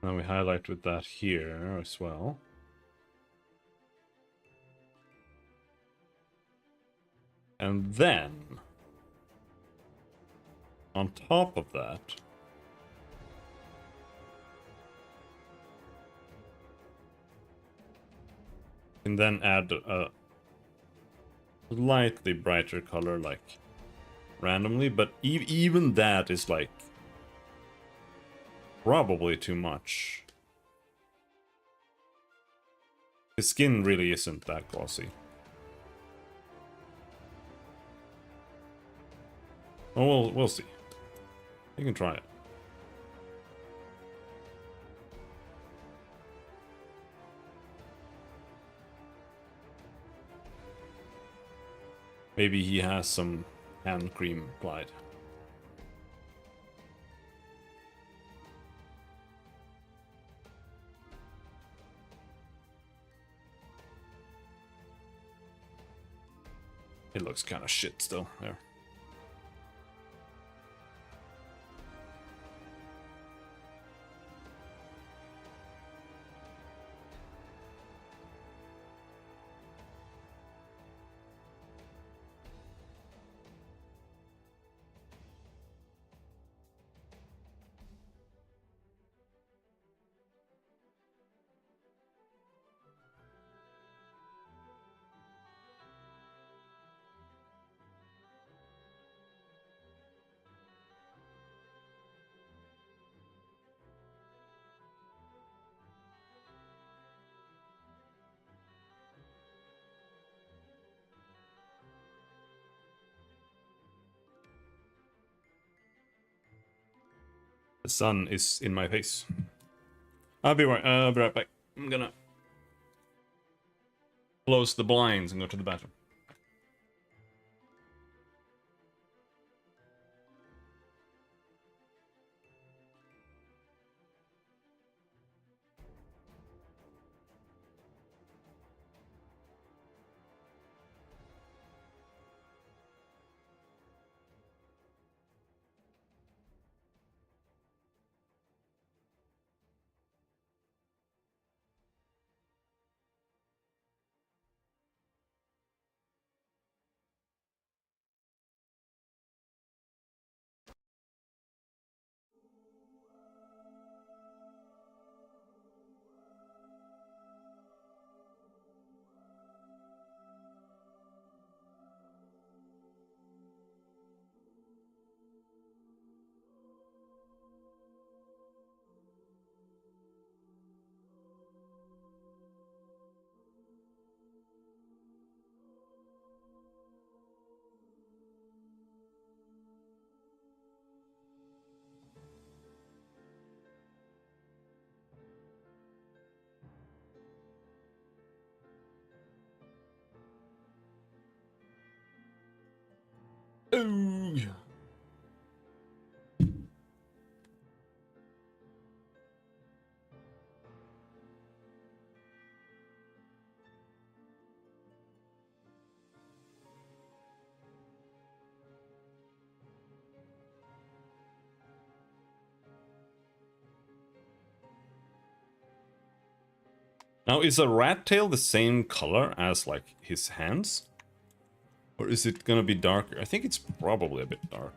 now we highlight with that here as well. And then, on top of that, and then add a slightly brighter color, like randomly, but even that is like probably too much. The skin really isn't that glossy. Oh, we'll see. You can try it. Maybe he has some hand cream applied. It looks kind of shit still there. The sun is in my face. I'll be right back. I'm gonna close the blinds and go to the bathroom. Oh. Now, is a rat tail the same color as, like, his hands? Or is it gonna be darker? I think it's probably a bit dark.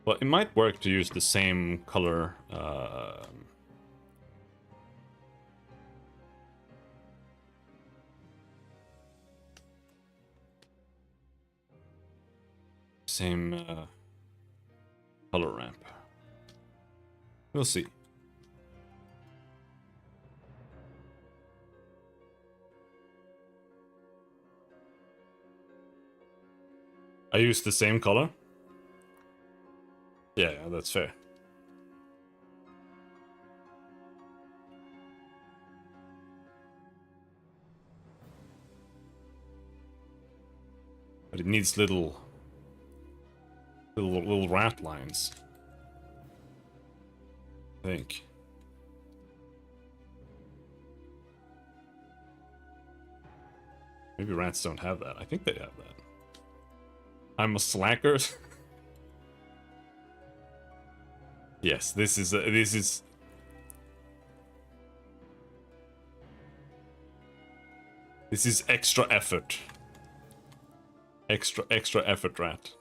But it might work to use the same color, same, color ramp. We'll see. I used the same color? Yeah, that's fair. But it needs little rat lines. I think. Maybe rats don't have that. I think they have that. I'm a slacker. Yes, this is extra effort. Extra effort, rat.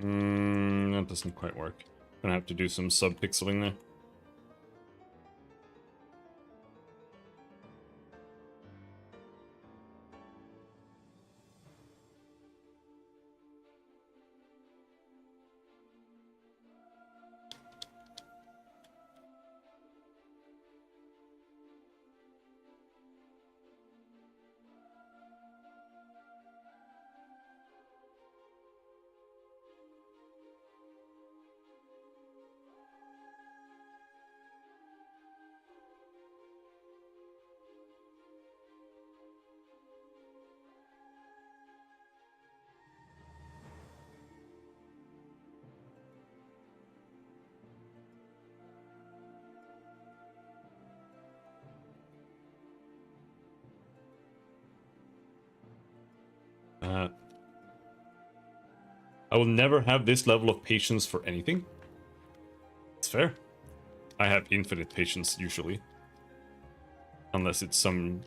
That doesn't quite work. Gonna have to do some sub-pixeling there. I will never have this level of patience for anything. It's fair. I have infinite patience usually. Unless it's some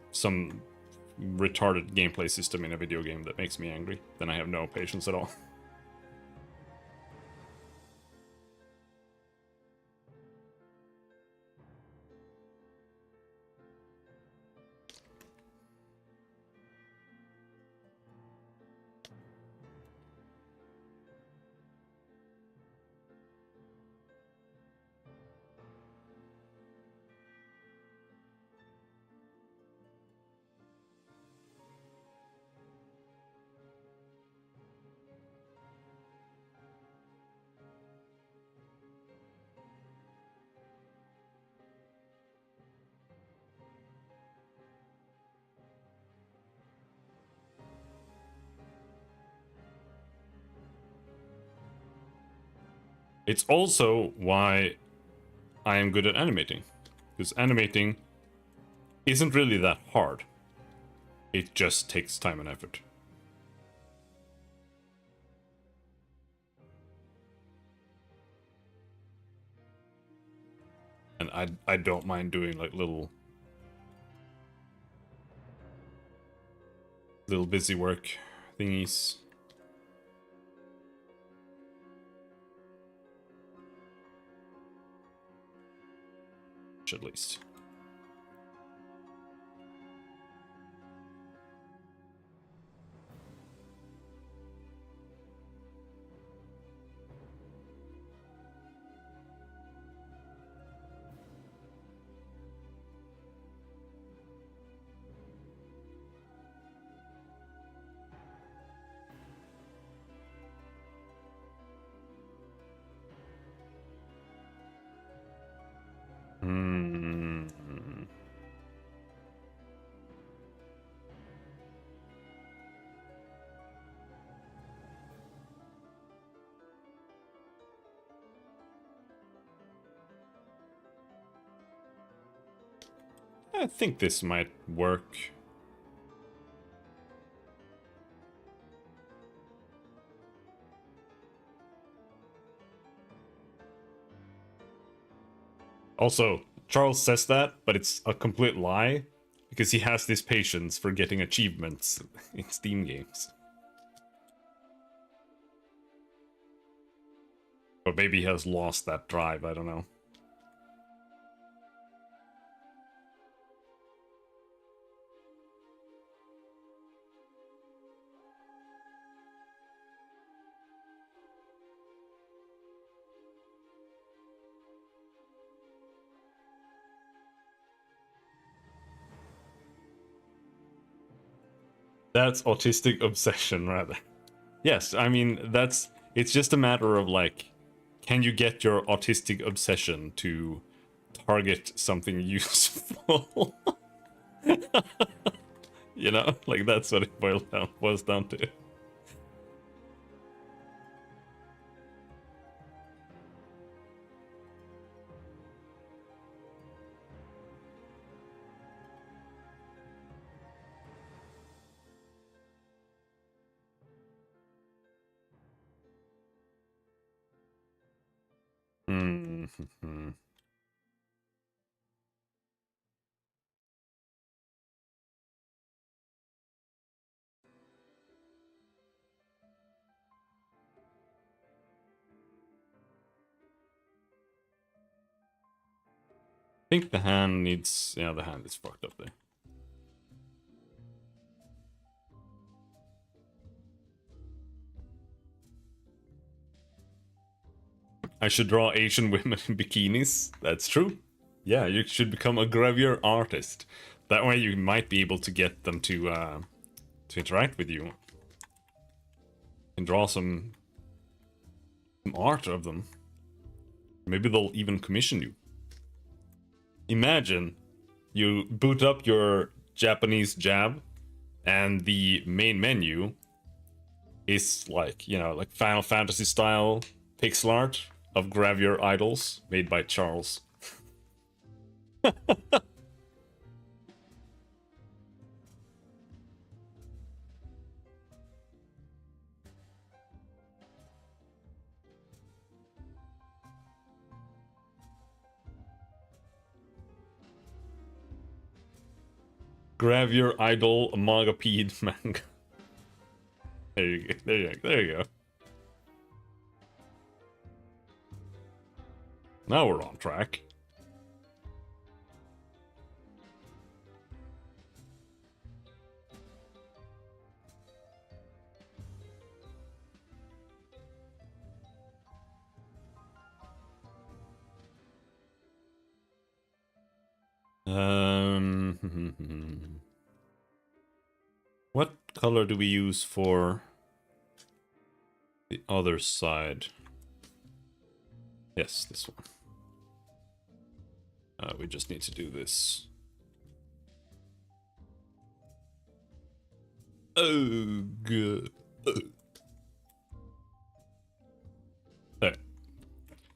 retarded gameplay system in a video game that makes me angry. Then I have no patience at all. It's also why I am good at animating. Because animating isn't really that hard. It just takes time and effort. And I don't mind doing like little busy work thingies. At least. Hmm. I think this might work. Also, Charles says that, but it's a complete lie, because he has this patience for getting achievements in Steam games. Or maybe he has lost that drive, I don't know. That's autistic obsession, rather. Yes, I mean, it's just a matter of like, can you get your autistic obsession to target something useful? You know, like that's what it boils down to. Mm-hmm. I think the hand needs, yeah, the hand is fucked up there. I should draw Asian women in bikinis. That's true. Yeah, you should become a gravure artist. That way you might be able to get them to interact with you and draw some art of them. Maybe they'll even commission you. Imagine you boot up your Japanese jab and the main menu is like, you know, like Final Fantasy style pixel art of gravure idols made by Charles. Gravure idol magapede manga. There you go. There you go. Now we're on track. What color do we use for the other side? Yes, this one. We just need to do this. Oh, good. There.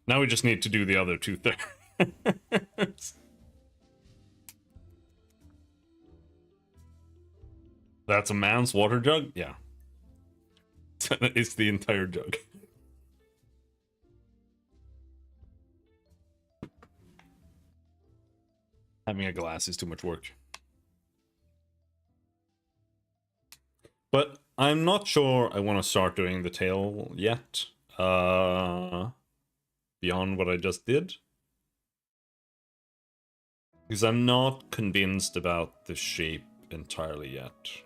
Now we just need to do the other 2/3. That's a man's water jug? Yeah. It's the entire jug. Having a glass is too much work. But I'm not sure I want to start doing the tail yet. Beyond what I just did. Because I'm not convinced about the shape entirely yet.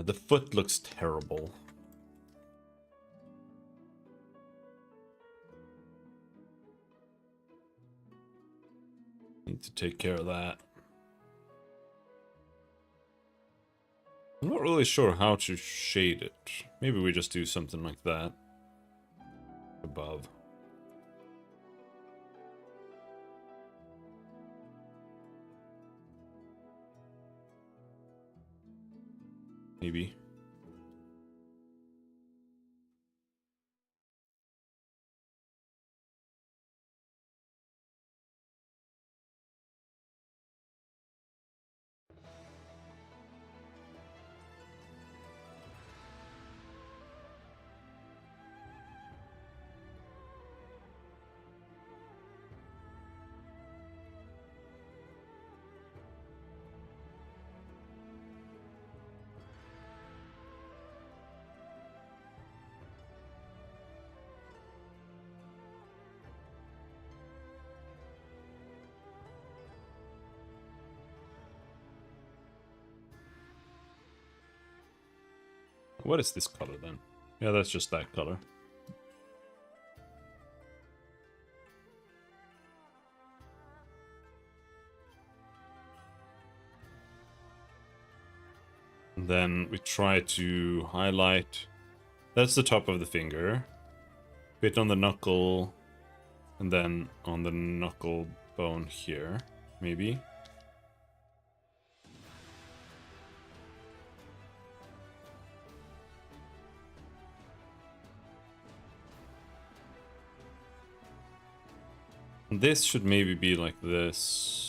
The foot looks terrible. Need to take care of that. I'm not really sure how to shade it. Maybe we just do something like that. Above. Maybe. What is this color then? Yeah, that's just that color. And then we try to highlight. That's the top of the finger. Bit on the knuckle. And then on the knuckle bone here. Maybe. This should maybe be like this.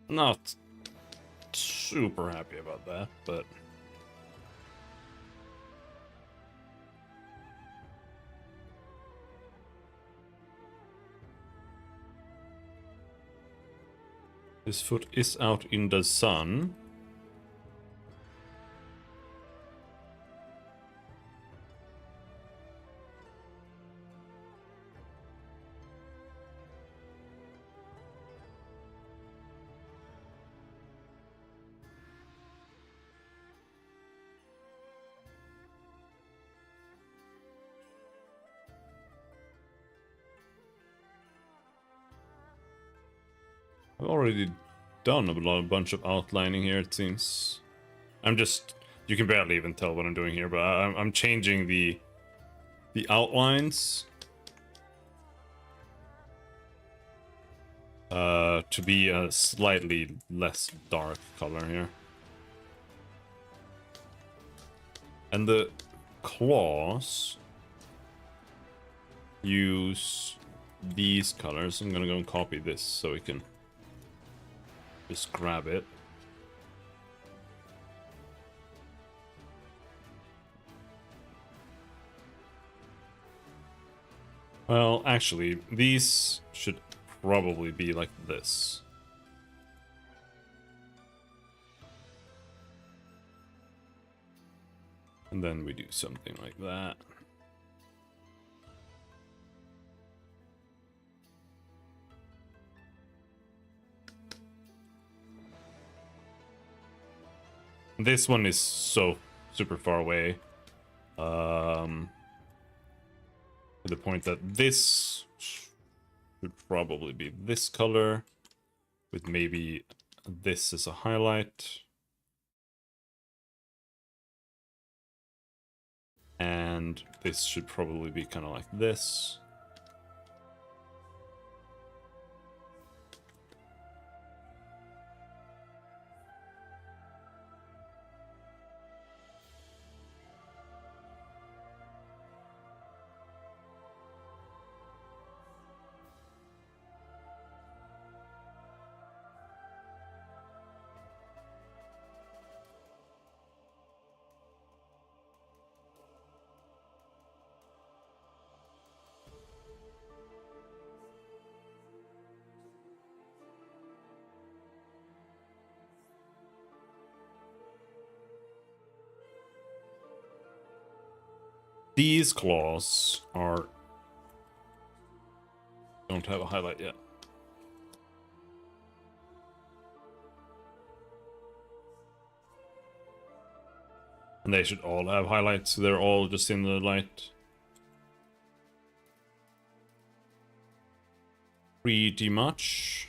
Not super happy about that, but this foot is out in the sun. I've already done a bunch of outlining here, it seems. You can barely even tell what I'm doing here, but I'm changing the outlines to be a slightly less dark color here. And the claws use these colors. I'm gonna go and copy this so we can just grab it. Well, actually, these should probably be like this. And then we do something like that. This one is so super far away. To the point that this should probably be this color, with maybe this as a highlight. And this should probably be kind of like this. These claws don't have a highlight yet. And they should all have highlights, so they're all just in the light. Pretty much.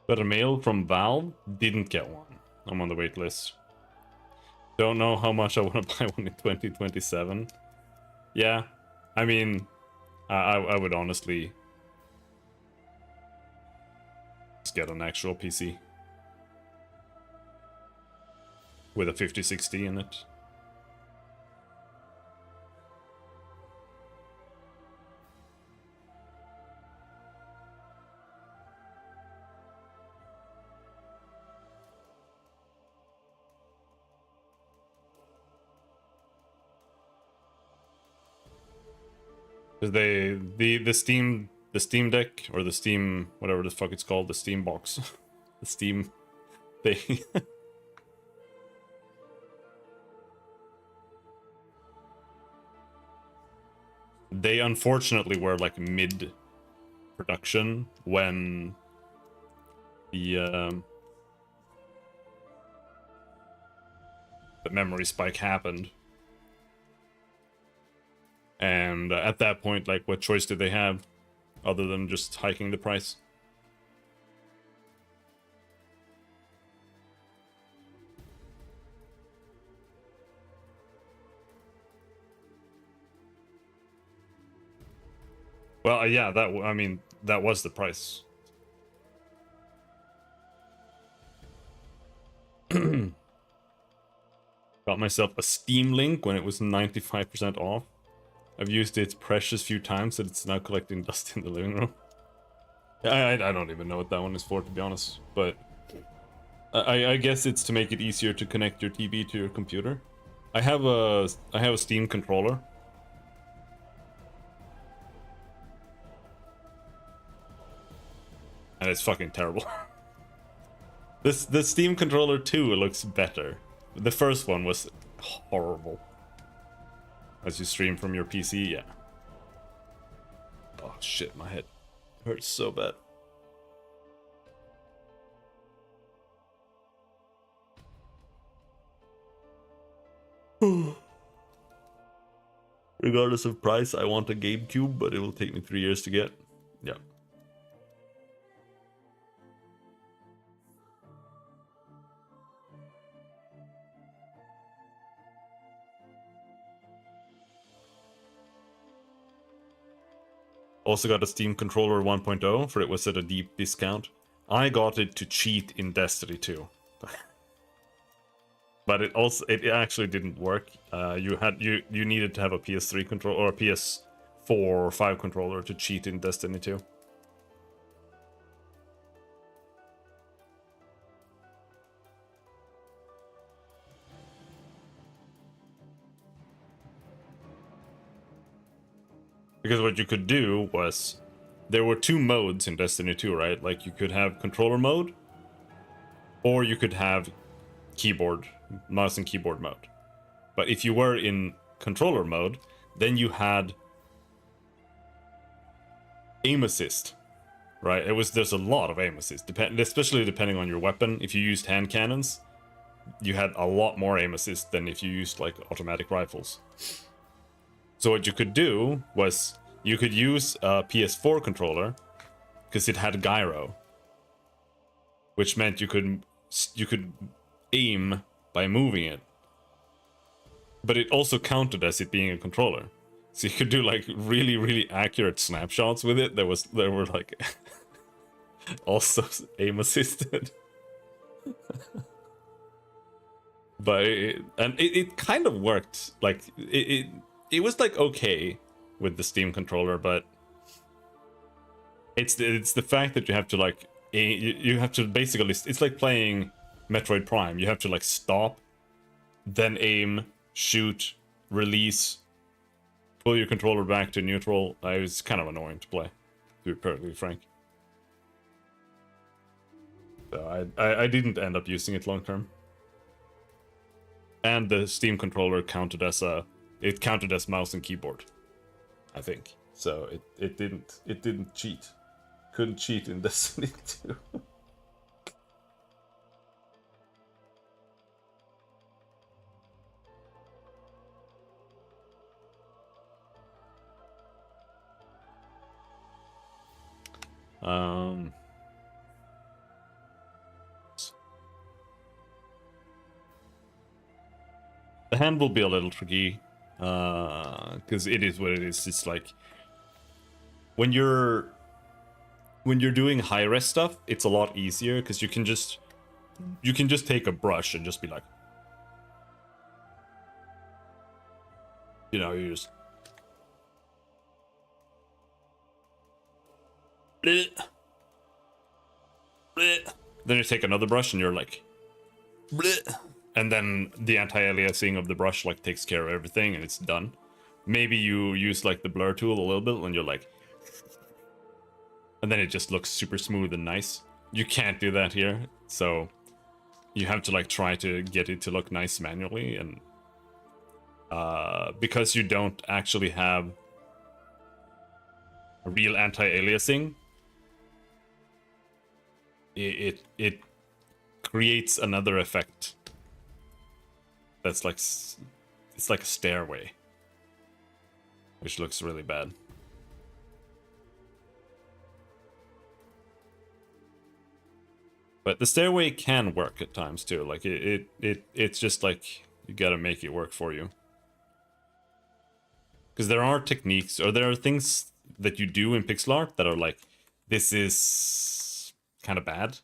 Got a mail from Valve, didn't get one. I'm on the wait list. Don't know how much I want to buy one in 2027. Yeah, I mean, I would honestly just get an actual PC with a 5060 in it. The Steam Deck, or the Steam, whatever the fuck it's called, the Steam box, the Steam thing. They unfortunately were like mid production when the memory spike happened. And at that point, like, what choice did they have other than just hiking the price? Well, yeah, I mean, that was the price. Got myself a Steam Link when it was 95% off. I've used it precious few times that it's now collecting dust in the living room. I don't even know what that one is for, to be honest. But I guess it's to make it easier to connect your TV to your computer. I have a Steam controller. And it's fucking terrible. The Steam controller 2 looks better. The first one was horrible. As you stream from your PC, yeah. Oh shit, my head hurts so bad. Regardless of price, I want a GameCube, but it will take me 3 years to get. Yeah. Also got a Steam controller 1.0, for it was at a deep discount. I got it to cheat in Destiny 2. But it actually didn't work. You needed to have a PS3 controller or a PS4 or 5 controller to cheat in Destiny 2. Because what you could do was, there were two modes in Destiny 2, right? Like you could have controller mode, or you could have keyboard, mouse and keyboard mode. But if you were in controller mode, then you had aim assist, right? There's a lot of aim assist, especially depending on your weapon. If you used hand cannons, you had a lot more aim assist than if you used like automatic rifles. So what you could do was you could use a PS4 controller because it had gyro, which meant you could aim by moving it, but it also counted as it being a controller. So you could do like really accurate snapshots with it. There were like also aim assisted. But it kind of worked. Like it was like okay with the Steam controller, but it's the fact that you have to like you have to basically, it's like playing Metroid Prime. You have to like stop, then aim, shoot, release, pull your controller back to neutral. It was kind of annoying to play, to be perfectly frank. So I didn't end up using it long term. And the Steam controller counted as mouse and keyboard, I think. So it didn't cheat. Couldn't cheat in Destiny 2. The hand will be a little tricky, because it is what it is. It's like when you're doing high res stuff, it's a lot easier because you can just take a brush and just be like, you know, you just bleh, bleh. Then you take another brush and you're like, bleh. And then the anti-aliasing of the brush like takes care of everything and it's done. Maybe you use like the blur tool a little bit when you're like, and then it just looks super smooth and nice. You can't do that here, so you have to like try to get it to look nice manually, and because you don't actually have a real anti-aliasing, it creates another effect that's like, it's like a stairway, which looks really bad. But the stairway can work at times too. Like it's just like you gotta make it work for you. Because there are techniques, or there are things that you do in pixel art that are like, this is kind of bad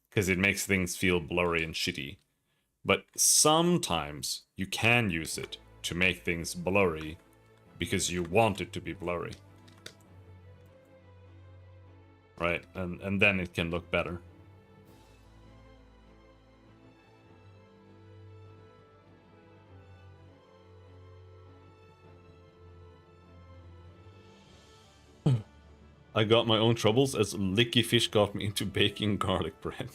because it makes things feel blurry and shitty. But sometimes you can use it to make things blurry because you want it to be blurry. Right? And then it can look better. I got my own troubles as Licky Fish got me into baking garlic bread.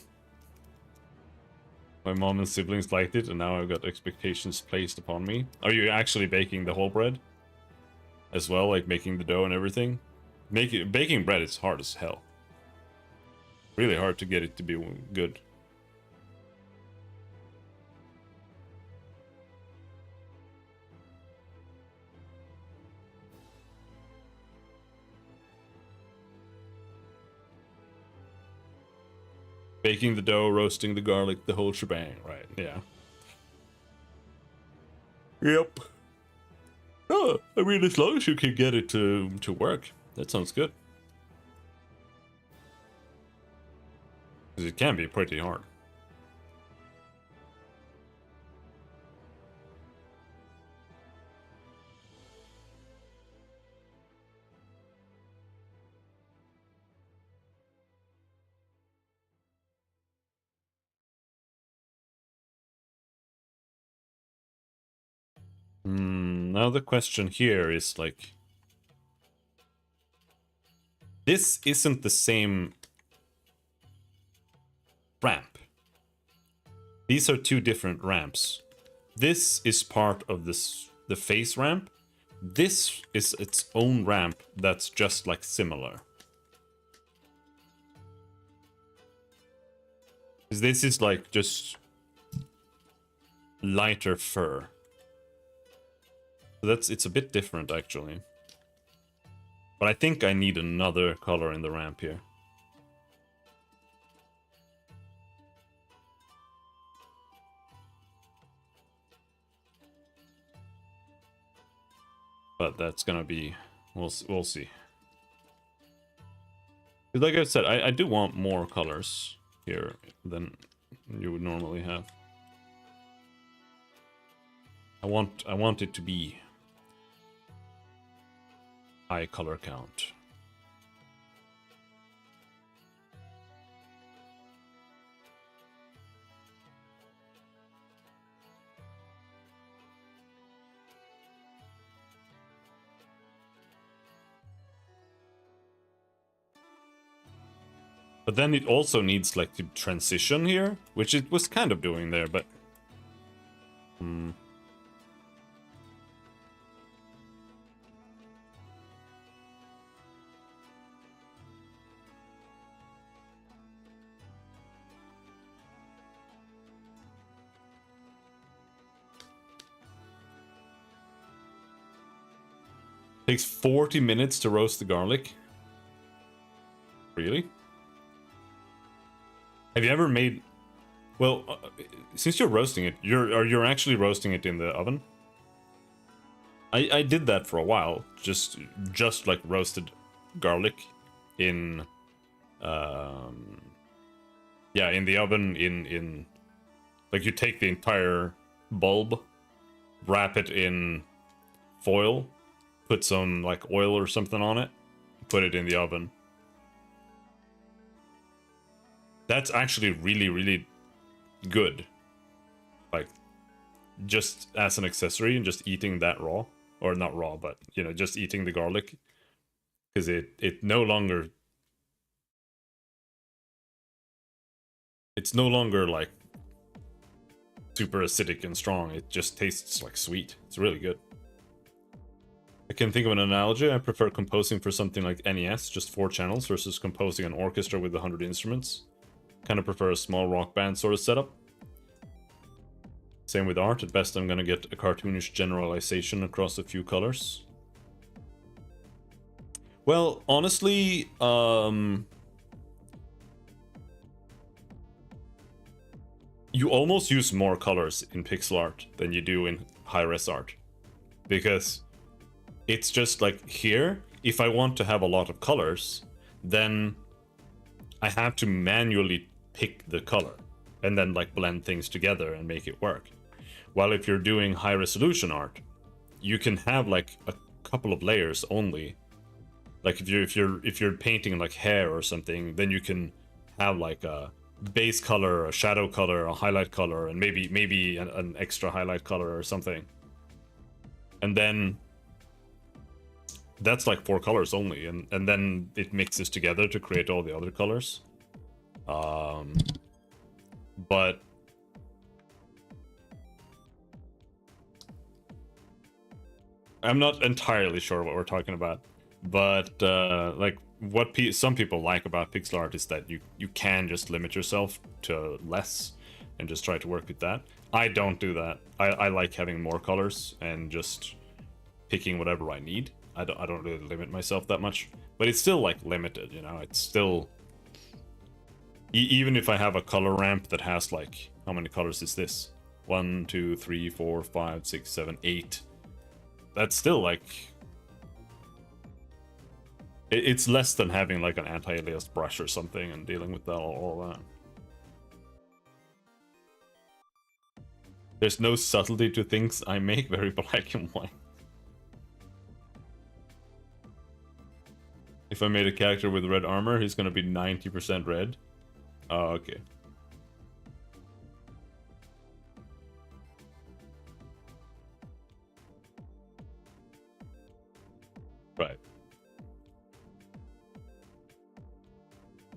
My mom and siblings liked it, and now I've got expectations placed upon me. Are you actually baking the whole bread? As well, like making the dough and everything? Baking bread is hard as hell. Really hard to get it to be good. Baking the dough, roasting the garlic, the whole shebang, right? Yeah. Yep. Oh, I mean, as long as you can get it to work, that sounds good. Because it can be pretty hard. Now the question here is like, This isn't the same ramp. These are two different ramps. This is part of the face ramp. This is its own ramp that's just like similar. This is like just lighter fur. So it's a bit different actually. But I think I need another color in the ramp here. But that's gonna be, we'll see. Like I said, I do want more colors here than you would normally have. I want it to be high color count. But then it also needs like to transition here, which it was kind of doing there, but takes 40 minutes to roast the garlic. Really? Have you ever made... Well, since you're roasting it, you're actually roasting it in the oven? I did that for a while, just like roasted garlic in yeah, in the oven, in like you take the entire bulb, wrap it in foil, put some like oil or something on it, put it in the oven. That's actually really, really good. Like, just as an accessory and just eating that raw. Or not raw, but, you know, just eating the garlic. Because it no longer... It's no longer, like, super acidic and strong. It just tastes, like, sweet. It's really good. I can think of an analogy. I prefer composing for something like NES, just 4 channels, versus composing an orchestra with 100 instruments. Kind of prefer a small rock band sort of setup. Same with art. At best, I'm gonna get a cartoonish generalization across a few colors. Well, honestly, you almost use more colors in pixel art than you do in high-res art. Because it's just like here, if I want to have a lot of colors, then I have to manually pick the color and then like blend things together and make it work. While if you're doing high resolution art, you can have like a couple of layers only. Like if you're painting like hair or something, then you can have like a base color, a shadow color, a highlight color, and maybe an extra highlight color or something. And then that's like 4 colors only, and then it mixes together to create all the other colors. But I'm not entirely sure what we're talking about. But like what some people like about pixel art is that you can just limit yourself to less and just try to work with that. I don't do that. I like having more colors and just picking whatever I need. I don't really limit myself that much, but it's still like limited, you know. It's still even if I have a color ramp that has like, how many colors is this? 1, 2, 3, 4, 5, 6, 7, 8. That's still like, it's less than having like an anti-alias brush or something and dealing with that all that. There's no subtlety to things I make, very black and white. If I made a character with red armor, he's gonna be 90% red. Oh, okay. Right.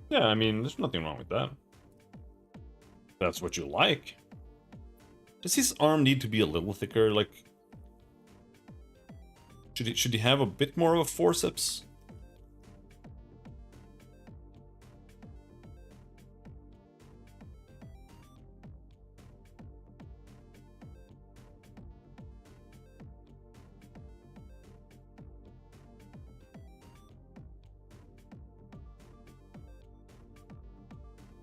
Yeah, I mean, there's nothing wrong with that. That's what you like. Does his arm need to be a little thicker? Like, should he have a bit more of a forceps?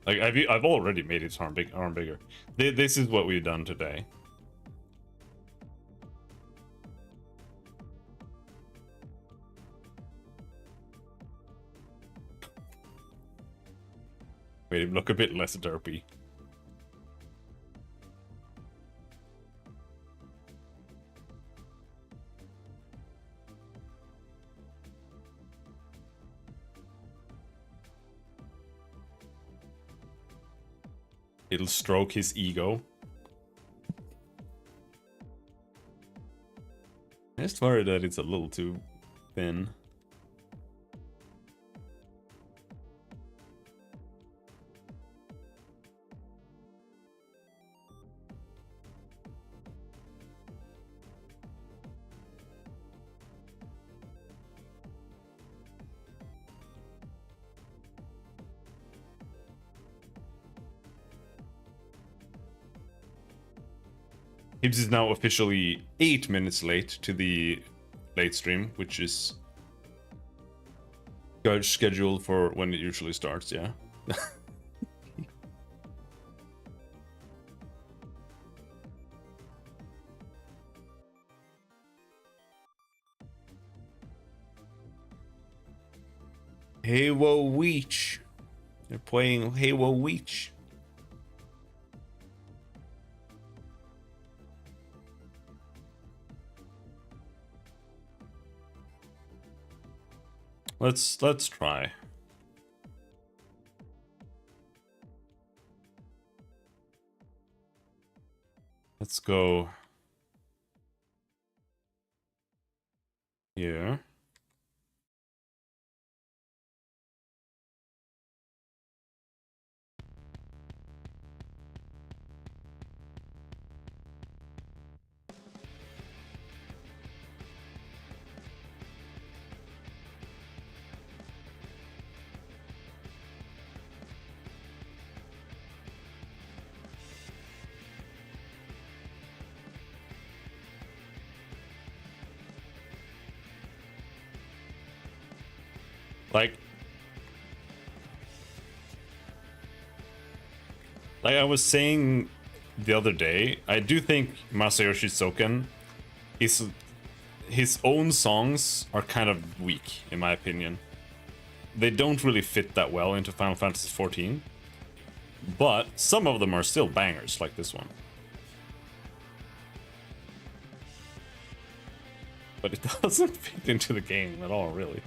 Like, I've already made his arm bigger. This is what we've done today. Made him look a bit less derpy. It'll stroke his ego. I just worry that it's a little too thin. Hibbs is now officially 8 minutes late to the late stream, which is scheduled for when it usually starts, yeah. Hey whoa weech. They're playing Hey whoa weech. Let's try. Let's go here. Like I was saying the other day, I do think Masayoshi Soken is his own songs are kind of weak, in my opinion. They don't really fit that well into Final Fantasy XIV, but some of them are still bangers, like this one. But it doesn't fit into the game at all, really.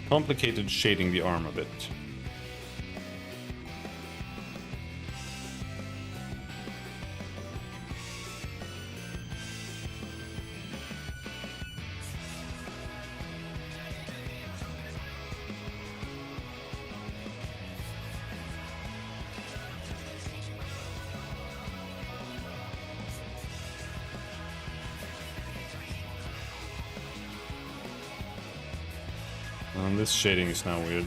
Complicated shading the arm a bit. This shading is now weird.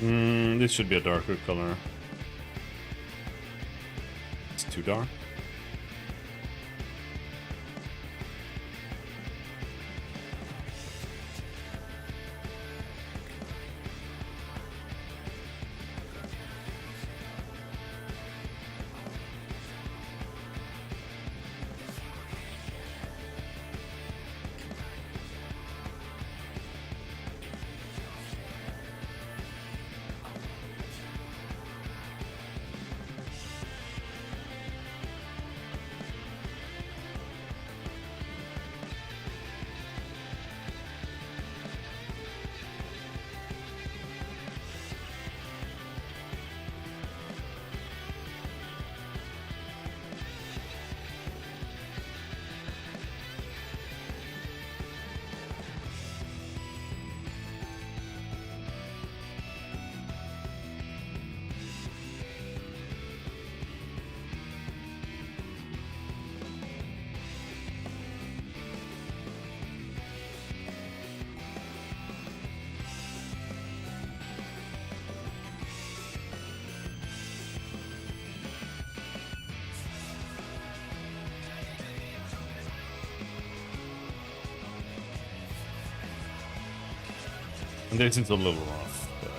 This should be a darker color. It's too dark. And this is a little rough. But...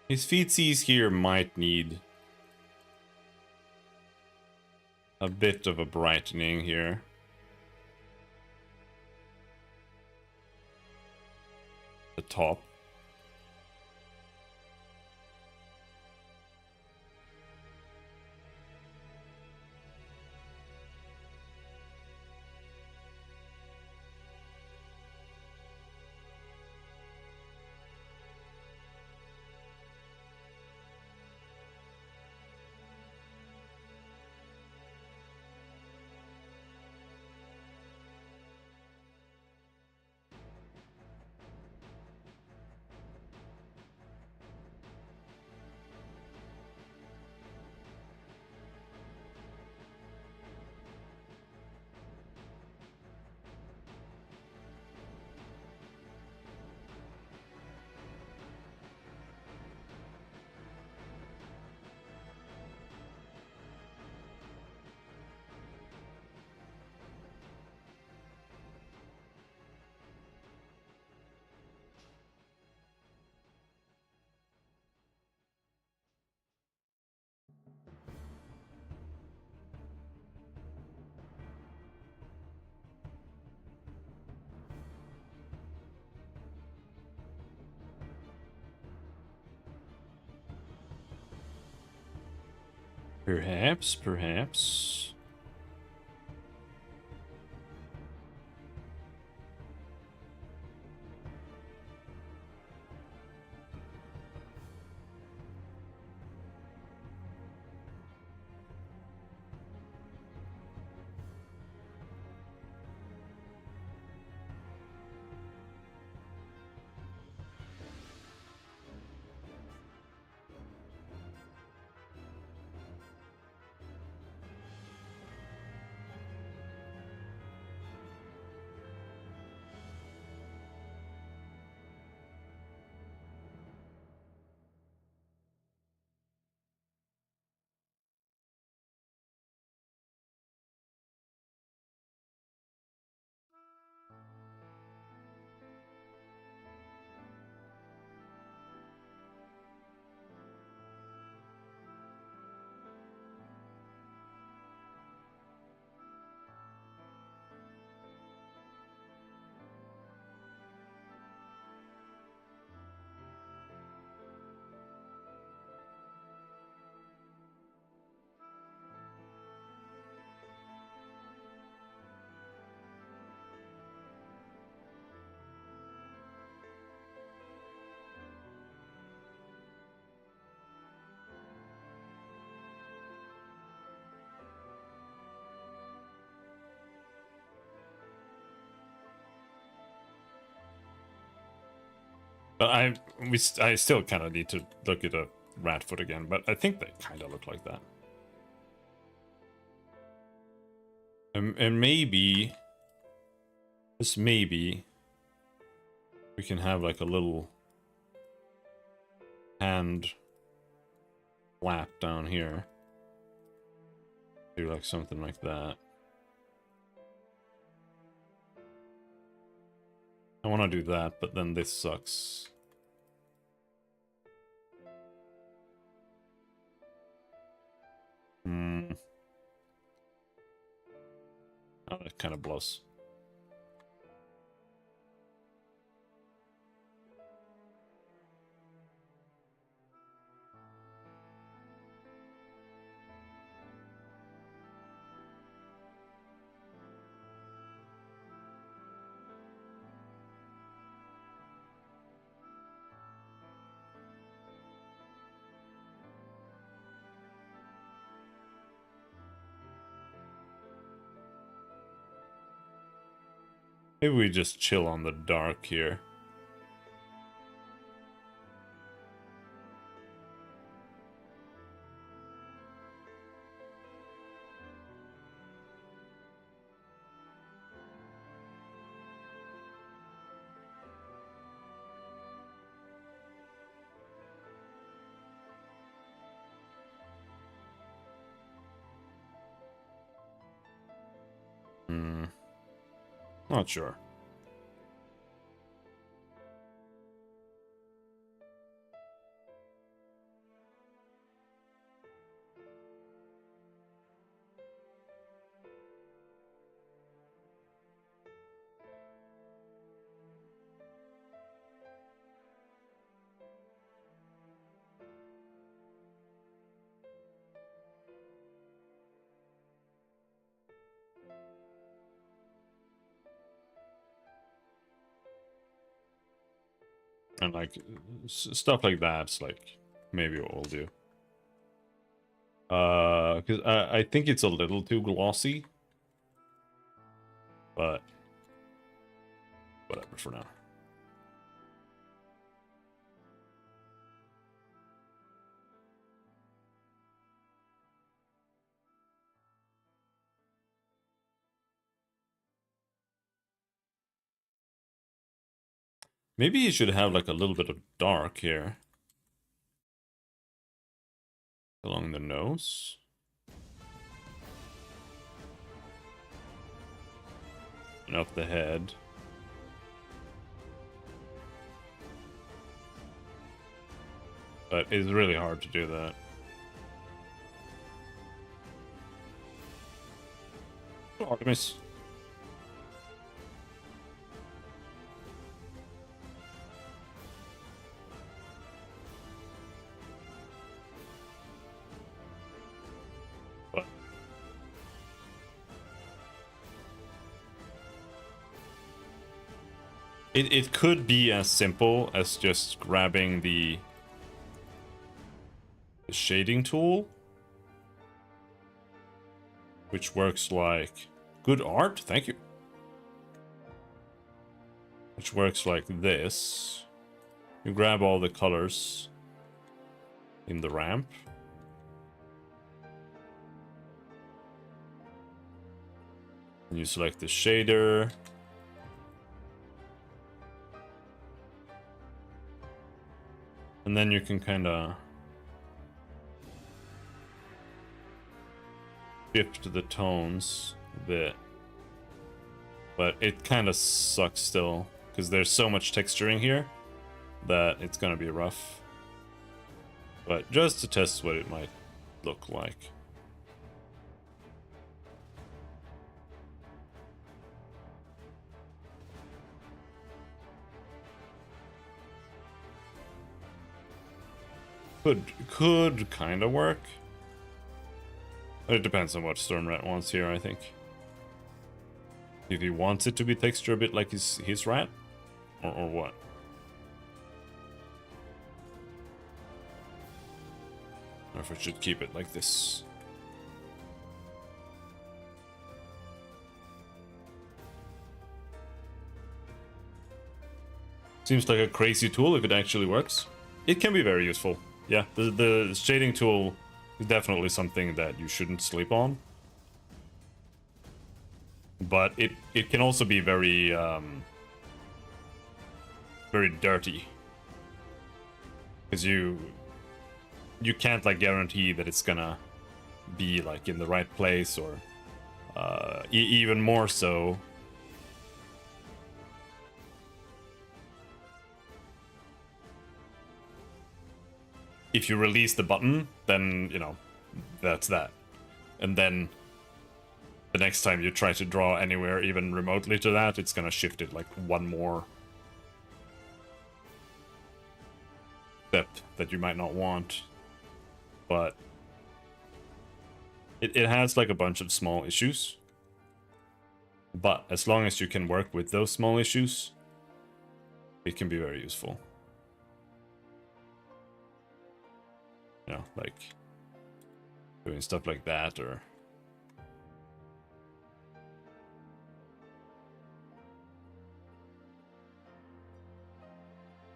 His feetsies here might need a bit of a brightening here. The top. Perhaps, perhaps. But I still kind of need to look at a rat foot again, but I think they kind of look like that. And maybe, just maybe, we can have like a little hand flap down here. Do like something like that. I want to do that, but then this sucks. Oh, that kind of blows. Maybe we just chill on the dark here. Not sure. And like stuff like that's like maybe what we'll do. Because I think it's a little too glossy, but whatever for now. Maybe you should have like a little bit of dark here along the nose. And up the head. But it's really hard to do that. Oh, Artemis. It could be as simple as just grabbing the shading tool, which works like good art, thank you. Which works like this. You grab all the colors in the ramp. And you select the shader. And then you can kind of shift the tones a bit. But it kind of sucks still, because there's so much texturing here that it's gonna be rough. But just to test what it might look like. Could kind of work. But it depends on what Stormrat wants here, I think. If he wants it to be texture a bit like his rat, or what? Or if I should keep it like this. Seems like a crazy tool if it actually works. It can be very useful. Yeah, the shading tool is definitely something that you shouldn't sleep on. But it can also be very very dirty. Because you can't like guarantee that it's gonna be like in the right place, or even more so, if you release the button, then, you know, that's that. And then the next time you try to draw anywhere even remotely to that, it's gonna shift it like one more step that you might not want. But it has like a bunch of small issues. But as long as you can work with those small issues, it can be very useful. You know, like doing stuff like that, or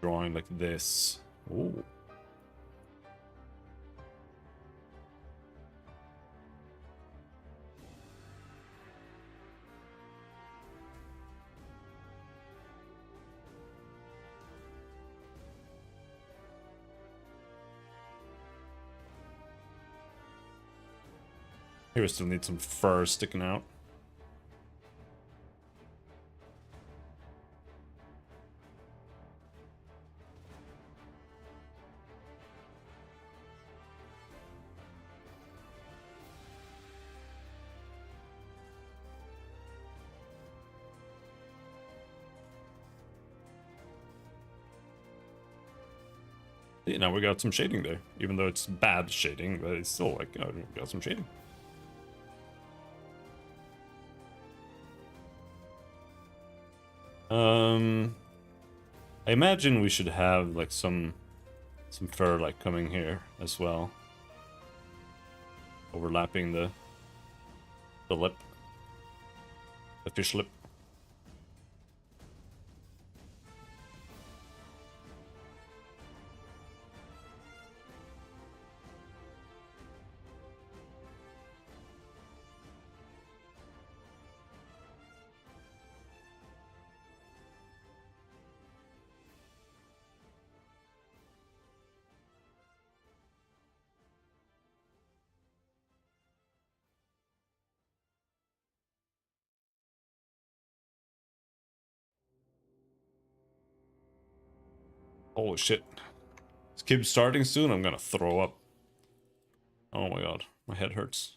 drawing like this. Ooh. Here we still need some fur sticking out. You know, we got some shading there, even though it's bad shading, but it's still like, oh, we got some shading. I imagine we should have like some fur like coming here as well, overlapping the lip, the fish lip. Holy shit. This kid's starting soon, I'm gonna throw up. Oh my god, my head hurts.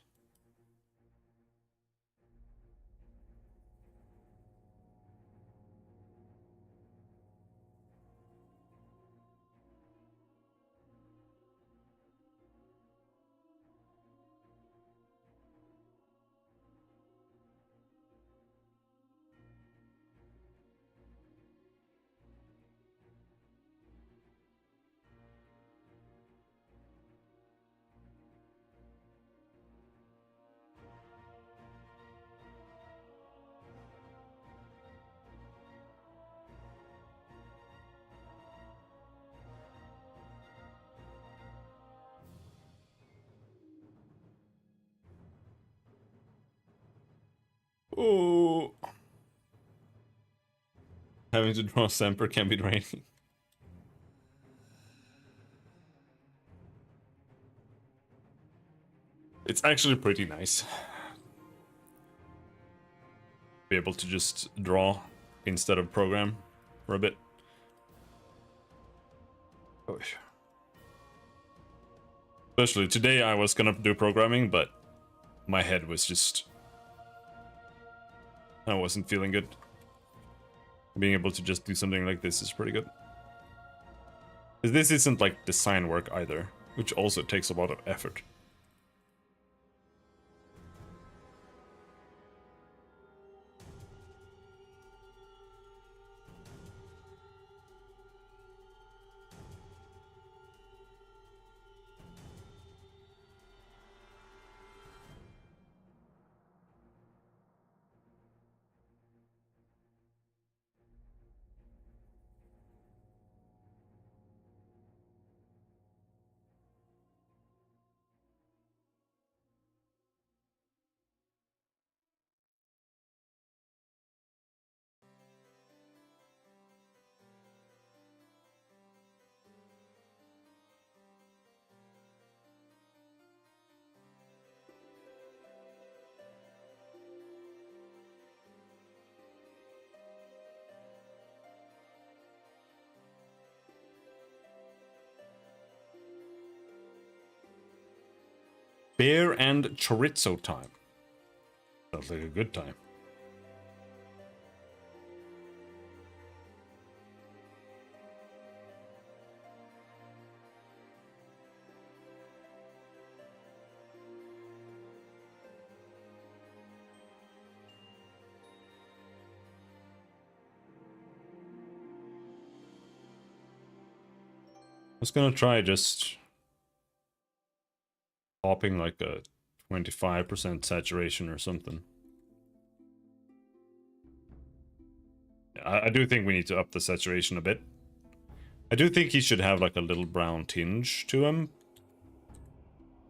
Oh. Having to draw Semper can be draining. It's actually pretty nice. Be able to just draw instead of program for a bit. Oh, especially today I was gonna do programming, but my head was just... I wasn't feeling good. Being able to just do something like this is pretty good. This isn't like design work either, which also takes a lot of effort. Beer and chorizo time. Sounds like a good time. I was gonna try just popping like a 25% saturation or something. I do think we need to up the saturation a bit. I do think he should have like a little brown tinge to him.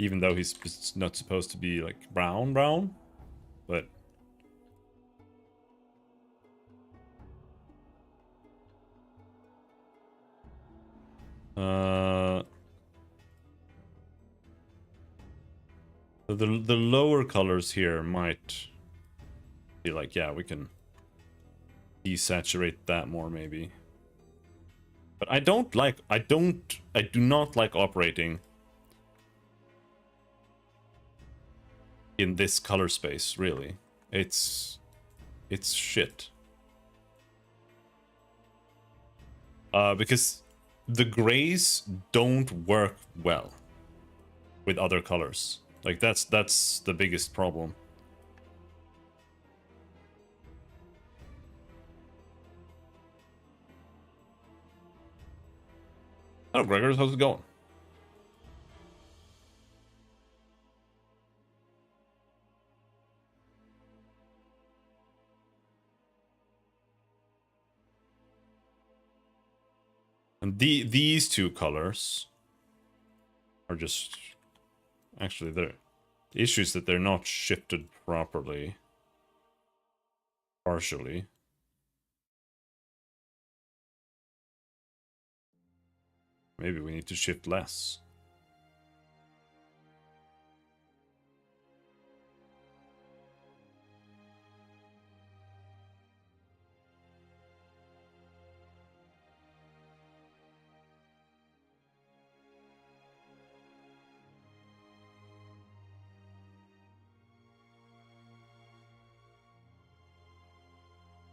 Even though he's not supposed to be like brown, but... the lower colors here might be like, yeah, we can desaturate that more maybe. But I do not like operating in this color space, really. It's shit. Because the grays don't work well with other colors. Like that's the biggest problem. Oh, Gregors, how's it going? And these two colors are just... Actually, the issue is that they're not shifted properly. Partially. Maybe we need to shift less.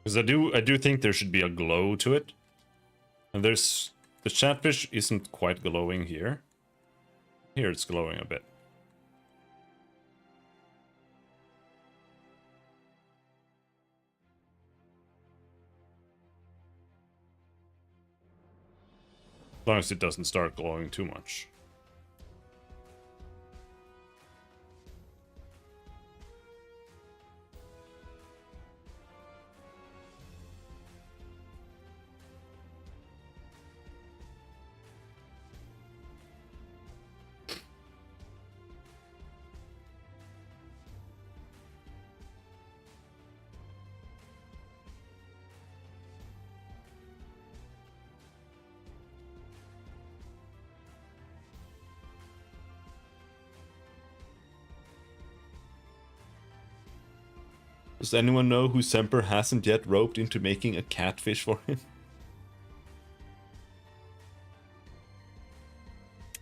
Because I do think there should be a glow to it. And there's... The Ratfish isn't quite glowing here. Here it's glowing a bit. As long as it doesn't start glowing too much. Does anyone know who Semper hasn't yet roped into making a catfish for him?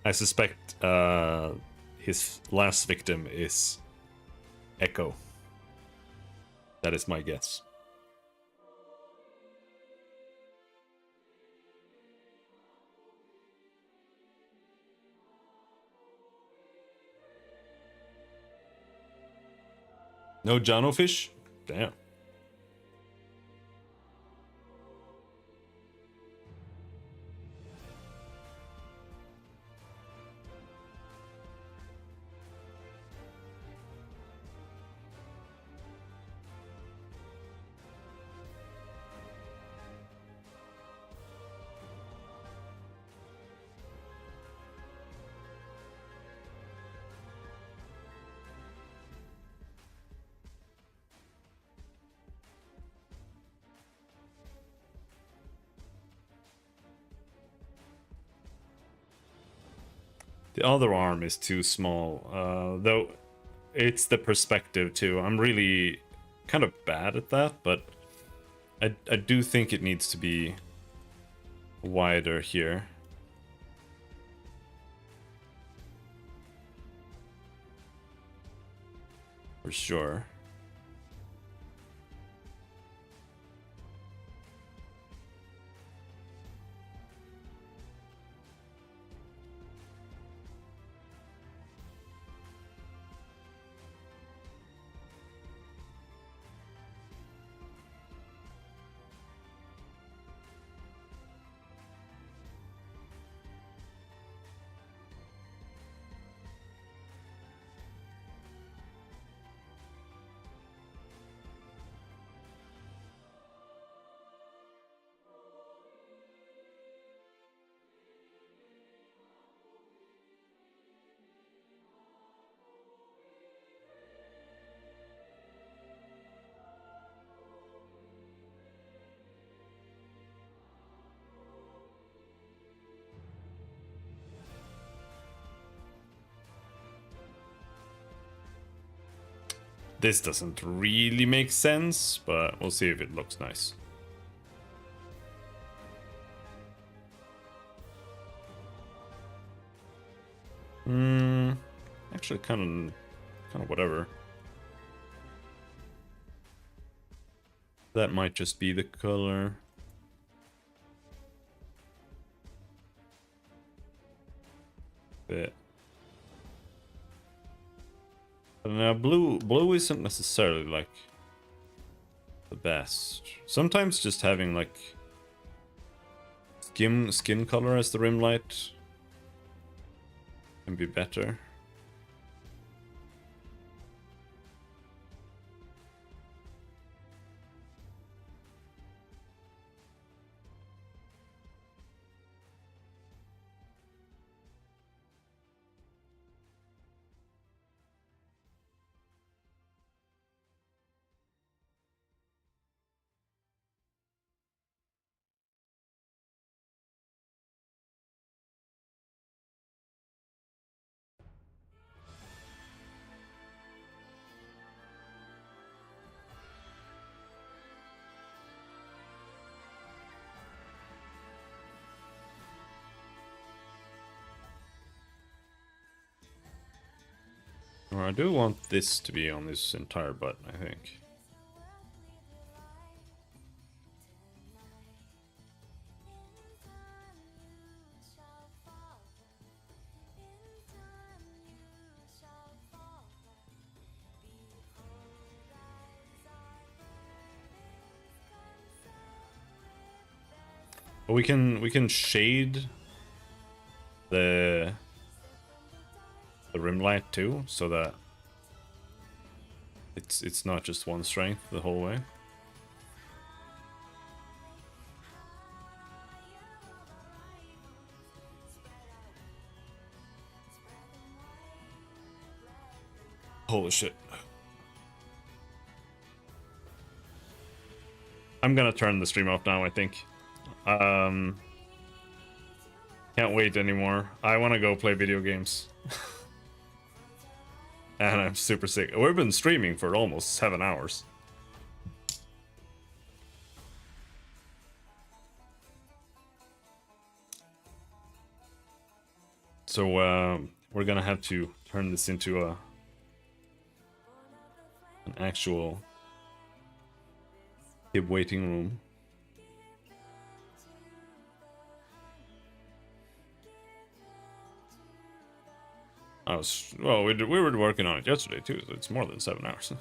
I suspect his last victim is Echo. That is my guess. No Jano fish? Damn. The other arm is too small, though it's the perspective too. I'm really kind of bad at that, but I do think it needs to be wider here. For sure. This doesn't really make sense, but we'll see if it looks nice. Actually kind of whatever. That might just be the color. Bit. But now blue isn't necessarily like the best. Sometimes just having like skin color as the rim light can be better. Or I do want this to be on this entire button, I think. But we can shade the rim light too, so that it's not just one strength the whole way. Holy shit. I'm gonna turn the stream off now, I think. Can't wait anymore. I wanna go play video games. And I'm super sick. We've been streaming for almost 7 hours. So we're gonna have to turn this into an actual hip waiting room. Well, we were working on it yesterday too, so it's more than 7 hours.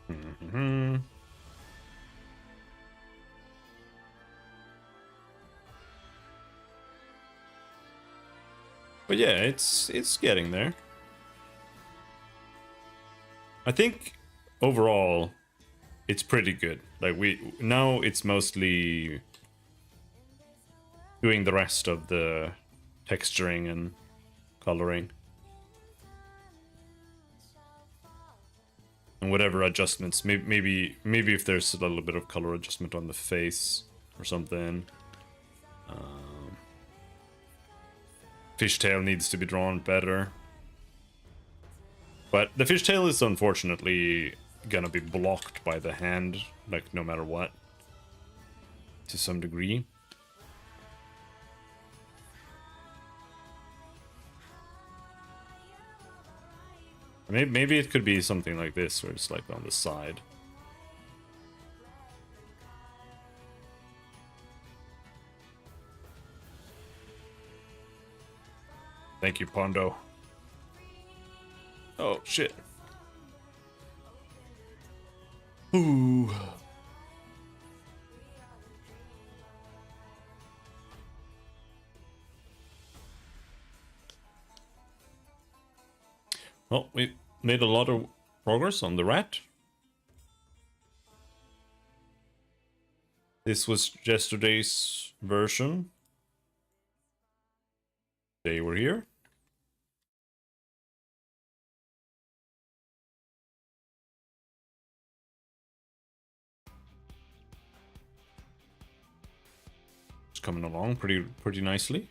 Mm-hmm. But yeah, it's getting there. I think overall it's pretty good. Like now it's mostly doing the rest of the texturing and coloring. And whatever adjustments, maybe if there's a little bit of color adjustment on the face or something. Fishtail needs to be drawn better. But the fishtail is unfortunately gonna be blocked by the hand, like no matter what, to some degree. Maybe it could be something like this, where it's like on the side. Thank you, Pondo. Oh, shit. Ooh. Well, we made a lot of progress on the rat. This was yesterday's version. They were here. It's coming along pretty nicely.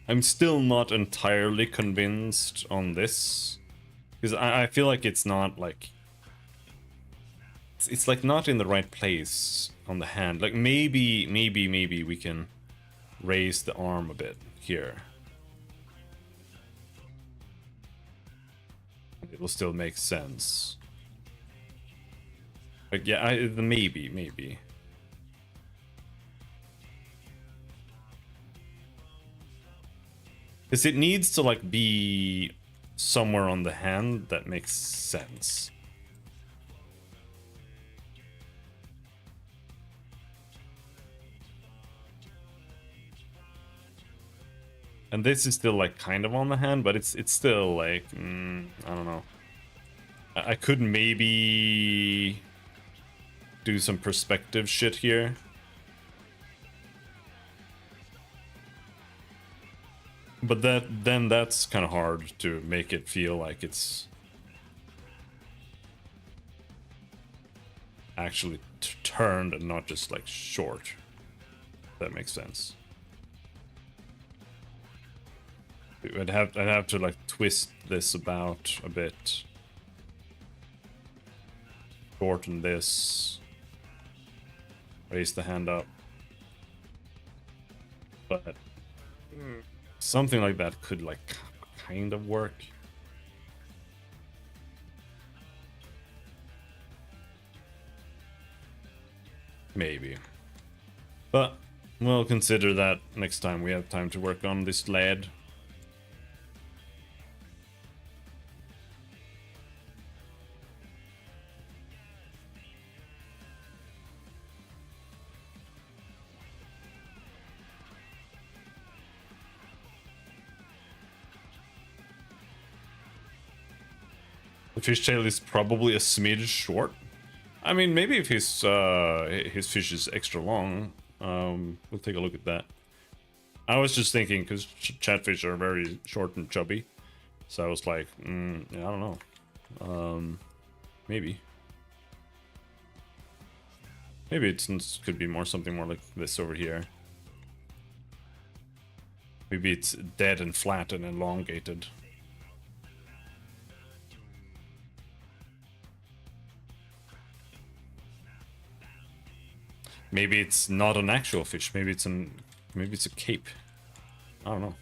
I'm still not entirely convinced on this, because I feel like it's not like it's like not in the right place on the hand. Like maybe we can raise the arm a bit here. It will still make sense. But yeah, maybe. Because it needs to like be somewhere on the hand that makes sense. And this is still like kind of on the hand, but it's still like I don't know. I could maybe do some perspective shit here. But then that's kind of hard to make it feel like it's actually turned and not just like short. If that makes sense. I'd have to like twist this about a bit. Shorten this. Raise the hand up. But something like that could like kind of work. Maybe. But we'll consider that next time we have time to work on this lead. The fishtail is probably a smidge short. I mean, maybe if his fish is extra long, we'll take a look at that. I was just thinking, because chatfish are very short and chubby, so I was like, yeah, I don't know. Maybe. Maybe it could be something more like this over here. Maybe it's dead and flat and elongated. Maybe it's not an actual fish. Maybe it's a cape. I don't know.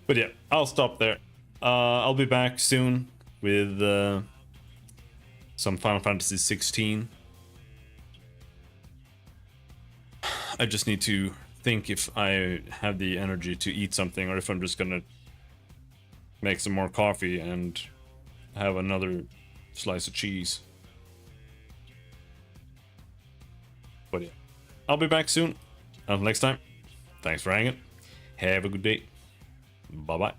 But yeah, I'll stop there. I'll be back soon with some Final Fantasy 16. I just need to think if I have the energy to eat something or if I'm just gonna make some more coffee and have another slice of cheese. But yeah, I'll be back soon. Until next time, thanks for hanging. Have a good day. Bye-bye.